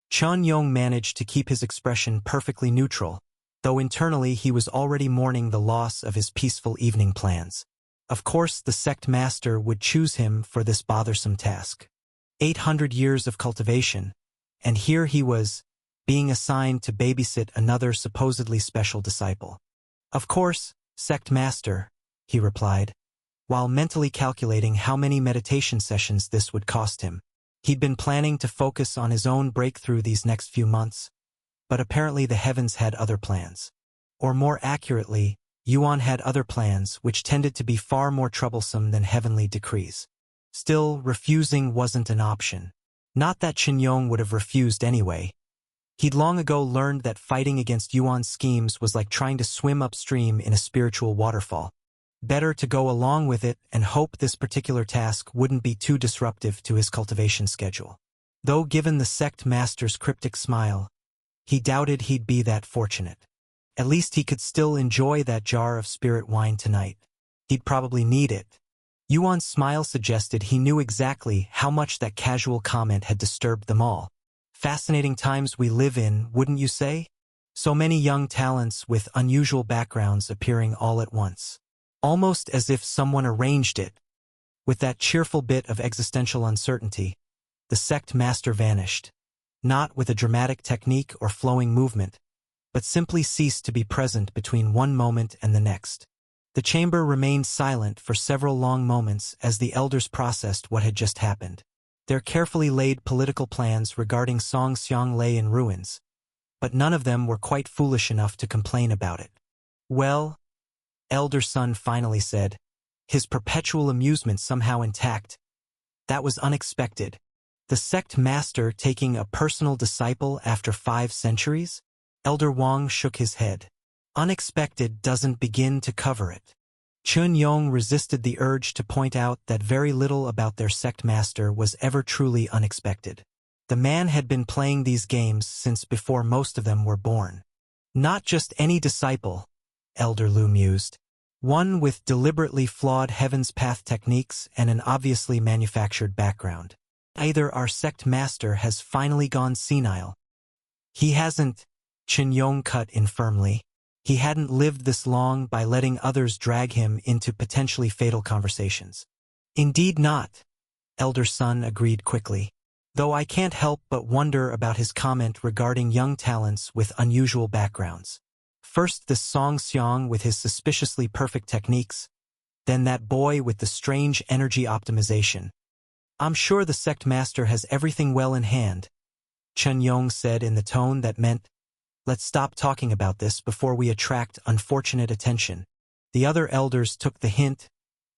Qinyong managed to keep his expression perfectly neutral, though internally he was already mourning the loss of his peaceful evening plans. Of course the sect master would choose him for this bothersome task. 800 years of cultivation, and here he was, being assigned to babysit another supposedly special disciple. Of course, sect master, he replied, while mentally calculating how many meditation sessions this would cost him. He'd been planning to focus on his own breakthrough these next few months, but apparently the heavens had other plans. Or more accurately, Yuan had other plans which tended to be far more troublesome than heavenly decrees. Still, refusing wasn't an option. Not that Qinyong would have refused anyway. He'd long ago learned that fighting against Yuan's schemes was like trying to swim upstream in a spiritual waterfall. Better to go along with it and hope this particular task wouldn't be too disruptive to his cultivation schedule. Though given the sect master's cryptic smile, he doubted he'd be that fortunate. At least he could still enjoy that jar of spirit wine tonight. He'd probably need it. Yuan's smile suggested he knew exactly how much that casual comment had disturbed them all. Fascinating times we live in, wouldn't you say? So many young talents with unusual backgrounds appearing all at once. Almost as if someone arranged it. With that cheerful bit of existential uncertainty, the sect master vanished. Not with a dramatic technique or flowing movement, but simply ceased to be present between one moment and the next. The chamber remained silent for several long moments as the elders processed what had just happened. Their carefully laid political plans regarding Song Xiang lay in ruins, but none of them were quite foolish enough to complain about it. Well, Elder Sun finally said, his perpetual amusement somehow intact. That was unexpected. The sect master taking a personal disciple after 5 centuries? Elder Wang shook his head. Unexpected doesn't begin to cover it. Qinyong resisted the urge to point out that very little about their sect master was ever truly unexpected. The man had been playing these games since before most of them were born. Not just any disciple, Elder Lu mused. One with deliberately flawed Heaven's Path techniques and an obviously manufactured background. Either our sect master has finally gone senile. He hasn't, Qinyong cut in firmly. He hadn't lived this long by letting others drag him into potentially fatal conversations. Indeed not, Elder Sun agreed quickly. Though I can't help but wonder about his comment regarding young talents with unusual backgrounds. First this Song Xiang with his suspiciously perfect techniques, then that boy with the strange energy optimization. I'm sure the sect master has everything well in hand, Qinyong said in the tone that meant, let's stop talking about this before we attract unfortunate attention. The other elders took the hint,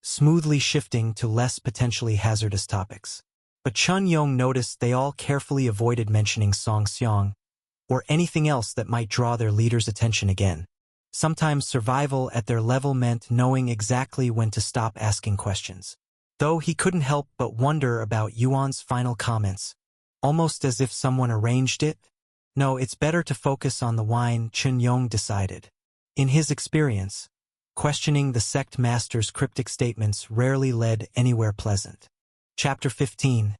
smoothly shifting to less potentially hazardous topics. But Qinyong noticed they all carefully avoided mentioning Song Xiang, or anything else that might draw their leader's attention again. Sometimes survival at their level meant knowing exactly when to stop asking questions. Though he couldn't help but wonder about Yuan's final comments, almost as if someone arranged it. No, it's better to focus on the wine, Qinyong decided. In his experience, questioning the sect master's cryptic statements rarely led anywhere pleasant. Chapter 15.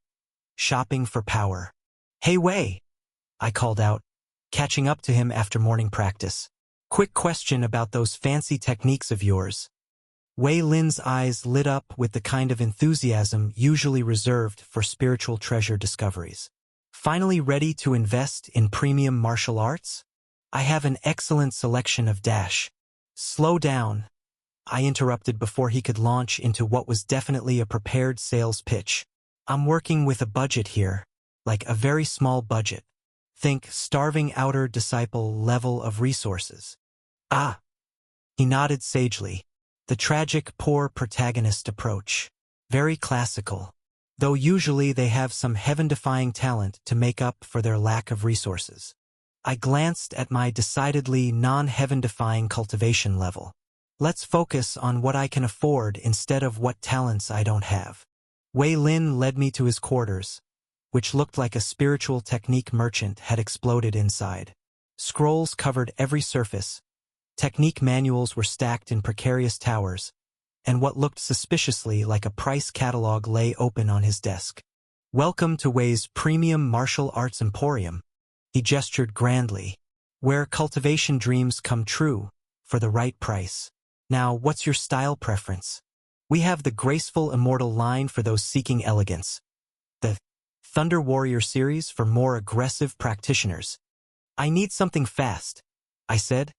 Shopping for Power. Hey Wei, I called out, catching up to him after morning practice. Quick question about those fancy techniques of yours. Wei Lin's eyes lit up with the kind of enthusiasm usually reserved for spiritual treasure discoveries. Finally ready to invest in premium martial arts? I have an excellent selection of dash. Slow down, I interrupted before he could launch into what was definitely a prepared sales pitch. I'm working with a budget here, like a very small budget. Think starving outer disciple level of resources. Ah, he nodded sagely. The tragic poor protagonist approach. Very classical. Though usually they have some heaven-defying talent to make up for their lack of resources. I glanced at my decidedly non-heaven-defying cultivation level. Let's focus on what I can afford instead of what talents I don't have. Wei Lin led me to his quarters, which looked like a spiritual technique merchant had exploded inside. Scrolls covered every surface. Technique manuals were stacked in precarious towers, and what looked suspiciously like a price catalog lay open on his desk. Welcome to Wei's premium martial arts emporium. He gestured grandly, where cultivation dreams come true, for the right price. Now, what's your style preference? We have the graceful immortal line for those seeking elegance. The Thunder Warrior series for more aggressive practitioners. I need something fast, I said,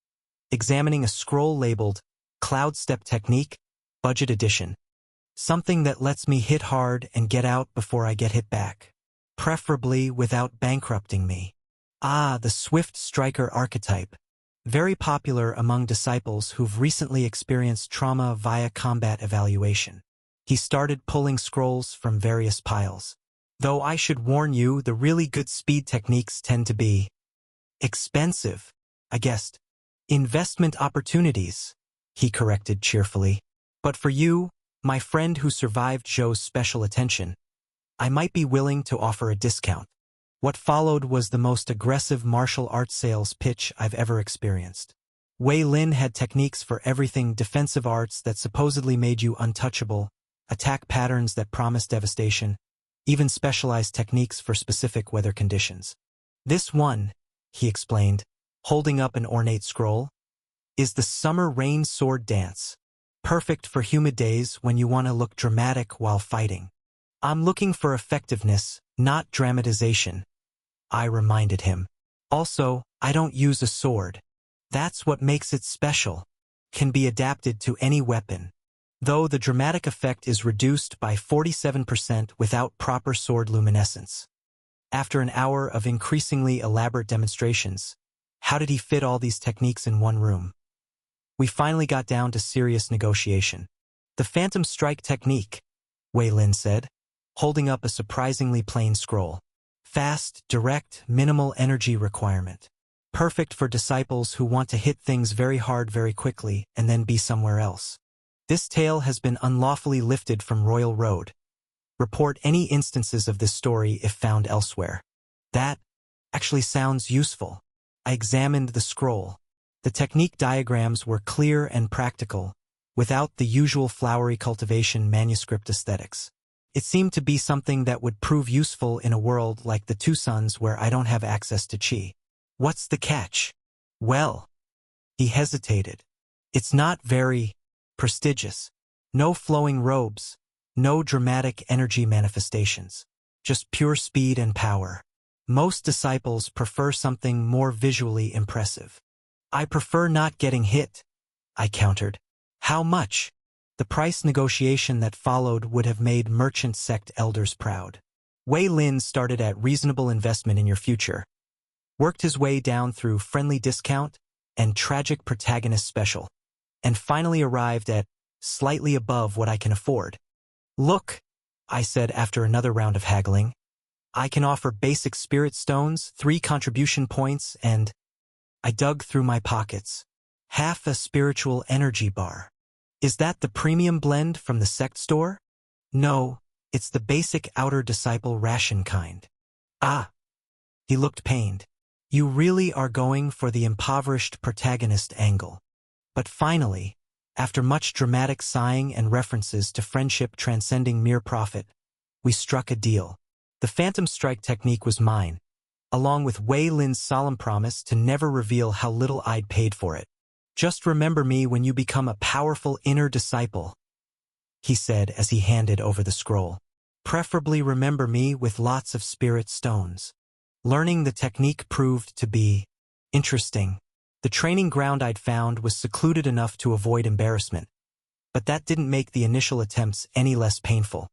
examining a scroll labeled Cloud Step Technique, Budget Edition. Something that lets me hit hard and get out before I get hit back. Preferably without bankrupting me. Ah, the Swift Striker archetype. Very popular among disciples who've recently experienced trauma via combat evaluation. He started pulling scrolls from various piles. Though I should warn you, the really good speed techniques tend to be expensive, I guessed. Investment opportunities, he corrected cheerfully. But for you, my friend who survived Zhou's special attention, I might be willing to offer a discount. What followed was the most aggressive martial arts sales pitch I've ever experienced. Wei Lin had techniques for everything: defensive arts that supposedly made you untouchable, attack patterns that promised devastation, even specialized techniques for specific weather conditions. This one, he explained, holding up an ornate scroll, is the Summer Rain Sword Dance. Perfect for humid days when you want to look dramatic while fighting. I'm looking for effectiveness, not dramatization, I reminded him. Also, I don't use a sword. That's what makes it special. Can be adapted to any weapon. Though the dramatic effect is reduced by 47% without proper sword luminescence. After an hour of increasingly elaborate demonstrations, how did he fit all these techniques in one room? We finally got down to serious negotiation. The Phantom Strike technique, Wei Lin said, holding up a surprisingly plain scroll. Fast, direct, minimal energy requirement. Perfect for disciples who want to hit things very hard very quickly and then be somewhere else. This tale has been unlawfully lifted from Royal Road. Report any instances of this story if found elsewhere. That actually sounds useful. I examined the scroll. The technique diagrams were clear and practical, without the usual flowery cultivation manuscript aesthetics. It seemed to be something that would prove useful in a world like the Two Suns where I don't have access to chi. What's the catch? Well, he hesitated. It's not very prestigious. No flowing robes, no dramatic energy manifestations, just pure speed and power. Most disciples prefer something more visually impressive. I prefer not getting hit, I countered. How much? The price negotiation that followed would have made merchant sect elders proud. Wei Lin started at reasonable investment in your future, worked his way down through friendly discount and tragic protagonist special, and finally arrived at slightly above what I can afford. Look, I said after another round of haggling, I can offer basic spirit stones, 3 contribution points, and I dug through my pockets. Half a spiritual energy bar. Is that the premium blend from the sect store? No, it's the basic outer disciple ration kind. Ah. He looked pained. You really are going for the impoverished protagonist angle. But finally, after much dramatic sighing and references to friendship transcending mere profit, we struck a deal. The Phantom Strike technique was mine, along with Wei Lin's solemn promise to never reveal how little I'd paid for it. Just remember me when you become a powerful inner disciple, he said as he handed over the scroll. Preferably remember me with lots of spirit stones. Learning the technique proved to be interesting. The training ground I'd found was secluded enough to avoid embarrassment, but that didn't make the initial attempts any less painful.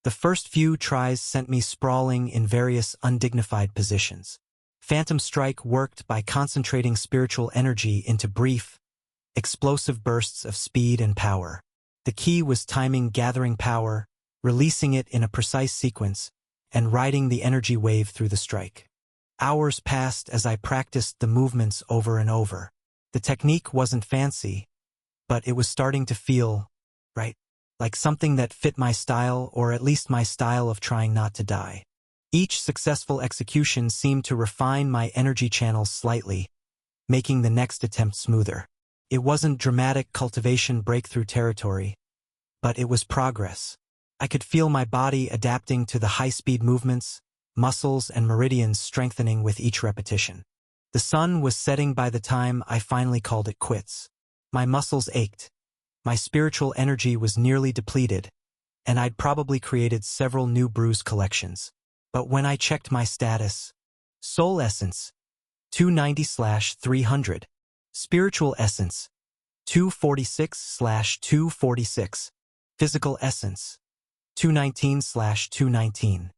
The first few tries sent me sprawling in various undignified positions. Phantom Strike worked by concentrating spiritual energy into brief, explosive bursts of speed and power. The key was timing gathering power, releasing it in a precise sequence, and riding the energy wave through the strike. Hours passed as I practiced the movements over and over. The technique wasn't fancy, but it was starting to feel right, like something that fit my style, or at least my style of trying not to die. Each successful execution seemed to refine my energy channels slightly, making the next attempt smoother. It wasn't dramatic cultivation breakthrough territory, but it was progress. I could feel my body adapting to the high-speed movements, muscles and meridians strengthening with each repetition. The sun was setting by the time I finally called it quits. My muscles ached. My spiritual energy was nearly depleted, and I'd probably created several new bruise collections. But when I checked my status, Soul Essence, 290/300. Spiritual Essence, 246/246. Physical Essence, 219/219.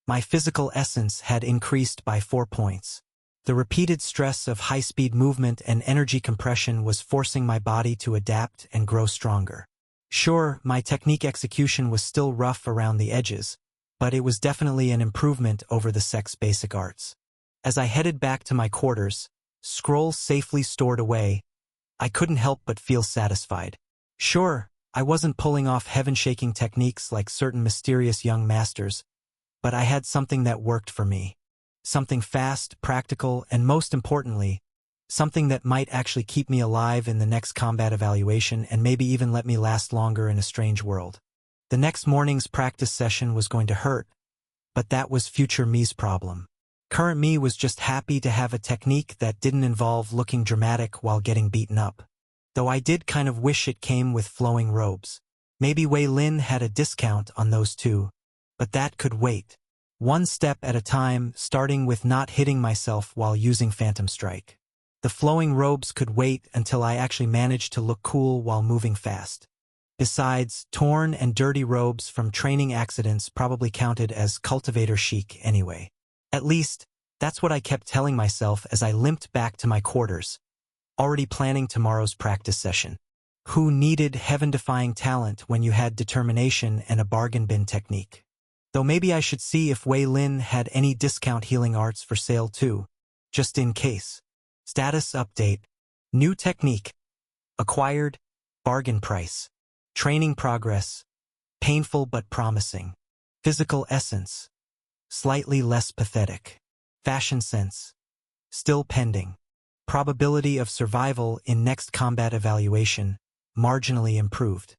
My physical essence had increased by 4 points. The repeated stress of high-speed movement and energy compression was forcing my body to adapt and grow stronger. Sure, my technique execution was still rough around the edges, but it was definitely an improvement over the Sex Basic Arts. As I headed back to my quarters, scrolls safely stored away, I couldn't help but feel satisfied. Sure, I wasn't pulling off heaven-shaking techniques like certain mysterious young masters, but I had something that worked for me. Something fast, practical, and most importantly, something that might actually keep me alive in the next combat evaluation and maybe even let me last longer in a strange world. The next morning's practice session was going to hurt, but that was future me's problem. Current me was just happy to have a technique that didn't involve looking dramatic while getting beaten up. Though I did kind of wish it came with flowing robes. Maybe Wei Lin had a discount on those too, but that could wait. One step at a time, starting with not hitting myself while using Phantom Strike. The flowing robes could wait until I actually managed to look cool while moving fast. Besides, torn and dirty robes from training accidents probably counted as cultivator chic anyway. At least, that's what I kept telling myself as I limped back to my quarters, already planning tomorrow's practice session. Who needed heaven-defying talent when you had determination and a bargain bin technique? Though maybe I should see if Wei Lin had any discount healing arts for sale too, just in case. Status update. New technique. Acquired. Bargain price. Training progress. Painful but promising. Physical essence. Slightly less pathetic. Fashion sense. Still pending. Probability of survival in next combat evaluation. Marginally improved.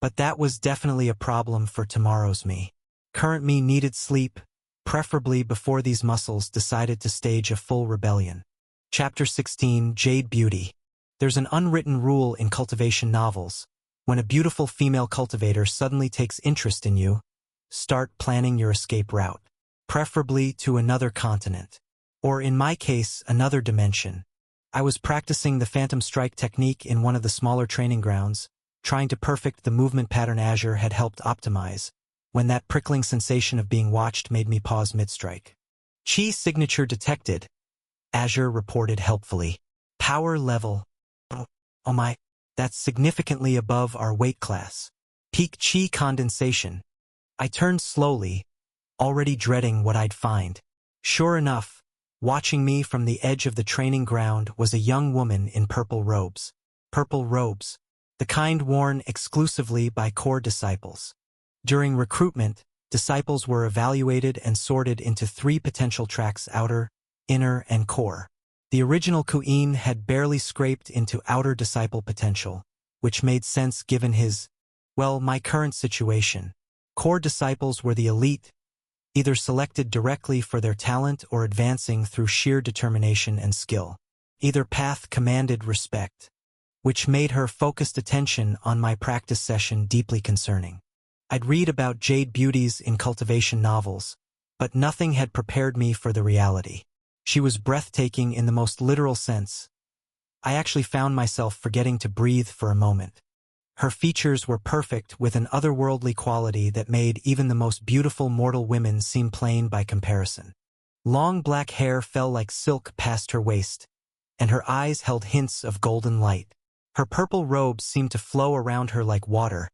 But that was definitely a problem for tomorrow's me. Current me needed sleep, preferably before these muscles decided to stage a full rebellion. Chapter 16, Jade Beauty. There's an unwritten rule in cultivation novels. When a beautiful female cultivator suddenly takes interest in you, start planning your escape route, preferably to another continent. Or in my case, another dimension. I was practicing the Phantom Strike technique in one of the smaller training grounds, trying to perfect the movement pattern Azure had helped optimize, when that prickling sensation of being watched made me pause mid-strike. Chi signature detected, Azure reported helpfully. Power level. Oh my, that's significantly above our weight class. Peak Chi condensation. I turned slowly, already dreading what I'd find. Sure enough, watching me from the edge of the training ground was a young woman in purple robes. Purple robes, the kind worn exclusively by core disciples. During recruitment, disciples were evaluated and sorted into 3 potential tracks: outer, inner, and core. The original Queen had barely scraped into outer disciple potential, which made sense given his, well, my current situation. Core disciples were the elite, either selected directly for their talent or advancing through sheer determination and skill. Either path commanded respect, which made her focused attention on my practice session deeply concerning. I'd read about jade beauties in cultivation novels, but nothing had prepared me for the reality. She was breathtaking in the most literal sense. I actually found myself forgetting to breathe for a moment. Her features were perfect with an otherworldly quality that made even the most beautiful mortal women seem plain by comparison. Long black hair fell like silk past her waist, and her eyes held hints of golden light. Her purple robes seemed to flow around her like water,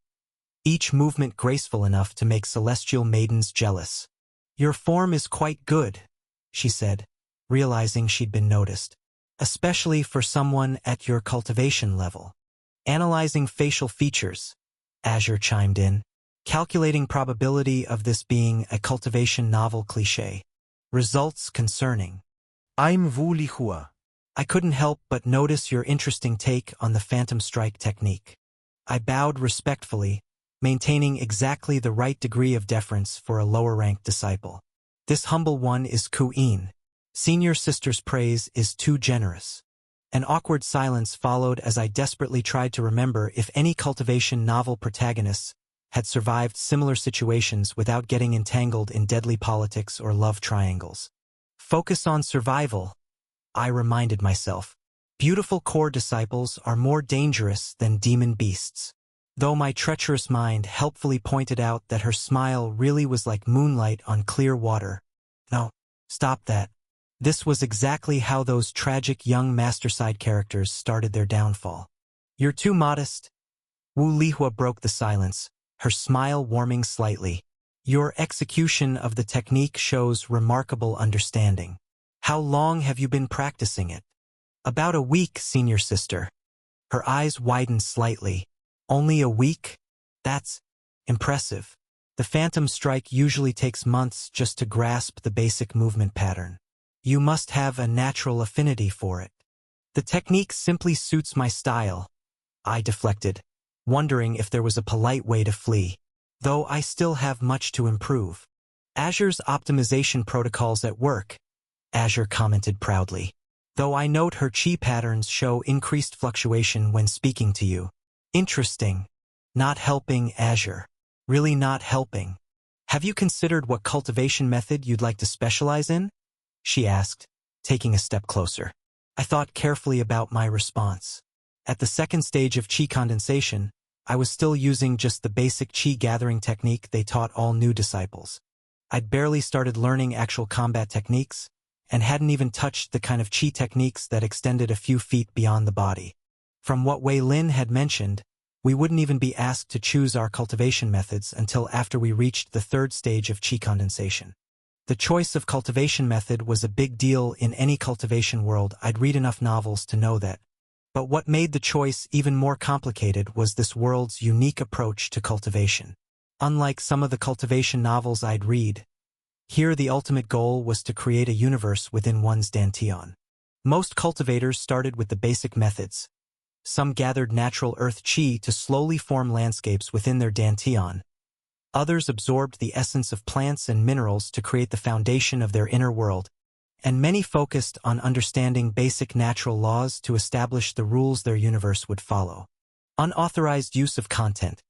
each movement graceful enough to make celestial maidens jealous. "Your form is quite good," she said, realizing she'd been noticed. "Especially for someone at your cultivation level." "Analyzing facial features," Azure chimed in, calculating probability of this being a cultivation novel cliché. "Results concerning." I'm Wu Lihua. "I couldn't help but notice your interesting take on the Phantom Strike technique." I bowed respectfully, maintaining exactly the right degree of deference for a lower-ranked disciple. "This humble one is Ku-in. Senior sister's praise is too generous." An awkward silence followed as I desperately tried to remember if any cultivation novel protagonists had survived similar situations without getting entangled in deadly politics or love triangles. "Focus on survival," I reminded myself. "Beautiful core disciples are more dangerous than demon beasts." Though my treacherous mind helpfully pointed out that her smile really was like moonlight on clear water. No, stop that. This was exactly how those tragic young masterside characters started their downfall. "You're too modest." Wu Lihua broke the silence, her smile warming slightly. "Your execution of the technique shows remarkable understanding. How long have you been practicing it?" "About a week, senior sister." Her eyes widened slightly. "Only a week? That's impressive. The Phantom Strike usually takes months just to grasp the basic movement pattern. You must have a natural affinity for it." "The technique simply suits my style," I deflected, wondering if there was a polite way to flee. "Though I still have much to improve." "Azure's optimization protocol's at work," Azure commented proudly. "Though I note her chi patterns show increased fluctuation when speaking to you." "Interesting. Not helping, Azure. Really not helping. Have you considered what cultivation method you'd like to specialize in?" she asked, taking a step closer. I thought carefully about my response. At the second stage of chi condensation, I was still using just the basic chi gathering technique they taught all new disciples. I'd barely started learning actual combat techniques, and hadn't even touched the kind of chi techniques that extended a few feet beyond the body. From what Wei Lin had mentioned, we wouldn't even be asked to choose our cultivation methods until after we reached the third stage of chi condensation. The choice of cultivation method was a big deal in any cultivation world. I'd read enough novels to know that. But what made the choice even more complicated was this world's unique approach to cultivation. Unlike some of the cultivation novels I'd read, here the ultimate goal was to create a universe within one's dantian. Most cultivators started with the basic methods. Some gathered natural earth chi to slowly form landscapes within their dantian. Others absorbed the essence of plants and minerals to create the foundation of their inner world, and many focused on understanding basic natural laws to establish the rules their universe would follow. Unauthorized use of content.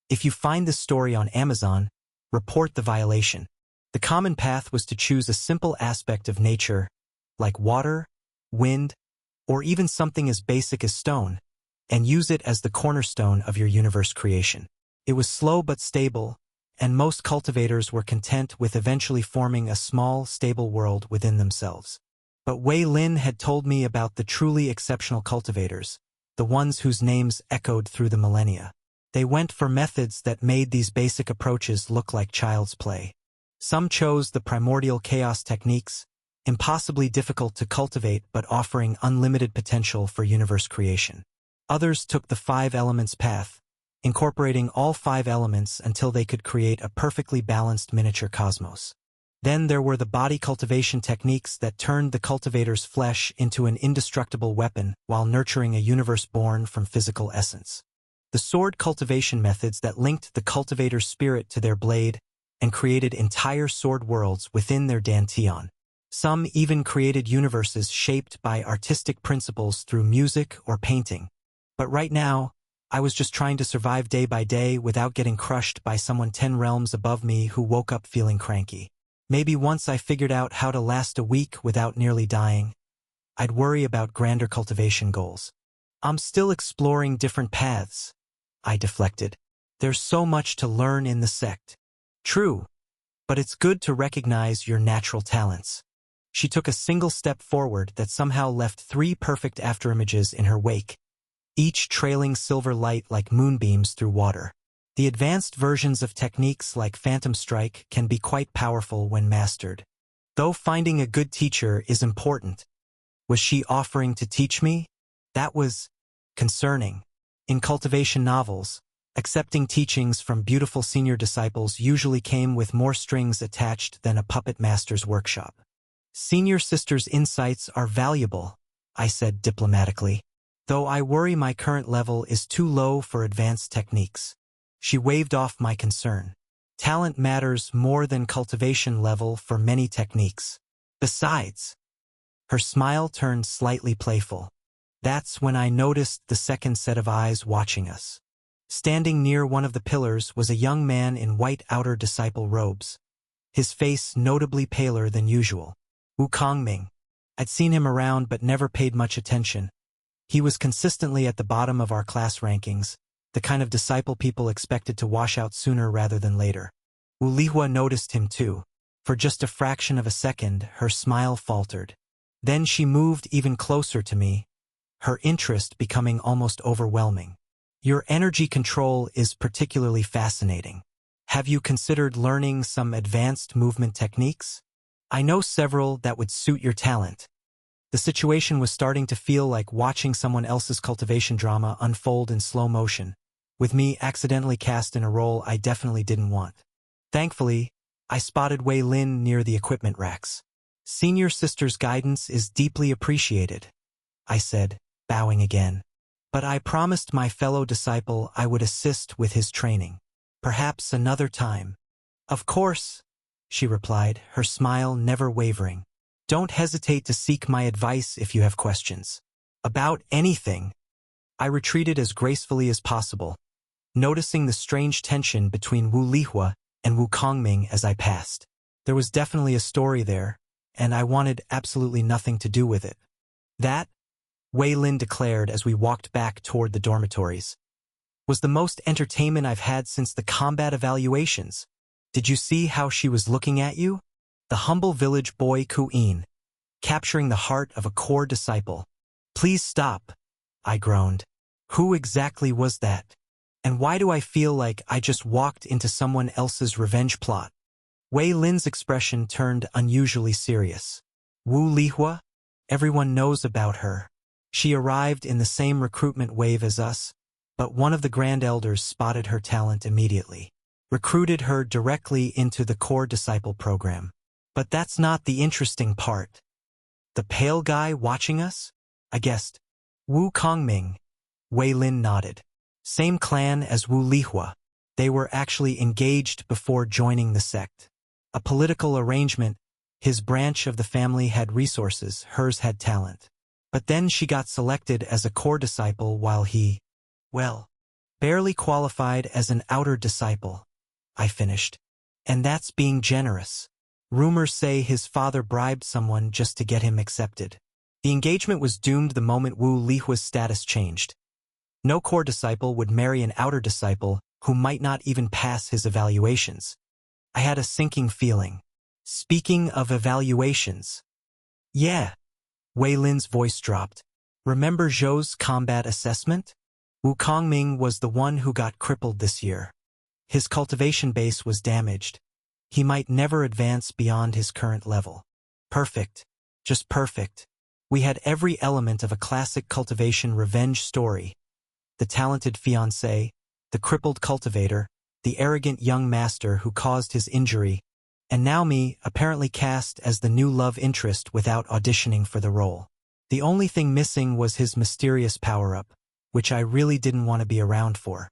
If you find this story on Amazon, report the violation. The common path was to choose a simple aspect of nature, like water, wind, or even something as basic as stone, and use it as the cornerstone of your universe creation. It was slow but stable, and most cultivators were content with eventually forming a small, stable world within themselves. But Wei Lin had told me about the truly exceptional cultivators, the ones whose names echoed through the millennia. They went for methods that made these basic approaches look like child's play. Some chose the primordial chaos techniques, impossibly difficult to cultivate but offering unlimited potential for universe creation. Others took the 5 elements path, incorporating all 5 elements until they could create a perfectly balanced miniature cosmos. Then there were the body cultivation techniques that turned the cultivator's flesh into an indestructible weapon while nurturing a universe born from physical essence. The sword cultivation methods that linked the cultivator's spirit to their blade and created entire sword worlds within their dantian. Some even created universes shaped by artistic principles through music or painting. But right now, I was just trying to survive day by day without getting crushed by someone 10 realms above me who woke up feeling cranky. Maybe once I figured out how to last a week without nearly dying, I'd worry about grander cultivation goals. I'm still exploring different paths, I deflected. There's so much to learn in the sect. True, but it's good to recognize your natural talents. She took a single step forward that somehow left 3 perfect afterimages in her wake, each trailing silver light like moonbeams through water. The advanced versions of techniques like Phantom Strike can be quite powerful when mastered. Though finding a good teacher is important. Was she offering to teach me? That was concerning. In cultivation novels, accepting teachings from beautiful senior disciples usually came with more strings attached than a puppet master's workshop. Senior sister's insights are valuable, I said diplomatically, though I worry my current level is too low for advanced techniques. She waved off my concern. Talent matters more than cultivation level for many techniques. Besides, her smile turned slightly playful. That's when I noticed the second set of eyes watching us. Standing near one of the pillars was a young man in white outer disciple robes, his face notably paler than usual. Wu Kongming. I'd seen him around but never paid much attention. He was consistently at the bottom of our class rankings, the kind of disciple people expected to wash out sooner rather than later. Wu Lihua noticed him too. For just a fraction of a second, her smile faltered. Then she moved even closer to me, her interest becoming almost overwhelming. Your energy control is particularly fascinating. Have you considered learning some advanced movement techniques? I know several that would suit your talent. The situation was starting to feel like watching someone else's cultivation drama unfold in slow motion, with me accidentally cast in a role I definitely didn't want. Thankfully, I spotted Wei Lin near the equipment racks. Senior sister's guidance is deeply appreciated, I said, bowing again. But I promised my fellow disciple I would assist with his training. Perhaps another time. Of course, she replied, her smile never wavering. Don't hesitate to seek my advice if you have questions. About anything. I retreated as gracefully as possible, noticing the strange tension between Wu Lihua and Wu Kongming as I passed. There was definitely a story there, and I wanted absolutely nothing to do with it. That, Wei Lin declared as we walked back toward the dormitories, was the most entertainment I've had since the combat evaluations. Did you see how she was looking at you? The humble village boy Ku-in, capturing the heart of a core disciple. Please stop, I groaned. Who exactly was that? And why do I feel like I just walked into someone else's revenge plot? Wei Lin's expression turned unusually serious. Wu Lihua? Everyone knows about her. She arrived in the same recruitment wave as us, but one of the Grand Elders spotted her talent immediately, recruited her directly into the core disciple program. But that's not the interesting part. The pale guy watching us? I guessed. Wu Kongming. Wei Lin nodded. Same clan as Wu Lihua. They were actually engaged before joining the sect. A political arrangement. His branch of the family had resources, hers had talent. But then she got selected as a core disciple while he, well, barely qualified as an outer disciple. I finished. And that's being generous. Rumors say his father bribed someone just to get him accepted. The engagement was doomed the moment Wu Lihua's status changed. No core disciple would marry an outer disciple who might not even pass his evaluations. I had a sinking feeling. Speaking of evaluations. Yeah. Wei Lin's voice dropped. Remember Zhou's combat assessment? Wu Kongming was the one who got crippled this year. His cultivation base was damaged. He might never advance beyond his current level. Perfect. Just perfect. We had every element of a classic cultivation revenge story. The talented fiancé, the crippled cultivator, the arrogant young master who caused his injury, and now me, apparently cast as the new love interest without auditioning for the role. The only thing missing was his mysterious power-up, which I really didn't want to be around for.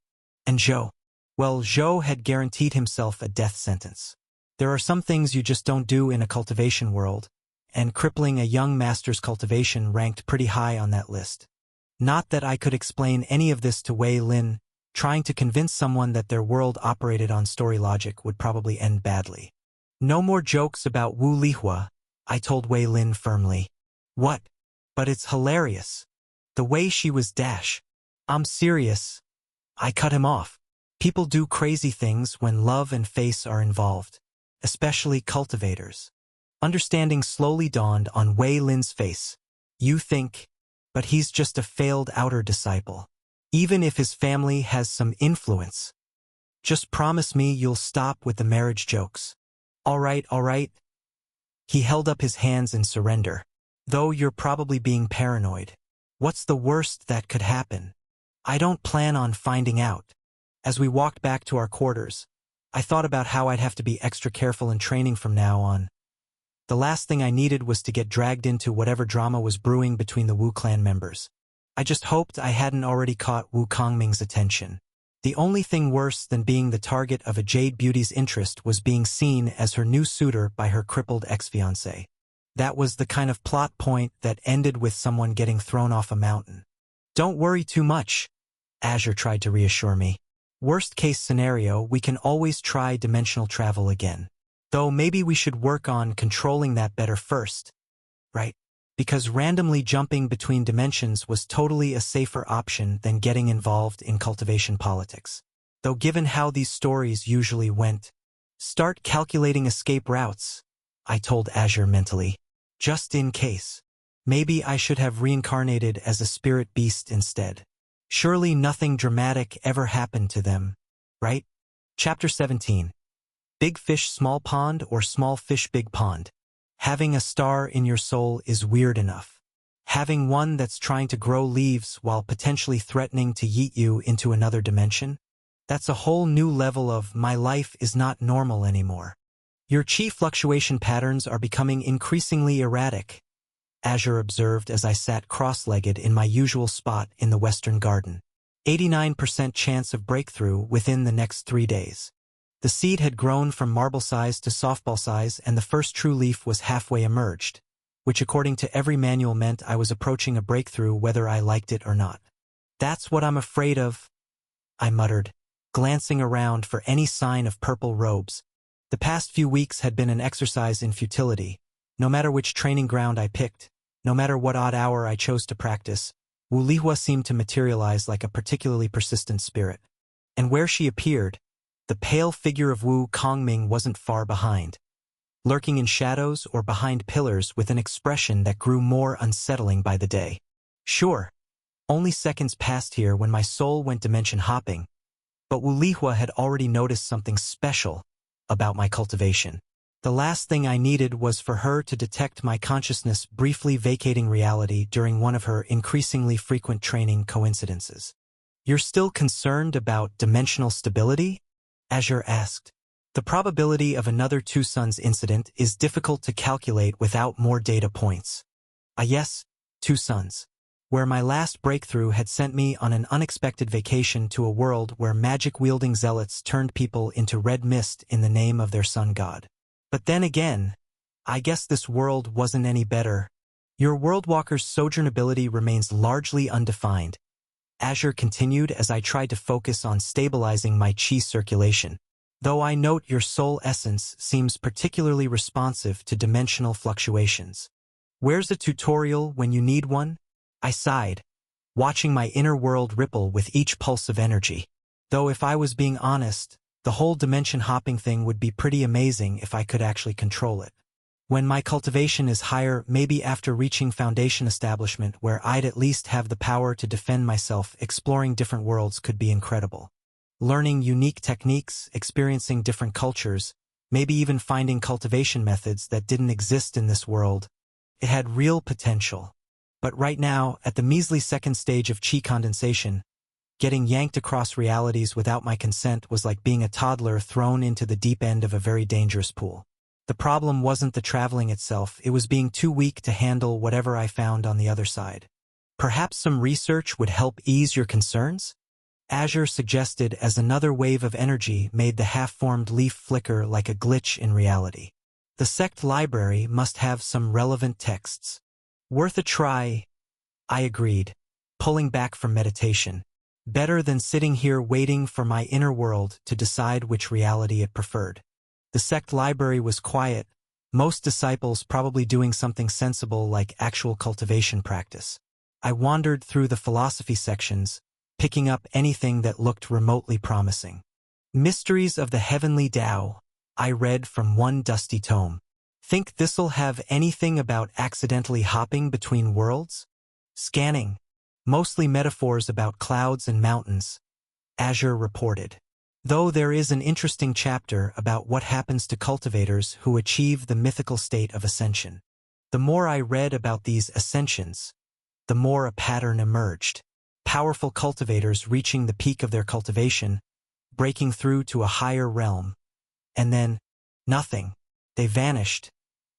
And Zhou. Well, Zhou had guaranteed himself a death sentence. There are some things you just don't do in a cultivation world, and crippling a young master's cultivation ranked pretty high on that list. Not that I could explain any of this to Wei Lin. Trying to convince someone that their world operated on story logic would probably end badly. No more jokes about Wu Lihua, I told Wei Lin firmly. What? But it's hilarious. The way she was dash. I'm serious. I cut him off. People do crazy things when love and face are involved, especially cultivators. Understanding slowly dawned on Wei Lin's face. You think, but he's just a failed outer disciple. Even if his family has some influence. Just promise me you'll stop with the marriage jokes. All right, all right. He held up his hands in surrender. Though you're probably being paranoid. What's the worst that could happen? I don't plan on finding out. As we walked back to our quarters, I thought about how I'd have to be extra careful in training from now on. The last thing I needed was to get dragged into whatever drama was brewing between the Wu clan members. I just hoped I hadn't already caught Wu Kongming's attention. The only thing worse than being the target of a Jade Beauty's interest was being seen as her new suitor by her crippled ex-fiancé. That was the kind of plot point that ended with someone getting thrown off a mountain. Don't worry too much, Azure tried to reassure me. Worst case scenario, we can always try dimensional travel again. Though maybe we should work on controlling that better first, right? Because randomly jumping between dimensions was totally a safer option than getting involved in cultivation politics. Though given how these stories usually went, start calculating escape routes, I told Azure mentally. Just in case. Maybe I should have reincarnated as a spirit beast instead. Surely nothing dramatic ever happened to them, right? Chapter 17. Big fish small pond or small fish big pond. Having a star in your soul is weird enough. Having one that's trying to grow leaves while potentially threatening to yeet you into another dimension? That's a whole new level of my life is not normal anymore. Your chi fluctuation patterns are becoming increasingly erratic, Azure observed as I sat cross-legged in my usual spot in the Western Garden. 89% chance of breakthrough within the next 3 days. The seed had grown from marble size to softball size and the first true leaf was halfway emerged, which according to every manual meant I was approaching a breakthrough whether I liked it or not. That's what I'm afraid of, I muttered, glancing around for any sign of purple robes. The past few weeks had been an exercise in futility. No matter which training ground I picked, no matter what odd hour I chose to practice, Wu Lihua seemed to materialize like a particularly persistent spirit. And where she appeared, the pale figure of Wu Kongming wasn't far behind, lurking in shadows or behind pillars with an expression that grew more unsettling by the day. Sure, only seconds passed here when my soul went dimension hopping, but Wu Lihua had already noticed something special about my cultivation. The last thing I needed was for her to detect my consciousness briefly vacating reality during one of her increasingly frequent training coincidences. You're still concerned about dimensional stability? Azure asked. The probability of another Two Suns incident is difficult to calculate without more data points. Yes, Two Suns, where my last breakthrough had sent me on an unexpected vacation to a world where magic-wielding zealots turned people into red mist in the name of their sun god. But then again, I guess this world wasn't any better. Your Worldwalker's sojournability remains largely undefined, Azure continued as I tried to focus on stabilizing my chi circulation. Though I note your soul essence seems particularly responsive to dimensional fluctuations. Where's a tutorial when you need one? I sighed, watching my inner world ripple with each pulse of energy. Though if I was being honest, the whole dimension hopping thing would be pretty amazing if I could actually control it. When my cultivation is higher, maybe after reaching foundation establishment where I'd at least have the power to defend myself, exploring different worlds could be incredible. Learning unique techniques, experiencing different cultures, maybe even finding cultivation methods that didn't exist in this world. It had real potential. But right now, at the measly second stage of chi condensation, getting yanked across realities without my consent was like being a toddler thrown into the deep end of a very dangerous pool. The problem wasn't the traveling itself, it was being too weak to handle whatever I found on the other side. Perhaps some research would help ease your concerns? Azure suggested as another wave of energy made the half-formed leaf flicker like a glitch in reality. The sect library must have some relevant texts. Worth a try, I agreed, pulling back from meditation. Better than sitting here waiting for my inner world to decide which reality it preferred. The sect library was quiet, most disciples probably doing something sensible like actual cultivation practice. I wandered through the philosophy sections, picking up anything that looked remotely promising. Mysteries of the Heavenly Tao, I read from one dusty tome. Think this'll have anything about accidentally hopping between worlds? Scanning. Mostly metaphors about clouds and mountains, Azure reported. Though there is an interesting chapter about what happens to cultivators who achieve the mythical state of ascension. The more I read about these ascensions, the more a pattern emerged. Powerful cultivators reaching the peak of their cultivation, breaking through to a higher realm. And then, nothing. They vanished,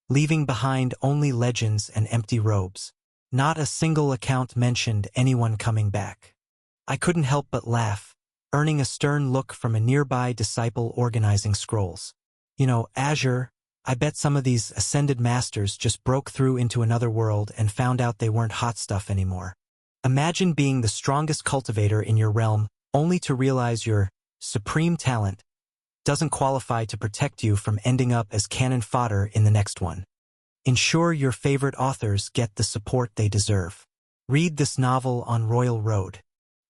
leaving behind only legends and empty robes. Not a single account mentioned anyone coming back. I couldn't help but laugh, earning a stern look from a nearby disciple organizing scrolls. You know, Azure, I bet some of these ascended masters just broke through into another world and found out they weren't hot stuff anymore. Imagine being the strongest cultivator in your realm, only to realize your supreme talent doesn't qualify to protect you from ending up as cannon fodder in the next one. Ensure your favorite authors get the support they deserve. Read this novel on Royal Road.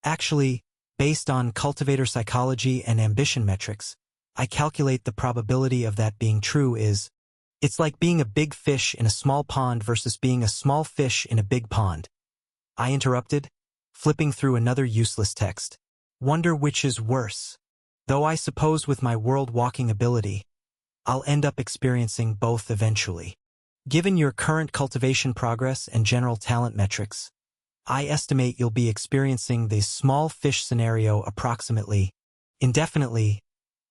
Actually, based on cultivator psychology and ambition metrics, I calculate the probability of that being true is, it's like being a big fish in a small pond versus being a small fish in a big pond. I interrupted, flipping through another useless text. Wonder which is worse. Though I suppose with my world-walking ability, I'll end up experiencing both eventually. Given your current cultivation progress and general talent metrics, I estimate you'll be experiencing the small fish scenario approximately indefinitely,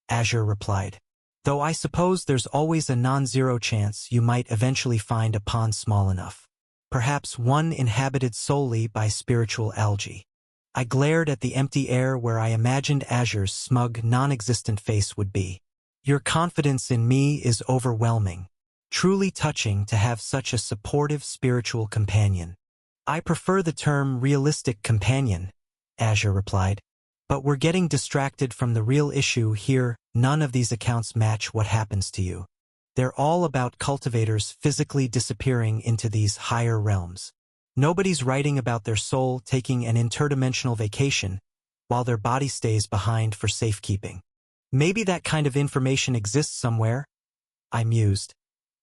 Azure replied. Though I suppose there's always a non-zero chance you might eventually find a pond small enough. Perhaps one inhabited solely by spiritual algae. I glared at the empty air where I imagined Azure's smug, non-existent face would be. Your confidence in me is overwhelming. Truly touching to have such a supportive spiritual companion. I prefer the term realistic companion, Azure replied. But we're getting distracted from the real issue here. None of these accounts match what happens to you. They're all about cultivators physically disappearing into these higher realms. Nobody's writing about their soul taking an interdimensional vacation while their body stays behind for safekeeping. Maybe that kind of information exists somewhere, I mused,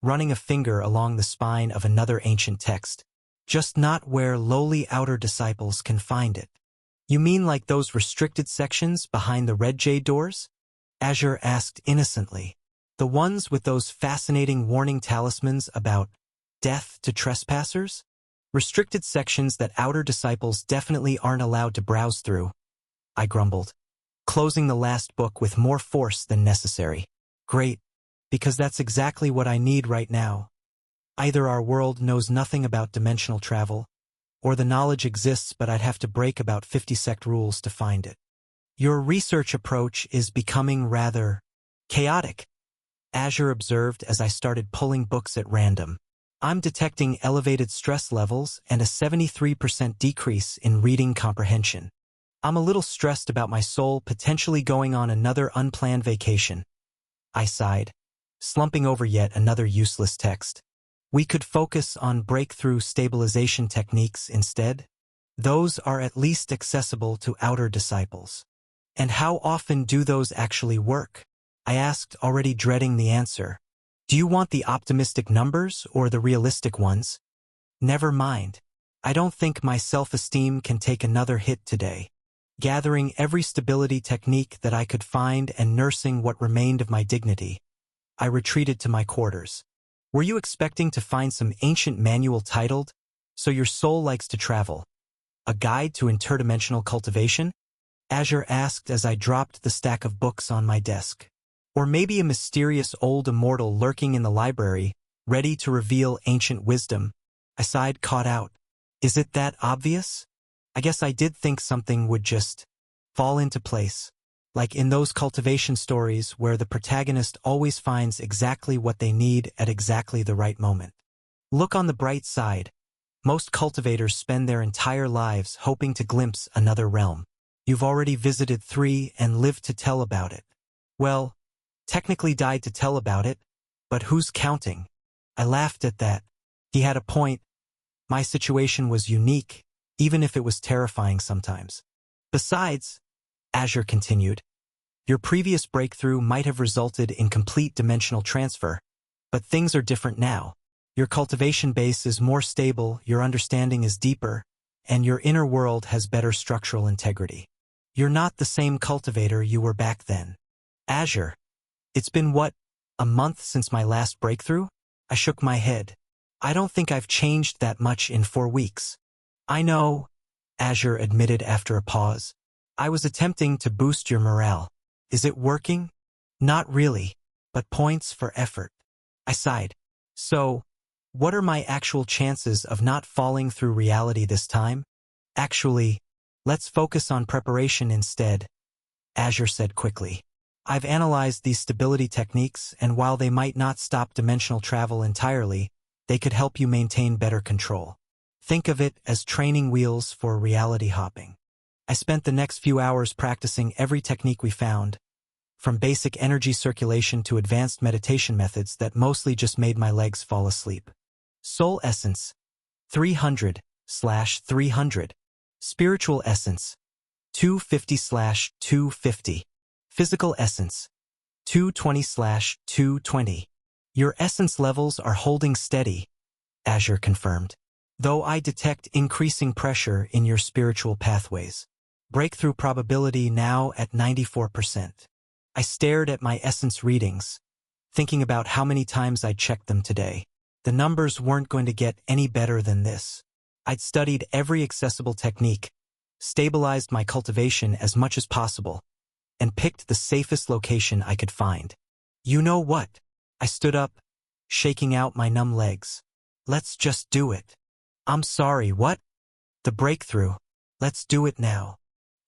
running a finger along the spine of another ancient text. Just not where lowly outer disciples can find it. You mean like those restricted sections behind the red jade doors? Azure asked innocently. The ones with those fascinating warning talismans about death to trespassers? Restricted sections that outer disciples definitely aren't allowed to browse through, I grumbled, closing the last book with more force than necessary. Great, because that's exactly what I need right now. Either our world knows nothing about dimensional travel, or the knowledge exists but I'd have to break about 50 sect rules to find it. Your research approach is becoming rather chaotic, Azure observed as I started pulling books at random. I'm detecting elevated stress levels and a 73% decrease in reading comprehension. I'm a little stressed about my soul potentially going on another unplanned vacation. I sighed, slumping over yet another useless text. We could focus on breakthrough stabilization techniques instead. Those are at least accessible to outer disciples. And how often do those actually work? I asked, already dreading the answer. Do you want the optimistic numbers or the realistic ones? Never mind. I don't think my self-esteem can take another hit today. Gathering every stability technique that I could find and nursing what remained of my dignity, I retreated to my quarters. Were you expecting to find some ancient manual titled, "So Your Soul Likes to Travel, a Guide to Interdimensional Cultivation?" Azure asked as I dropped the stack of books on my desk. Or maybe a mysterious old immortal lurking in the library, ready to reveal ancient wisdom? I sighed, caught out. Is it that obvious? I guess I did think something would just fall into place. Like in those cultivation stories where the protagonist always finds exactly what they need at exactly the right moment. Look on the bright side. Most cultivators spend their entire lives hoping to glimpse another realm. You've already visited 3 and lived to tell about it. Well, technically died to tell about it, but who's counting? I laughed at that. He had a point. My situation was unique, even if it was terrifying sometimes. Besides, Azure continued, your previous breakthrough might have resulted in complete dimensional transfer, but things are different now. Your cultivation base is more stable, your understanding is deeper, and your inner world has better structural integrity. You're not the same cultivator you were back then. Azure, it's been what, a month since my last breakthrough? I shook my head. I don't think I've changed that much in 4 weeks. I know, Azure admitted after a pause. I was attempting to boost your morale. Is it working? Not really, but points for effort. I sighed. So, what are my actual chances of not falling through reality this time? Actually, let's focus on preparation instead, Azure said quickly. I've analyzed these stability techniques, and while they might not stop dimensional travel entirely, they could help you maintain better control. Think of it as training wheels for reality hopping. I spent the next few hours practicing every technique we found, from basic energy circulation to advanced meditation methods that mostly just made my legs fall asleep. Soul Essence, 300/300. Spiritual Essence, 250/250. Physical Essence, 220/220. Your essence levels are holding steady, Azure confirmed, though I detect increasing pressure in your spiritual pathways. Breakthrough probability now at 94%. I stared at my essence readings, thinking about how many times I'd checked them today. The numbers weren't going to get any better than this. I'd studied every accessible technique, stabilized my cultivation as much as possible, and picked the safest location I could find. You know what? I stood up, shaking out my numb legs. Let's just do it. I'm sorry, what? The breakthrough. Let's do it now.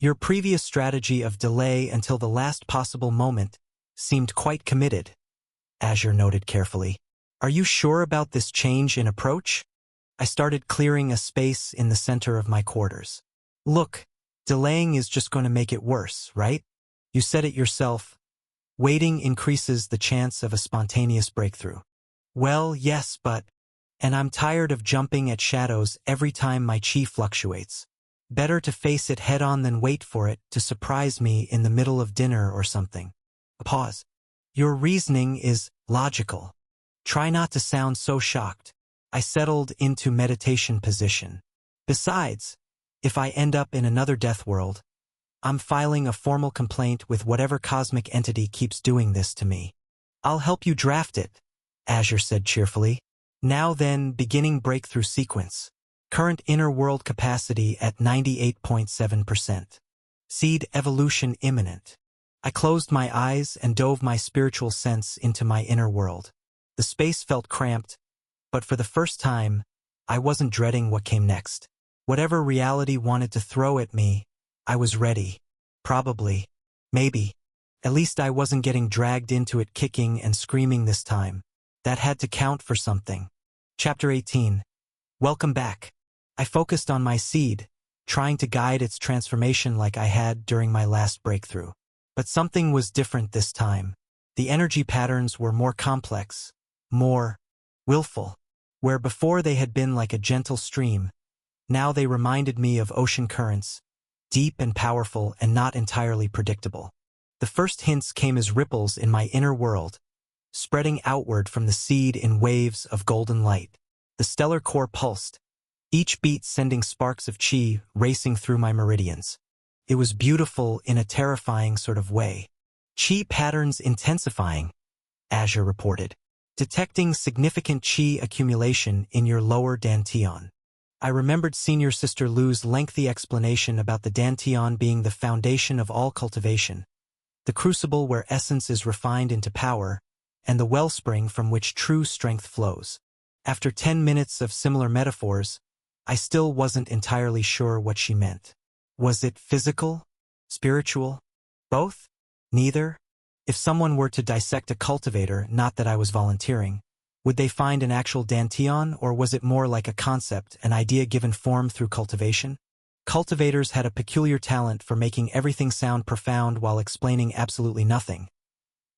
Your previous strategy of delay until the last possible moment seemed quite committed, Azure noted carefully. Are you sure about this change in approach? I started clearing a space in the center of my quarters. Look, delaying is just going to make it worse, right? You said it yourself. Waiting increases the chance of a spontaneous breakthrough. Well, yes, and I'm tired of jumping at shadows every time my chi fluctuates. Better to face it head-on than wait for it to surprise me in the middle of dinner or something. A pause. Your reasoning is logical. Try not to sound so shocked. I settled into meditation position. Besides, if I end up in another death world, I'm filing a formal complaint with whatever cosmic entity keeps doing this to me. I'll help you draft it, Azure said cheerfully. Now then, beginning breakthrough sequence. Current inner world capacity at 98.7%. Seed evolution imminent. I closed my eyes and dove my spiritual sense into my inner world. The space felt cramped, but for the first time, I wasn't dreading what came next. Whatever reality wanted to throw at me, I was ready. Probably. Maybe. At least I wasn't getting dragged into it kicking and screaming this time. That had to count for something. Chapter 18. Welcome back. I focused on my seed, trying to guide its transformation like I had during my last breakthrough. But something was different this time. The energy patterns were more complex, more willful. Where before they had been like a gentle stream, now they reminded me of ocean currents, deep and powerful and not entirely predictable. The first hints came as ripples in my inner world, spreading outward from the seed in waves of golden light. The stellar core pulsed, each beat sending sparks of chi racing through my meridians. It was beautiful in a terrifying sort of way. Chi patterns intensifying, Azure reported, detecting significant chi accumulation in your lower dantian. I remembered Senior Sister Lu's lengthy explanation about the dantian being the foundation of all cultivation, the crucible where essence is refined into power, and the wellspring from which true strength flows. After 10 minutes of similar metaphors, I still wasn't entirely sure what she meant. Was it physical? Spiritual? Both? Neither? If someone were to dissect a cultivator, not that I was volunteering, would they find an actual dantian, or was it more like a concept, an idea given form through cultivation? Cultivators had a peculiar talent for making everything sound profound while explaining absolutely nothing,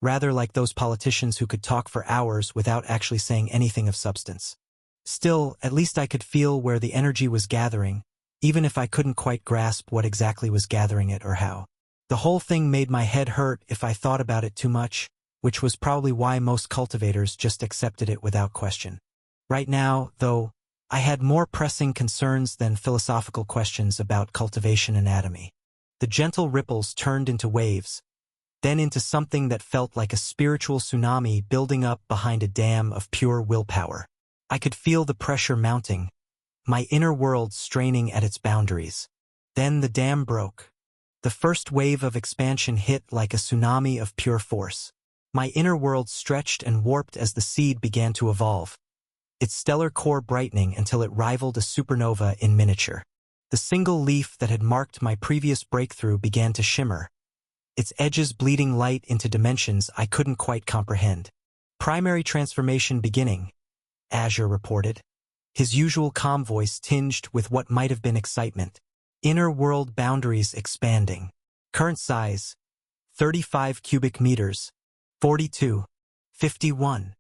rather like those politicians who could talk for hours without actually saying anything of substance. Still, at least I could feel where the energy was gathering, even if I couldn't quite grasp what exactly was gathering it or how. The whole thing made my head hurt if I thought about it too much, which was probably why most cultivators just accepted it without question. Right now, though, I had more pressing concerns than philosophical questions about cultivation anatomy. The gentle ripples turned into waves, then into something that felt like a spiritual tsunami building up behind a dam of pure willpower. I could feel the pressure mounting, my inner world straining at its boundaries. Then the dam broke. The first wave of expansion hit like a tsunami of pure force. My inner world stretched and warped as the seed began to evolve, its stellar core brightening until it rivaled a supernova in miniature. The single leaf that had marked my previous breakthrough began to shimmer, its edges bleeding light into dimensions I couldn't quite comprehend. Primary transformation beginning, Azure reported, his usual calm voice tinged with what might have been excitement. Inner world boundaries expanding. Current size, 35 cubic meters, 42, 51.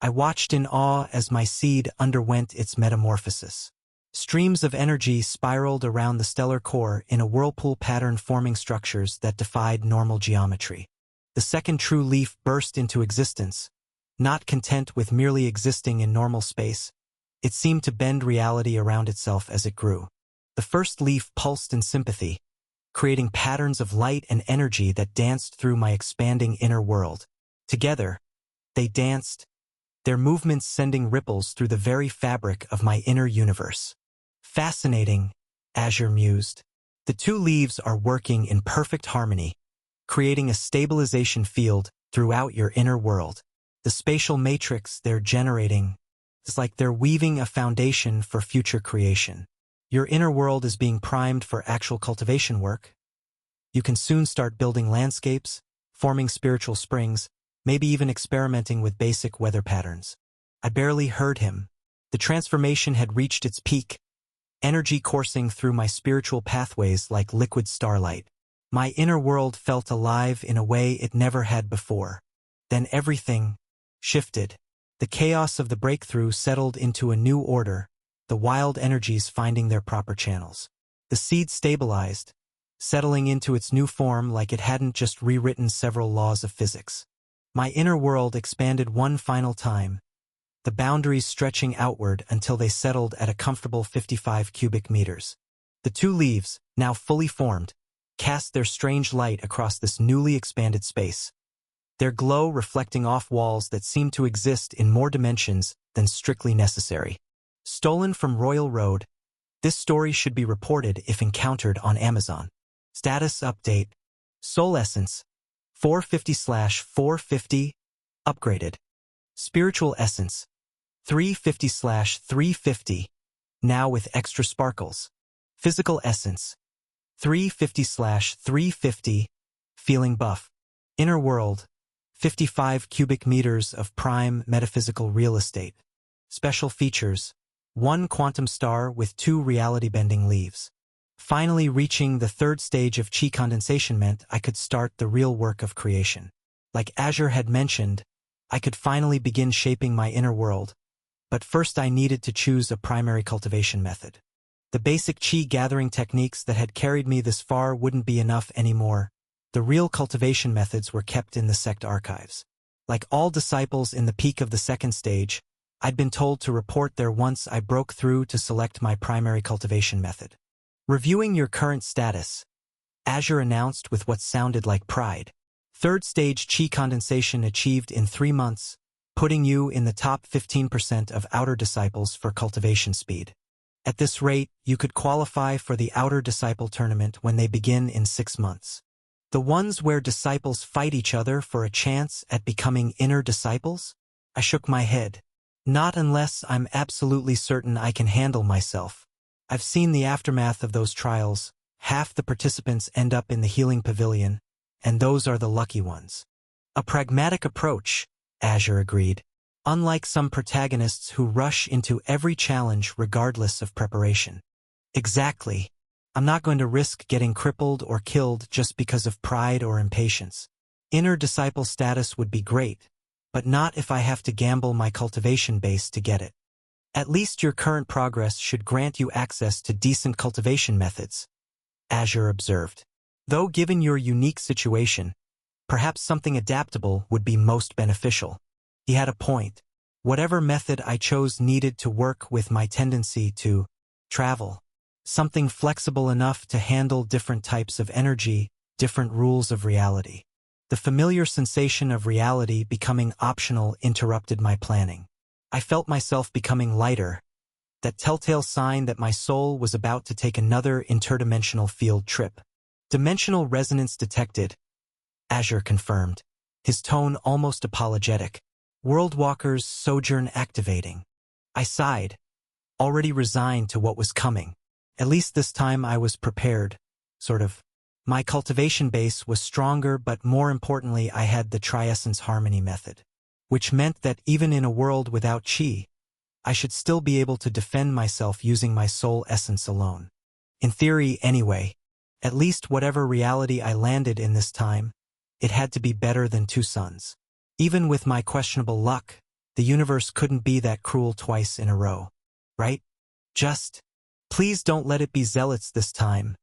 I watched in awe as my seed underwent its metamorphosis. Streams of energy spiraled around the stellar core in a whirlpool pattern forming structures that defied normal geometry. The second true leaf burst into existence. Not content with merely existing in normal space, it seemed to bend reality around itself as it grew. The first leaf pulsed in sympathy, creating patterns of light and energy that danced through my expanding inner world. Together, they danced, their movements sending ripples through the very fabric of my inner universe. Fascinating, Azure mused. The two leaves are working in perfect harmony, creating a stabilization field throughout your inner world. The spatial matrix they're generating is like they're weaving a foundation for future creation. Your inner world is being primed for actual cultivation work. You can soon start building landscapes, forming spiritual springs, maybe even experimenting with basic weather patterns. I barely heard him. The transformation had reached its peak, energy coursing through my spiritual pathways like liquid starlight. My inner world felt alive in a way it never had before. Then everything shifted. The chaos of the breakthrough settled into a new order, the wild energies finding their proper channels. The seed stabilized, settling into its new form like it hadn't just rewritten several laws of physics. My inner world expanded one final time, the boundaries stretching outward until they settled at a comfortable 55 cubic meters. The two leaves, now fully formed, cast their strange light across this newly expanded space, their glow reflecting off walls that seemed to exist in more dimensions than strictly necessary. Stolen from Royal Road, this story should be reported if encountered on Amazon. Status update. Soul Essence, 450/450, upgraded. Spiritual Essence, 350/350, now with extra sparkles. Physical Essence, 350/350, feeling buff. Inner World, 55 cubic meters of prime metaphysical real estate. Special features, 1 quantum star with 2 reality-bending leaves. Finally reaching the third stage of chi condensation meant I could start the real work of creation. Like Azure had mentioned, I could finally begin shaping my inner world, but first I needed to choose a primary cultivation method. The basic chi gathering techniques that had carried me this far wouldn't be enough anymore. The real cultivation methods were kept in the sect archives. Like all disciples in the peak of the second stage, I'd been told to report there once I broke through to select my primary cultivation method. Reviewing your current status, Azure announced with what sounded like pride. Third stage chi condensation achieved in 3 months, putting you in the top 15% of outer disciples for cultivation speed. At this rate, you could qualify for the outer disciple tournament when they begin in 6 months. The ones where disciples fight each other for a chance at becoming inner disciples? I shook my head. Not unless I'm absolutely certain I can handle myself. I've seen the aftermath of those trials. Half the participants end up in the healing pavilion, and those are the lucky ones. A pragmatic approach, Azure agreed. Unlike some protagonists who rush into every challenge regardless of preparation. Exactly. I'm not going to risk getting crippled or killed just because of pride or impatience. Inner disciple status would be great, but not if I have to gamble my cultivation base to get it. At least your current progress should grant you access to decent cultivation methods, Azure observed. Though given your unique situation, perhaps something adaptable would be most beneficial. He had a point. Whatever method I chose needed to work with my tendency to travel. Something flexible enough to handle different types of energy, different rules of reality. The familiar sensation of reality becoming optional interrupted my planning. I felt myself becoming lighter, that telltale sign that my soul was about to take another interdimensional field trip. Dimensional resonance detected, Azure confirmed, his tone almost apologetic. Worldwalker's sojourn activating. I sighed, already resigned to what was coming. At least this time I was prepared, sort of. My cultivation base was stronger, but more importantly I had the Triessence Harmony method, which meant that even in a world without Qi, I should still be able to defend myself using my soul essence alone. In theory, anyway. At least whatever reality I landed in this time, it had to be better than Two Suns. Even with my questionable luck, the universe couldn't be that cruel twice in a row. Right? Just, please don't let it be zealots this time,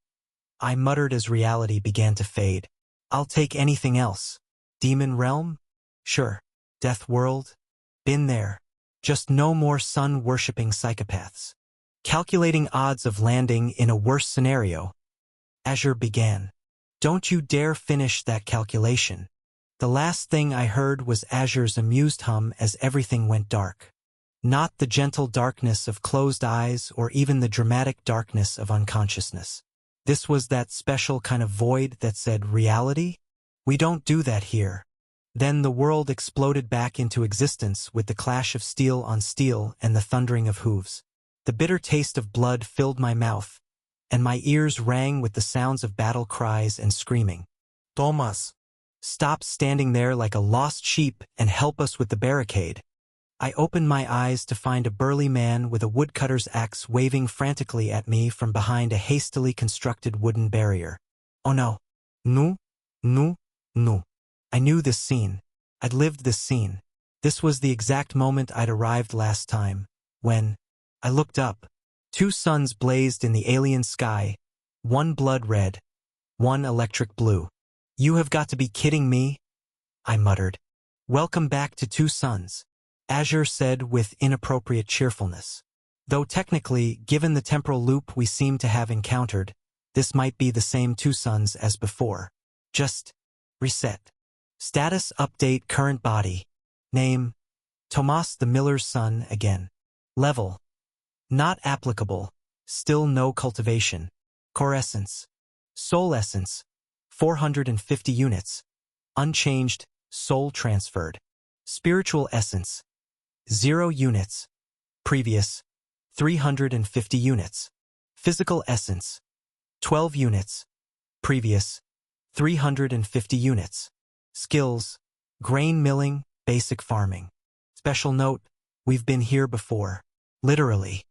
I muttered as reality began to fade. I'll take anything else. Demon Realm? Sure. Death World? Been there. Just no more sun-worshipping psychopaths. Calculating odds of landing in a worse scenario, Azure began. Don't you dare finish that calculation. The last thing I heard was Azure's amused hum as everything went dark. Not the gentle darkness of closed eyes or even the dramatic darkness of unconsciousness. This was that special kind of void that said, reality? We don't do that here. Then the world exploded back into existence with the clash of steel on steel and the thundering of hooves. The bitter taste of blood filled my mouth, and my ears rang with the sounds of battle cries and screaming. Thomas, stop standing there like a lost sheep and help us with the barricade. I opened my eyes to find a burly man with a woodcutter's axe waving frantically at me from behind a hastily constructed wooden barrier. Oh no. No. No. No. I knew this scene. I'd lived this scene. This was the exact moment I'd arrived last time, when I looked up. Two suns blazed in the alien sky, one blood red, one electric blue. You have got to be kidding me, I muttered. Welcome back to Two Suns, Azure said with inappropriate cheerfulness. Though technically, given the temporal loop we seem to have encountered, this might be the same Two Suns as before. Just reset. Status update current body. Name, Tomas the Miller's son again. Level, not applicable, still no cultivation. Core essence, soul essence, 450 units. Unchanged, soul transferred. Spiritual essence, 0 units. Previous, 350 units. Physical essence, 12 units. Previous, 350 units. Skills, grain milling, basic farming. Special note, we've been here before. Literally.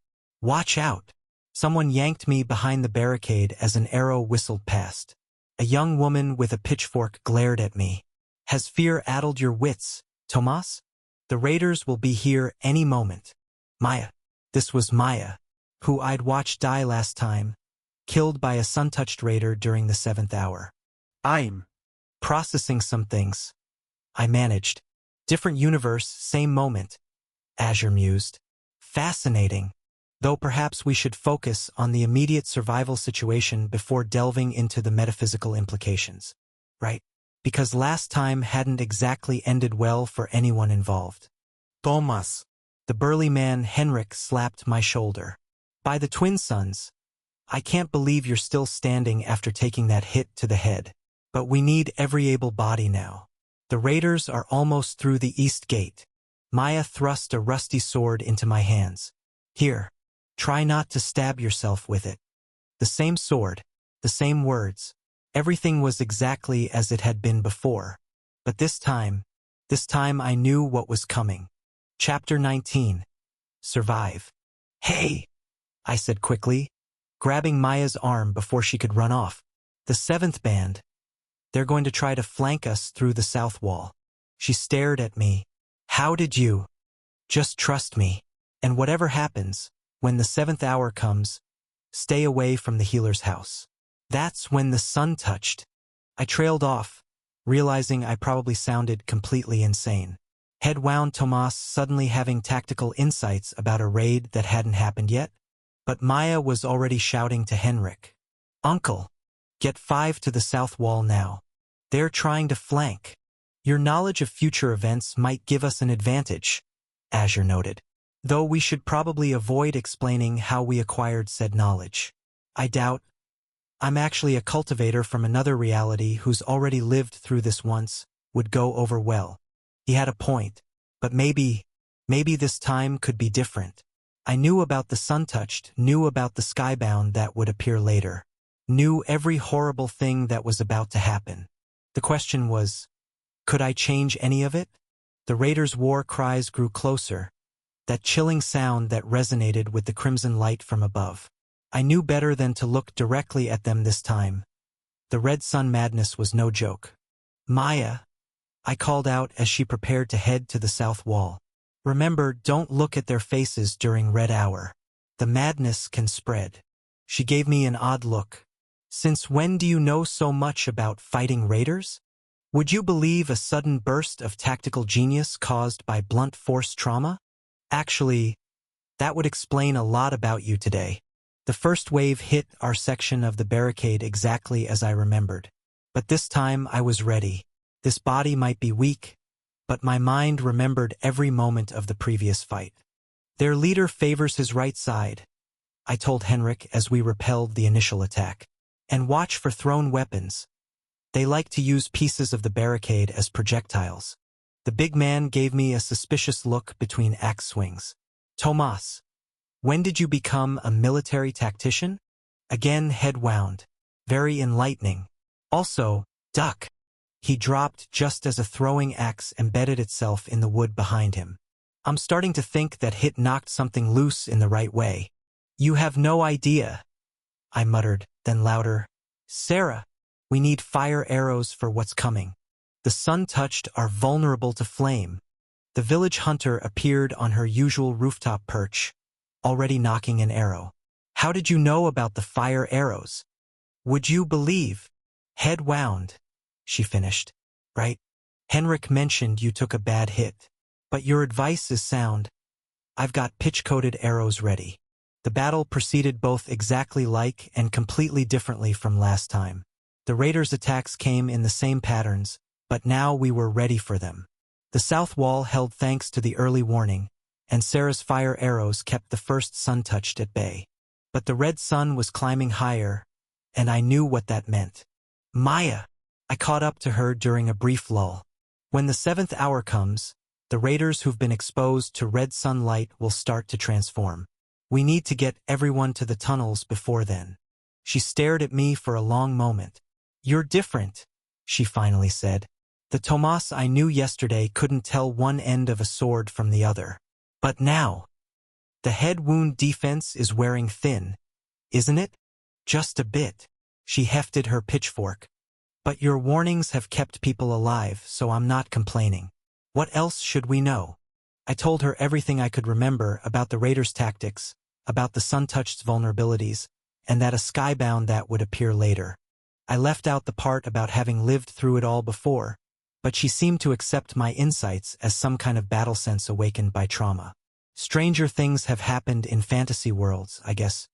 Watch out. Someone yanked me behind the barricade as an arrow whistled past. A young woman with a pitchfork glared at me. Has fear addled your wits, Tomas? The raiders will be here any moment. Maya. This was Maya, who I'd watched die last time, killed by a sun-touched raider during the 7th hour. I'm processing some things. I managed. Different universe, same moment, Azure mused. Fascinating. Though perhaps we should focus on the immediate survival situation before delving into the metaphysical implications. Right? Because last time hadn't exactly ended well for anyone involved. Thomas. The burly man Henrik slapped my shoulder. By the Twin Suns, I can't believe you're still standing after taking that hit to the head. But we need every able body now. The raiders are almost through the east gate. Maya thrust a rusty sword into my hands. Here, try not to stab yourself with it. The same sword, the same words. Everything was exactly as it had been before. But this time I knew what was coming. Chapter 19. Survive. Hey, I said quickly, grabbing Maya's arm before she could run off. The 7th band. They're going to try to flank us through the south wall. She stared at me. How did you? Just trust me. And whatever happens, when the 7th hour comes, stay away from the healer's house. That's when the sun touched. I trailed off, realizing I probably sounded completely insane. Head wound Tomas suddenly having tactical insights about a raid that hadn't happened yet. But Maya was already shouting to Henrik. Uncle, get 5 to the south wall now. They're trying to flank. Your knowledge of future events might give us an advantage, Azure noted. Though we should probably avoid explaining how we acquired said knowledge. I doubt. I'm actually a cultivator from another reality who's already lived through this once, would go over well. He had a point, but maybe this time could be different. I knew about the sun-touched, knew about the skybound that would appear later, knew every horrible thing that was about to happen. The question was, could I change any of it? The raiders' war cries grew closer, that chilling sound that resonated with the crimson light from above. I knew better than to look directly at them this time. The red sun madness was no joke. Maya, I called out as she prepared to head to the south wall. Remember, don't look at their faces during red hour. The madness can spread. She gave me an odd look. Since when do you know so much about fighting raiders? Would you believe a sudden burst of tactical genius caused by blunt force trauma? Actually, that would explain a lot about you today. The first wave hit our section of the barricade exactly as I remembered. But this time I was ready. This body might be weak, but my mind remembered every moment of the previous fight. Their leader favors his right side, I told Henrik as we repelled the initial attack. And watch for thrown weapons. They like to use pieces of the barricade as projectiles. The big man gave me a suspicious look between axe swings. Tomas, when did you become a military tactician? Again head wound. Very enlightening. Also, duck. He dropped just as a throwing axe embedded itself in the wood behind him. I'm starting to think that Hit knocked something loose in the right way. You have no idea, I muttered, then louder. Sarah, we need fire arrows for what's coming. The sun-touched are vulnerable to flame. The village hunter appeared on her usual rooftop perch, already knocking an arrow. How did you know about the fire arrows? Would you believe? Head wound, she finished. Right? Henrik mentioned you took a bad hit. But your advice is sound. I've got pitch-coated arrows ready. The battle proceeded both exactly like and completely differently from last time. The raiders' attacks came in the same patterns, but now we were ready for them. The south wall held thanks to the early warning, and Sarah's fire arrows kept the first sun-touched at bay. But the red sun was climbing higher, and I knew what that meant. Maya! I caught up to her during a brief lull. When the 7th hour comes, the raiders who've been exposed to red sunlight will start to transform. We need to get everyone to the tunnels before then. She stared at me for a long moment. You're different, she finally said. The Tomas I knew yesterday couldn't tell one end of a sword from the other. But now, the head wound defense is wearing thin, isn't it? Just a bit. She hefted her pitchfork. But your warnings have kept people alive, so I'm not complaining. What else should we know? I told her everything I could remember about the raiders' tactics, about the sun-touched's vulnerabilities, and that a skybound that would appear later. I left out the part about having lived through it all before, but she seemed to accept my insights as some kind of battle sense awakened by trauma. Stranger things have happened in fantasy worlds, I guess.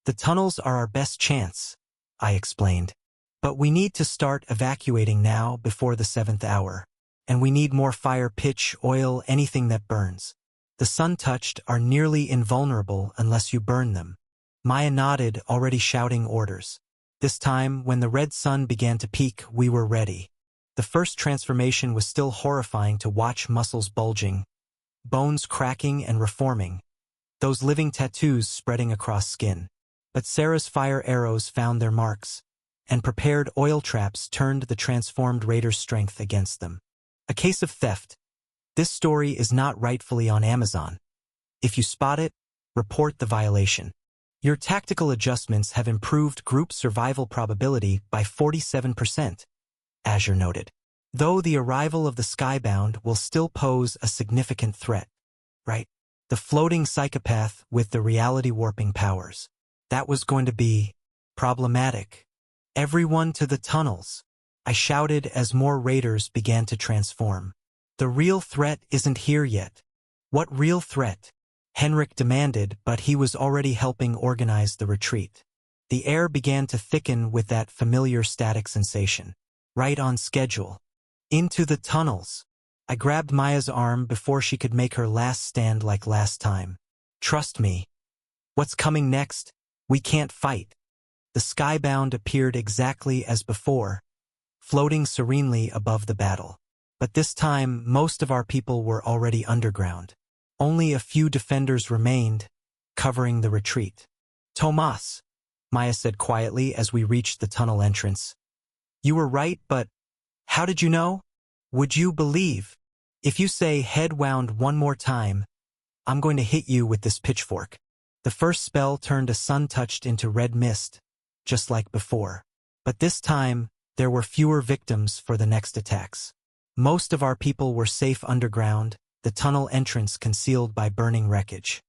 The tunnels are our best chance, I explained. But we need to start evacuating now before the 7th hour. And we need more fire, pitch, oil, anything that burns. The sun-touched are nearly invulnerable unless you burn them. Maya nodded, already shouting orders. This time, when the red sun began to peak, we were ready. The first transformation was still horrifying to watch, muscles bulging, bones cracking and reforming, those living tattoos spreading across skin. But Sarah's fire arrows found their marks, and prepared oil traps turned the transformed raiders' strength against them. A case of theft. This story is not rightfully on Amazon. If you spot it, report the violation. Your tactical adjustments have improved group survival probability by 47%, Azure noted. Though the arrival of the skybound will still pose a significant threat, right? The floating psychopath with the reality-warping powers. That was going to be problematic. Everyone to the tunnels, I shouted as more raiders began to transform. The real threat isn't here yet. What real threat? Henrik demanded, but he was already helping organize the retreat. The air began to thicken with that familiar static sensation. Right on schedule. Into the tunnels. I grabbed Maya's arm before she could make her last stand like last time. Trust me. What's coming next? We can't fight. The skybound appeared exactly as before, floating serenely above the battle. But this time, most of our people were already underground. Only a few defenders remained, covering the retreat. Tomas, Maya said quietly as we reached the tunnel entrance. You were right, but how did you know? Would you believe? If you say head wound one more time, I'm going to hit you with this pitchfork. The first spell turned a sun touched into red mist, just like before. But this time, there were fewer victims for the next attacks. Most of our people were safe underground, the tunnel entrance concealed by burning wreckage.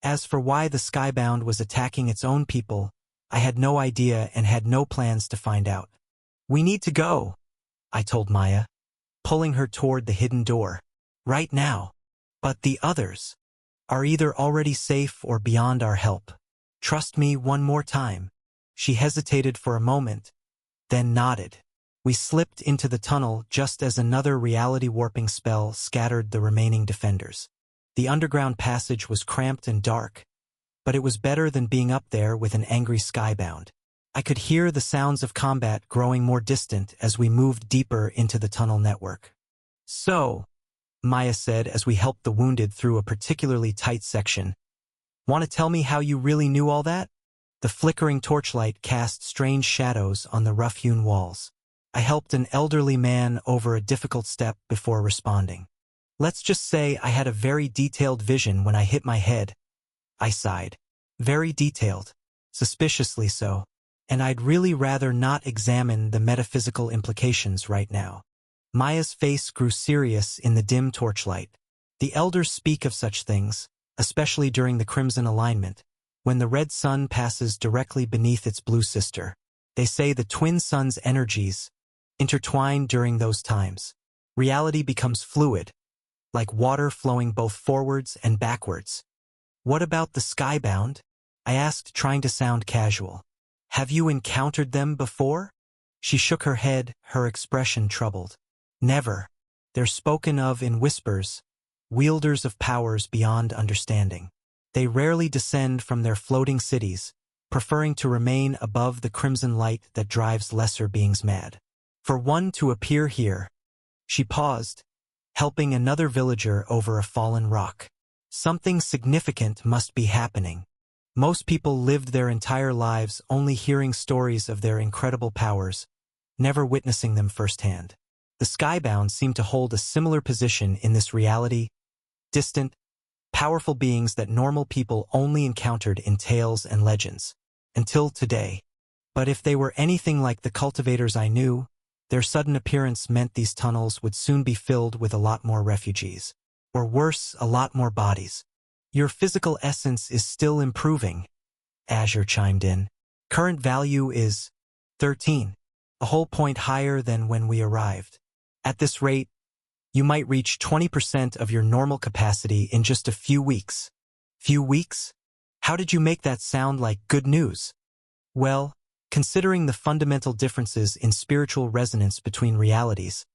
As for why the Skybound was attacking its own people, I had no idea and had no plans to find out. We need to go, I told Maya, pulling her toward the hidden door. Right now. But the others are either already safe or beyond our help. Trust me one more time. She hesitated for a moment, then nodded. We slipped into the tunnel just as another reality-warping spell scattered the remaining defenders. The underground passage was cramped and dark, but it was better than being up there with an angry Skybound. I could hear the sounds of combat growing more distant as we moved deeper into the tunnel network. So, Maya said as we helped the wounded through a particularly tight section. Want to tell me how you really knew all that? The flickering torchlight cast strange shadows on the rough-hewn walls. I helped an elderly man over a difficult step before responding. Let's just say I had a very detailed vision when I hit my head. I sighed. Very detailed. Suspiciously so. And I'd really rather not examine the metaphysical implications right now. Maya's face grew serious in the dim torchlight. The elders speak of such things, especially during the Crimson Alignment, when the red sun passes directly beneath its blue sister. They say the twin sun's energies intertwine during those times. Reality becomes fluid, like water flowing both forwards and backwards. What about the Skybound? I asked, trying to sound casual. Have you encountered them before? She shook her head, her expression troubled. Never. They're spoken of in whispers, wielders of powers beyond understanding. They rarely descend from their floating cities, preferring to remain above the crimson light that drives lesser beings mad. For one to appear here, she paused, helping another villager over a fallen rock. Something significant must be happening. Most people lived their entire lives only hearing stories of their incredible powers, never witnessing them firsthand. The Skybound seemed to hold a similar position in this reality, distant, powerful beings that normal people only encountered in tales and legends, until today. But if they were anything like the cultivators I knew, their sudden appearance meant these tunnels would soon be filled with a lot more refugees. Or worse, a lot more bodies. Your physical essence is still improving, Azure chimed in. Current value is 13, a whole point higher than when we arrived. At this rate, you might reach 20% of your normal capacity in just a few weeks. Few weeks? How did you make that sound like good news? Well, considering the fundamental differences in spiritual resonance between realities,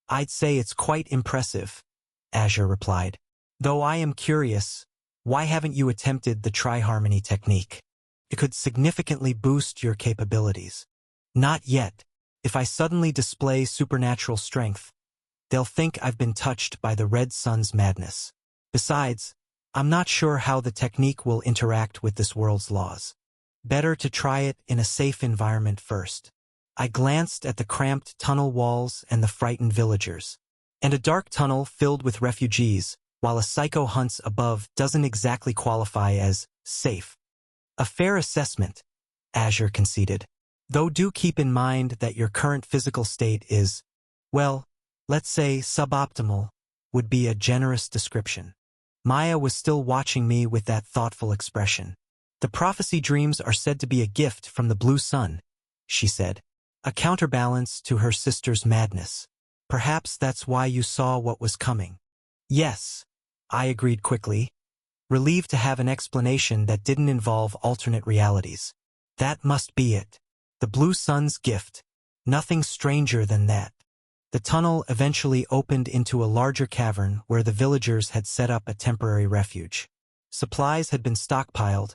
I'd say it's quite impressive, Azure replied. Though I am curious, why haven't you attempted the Tri-Harmony technique? It could significantly boost your capabilities. Not yet. If I suddenly display supernatural strength, they'll think I've been touched by the red sun's madness. Besides, I'm not sure how the technique will interact with this world's laws. Better to try it in a safe environment first. I glanced at the cramped tunnel walls and the frightened villagers. And a dark tunnel filled with refugees, while a psycho hunts above doesn't exactly qualify as safe. A fair assessment, Azure conceded. Though do keep in mind that your current physical state is, well, let's say suboptimal, would be a generous description. Maya was still watching me with that thoughtful expression. The prophecy dreams are said to be a gift from the blue sun, she said, a counterbalance to her sister's madness. Perhaps that's why you saw what was coming. Yes, I agreed quickly, relieved to have an explanation that didn't involve alternate realities. That must be it. The blue sun's gift. Nothing stranger than that. The tunnel eventually opened into a larger cavern where the villagers had set up a temporary refuge. Supplies had been stockpiled,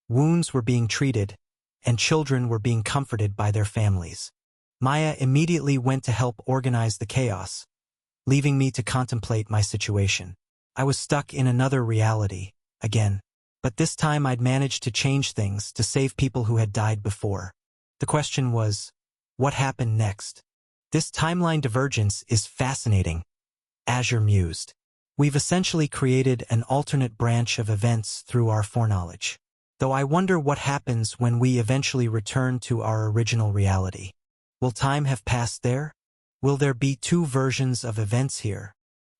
wounds were being treated, and children were being comforted by their families. Maya immediately went to help organize the chaos, leaving me to contemplate my situation. I was stuck in another reality, again. But this time I'd managed to change things to save people who had died before. The question was, what happened next? This timeline divergence is fascinating, Azure mused. We've essentially created an alternate branch of events through our foreknowledge. Though I wonder what happens when we eventually return to our original reality. Will time have passed there? Will there be two versions of events here?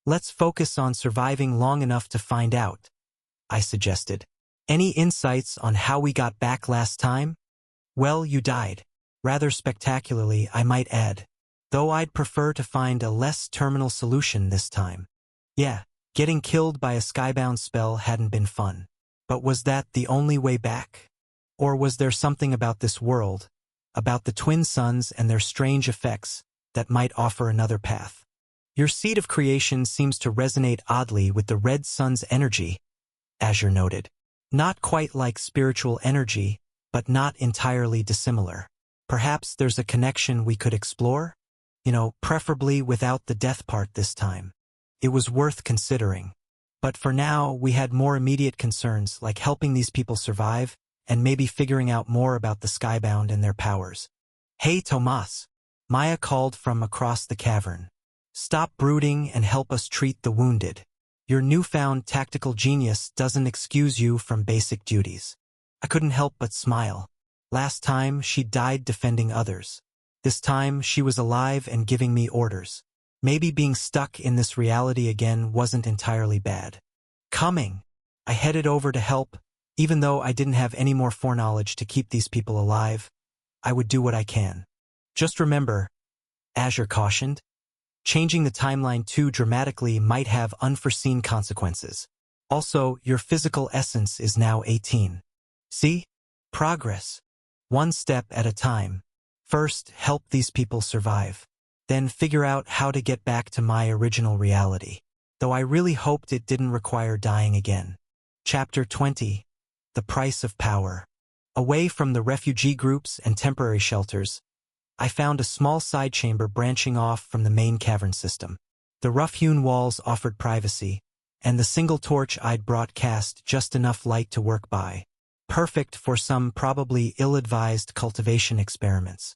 Let's focus on surviving long enough to find out, I suggested. Any insights on how we got back last time? Well, you died. Rather spectacularly, I might add. Though I'd prefer to find a less terminal solution this time. Yeah, getting killed by a skybound spell hadn't been fun. But was that the only way back? Or was there something about this world, about the twin suns and their strange effects, that might offer another path? Your seed of creation seems to resonate oddly with the red sun's energy, Azure noted. Not quite like spiritual energy, but not entirely dissimilar. Perhaps there's a connection we could explore? Preferably without the death part this time. It was worth considering. But for now, we had more immediate concerns like helping these people survive and maybe figuring out more about the Skybound and their powers. Hey, Tomas, Maya called from across the cavern. Stop brooding and help us treat the wounded. Your newfound tactical genius doesn't excuse you from basic duties. I couldn't help but smile. Last time, she died defending others. This time, she was alive and giving me orders. Maybe being stuck in this reality again wasn't entirely bad. Coming, I headed over to help. Even though I didn't have any more foreknowledge to keep these people alive, I would do what I can. Just remember, Azure cautioned, changing the timeline too dramatically might have unforeseen consequences. Also, your physical essence is now 18. See? Progress. One step at a time. First, help these people survive. Then figure out how to get back to my original reality. Though I really hoped it didn't require dying again. Chapter 20. The Price of Power. Away from the refugee groups and temporary shelters, I found a small side chamber branching off from the main cavern system. The rough-hewn walls offered privacy, and the single torch I'd brought cast just enough light to work by. Perfect for some probably ill-advised cultivation experiments.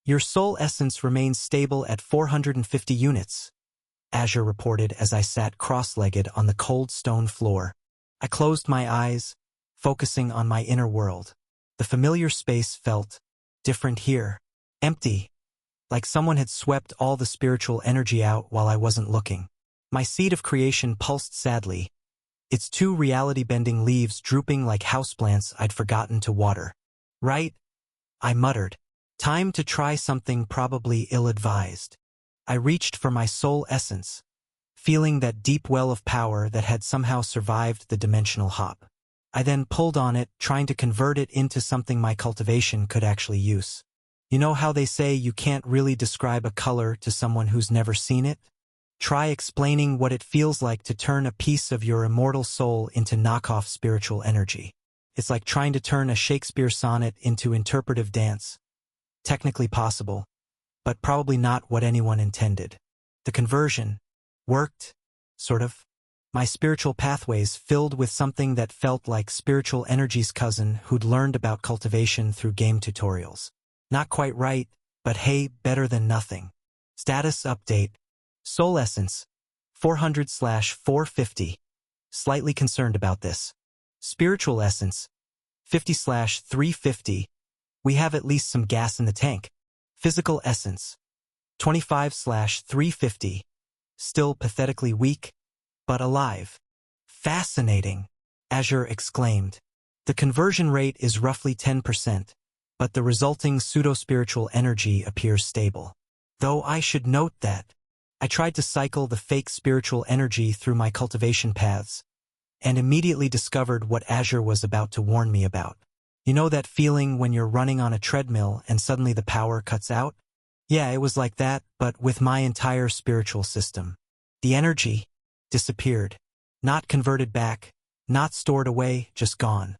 Your soul essence remains stable at 450 units, Azure reported as I sat cross-legged on the cold stone floor. I closed my eyes, focusing on my inner world. The familiar space felt different here, empty, like someone had swept all the spiritual energy out while I wasn't looking. My seed of creation pulsed sadly, its two reality-bending leaves drooping like houseplants I'd forgotten to water. Right? I muttered. Time to try something probably ill-advised. I reached for my soul essence, feeling that deep well of power that had somehow survived the dimensional hop. I then pulled on it, trying to convert it into something my cultivation could actually use. You know how they say you can't really describe a color to someone who's never seen it? Try explaining what it feels like to turn a piece of your immortal soul into knockoff spiritual energy. It's like trying to turn a Shakespeare sonnet into interpretive dance. Technically possible, but probably not what anyone intended. The conversion worked, sort of. My spiritual pathways filled with something that felt like spiritual energy's cousin who'd learned about cultivation through game tutorials. Not quite right, but hey, better than nothing. Status update. Soul Essence, 400/450. Slightly concerned about this. Spiritual Essence, 50/350. We have at least some gas in the tank. Physical Essence, 25/350. Still pathetically weak, but alive. Fascinating, Azure exclaimed. The conversion rate is roughly 10%, but the resulting pseudo-spiritual energy appears stable. Though I should note that I tried to cycle the fake spiritual energy through my cultivation paths, and immediately discovered what Azure was about to warn me about. You know that feeling when you're running on a treadmill and suddenly the power cuts out? Yeah, it was like that, but with my entire spiritual system. The energy disappeared. Not converted back, not stored away, just gone.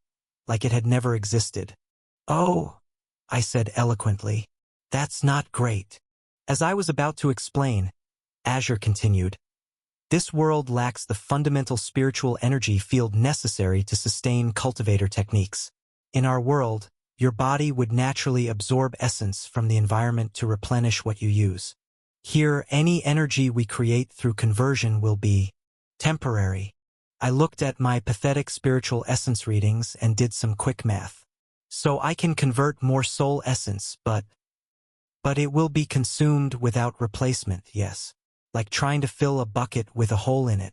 Like it had never existed. Oh, I said eloquently. That's not great. As I was about to explain, Azure continued, this world lacks the fundamental spiritual energy field necessary to sustain cultivator techniques. In our world, your body would naturally absorb essence from the environment to replenish what you use. Here, any energy we create through conversion will be temporary. I looked at my pathetic spiritual essence readings and did some quick math. So I can convert more soul essence, but it will be consumed without replacement, yes. Like trying to fill a bucket with a hole in it.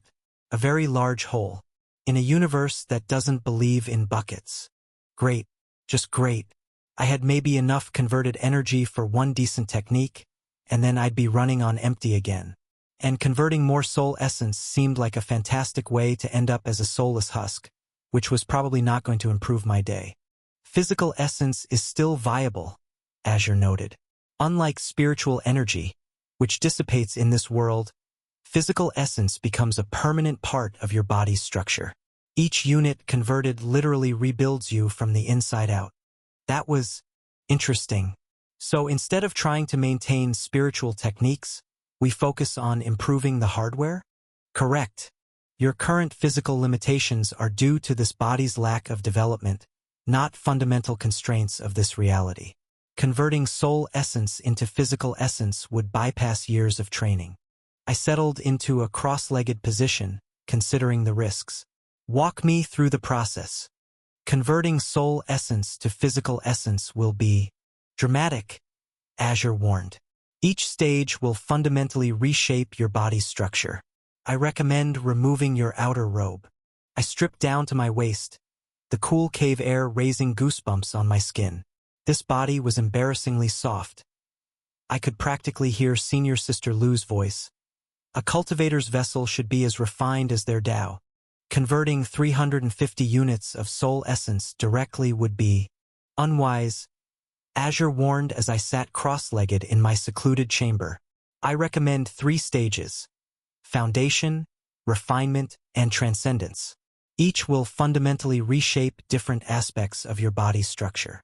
A very large hole. In a universe that doesn't believe in buckets. Great. Just great. I had maybe enough converted energy for one decent technique, and then I'd be running on empty again. And converting more soul essence seemed like a fantastic way to end up as a soulless husk, which was probably not going to improve my day. Physical essence is still viable, Azure noted. Unlike spiritual energy, which dissipates in this world, physical essence becomes a permanent part of your body's structure. Each unit converted literally rebuilds you from the inside out. That was interesting. So instead of trying to maintain spiritual techniques, we focus on improving the hardware? Correct. Your current physical limitations are due to this body's lack of development, not fundamental constraints of this reality. Converting soul essence into physical essence would bypass years of training. I settled into a cross-legged position, considering the risks. Walk me through the process. Converting soul essence to physical essence will be dramatic, Azure warned. Each stage will fundamentally reshape your body's structure. I recommend removing your outer robe. I stripped down to my waist, the cool cave air raising goosebumps on my skin. This body was embarrassingly soft. I could practically hear Senior Sister Lu's voice. A cultivator's vessel should be as refined as their Tao. Converting 350 units of soul essence directly would be unwise, Azure warned as I sat cross-legged in my secluded chamber. I recommend 3 stages: foundation, refinement, and transcendence. Each will fundamentally reshape different aspects of your body's structure.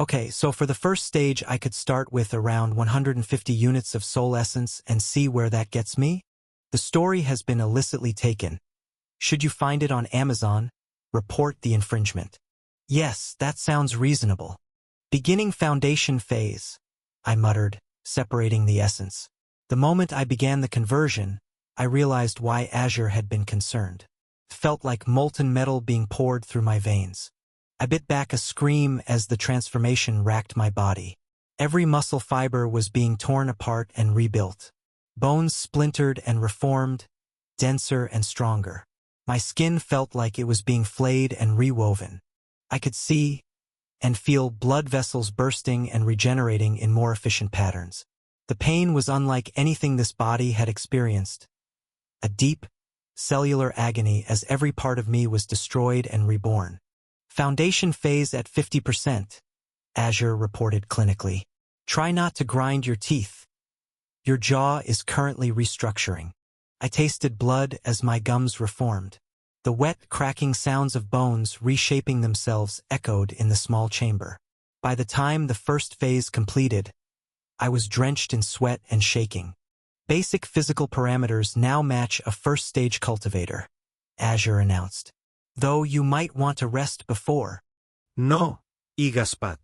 Okay, so for the first stage, I could start with around 150 units of soul essence and see where that gets me. The story has been illicitly taken. Should you find it on Amazon, report the infringement. Yes, that sounds reasonable. Beginning foundation phase, I muttered, separating the essence. The moment I began the conversion, I realized why Azure had been concerned. It felt like molten metal being poured through my veins. I bit back a scream as the transformation racked my body. Every muscle fiber was being torn apart and rebuilt. Bones splintered and reformed, denser and stronger. My skin felt like it was being flayed and rewoven. I could see and feel blood vessels bursting and regenerating in more efficient patterns. The pain was unlike anything this body had experienced. A deep, cellular agony as every part of me was destroyed and reborn. Foundation phase at 50%, Azure reported clinically. Try not to grind your teeth. Your jaw is currently restructuring. I tasted blood as my gums reformed. The wet, cracking sounds of bones reshaping themselves echoed in the small chamber. By the time the first phase completed, I was drenched in sweat and shaking. Basic physical parameters now match a first-stage cultivator, Azure announced. Though you might want to rest before. No, Igaspat.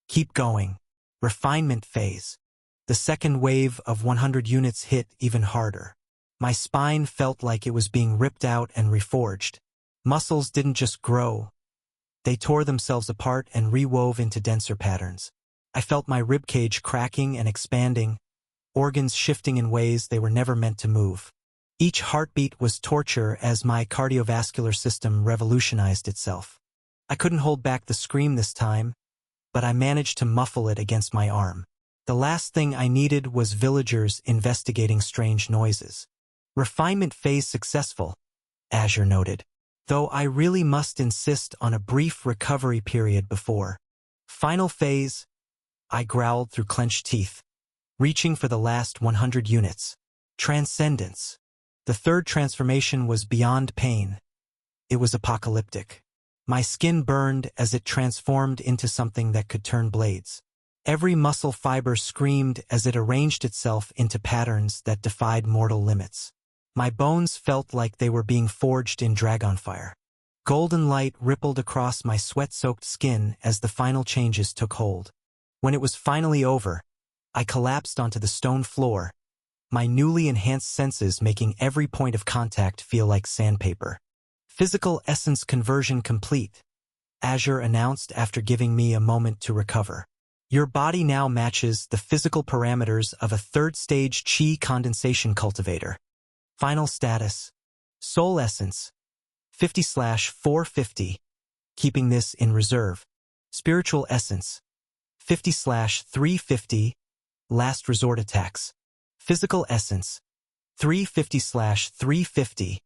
Keep going. Refinement phase. The second wave of 100 units hit even harder. My spine felt like it was being ripped out and reforged. Muscles didn't just grow. They tore themselves apart and rewove into denser patterns. I felt my ribcage cracking and expanding, organs shifting in ways they were never meant to move. Each heartbeat was torture as my cardiovascular system revolutionized itself. I couldn't hold back the scream this time, but I managed to muffle it against my arm. The last thing I needed was villagers investigating strange noises. Refinement phase successful, Azure noted, though I really must insist on a brief recovery period before. Final phase, I growled through clenched teeth, reaching for the last 100 units. Transcendence. The third transformation was beyond pain. It was apocalyptic. My skin burned as it transformed into something that could turn blades. Every muscle fiber screamed as it arranged itself into patterns that defied mortal limits. My bones felt like they were being forged in dragonfire. Golden light rippled across my sweat-soaked skin as the final changes took hold. When it was finally over, I collapsed onto the stone floor, my newly enhanced senses making every point of contact feel like sandpaper. Physical essence conversion complete, Azure announced after giving me a moment to recover. Your body now matches the physical parameters of a third-stage chi condensation cultivator. Final status, soul essence, 50/450, keeping this in reserve. Spiritual essence, 50/350, last resort attacks. Physical essence, 350/350,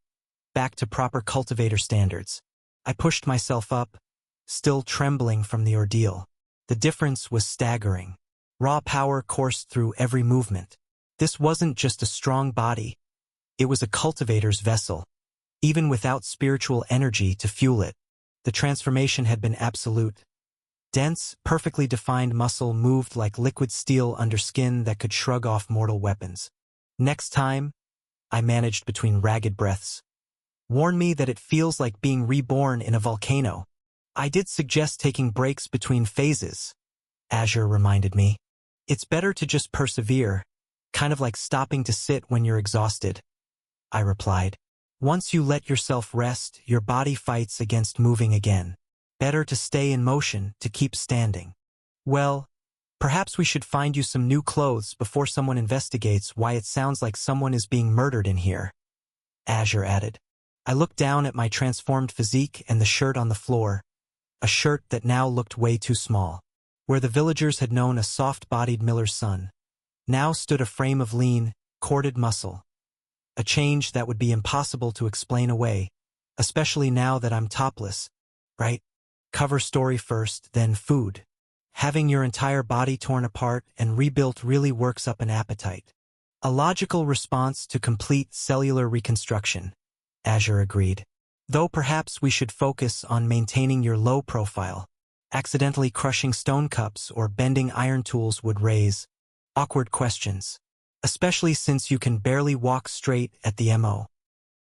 back to proper cultivator standards. I pushed myself up, still trembling from the ordeal. The difference was staggering. Raw power coursed through every movement. This wasn't just a strong body. It was a cultivator's vessel. Even without spiritual energy to fuel it, the transformation had been absolute. Dense, perfectly defined muscle moved like liquid steel under skin that could shrug off mortal weapons. Next time, I managed between ragged breaths. Warn me that it feels like being reborn in a volcano. I did suggest taking breaks between phases, Azure reminded me. It's better to just persevere, kind of like stopping to sit when you're exhausted, I replied. Once you let yourself rest, your body fights against moving again. Better to stay in motion, to keep standing. Well, perhaps we should find you some new clothes before someone investigates why it sounds like someone is being murdered in here, Azure added. I looked down at my transformed physique and the shirt on the floor, a shirt that now looked way too small. Where the villagers had known a soft-bodied miller's son, now stood a frame of lean, corded muscle. A change that would be impossible to explain away, especially now that I'm topless, right? Cover story first, then food. Having your entire body torn apart and rebuilt really works up an appetite. A logical response to complete cellular reconstruction, Azure agreed. Though perhaps we should focus on maintaining your low profile. Accidentally crushing stone cups or bending iron tools would raise awkward questions, especially since you can barely walk straight at the MO.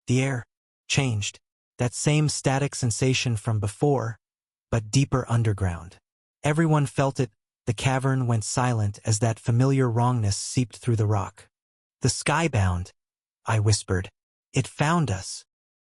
The air changed, that same static sensation from before, but deeper underground. Everyone felt it. The cavern went silent as that familiar wrongness seeped through the rock. The skybound, I whispered. It found us.